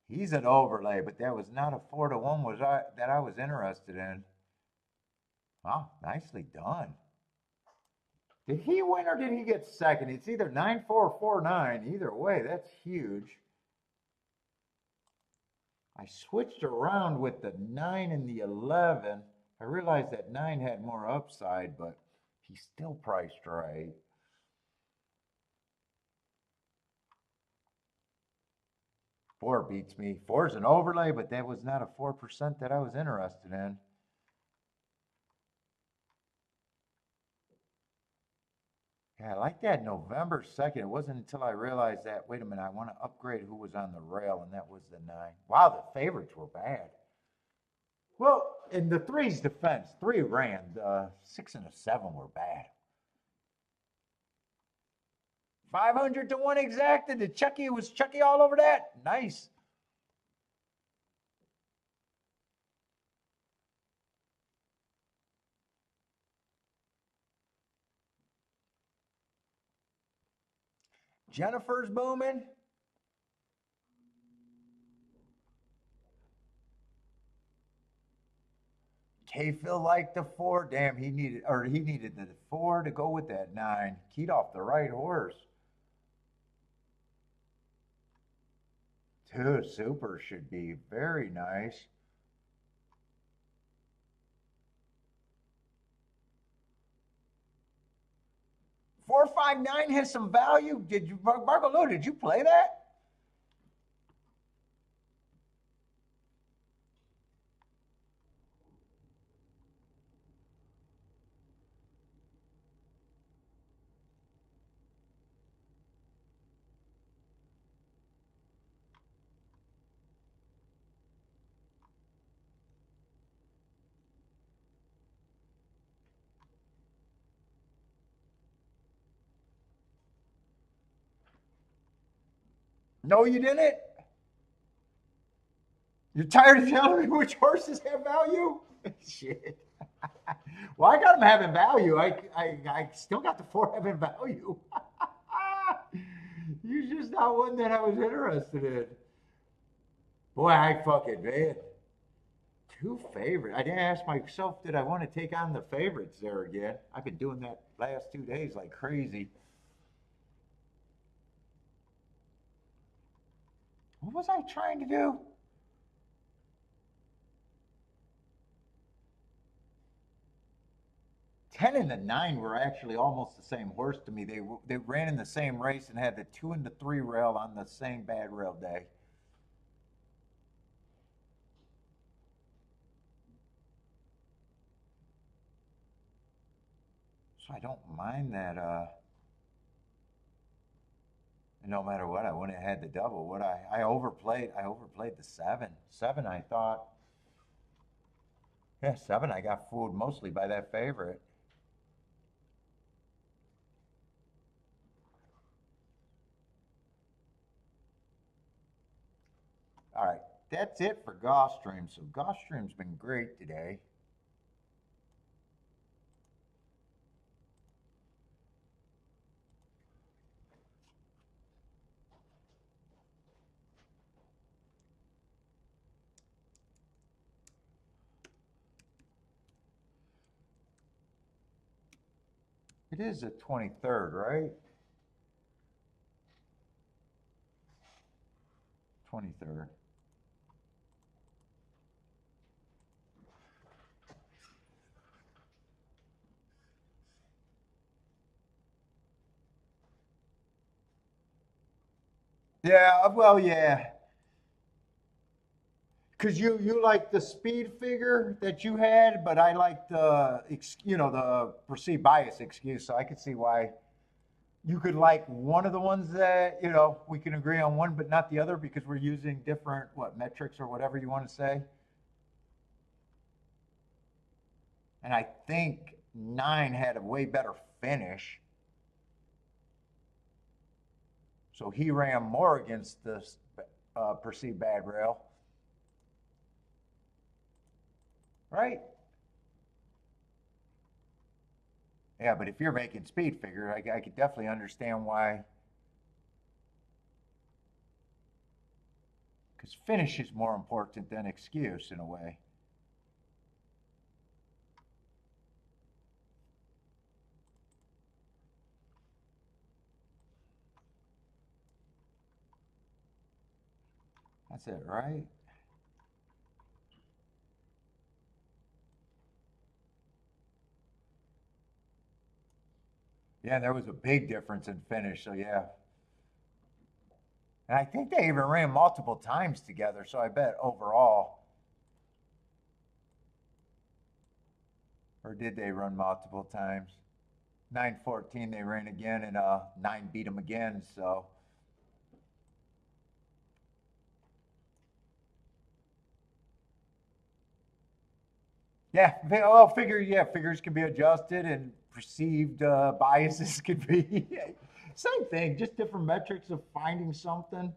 He's an overlay, but that was not a 4 to 1 that I was interested in. Wow, nicely done. Did he win or did he get second? It's either 9-4 or 4-9. Either way, that's huge. I switched around with the 9 and the 11. I realized that 9 had more upside, but he still priced right. 4 beats me. 4 is an overlay, but that was not a 4% that I was interested in. Yeah, I like that November 2nd. It wasn't until I realized that, wait a minute, I want to upgrade who was on the rail, and that was the 9. Wow, the favorites were bad. Well, in the 3's defense, 3 ran. The 6 and the 7 were bad. 500 to 1 exacted. The Chucky was Chucky all over that. Nice. Jennifer's booming. K-Phil liked the 4. Damn, he needed the 4 to go with that 9. Keyed off the right horse. 2 super should be very nice. Four, 5, 9 has some value. Did you, Marco Lou, did you play that? No, you didn't. You're tired of telling me which horses have value? Shit. Well, I got them having value. I still got the 4 having value. You're just not one that I was interested in. Boy, I fucking man. 2 favorite. I didn't ask myself, did I want to take on the favorites there again? I've been doing that last 2 days like crazy. What was I trying to do? 10 and the 9 were actually almost the same horse to me. They ran in the same race and had the 2 and the 3 rail on the same bad rail day. So I don't mind that. No matter what, I wouldn't have had the double. What I overplayed the 7. 7, I thought. Yeah, 7. I got fooled mostly by that favorite. All right, that's it for Gulfstream. So Gulfstream's been great today. It is the 23rd, right? 23rd. Yeah, well, yeah. Because you like the speed figure that you had, but I like the perceived bias excuse. So I could see why you could like one of the ones that we can agree on one, but not the other because we're using different metrics or whatever you want to say. And I think 9 had a way better finish. So he ran more against this perceived bad rail. Right? Yeah, but if you're making speed figure, I could definitely understand why. Because finish is more important than excuse in a way. That's it, right? Yeah, there was a big difference in finish, so yeah. And I think they even ran multiple times together, so I bet overall. Or did they run multiple times? 9:14 they ran again, and 9 beat them again, so. Yeah, well, figures can be adjusted and perceived biases could be same thing, just different metrics of finding something.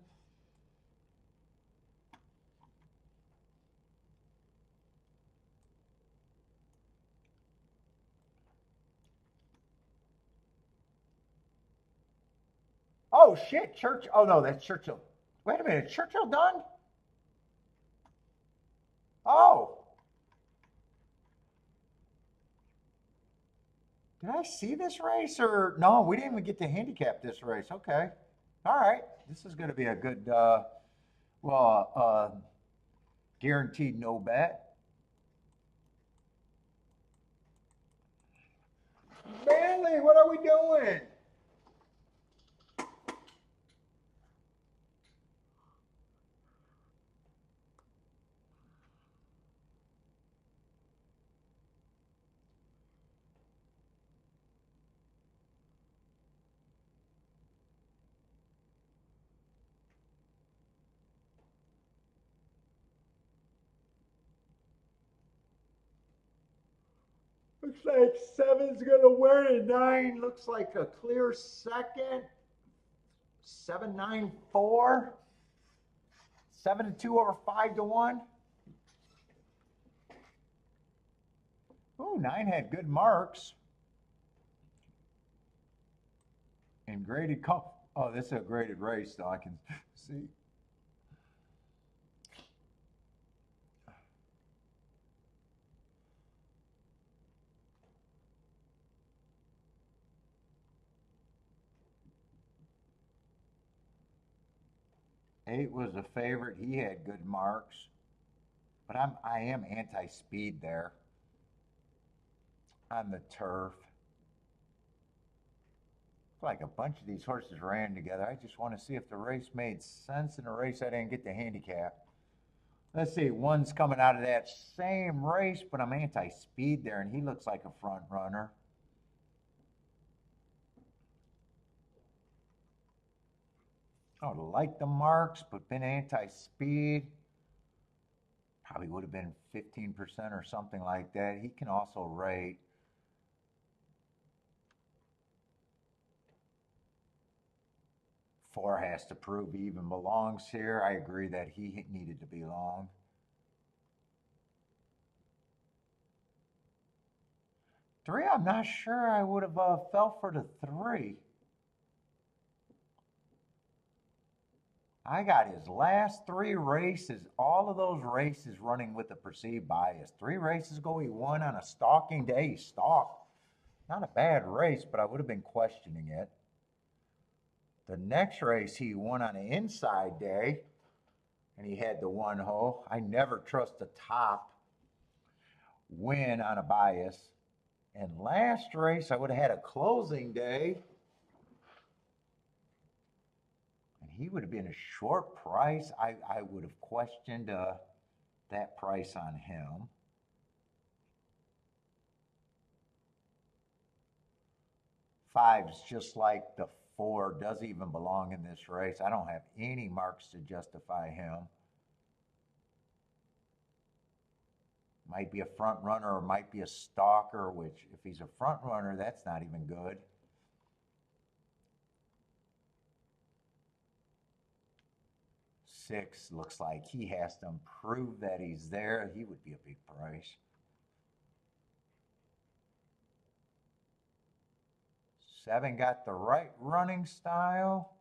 Oh shit, Churchill. Oh no, that's Churchill. Wait a minute, Churchill done? Oh, Did I see this race or no? We didn't even get to handicap this race. Okay. All right. This is going to be a good, well, guaranteed no bet. Manly, what are we doing? Looks like seven's gonna win and nine looks like a clear second. 7-9-4. 7-2 over 5-1. Oh, nine had good marks. And graded oh, this is a graded race, though I can see. Eight was a favorite. He had good marks. But I am anti-speed there on the turf. Like a bunch of these horses ran together. I just want to see if the race made sense in a race I didn't get to handicap. Let's see, one's coming out of that same race, but I'm anti-speed there, and he looks like a front runner. I would like the marks, but been anti-speed. Probably would have been 15% or something like that. He can also rate. Four has to prove he even belongs here. I agree that he needed to belong. Three, I'm not sure I would have fell for the three. I got his last three races, all of those races running with a perceived bias. Three races ago, he won on a stalking day. He stalked. Not a bad race, but I would have been questioning it. The next race, he won on an inside day, and he had the one hole. I never trust the top win on a bias. And last race, I would have had a closing day, and he would have been a short price. I would have questioned that price on him. Five's just like the four, doesn't even belong in this race. I don't have any marks to justify him. Might be a front runner or might be a stalker, which if he's a front runner, that's not even good. Six looks like he has to prove that he's there. He would be a big price. Seven got the right running style.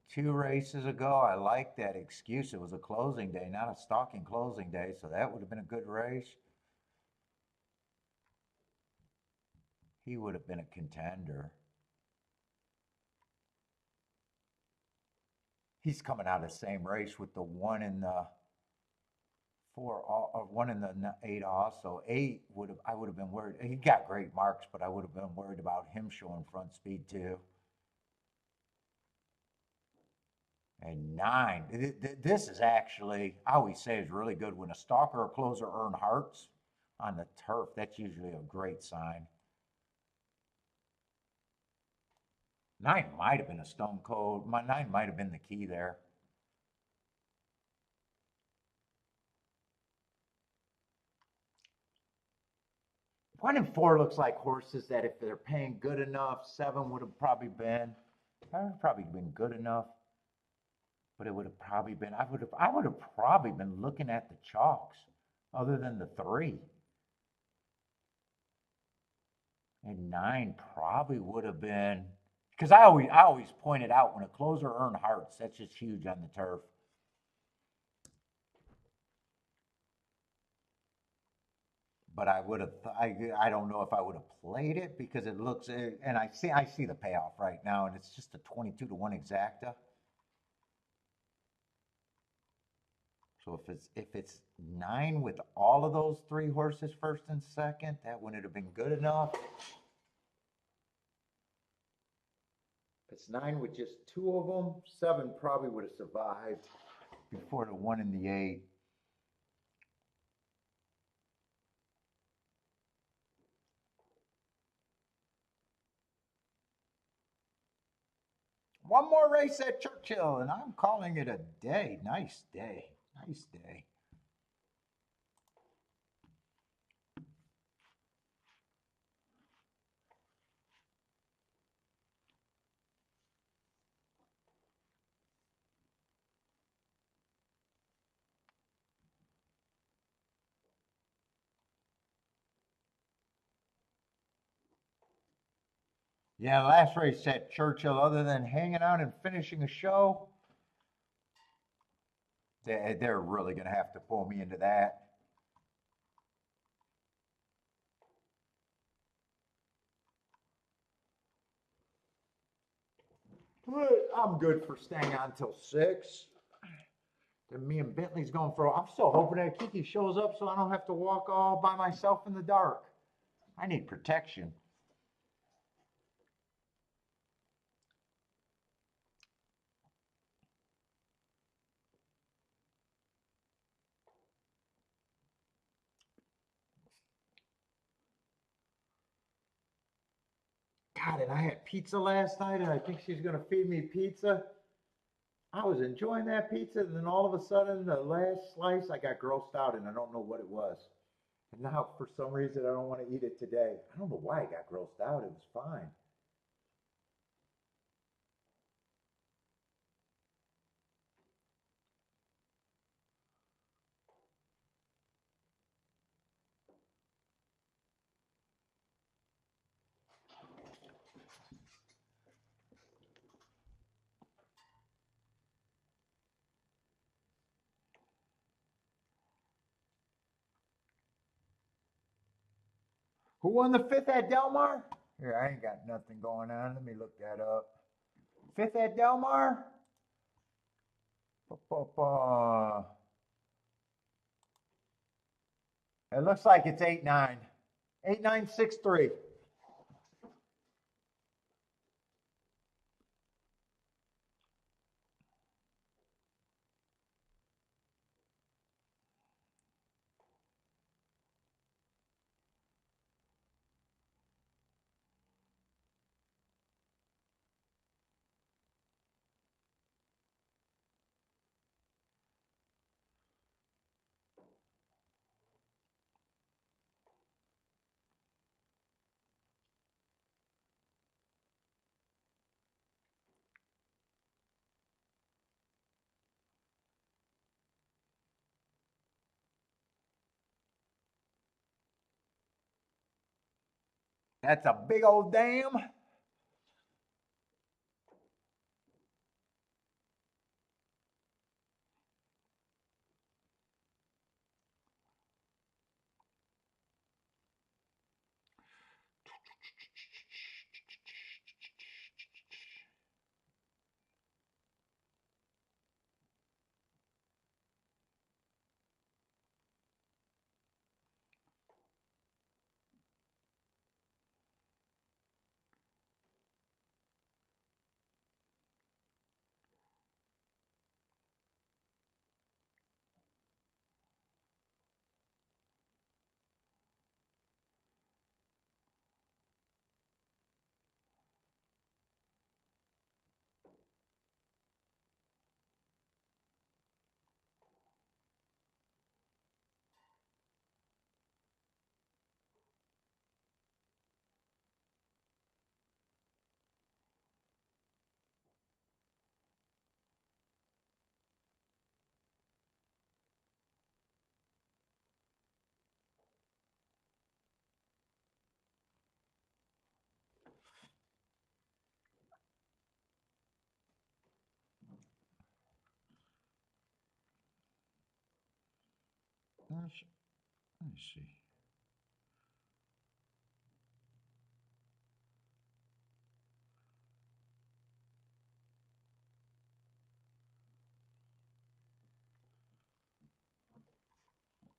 Two races ago, I liked that excuse. It was a closing day, not a stalking closing day, so that would have been a good race. He would have been a contender. He's coming out of the same race with the one in the four, or one in the eight also. Eight I would have been worried. He got great marks, but I would have been worried about him showing front speed too. And nine, this is actually, I always say is really good when a stalker or closer earn hearts on the turf. That's usually a great sign. Nine might have been a stone cold. My nine might have been the key there. One and four looks like horses that if they're paying good enough, seven would have probably been. That would have probably been good enough. But it would have probably been, I would have probably been looking at the chalks other than the three. And nine probably would have been, because I always pointed out when a closer earned hearts, that's just huge on the turf. but I would have. I don't know if I would have played it because it looks. And I see the payoff right now, and it's just a 22-1 exacta. So if it's 9 with all of those 3 horses first and second, that wouldn't have been good enough. If it's 9 with just 2 of them, 7 probably would have survived before the 1 and the 8. One more race at Churchill, and I'm calling it a day. Nice day. Nice day. Yeah, last race at Churchill, other than hanging out and finishing a show, they're really going to have to pull me into that. But I'm good for staying on till 6. Then me and Bentley's going for. I'm still hoping that Kiki shows up so I don't have to walk all by myself in the dark. I need protection. God, and I had pizza last night, and I think she's going to feed me pizza. I was enjoying that pizza, and then all of a sudden, the last slice, I got grossed out, and I don't know what it was. And now, for some reason, I don't want to eat it today. I don't know why I got grossed out. It was fine. Who won the 5th at Del Mar? Here, I ain't got nothing going on. Let me look that up. 5th at Del Mar? It looks like it's 8-9. 8-9-6-3. That's a big old dam. Let me see.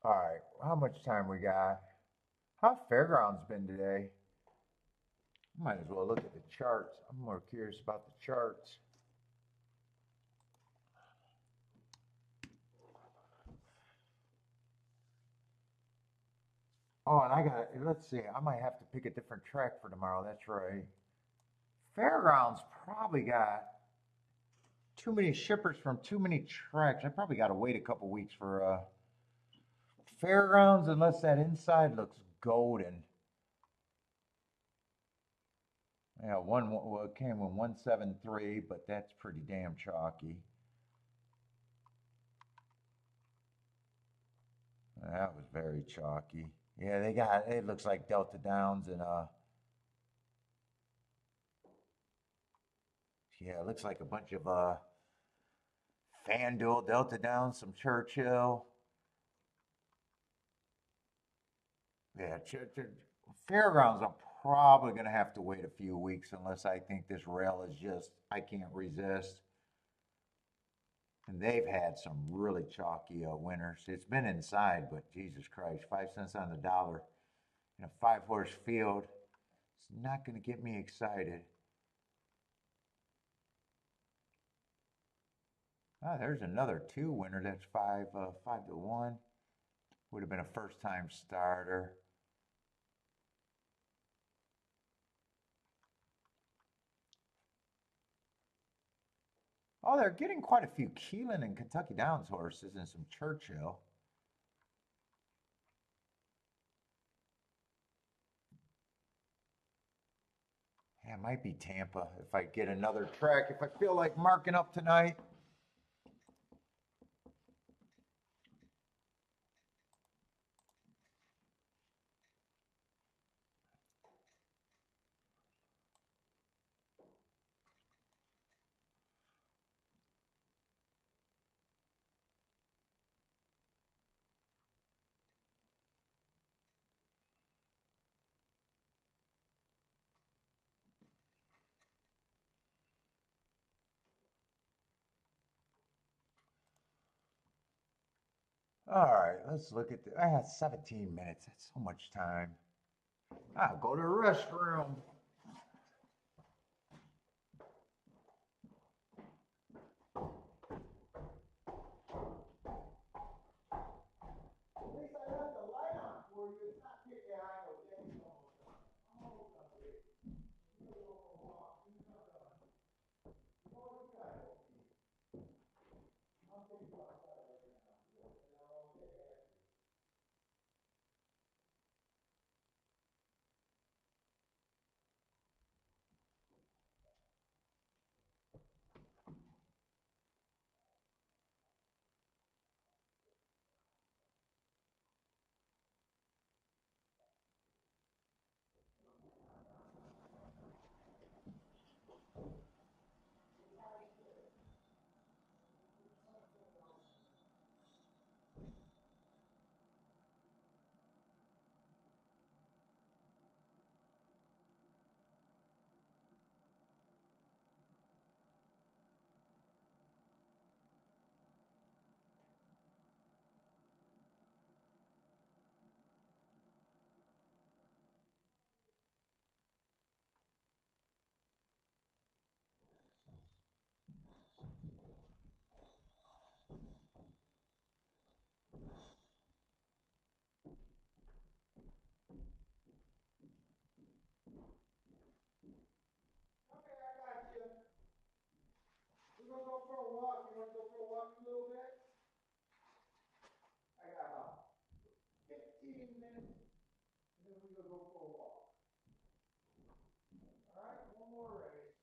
All right, how much time we got? How fairgrounds been today? Might as well look at the charts. I'm more curious about the charts. Oh, and let's see, I might have to pick a different track for tomorrow. That's right. Fairgrounds probably got too many shippers from too many tracks. I probably got to wait a couple weeks for fairgrounds unless that inside looks golden. Yeah, well, it came with 173, but that's pretty damn chalky. That was very chalky. Yeah, they got it looks like Delta Downs and yeah, it looks like a bunch of FanDuel, Delta Downs, some Churchill. Yeah, fairgrounds. I'm probably gonna have to wait a few weeks unless I think this rail is just I can't resist. And they've had some really chalky winners. It's been inside, but Jesus Christ, 5 cents on the dollar in a 5 horse field. It's not going to get me excited. Oh, there's another two winner. That's 5 to 1. Would have been a first time starter. Oh, they're getting quite a few Keelan and Kentucky Downs horses and some Churchill. Yeah, it might be Tampa if I get another track. If I feel like marking up tonight. All right, let's look at I had 17 minutes. That's so much time. I'll go to the restroom. At least I left the light on for you. It's not yeah, I know. I'm almost done with it. You go for a walk. You're not done. You know what you got to I'm thinking about that right now. Okay, I got you. We're going to go for a walk. You want to go for a walk a little bit? I got about 15 minutes, and then we're going to go for a walk. All right, one more race.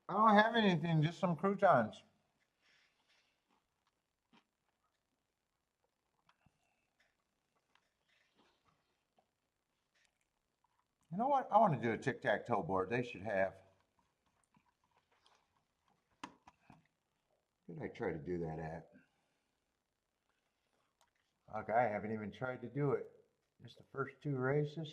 I don't have anything, just some croutons. You know what? I want to do a tic-tac-toe board. They should have. Where did I try to do that at? Okay, I haven't even tried to do it. Just the first two races.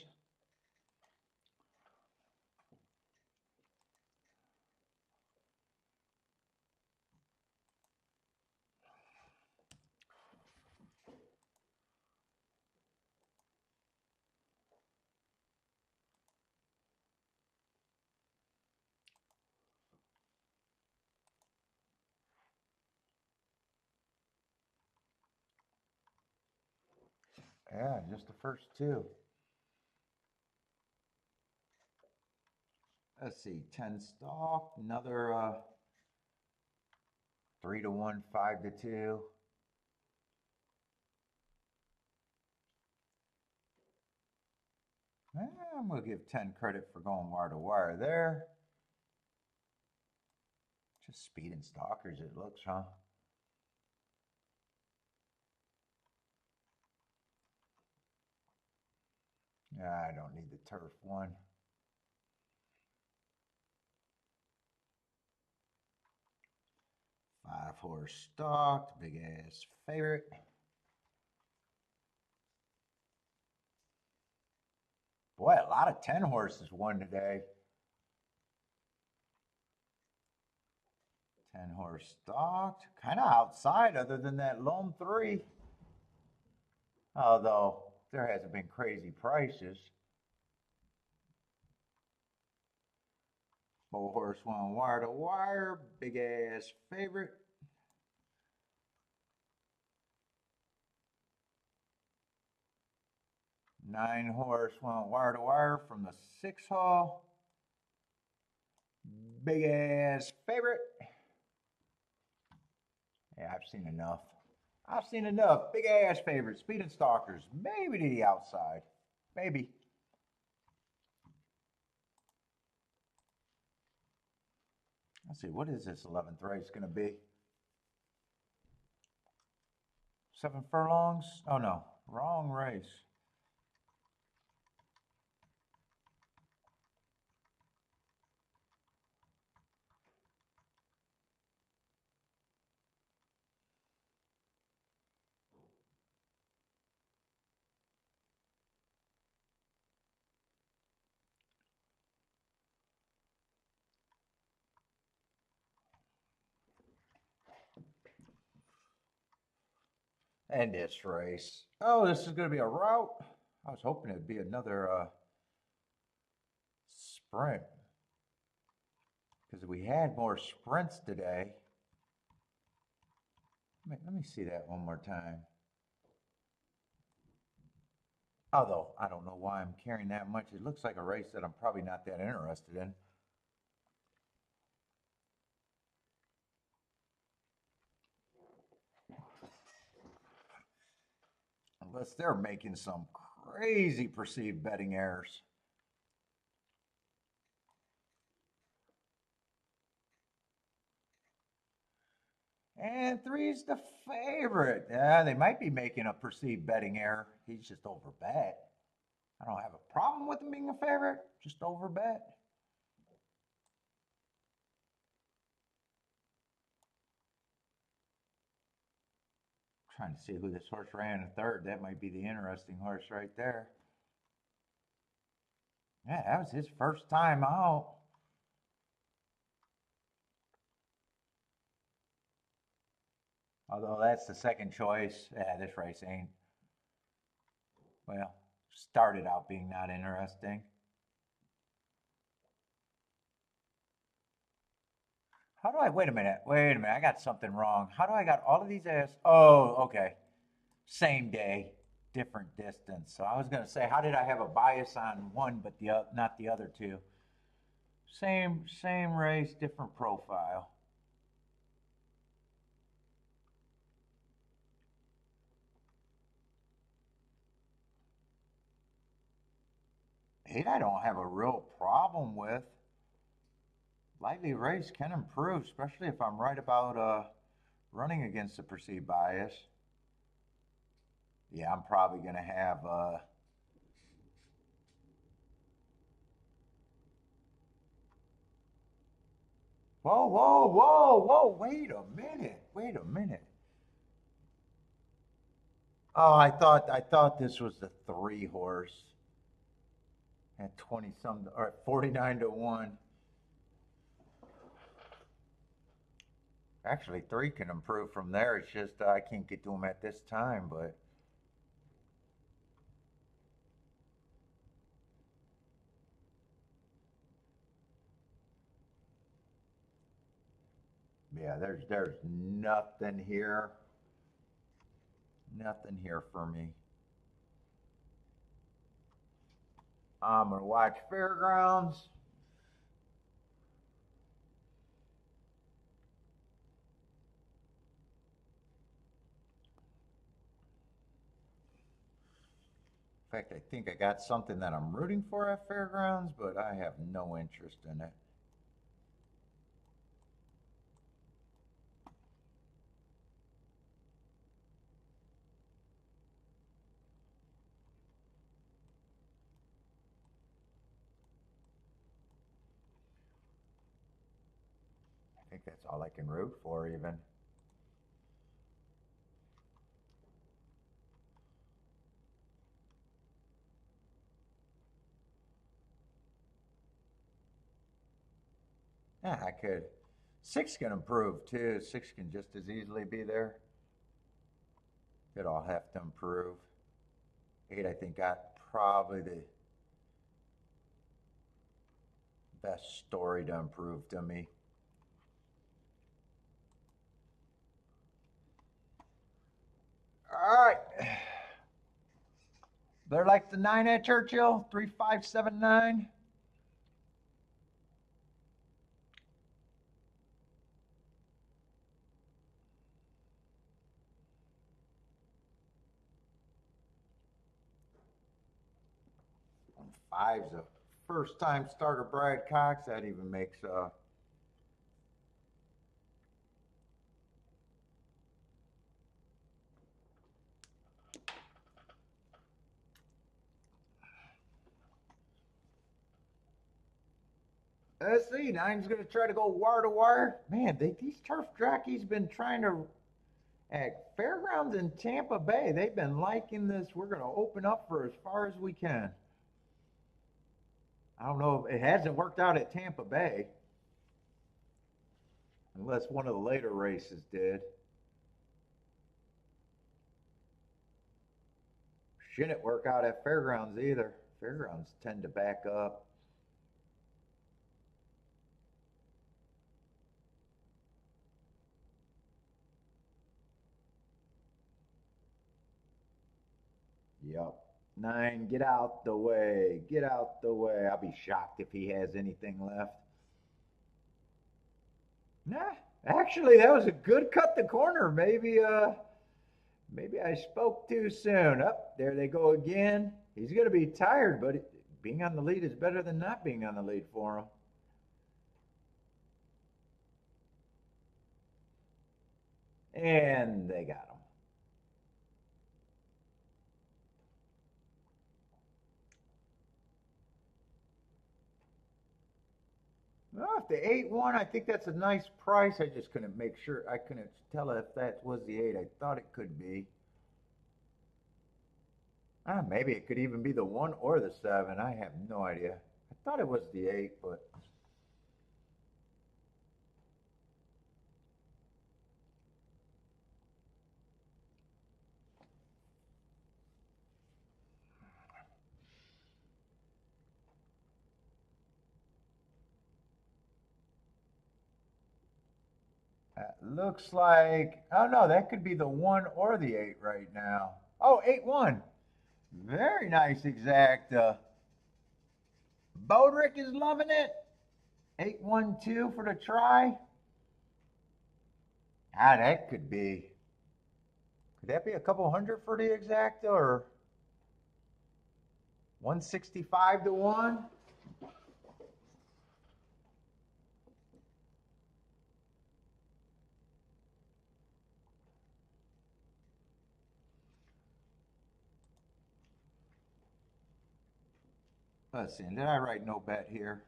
Yeah, just the first two. Let's see, 10 stalk, another 3 to 1, 5 to 2. I'm going to give 10 credit for going wire to wire there. Just speed and stalkers, it looks, huh? Yeah, I don't need the turf one. 5-horse stalked, big ass favorite. Boy, a lot of 10 horses won today. 10 horse stalked, kind of outside other than that lone 3. Although there hasn't been crazy prices. 4-horse one wire to wire, big ass favorite. 9-horse one wire to wire from the 6 hole, big ass favorite. Yeah, I've seen enough. I've seen enough. Big ass favorite, speed and stalkers, maybe to the outside, maybe. Let's see, what is this 11th race going to be? 7 furlongs? Oh no, wrong race. And this race. Oh, this is going to be a route. I was hoping it'd be another sprint. Because we had more sprints today. Let me see that one more time. Although, I don't know why I'm carrying that much. It looks like a race that I'm probably not that interested in. Unless they're making some crazy perceived betting errors. And 3's the favorite. Yeah, they might be making a perceived betting error. He's just overbet. I don't have a problem with him being a favorite, just overbet. Trying to see who this horse ran in 3rd. That might be the interesting horse right there. Yeah, that was his first time out. Although that's the second choice. Yeah, this race ain't. Well, started out being not interesting. How do I, wait a minute, I got something wrong. How do I got all of these as, oh, okay. Same day, different distance. So I was going to say, how did I have a bias on one but not the other two? Same race, different profile. 8 I don't have a real problem with. lightly raced can improve, especially if I'm right about running against the perceived bias. Yeah, I'm probably going to have whoa, whoa, whoa, whoa, wait a minute. Wait a minute. Oh, I thought this was the 3 horse at 20 some or 49 to 1. Actually, 3 can improve from there. It's just I can't get to them at this time, but yeah, there's nothing here. Nothing here for me. I'm gonna watch Fairgrounds. In fact, I think I got something that I'm rooting for at Fairgrounds, but I have no interest in it. I think that's all I can root for, even. Yeah, I could. 6 can improve too. 6 can just as easily be there. It all have to improve. 8, I think, got probably the best story to improve to me. All right. They're like the 9 at Churchill, 3579. Five's a first time starter Brad Cox. That even makes let's see. 9's going to try to go wire to wire. Man, these turf jockeys been trying to at Fairgrounds in Tampa Bay. They've been liking this. We're going to open up for as far as we can. I don't know if it hasn't worked out at Tampa Bay, unless one of the later races did. Shouldn't work out at Fairgrounds either. Fairgrounds tend to back up. Yep. 9, get out the way. Get out the way. I'll be shocked if he has anything left. Nah, actually, that was a good cut the corner. Maybe I spoke too soon. Up there they go again. He's going to be tired, but being on the lead is better than not being on the lead for him. And they got him. Well, if the 8 won, I think that's a nice price. I just couldn't make sure. I couldn't tell if that was the 8. I thought it could be. Maybe it could even be the 1 or the 7. I have no idea. I thought it was the 8, but looks like, oh no, that could be the 1 or the 8 right now. Oh, 8-1. Very nice exact. Bodrick is loving it. 8-1-2 for the try. That could be. Could that be a couple hundred for the exacta or 165 to 1? Let's see, did I write no bet here?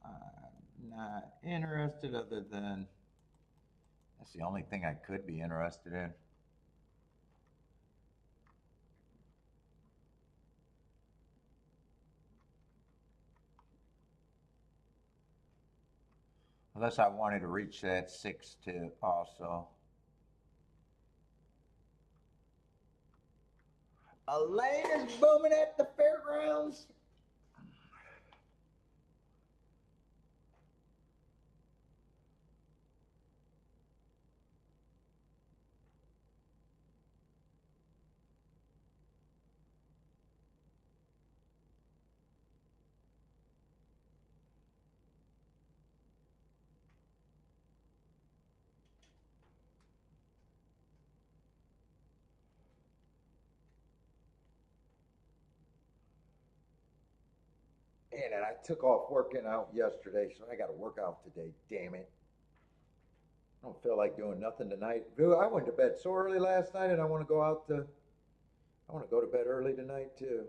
I'm not interested other than, that's the only thing I could be interested in. Unless I wanted to reach that 6-2 also. Elaine is booming at the fairgrounds. And I took off working out yesterday, so I got to work out today. Damn it. I don't feel like doing nothing tonight. I went to bed so early last night, and I want to go out to. I want to go to bed early tonight too.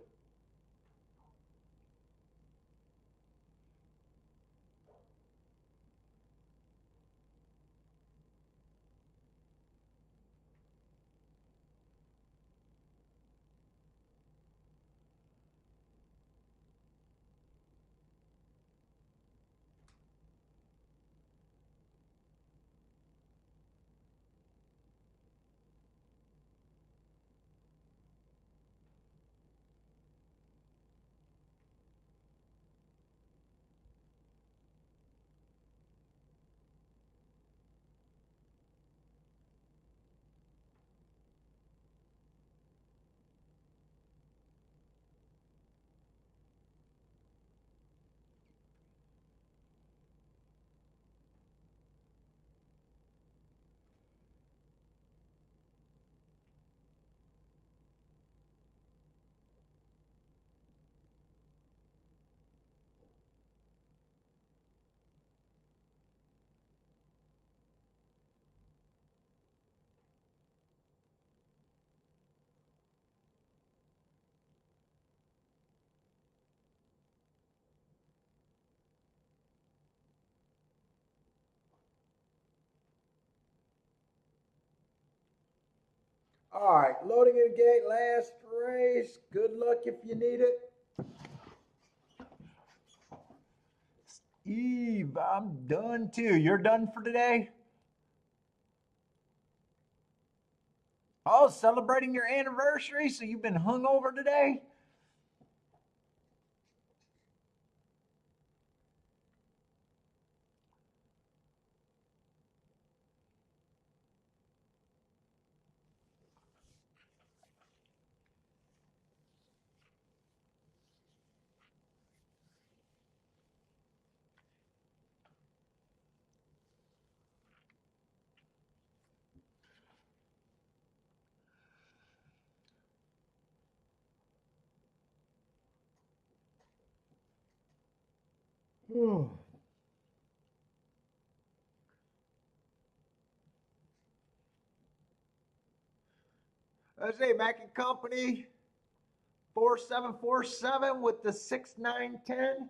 All right, loading in gate, last race. Good luck if you need it. Eve, I'm done too. You're done for today? Oh, celebrating your anniversary, so you've been hungover today? Let's say Mac and Company 4747 with the 6910.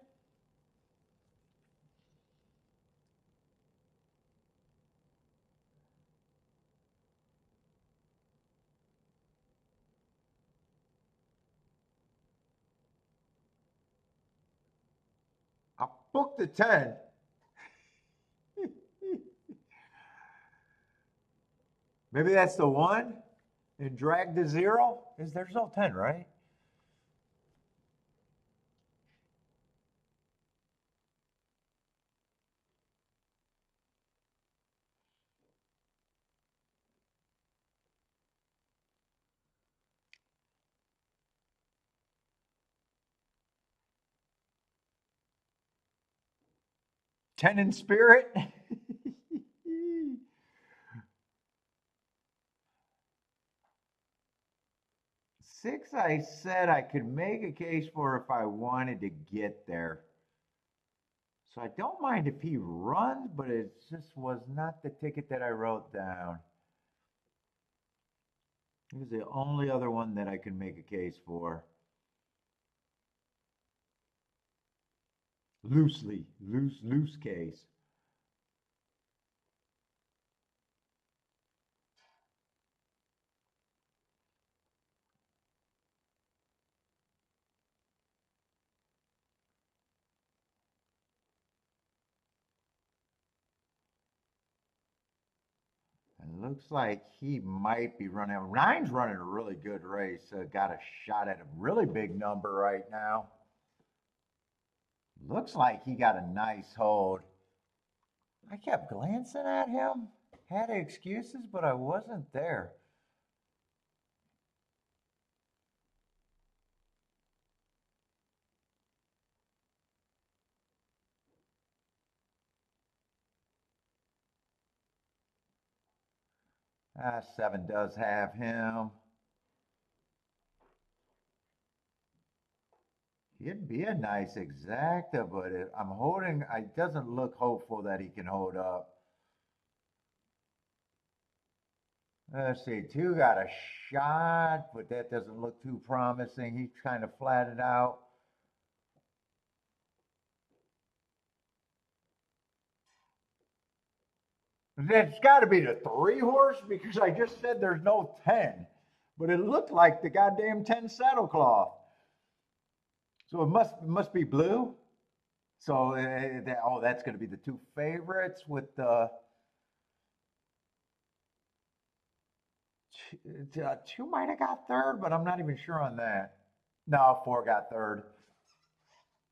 I booked the 10. Maybe that's the one and drag the 0. There's no 10, right? Ten in spirit. Six, I said I could make a case for if I wanted to get there. So I don't mind if he runs, but it just was not the ticket that I wrote down. He's the only other one that I can make a case for. Loose case. And looks like he might be running. Ryan's running a really good race. Got a shot at a really big number right now. Looks like he got a nice hold. I kept glancing at him, had excuses, but I wasn't there. Seven does have him. He'd be a nice exacta, but I'm holding. It doesn't look hopeful that he can hold up. Let's see, two got a shot, but that doesn't look too promising. He's kind of flatted out. That's got to be the 3 horse because I just said there's no 10, but it looked like the goddamn 10 saddlecloth. So it must be blue. So that's going to be the 2 favorites with the 2 might have got third, but I'm not even sure on that. No, 4 got third.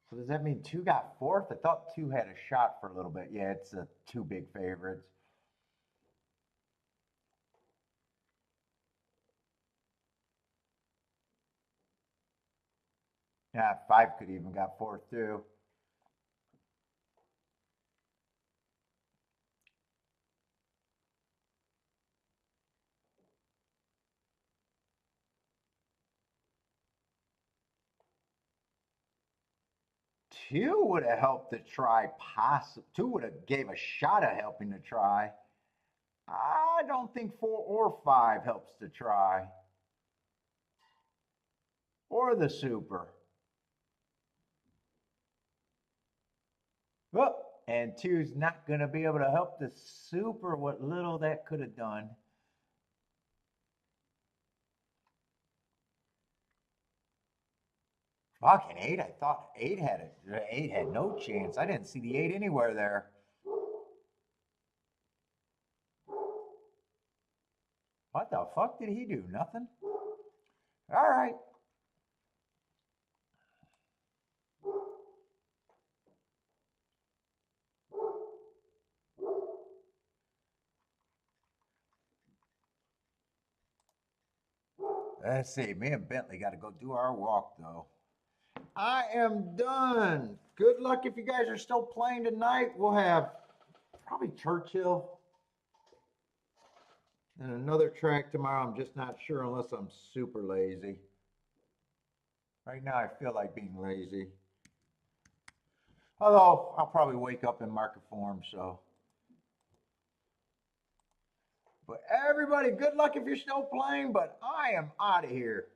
So does that mean 2 got fourth? I thought 2 had a shot for a little bit. Yeah, it's 2 big favorites. Yeah, 5 could even got fourth too. Two would have helped to try. Possible 2 would have gave a shot at helping to try. I don't think 4 or 5 helps to try. Or the super. Oh, and 2's not going to be able to help the super. What little that could have done. Fucking 8. I thought 8 had it. 8 had no chance. I didn't see the 8 anywhere there. What the fuck did he do? Nothing? All right. Let's see. Me and Bentley got to go do our walk, though. I am done. Good luck if you guys are still playing tonight. We'll have probably Churchill and another track tomorrow. I'm just not sure unless I'm super lazy. Right now, I feel like being lazy. Although, I'll probably wake up in market form, so. But everybody, good luck if you're still playing, but I am out of here.